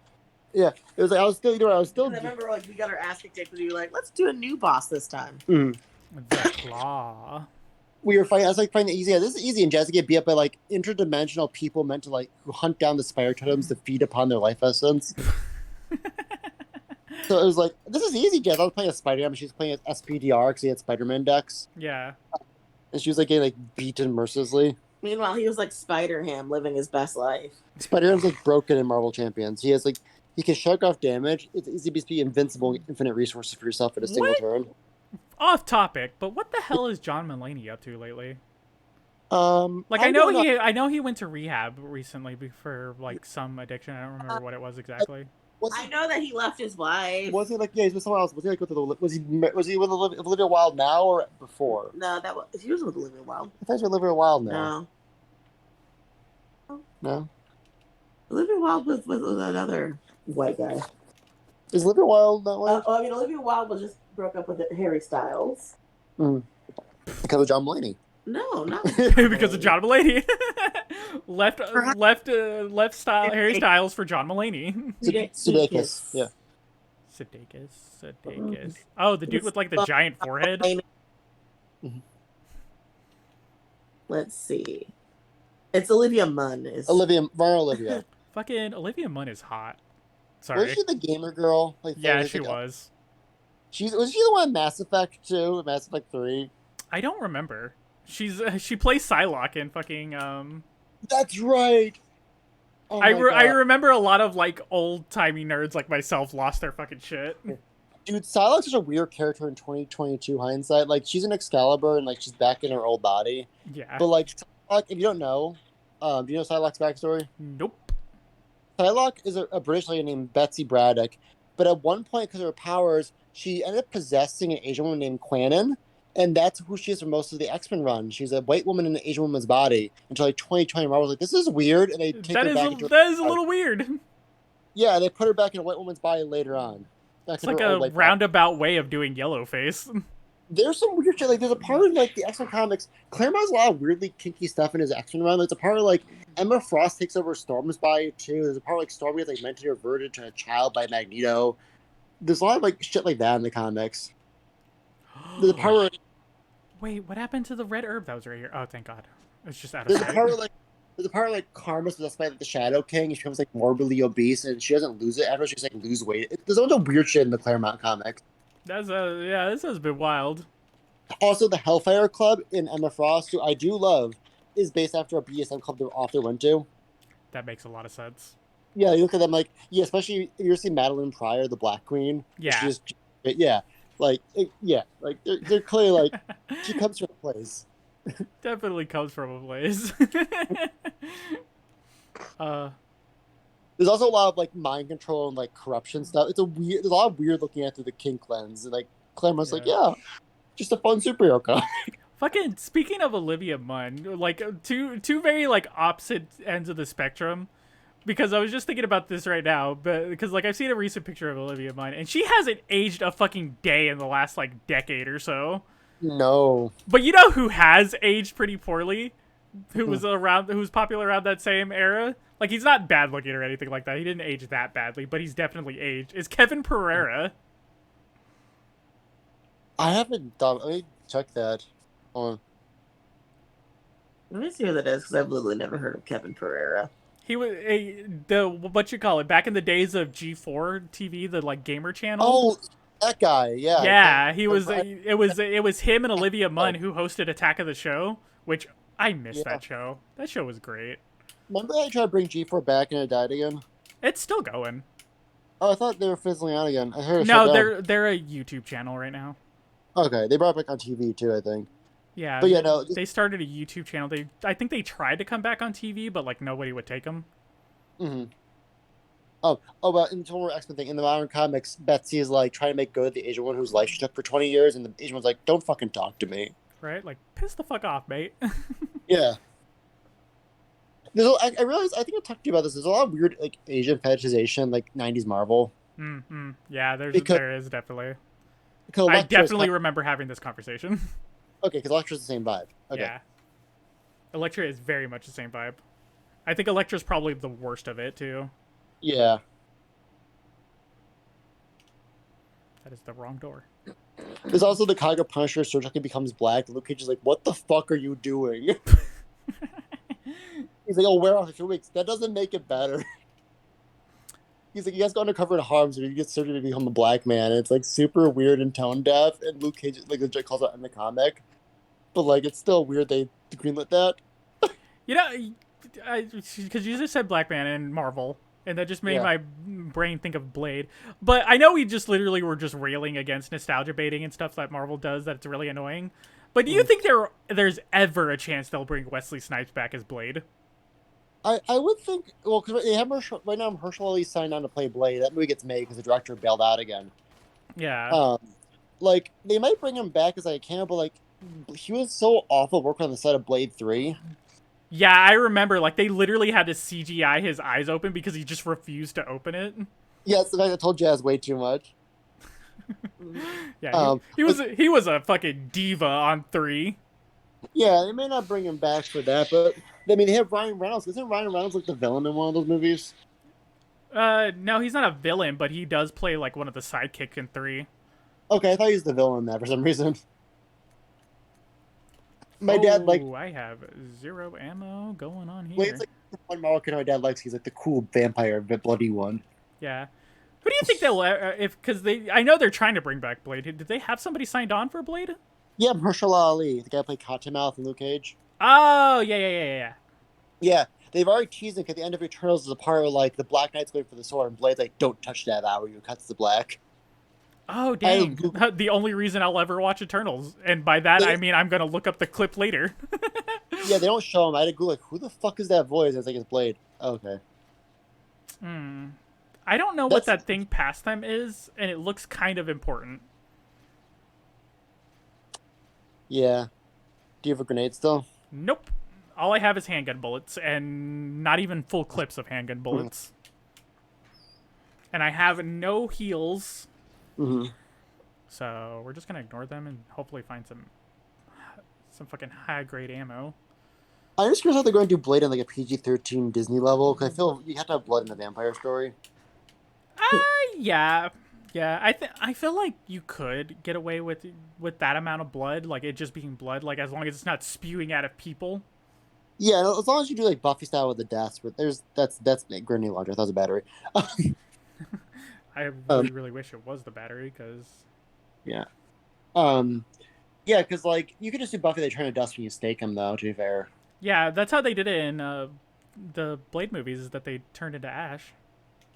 Yeah. It was like I was still I remember like we got our ass kicked because we were like, let's do a new boss this time. Mm. The claw. We were fighting. I was like finding it easy. Yeah, this is easy, and Jazz get beat up by like interdimensional people meant to like hunt down the spider totems to feed upon their life essence. So it was like, this is easy, Jazz. I was playing a Spider-Man, she's playing as SPDR because he had Spider-Man decks. Yeah. And she was like getting like beaten mercilessly. Meanwhile, he was like Spider-Ham living his best life. Spider-Man's like broken in Marvel Champions. He has like, he can shrug off damage. It's easy to be invincible, infinite resources for yourself in a single turn. Off topic, but what the hell is John Mulaney up to lately? Like I know he went to rehab recently for like some addiction. I don't remember what it was exactly. I know that he left his wife. Was he like, yeah, he's with someone else? Was he like with was he with Olivia Wilde now or before? No, he was with Olivia Wilde. I thought he was with Olivia Wilde now. No. Olivia Wilde was with another white guy. Is Olivia Wilde that way? I mean, Olivia Wilde was just broke up with Harry Styles. Because of John Mulaney. No, not because of John Mulaney. left Harry Styles for John Mulaney. Sudeikis. Yeah. Sudeikis. Oh, the dude with like the giant forehead. Let's see. It's Olivia Munn. Olivia. Fucking Olivia Munn is hot. Sorry. Was she the gamer girl? Like, yeah, she was. Was she the one in Mass Effect 2? Mass Effect 3? I don't remember. She plays Psylocke in fucking That's right. Oh I remember a lot of like old timey nerds like myself lost their fucking shit. Dude, Psylocke's such a weird character in 2022 hindsight. Like, she's an Excalibur and like she's back in her old body. Yeah. But like, Psylocke, if you don't know, do you know Psylocke's backstory? Nope. Psylocke is a British lady named Betsy Braddock, but at one point, because of her powers, she ended up possessing an Asian woman named Quanon, and that's who she is for most of the X-Men run. She's a white woman in an Asian woman's body until like 2020. Marvel was like, "This is weird," and they take her back. That is a little weird. Yeah, they put her back in a white woman's body later on. It's like a roundabout way of doing Yellowface. There's some weird shit. Like, there's a part of like the X-Men comics. Claremont has a lot of weirdly kinky stuff in his X-Men run. There's a part of like Emma Frost takes over Storm's body too. There's a part of, like Storm gets like mentally reverted to a child by Magneto. There's a lot of like shit like that in the comics. There's a part where, wait, what happened to the red herb that was right here? Oh, thank God, it's just out of there's sight. a part where like Karma's possessed by like the Shadow King, and she becomes like morbidly obese, and she doesn't lose it after she just like lose weight. There's a bunch of weird shit in the Claremont comics. This has been wild. Also, the Hellfire Club in Emma Frost, who I do love, is based after a BDSM club the author went to. That makes a lot of sense. Yeah, you look at them like, yeah, especially if you see Madeline Pryor, the Black Queen. Yeah. They're clearly like, she comes from place. Definitely comes from a place. There's also a lot of like mind control and like corruption stuff. There's a lot of weird looking at through the King cleanse. And like Clemmer's like, Yeah. yeah, just a fun superhero comic. Fucking speaking of Olivia Munn, like two very like opposite ends of the spectrum. Because I was just thinking about this right now, but because like I've seen a recent picture of Olivia Munn, and she hasn't aged a fucking day in the last like decade or so. No. But you know who has aged pretty poorly? Who was popular around that same era? Like he's not bad looking or anything like that. He didn't age that badly, but he's definitely aged. Is Kevin Pereira? I haven't done. Let me check that. Hold on. Let me see who that is because I've literally never heard of Kevin Pereira. He was the what you call it back in the days of G4 TV, the like gamer channel. Oh, that guy. Yeah. Yeah, he was. It was him and Olivia Munn who hosted Attack of the Show, which I missed that show. That show was great. Remember I tried to bring G4 back and it died again? It's still going. Oh, I thought they were fizzling out again. I heard it No, shut down. they're a YouTube channel right now. Okay, they brought it back on TV too, I think. Yeah, But yeah, no. they started a YouTube channel. I think they tried to come back on TV, but like nobody would take them. Mm-hmm. But in total X-Men thing, in the modern comics, Betsy is like trying to make good the Asian one whose life she took for 20 years, and the Asian one's like, don't fucking talk to me. Right? Like, piss the fuck off, mate. Yeah. I realized, I think I talked to you about this, there's a lot of weird like Asian fetishization, like 90s Marvel. Mm-hmm. Yeah, there is definitely. Because I definitely remember having this conversation. Okay, because Elektra's the same vibe. Okay. Yeah. Elektra is very much the same vibe. I think Elektra's probably the worst of it, too. Yeah. That is the wrong door. There's also the Kaga Punisher surgically becomes black. Luke Cage is like, what the fuck are you doing? He's like, oh, wear off for 2 weeks. That doesn't make it better. He's like, you guys go undercover in harm, so you get surgery to become a black man. And it's like super weird and tone deaf. And Luke Cage like legit calls it in the comic. But like, it's still weird they greenlit that. You know, because you just said Black Man in Marvel, and that just made my brain think of Blade. But I know we just literally were just railing against nostalgia baiting and stuff that Marvel does. That's really annoying. But do you think there's ever a chance they'll bring Wesley Snipes back as Blade? I would think, well, because they have right now Herschel Ali signed on to play Blade. That movie gets made because the director bailed out again. Yeah. Like, they might bring him back as I can, but like, he was so awful working on the set of Blade 3. Yeah, I remember, like, they literally had to CGI his eyes open because he just refused to open it. Yeah, it's the fact I told Jazz way too much. Yeah, he was a fucking diva on 3. Yeah, they may not bring him back for that, but I mean, they have Ryan Reynolds. Isn't Ryan Reynolds like the villain in one of those movies? No, he's not a villain, but he does play like one of the sidekicks in 3. Okay, I thought he was the villain in that for some reason. My dad like. I have 0 ammo going on here. Wait, it's like the one Marvel character my dad likes. He's like the cool vampire, the bloody one. Yeah. Who do you think they'll because I know they're trying to bring back Blade. Did they have somebody signed on for Blade? Yeah, Mahershala Ali, the guy who played Cottonmouth in Luke Cage. Oh, yeah. Yeah, they've already teased him at the end of Eternals is a part where like the Black Knight's going for the sword and Blade's like, don't touch that hour, you cuts the black. Oh, dang. The only reason I'll ever watch Eternals. And by that, I mean I'm going to look up the clip later. Yeah, they don't show him. I had to go like, who the fuck is that voice? And it's like, it's Blade. Okay. I don't know what that thing past them is, and it looks kind of important. Yeah. Do you have a grenade still? Nope. All I have is handgun bullets, and not even full clips of handgun bullets. And I have no heals. Mm-hmm. So we're just gonna ignore them and hopefully find some fucking high grade ammo. I'm just curious how they're going to do Blade on like a PG-13 Disney level, because I feel you have to have blood in a vampire story. Yeah. I feel like you could get away with that amount of blood, like it just being blood, like as long as it's not spewing out of people. Yeah, as long as you do like Buffy style with the deaths, but that's grenade launcher. I thought it was a battery. I really wish it was the battery, because yeah, because like you could just do Buffy. They turn to dust when you stake them, though. To be fair. Yeah, that's how they did it in the Blade movies. Is that they turned into ash.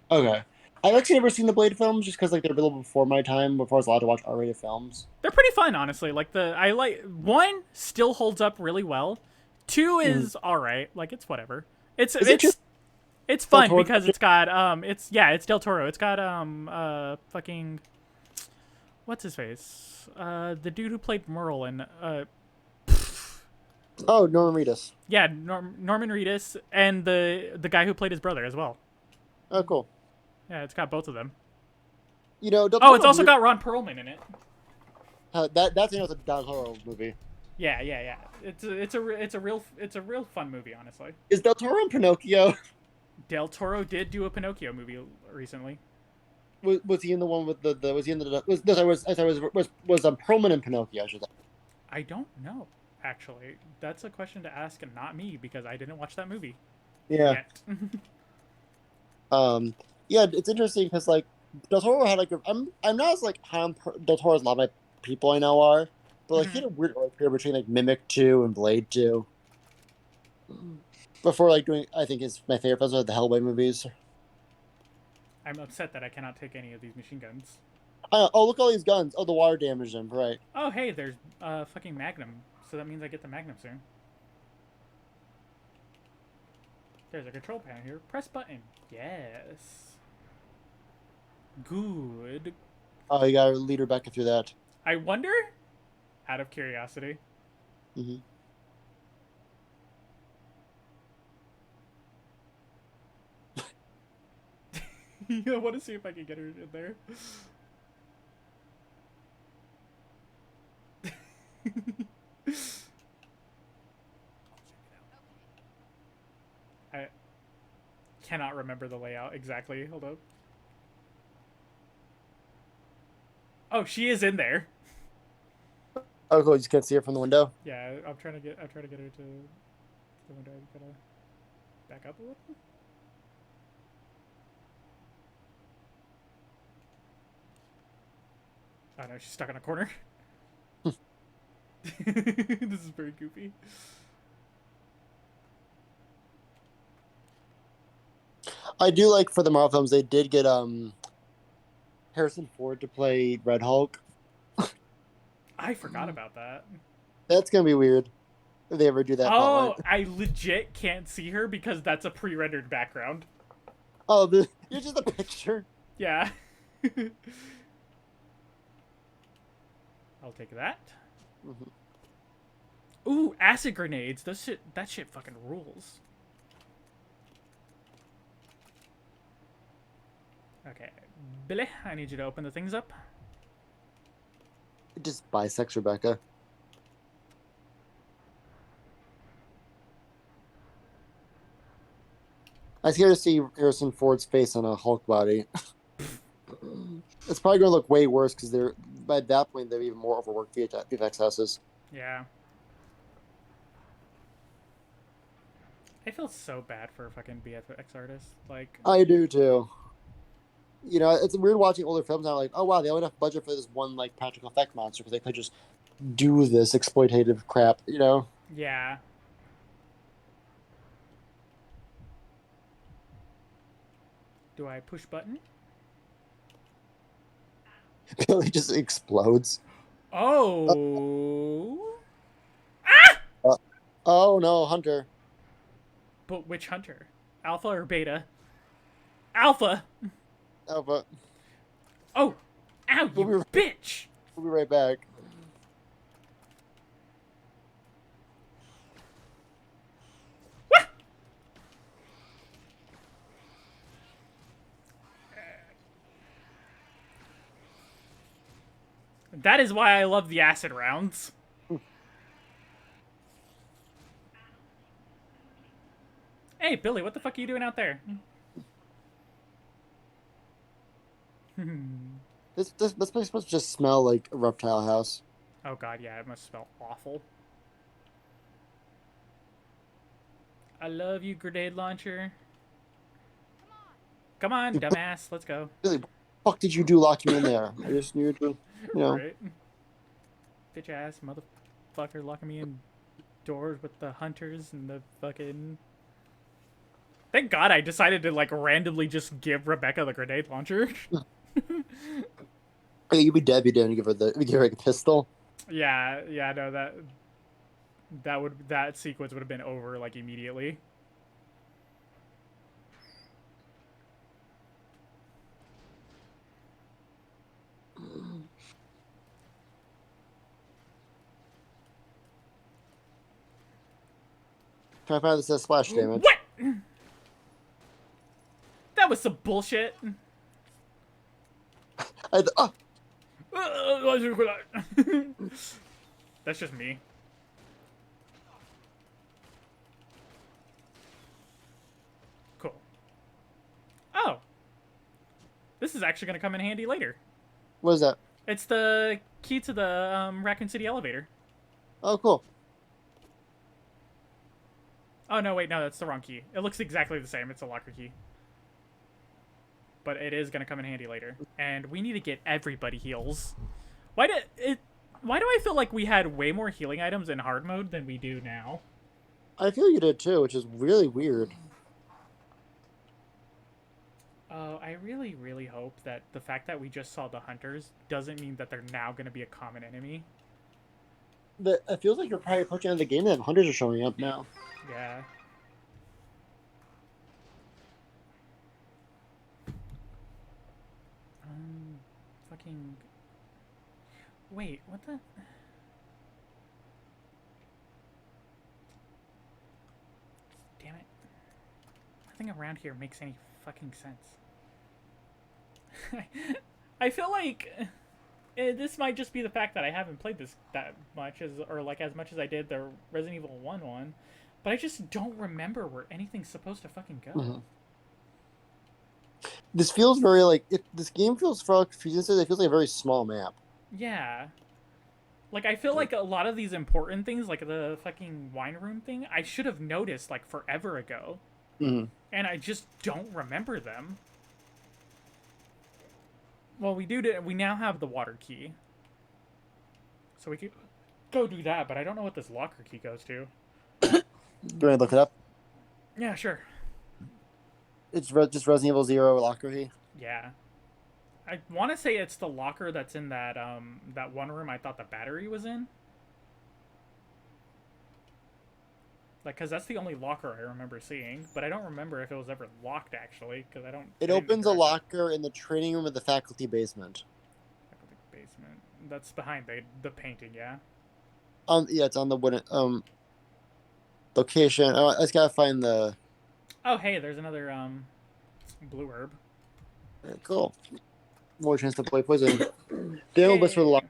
Okay. I've actually never seen the Blade films just because like they're a little before my time, before I was allowed to watch R-rated films. They're pretty fun, honestly. Like I like one still holds up really well. Two Mm. is all right. Like it's whatever. It's Is it just it's Del fun Toro? because it's got it's Del Toro. It's got fucking what's his face? The dude who played Merle in Oh, Norman Reedus. yeah, Norman Reedus and the guy who played his brother as well. Oh, cool. Yeah, it's got both of them. You know, Del Oh, Toro it's also got Ron Perlman in it. that's you know, it's a Del Toro movie. Yeah, yeah, yeah. It's a real fun movie, honestly. Is Del Toro in Pinocchio? Del Toro did do a Pinocchio movie recently. Was he in the one with the was he in the was no, was Perlman in Pinocchio? I should say. I don't know, actually. That's a question to ask and not me because I didn't watch that movie Yeah. yet. Yeah, it's interesting because like Del Toro had like I'm not as like high on Del Toro as a lot of my people I know are, but like he had a weird like period between like Mimic 2 and Blade 2 before like doing I think is my favorite films are the Hellboy movies. I'm upset that I cannot take any of these machine guns. Oh, look at all these guns. Oh, the water damaged them. Right. Oh, hey, there's fucking Magnum. So that means I get the Magnum soon. There's a control panel here. Press button. Yes. Good. Oh, you gotta lead Rebecca through that. I wonder, out of curiosity. Mm-hmm. I want to see if I can get her in there. I cannot remember the layout exactly. Hold up. Oh, she is in there. Oh, cool. You just can't see her from the window. Yeah, I'm trying to get her to the window. I gotta back up a little. Oh no, she's stuck in a corner. This is very goofy. I do like for the Marvel films they did get Harrison Ford to play Red Hulk. I forgot about that. That's gonna be weird if they ever do that. Oh, I legit can't see her because that's a pre-rendered background. Oh, you're just a picture. Yeah. I'll take that. Mm-hmm. Ooh, acid grenades. That shit fucking rules. Okay, Billy, I need you to open the things up. It just bisects Rebecca. I scared to see Harrison Ford's face on a Hulk body. It's probably going to look way worse because they're by that point they're even more overworked VFX houses. Yeah. I feel so bad for fucking VFX artists. Like, I do too. You know, it's weird watching older films now. Like, oh wow, they have enough budget for this one like practical effect monster because they could just do this exploitative crap. You know? yeah. Do I push button? Billy just explodes. Oh. Oh no, Hunter. But which hunter? Alpha or beta? Alpha. Oh, but Oh. Ow, you bitch. we'll be right back. That is why I love the acid rounds. Hey, Billy, what the fuck are you doing out there? This place must just smell like a reptile house. Oh god, yeah, it must smell awful. I love you, grenade launcher. Come on, dumbass, let's go. Billy, what the fuck did you do locking me in there? I just knew to, you know. Right? Bitch ass motherfucker locking me in doors with the hunters and the fucking... Thank God I decided to like randomly just give Rebecca the grenade launcher. Hey, you'd be dead if you didn't give her like a pistol. Yeah, no, that sequence would have been over like immediately. Try to find this splash damage. What? That was some bullshit. That's just me. Cool. Oh. This is actually going to come in handy later. What is that? It's the key to the Raccoon City elevator. Oh, cool. Oh, no, wait, no, that's the wrong key. It looks exactly the same. It's a locker key. But it is going to come in handy later. And we need to get everybody heals. Why do I feel like we had way more healing items in hard mode than we do now? I feel you did too, which is really weird. I really, really hope that the fact that we just saw the hunters doesn't mean that they're now going to be a common enemy. But it feels like you're probably approaching the end of the game and hunters are showing up now. Yeah. Fucking... Wait, what the... Damn it. Nothing around here makes any fucking sense. I feel like this might just be the fact that I haven't played this that much, as much as I did the Resident Evil 1 one, but I just don't remember where anything's supposed to fucking go. Mm-hmm. This feels very like this game feels for confusing. It feels like a very small map. Yeah. Like, I feel like a lot of these important things, like the fucking wine room thing, I should have noticed, like, forever ago. Mm-hmm. And I just don't remember them. Well, we now have the water key. So we could go do that, but I don't know what this locker key goes to. Do you want to look it up? Yeah, sure. It's just Resident Evil 0 locker key. Yeah. I want to say it's the locker that's in that that one room I thought the battery was in. Like, because that's the only locker I remember seeing, but I don't remember if it was ever locked, actually, because I don't... It opens a locker in the training room of the faculty basement. Faculty basement. That's behind the painting, yeah? Yeah, it's on the wooden, location. I just gotta find the... Oh, hey, there's another, blue herb. Cool. More chance to play poison. They don't list for the locker,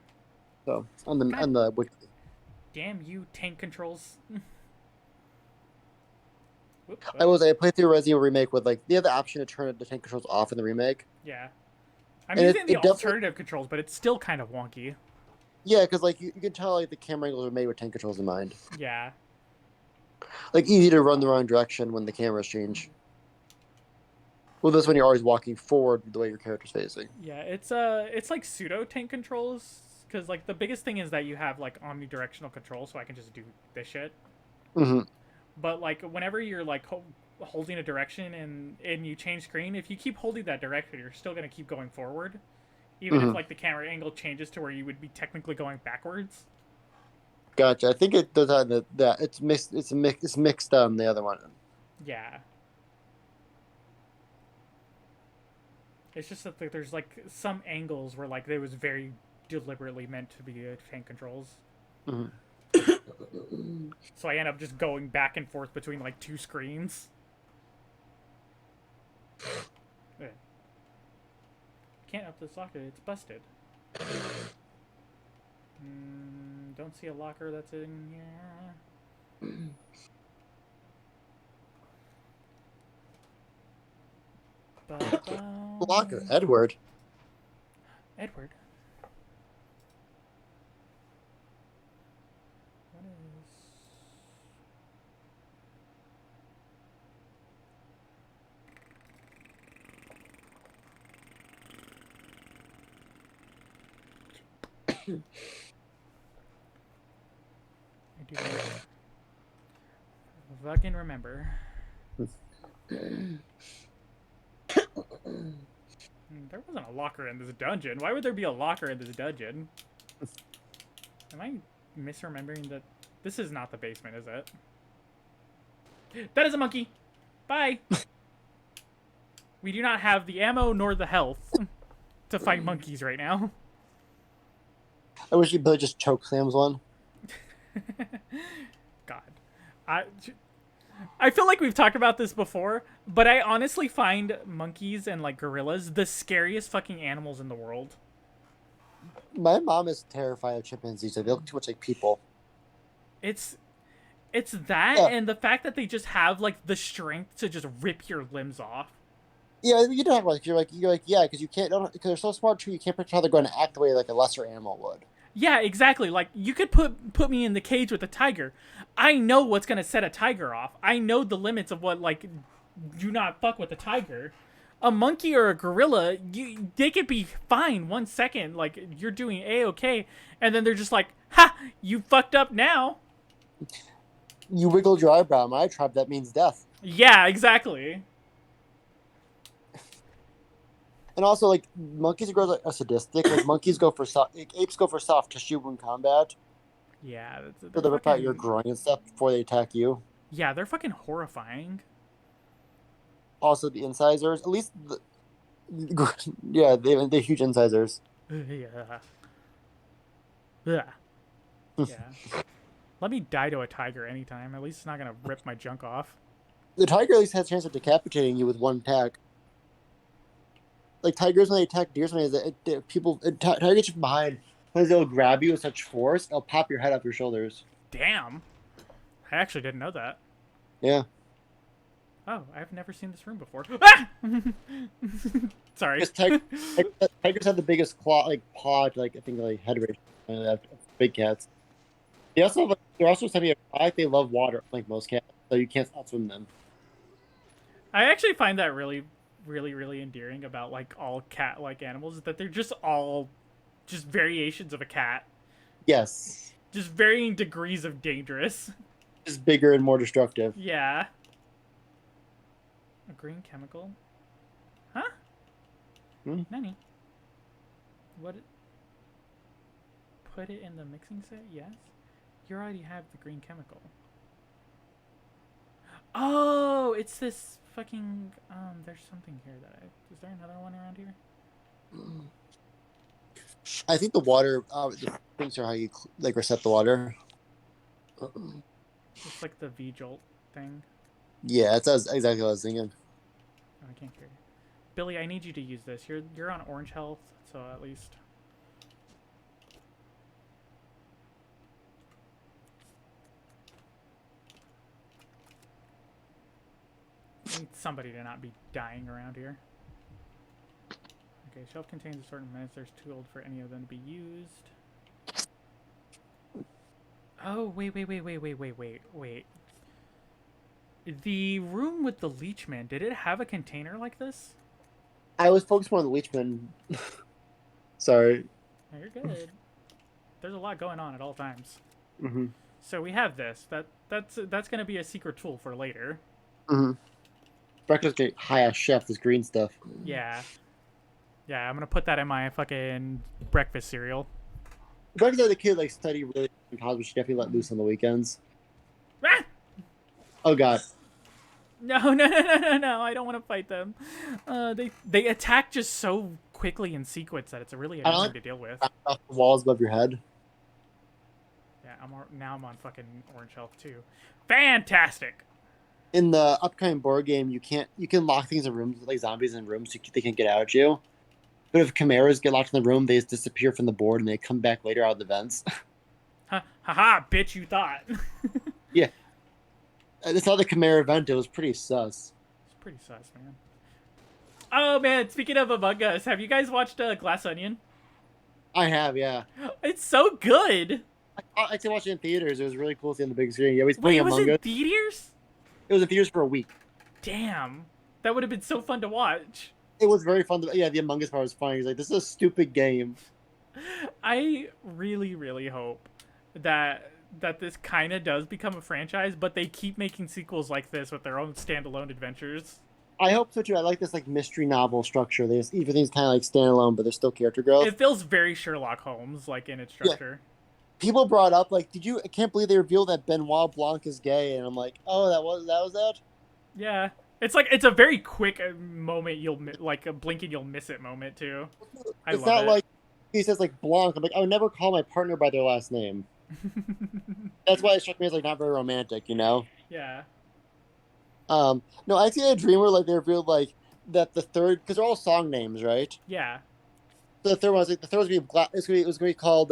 so, on the wiki. Damn you, tank controls. Whoops, I played through Resident Evil Remake with, like, they have the option to turn the tank controls off in the remake. Yeah. I'm using the alternative controls, but it's still kind of wonky. Yeah, because, like, you can tell, like, the camera angles are made with tank controls in mind. Yeah. Like, easy to run the wrong direction when the cameras change. Well, this when you're always walking forward the way your character's facing. Yeah, it's like pseudo tank controls, because, like, the biggest thing is that you have, like, omnidirectional control, so I can just do this shit. Mm-hmm. But, like, whenever you're, like, holding a direction and you change screen, if you keep holding that direction, you're still going to keep going forward. Even if, like, the camera angle changes to where you would be technically going backwards. Gotcha. I think it does have that. It's mixed. It's mixed on the other one. Yeah. It's just that there's, like, some angles where, like, they was very deliberately meant to be tank controls. Mm-hmm. So I end up just going back and forth between, like, two screens. Can't up this locker, it's busted. Don't see a locker that's in here. Locker, Edward. Edward. I do fucking remember. There wasn't a locker in this dungeon. Why would there be a locker in this dungeon? Am I misremembering that? This is not the basement, is it? That is a monkey! Bye! We do not have the ammo nor the health to fight monkeys right now. I wish you Billy just choke slams one. God. I feel like we've talked about this before, but I honestly find monkeys and like gorillas the scariest fucking animals in the world. My mom is terrified of chimpanzees. They look too much like people. It's that and the fact that they just have like the strength to just rip your limbs off. Yeah, you don't like you're like yeah, because you can't because they're so smart too. You can't predict how they're going to act the way like a lesser animal would. Yeah, exactly. Like you could put me in the cage with a tiger. I know what's gonna set a tiger off. I know the limits of what like do not fuck with a tiger. A monkey or a gorilla, they could be fine 1 second, like you're doing a-okay, and then they're just like, ha, you fucked up now. You wiggled your eyebrow. In my tribe, that means death. Yeah, exactly. And also, like monkeys and gorillas are sadistic. Like monkeys go for soft, like, apes go for soft tissue in combat. Yeah, So they rip out your groin and stuff before they attack you. Yeah, they're fucking horrifying. Also, the incisors, at least, they're huge incisors. Yeah. Yeah. Yeah. Let me die to a tiger anytime. At least it's not gonna rip my junk off. The tiger at least has a chance of decapitating you with one attack. Like tigers when they attack deer, tigers from behind, because they'll grab you with such force, they'll pop your head off your shoulders. Damn. I actually didn't know that. Yeah. Oh, I've never seen this room before. Ah! Sorry. Tigers have the biggest paw, I think, like head ratio. They have big cats. They're also study they love water, like most cats, so you can't outswim them. I actually find that really, really, really endearing about like all cat-like animals is that they're just all just variations of a cat. Yes. Just varying degrees of dangerous. Just bigger and more destructive. Yeah. A green chemical? Huh? Nani? What? Put it in the mixing set? Yes. You already have the green chemical. Oh, it's this fucking there's something here that is there another one around here? I think the water the things are how you like reset the water. It's like the V-jolt thing. Yeah, that's exactly what I was thinking. Oh, I can't hear you. Billy, I need you to use this. You're on orange health, so at least. I need somebody to not be dying around here. Okay, shelf contains assorted meds. There's too old for any of them to be used. Oh, wait. The room with the leechman, did it have a container like this? I was focused more on the leechman. Sorry. No, you're good. There's a lot going on at all times. Mm-hmm. So we have this. That's going to be a secret tool for later. Mm-hmm. Breakfast get high-ass chef, this green stuff. Yeah. Yeah, I'm going to put that in my fucking breakfast cereal. Breakfast as a kid, like, study really in college, but she definitely let loose on the weekends. Ah! Oh, God. No, I don't want to fight them. They attack just so quickly in sequence that it's really annoying to deal with. Off the walls above your head. Yeah, I'm on fucking orange health too. Fantastic. In the upcoming board game, you can lock things in rooms, like zombies in rooms, so they can't get out at you. But if chimeras get locked in the room, they just disappear from the board and they come back later out of the vents. Haha, bitch, you thought. Yeah. It's not the chimera event. It was pretty sus. It's pretty sus, man. Oh, man, speaking of Among Us, have you guys watched Glass Onion? I have, yeah. It's so good. I actually watched it in theaters. It was really cool to see on the big screen. Yeah, we was Wait, playing it was Among in Us. theaters? It was in theaters for a week. Damn. That would have been so fun to watch. It was very fun. Yeah, the Among Us part was funny. He's like, this is a stupid game. I really, really hope that that this kind of does become a franchise, but they keep making sequels like this with their own standalone adventures. I hope so too. I like this like mystery novel structure. There's everything's kind of like standalone, but there's still character growth. It feels very Sherlock Holmes, like in its structure. Yeah. People brought up like, did you? I can't believe they revealed that Benoit Blanc is gay, and I'm like, oh, that was that. Yeah, it's a very quick moment. You'll like a blink and you'll miss it moment too. It's not like he says like Blanc. I'm like, I would never call my partner by their last name. That's why it struck me as like not very romantic, you know. Yeah. No, I actually had a dream where like they revealed like that the third, because they're all song names, right? Yeah. So the third one was like the third was gonna be it was gonna be called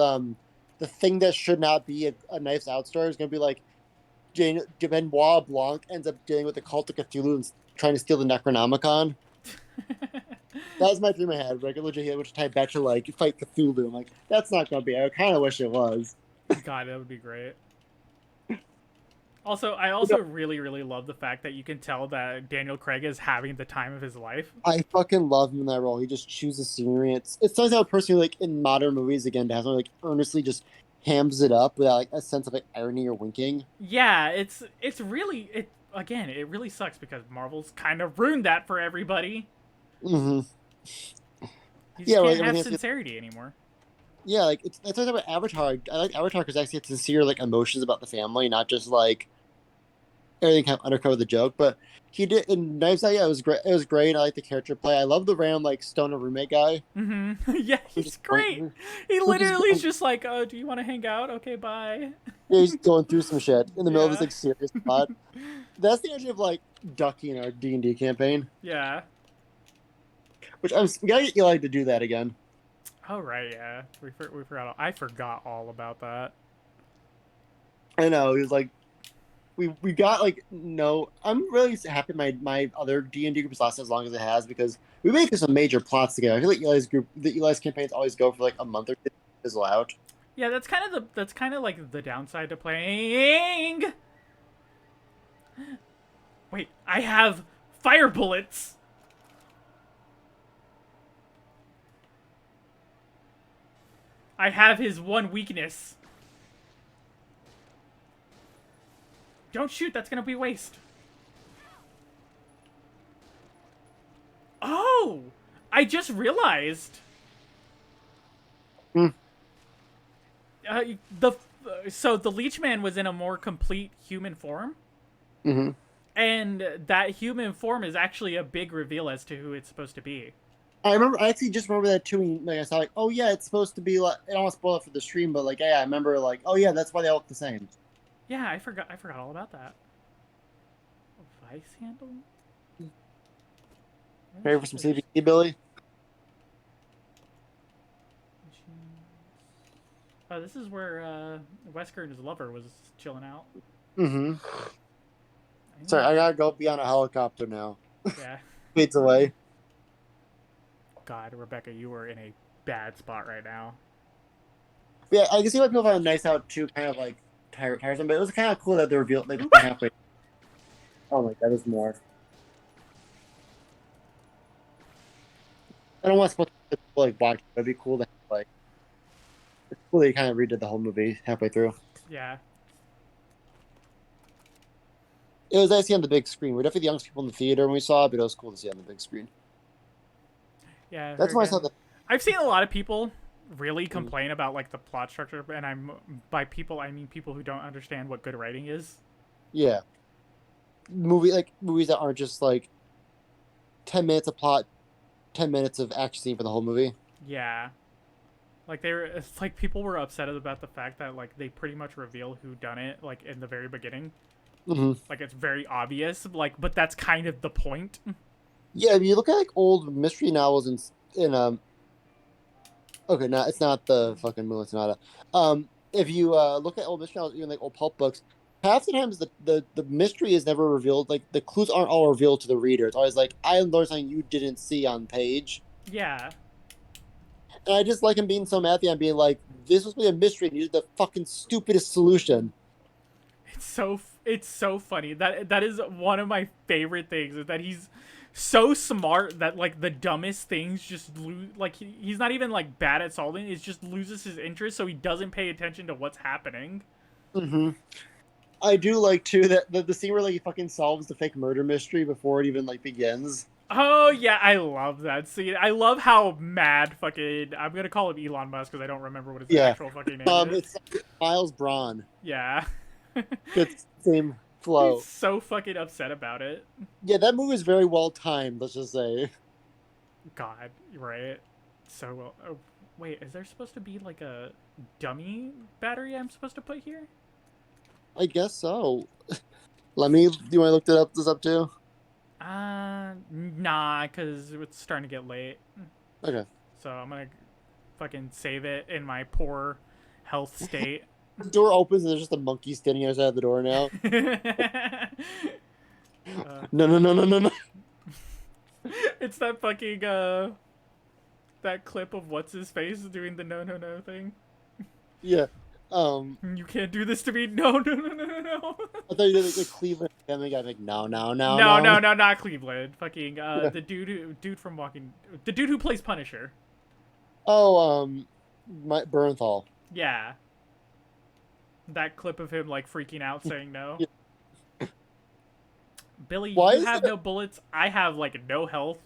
the thing that should not be a Knives Out story. It's gonna be like Benoit Blanc ends up dealing with the cult of Cthulhu and trying to steal the Necronomicon. That was my dream I had. Like legit, which tied back to like fight Cthulhu. I'm like, that's not gonna be. I kind of wish it was. God, that would be great. Also, I also really, really love the fact that you can tell that Daniel Craig is having the time of his life. I fucking love him in that role. He just chooses scenery. It's sometimes how a person like in modern movies again to have someone like earnestly just hams it up without like a sense of like irony or winking. Yeah, it's really it again. It really sucks because Marvel's kind of ruined that for everybody. Mm-hmm. You just can't have sincerity anymore. Yeah, like it's like about Avatar. I like Avatar because I actually have sincere like emotions about the family, not just like everything kind of undercover the joke. But he did in Knives Out. Yeah, it was great. It was great. I like the character play. I love the random like stoner roommate guy. Mm-hmm. Yeah, he's great. He literally is just like, "Oh, do you want to hang out? Okay, bye." Yeah, he's going through some shit in the middle of this like serious plot. That's the idea of like Ducky in our D&D campaign. Yeah. Which we gotta get Eli to do that again. Oh right, yeah. We forgot. I forgot all about that. I know. He was like, we got like no. I'm really happy my other D&D group has lasted as long as it has because we make some major plots together. I feel like Eli's campaigns always go for like a month or two to fizzle out. Yeah, that's kind of like the downside to playing. Wait, I have fire bullets. I have his one weakness. Don't shoot, that's gonna be waste. Oh! I just realized. So the Leech Man was in a more complete human form. Mm-hmm. And that human form is actually a big reveal as to who it's supposed to be. I actually just remember that too. When, like I saw, like, oh yeah, it's supposed to be like. I don't want to spoil it for the stream, but like, yeah, I remember like, oh yeah, that's why they all look the same. Yeah, I forgot all about that. A vice handle. Ready for some CBD, Billy? Oh, this is where Wesker and his lover was chilling out. Mm-hmm. Sorry, I gotta go be on a helicopter now. Yeah. Feet away. God, Rebecca, you are in a bad spot right now. Yeah, I can see why people find Nice Out too, kind of like tiresome, but it was kind of cool that they revealed like halfway. Oh my god, there's more. I don't want to like watch. It'd be cool to have, like. It's cool that you kind of redid the whole movie halfway through. Yeah. It was nice to see on the big screen. We're definitely the youngest people in the theater when we saw it, but it was cool to see on the big screen. Yeah, that's why I saw that. I've seen a lot of people really complain about like the plot structure, and by people I mean people who don't understand what good writing is. Yeah, movies that aren't just like 10 minutes of plot, 10 minutes of action scene for the whole movie. Yeah, like it's like people were upset about the fact that like they pretty much reveal who done it like in the very beginning. Mm-hmm. Like it's very obvious, like, but that's kind of the point. Yeah, if you look at like old mystery novels in okay, no, it's not the fucking Moonlight Sonata. If you look at old mystery novels, even like old pulp books, half the times the mystery is never revealed. Like the clues aren't all revealed to the reader. It's always like I learned something you didn't see on page. Yeah. And I just like him being so mad at the end, being like, "This was supposed to be a mystery, and you did the fucking stupidest solution." It's so funny. That is one of my favorite things. Is that he's so smart that like the dumbest things just lose. Like he's not even like bad at solving. It just loses his interest, so he doesn't pay attention to what's happening. Mm-hmm. I do like too that the scene where like he fucking solves the fake murder mystery before it even like begins. Oh yeah, I love that scene. I love how mad fucking I'm gonna call him Elon Musk because I don't remember what his Yeah. actual fucking name is. It's Miles Braun. Yeah. It's the same He's flow. so fucking upset about it. Yeah, that movie is very well timed. Let's just say. God, right? So well. Oh, wait, is there supposed to be like a dummy battery I'm supposed to put here? I guess so. Let me. Do you want to look it up? This up too? Nah, cause it's starting to get late. Okay. So I'm gonna fucking save it in my poor health state. The door opens and there's just a monkey standing outside the door now. No, no, no, no, no, no. It's that fucking that clip of what's his face doing the no no no thing. Yeah. You can't do this to me. No no no no no no. I thought you did like the Cleveland Family Guy. Like, no, no, no, No no. no no not Cleveland. Fucking the dude from Walking, the dude who plays Punisher. Oh, my Bernthal. Yeah. That clip of him like freaking out saying no. Yeah. Billy, Why you is have there- no bullets. I have like no health.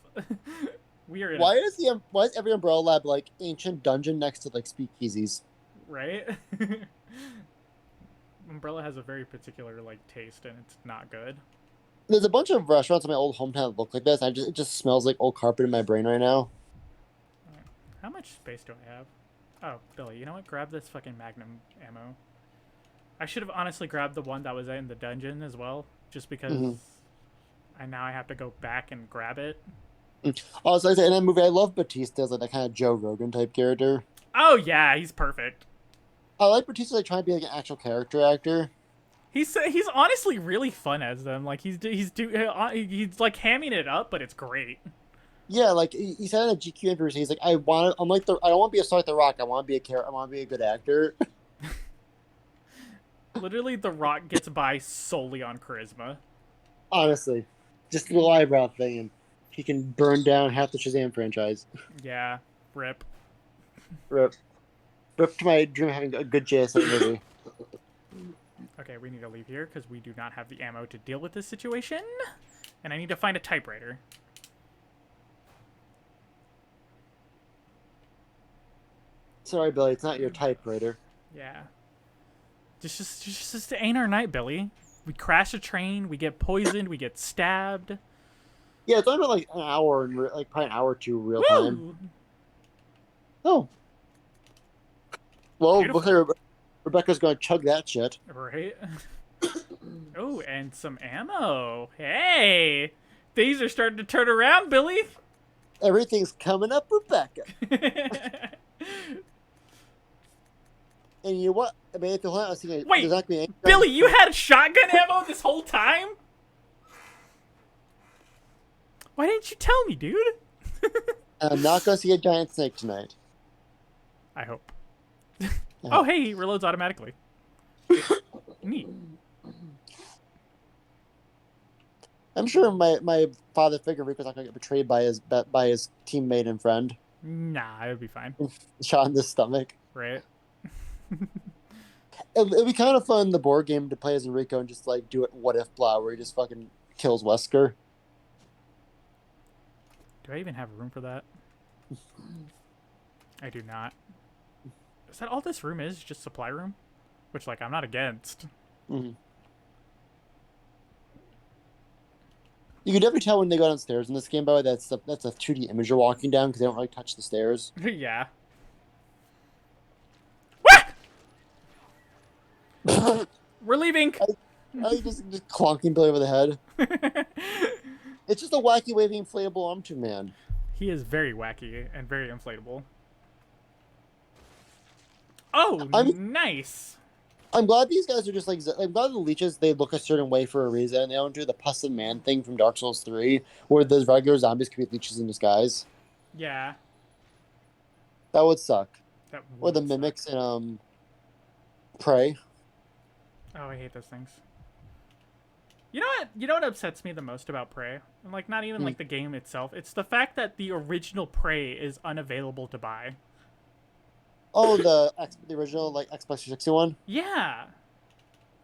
We are in Why is every Umbrella Lab like ancient dungeon next to like speakeasies? right? Umbrella has a very particular like taste, and it's not good. There's a bunch of restaurants in my old hometown that look like this. It just smells like old carpet in my brain right now. How much space do I have? Oh, Billy, you know what? Grab this fucking Magnum ammo. I should have honestly grabbed the one that was in the dungeon as well, just because now I have to go back and grab it. Also, in that movie, I love Batista as like that kind of Joe Rogan type character. Oh yeah, he's perfect. I like Batista like trying to be like an actual character actor. He's honestly really fun as them. Like he's like hamming it up, but it's great. Yeah, like he said in a GQ interview, he's like, I don't want to be a star like The Rock. I want to be a character. I want to be a good actor. Literally, The Rock gets by solely on charisma. Honestly, just a little eyebrow thing, and he can burn down half the Shazam franchise. Yeah, rip. Rip to my dream of having a good JSA movie. Okay, we need to leave here because we do not have the ammo to deal with this situation. And I need to find a typewriter. Sorry, Billy, it's not your typewriter. Yeah. Just ain't our night, Billy. We crash a train, we get poisoned, we get stabbed. Yeah, it's only been like an hour, and like probably an hour or two real time. Woo! Oh. Well, Beautiful. looks like Rebecca's going to chug that shit. Right? Oh, and some ammo. Hey! Things are starting to turn around, Billy! Everything's coming up, Rebecca. And you know what? I mean, if the whole I was thinking, Wait, there's not gonna be any Billy, you had shotgun ammo this whole time? Why didn't you tell me, dude? I'm not going to see a giant snake tonight. I hope. Oh, hey, he reloads automatically. Neat. I'm sure my father figure Rico's not going to get betrayed by his teammate and friend. Nah, it would be fine. Shot in the stomach. Right? It'd be kind of fun, the board game, to play as Enrico and just like do it what if blah, where he just fucking kills Wesker. Do I even have room for that? I do not. Is that all this room is? Just supply room? Which, like, I'm not against. Mm-hmm. You can definitely tell when they go downstairs in this game, by the way, that's a 2D image you're walking down because they don't really touch the stairs. Yeah. We're leaving! I just clonking Billy over the head. It's just a wacky waving inflatable arm tube man. He is very wacky and very inflatable. Oh, nice! I'm glad these guys are just like, I'm glad the leeches, they look a certain way for a reason, and they don't do the Pus and Man thing from Dark Souls 3, where those regular zombies could be leeches in disguise. Yeah. That would suck. That Or the would mimics suck. in Prey. Oh, I hate those things. You know what? You know what upsets me the most about Prey? And like, not even like the game itself. It's the fact that the original Prey is unavailable to buy. Oh, the original like Xbox 360 one? Yeah.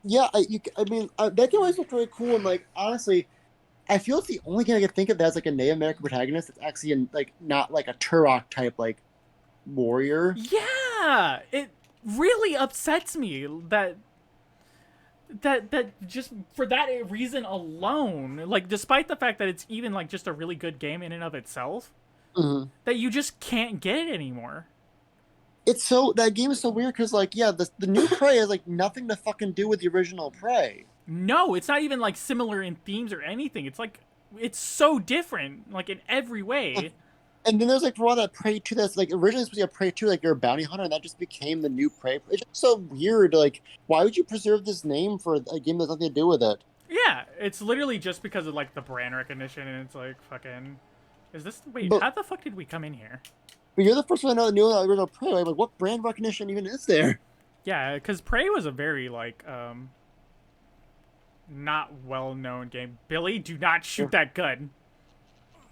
Yeah, I mean, that game always looked really cool, and like honestly, I feel it's the only game I can think of that's like a Native American protagonist that's actually in like not like a Turok type like warrior. Yeah, it really upsets me that just for that reason alone, like despite the fact that it's even like just a really good game in and of itself, Hmm. that you just can't get it anymore. It's so that game is so weird because like yeah, the new Prey has like nothing to fucking do with the original Prey. No, it's not even like similar in themes or anything. It's like it's so different, like in every way. And then there's like for all that Prey 2 that's like originally supposed to be a Prey 2, like you're a bounty hunter, and that just became the new Prey. It's just so weird. Like, why would you preserve this name for a game that has nothing to do with it? Yeah, it's literally just because of like the brand recognition, and it's like fucking. Is this wait? But How the fuck did we come in here? but you're the first one I know that knew the original Prey. Like, what brand recognition even is there? Yeah, because Prey was a very like not well known game. Billy, do not shoot that gun.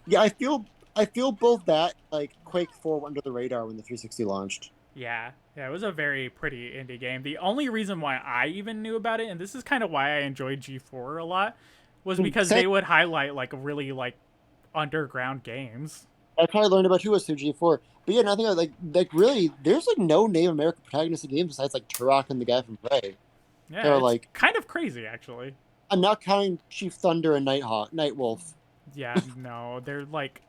Yeah, I feel both that like Quake 4 went under the radar when the 360 launched. Yeah, yeah, it was a very pretty indie game. The only reason why I even knew about it, and this is kind of why I enjoyed G4 a lot, was because they would highlight like really like underground games. I probably learned about too was through G4. But yeah, nothing like really, there's like no Native American protagonist in games besides like Turok and the guy from Prey. Yeah, They're it's like, kind of crazy actually. I'm not counting Chief Thunder and Nighthawk, Nightwolf. Yeah, no, they're like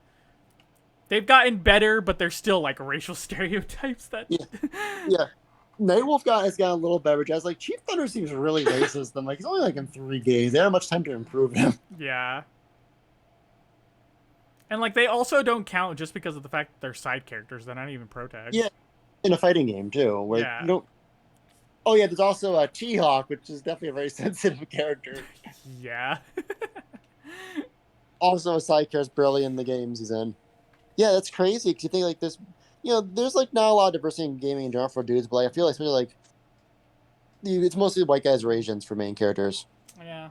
they've gotten better, but they're still like racial stereotypes that. Yeah, yeah. Nightwolf has got a little beverage. I was like, Chief Thunder seems really racist. I'm like, he's only like in 3 games. They don't have much time to improve him. Yeah. And like they also don't count just because of the fact that they're side characters. They're not even protags. Yeah, in a fighting game too, where Yeah. you don't. Oh yeah, there's also a T-Hawk, which is definitely a very sensitive character. Yeah. Also a side character barely in the games he's in. Yeah, that's crazy because you think like there's like not a lot of diversity in gaming in general for dudes, but like, I feel like especially like it's mostly white guys or Asians for main characters. Yeah.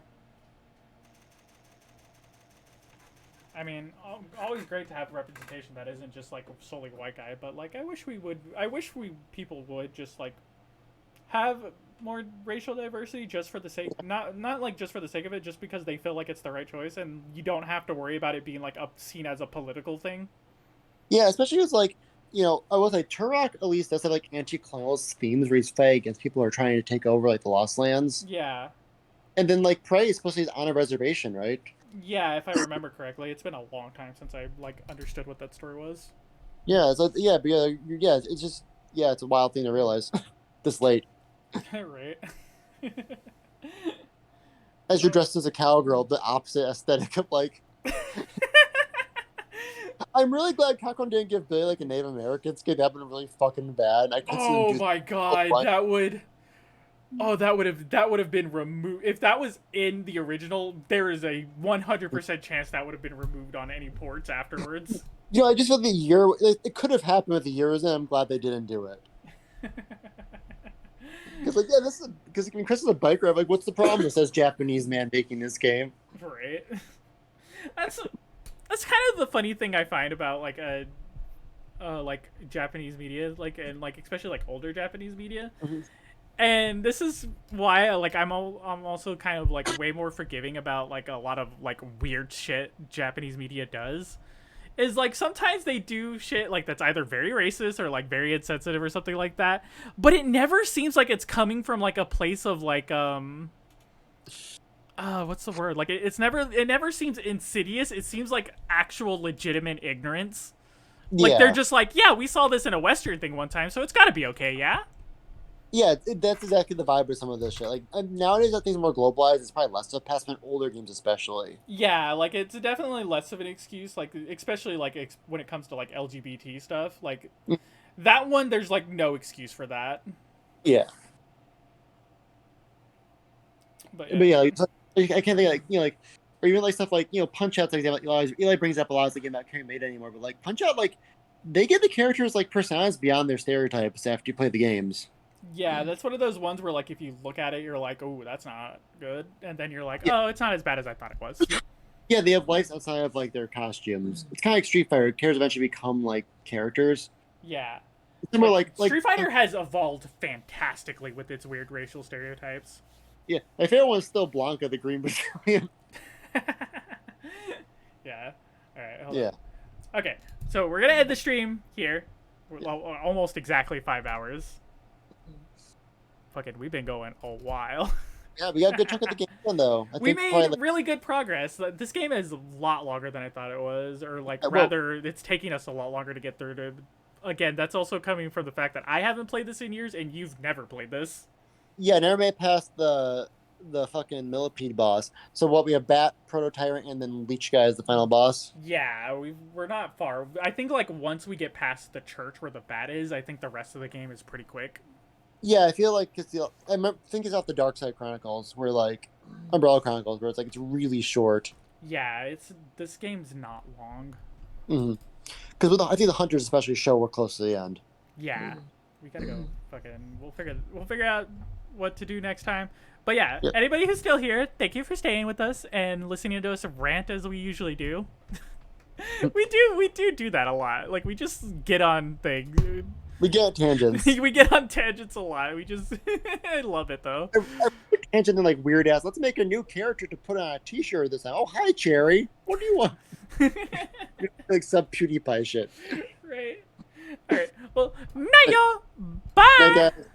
I mean, always great to have representation that isn't just like solely white guy, but like I wish we people would just like have more racial diversity just for the sake not like just for the sake of it, just because they feel like it's the right choice, and you don't have to worry about it being like seen as a political thing. Yeah, especially because like I will say Turok at least does have like anti-colonialist themes where he's fighting against people who are trying to take over like the Lost Lands, Yeah. and then like Prey is supposed to be on a reservation, right? Yeah, if I remember correctly. It's been a long time since I like understood what that story was. Yeah, it's like yeah, but yeah, it's just it's a wild thing to realize this late. Right. As you're dressed as a cowgirl, the opposite aesthetic of like. I'm really glad Capcom didn't give Billy like a Native American skin. That'd been really fucking bad. I could see Oh him do my god, that would. Oh, that would have been removed. If that was in the original, there is a 100% chance that would have been removed on any ports afterwards. I just feel the year it could have happened with the years, and I'm glad they didn't do it. Because like this is because when Chris is a biker, I'm like, what's the problem? It says Japanese man making this game. Right. That's kind of the funny thing I find about like Japanese media, like and like especially like older Japanese media. Mm-hmm. And this is why I'm also kind of like way more forgiving about like a lot of like weird shit Japanese media does. Is like sometimes they do shit like that's either very racist or like very insensitive or something like that, but it never seems like it's coming from like a place of like what's the word? Like it never seems insidious. It seems like actual legitimate ignorance. Like they're just like, yeah, we saw this in a Western thing one time, so it's got to be okay, yeah. Yeah, that's exactly the vibe of some of this shit. Like nowadays, that things are more globalized. It's probably less of a pass, but older games especially. Yeah, like it's definitely less of an excuse. Like especially like when it comes to like LGBT stuff, like that one, there's like no excuse for that. Yeah, but yeah, like, I can't think of, like or even like stuff like Punch Out. Like Eli brings up a lot of the game that can't be made anymore. But like Punch Out, like they give the characters like personalities beyond their stereotypes after you play the games. Yeah, that's one of those ones where, like, if you look at it, you're like, oh, that's not good. And then you're like, oh, it's not as bad as I thought it was. Yeah, they have lives outside of, like, their costumes. It's kind of like Street Fighter. Characters eventually become, like, characters. Yeah. It's more like Street Fighter has evolved fantastically with its weird racial stereotypes. Yeah, my favorite one is still Blanca, the Green Brazilian. Yeah. All right. Hold Yeah. on. Okay. So we're gonna end the stream here. Well, almost exactly 5 hours. Fucking, we've been going a while. Yeah, we got a good chunk of the game done, though. I We think made probably like, really good progress. This game is a lot longer than I thought it was, or like well, rather, it's taking us a lot longer to get through to. Again, that's also coming from the fact that I haven't played this in years, and you've never played this. yeah, never made past the fucking millipede boss. So what we have Bat, Proto Tyrant, and then Leech guy is the final boss. Yeah, we're not far. I think like once we get past the church where the bat is, I think the rest of the game is pretty quick. Yeah, I feel like it's think it's off the Dark Side Chronicles, where like Umbrella Chronicles, where it's like it's really short. Yeah, this game's not long. Because I think the hunters especially show we're close to the end. Yeah, we gotta go. Fucking, we'll figure out what to do next time. But yeah, anybody who's still here, thank you for staying with us and listening to us rant as we usually do. we do that a lot. Like we just get on things. We get tangents. We get on tangents a lot. We just I love it though. Every tangent and like weird ass. Let's make a new character to put on a T-shirt this time. Oh hi Cherry, what do you want? Like some PewDiePie shit. Right. All right. Well, night y'all. Bye. Night, guys.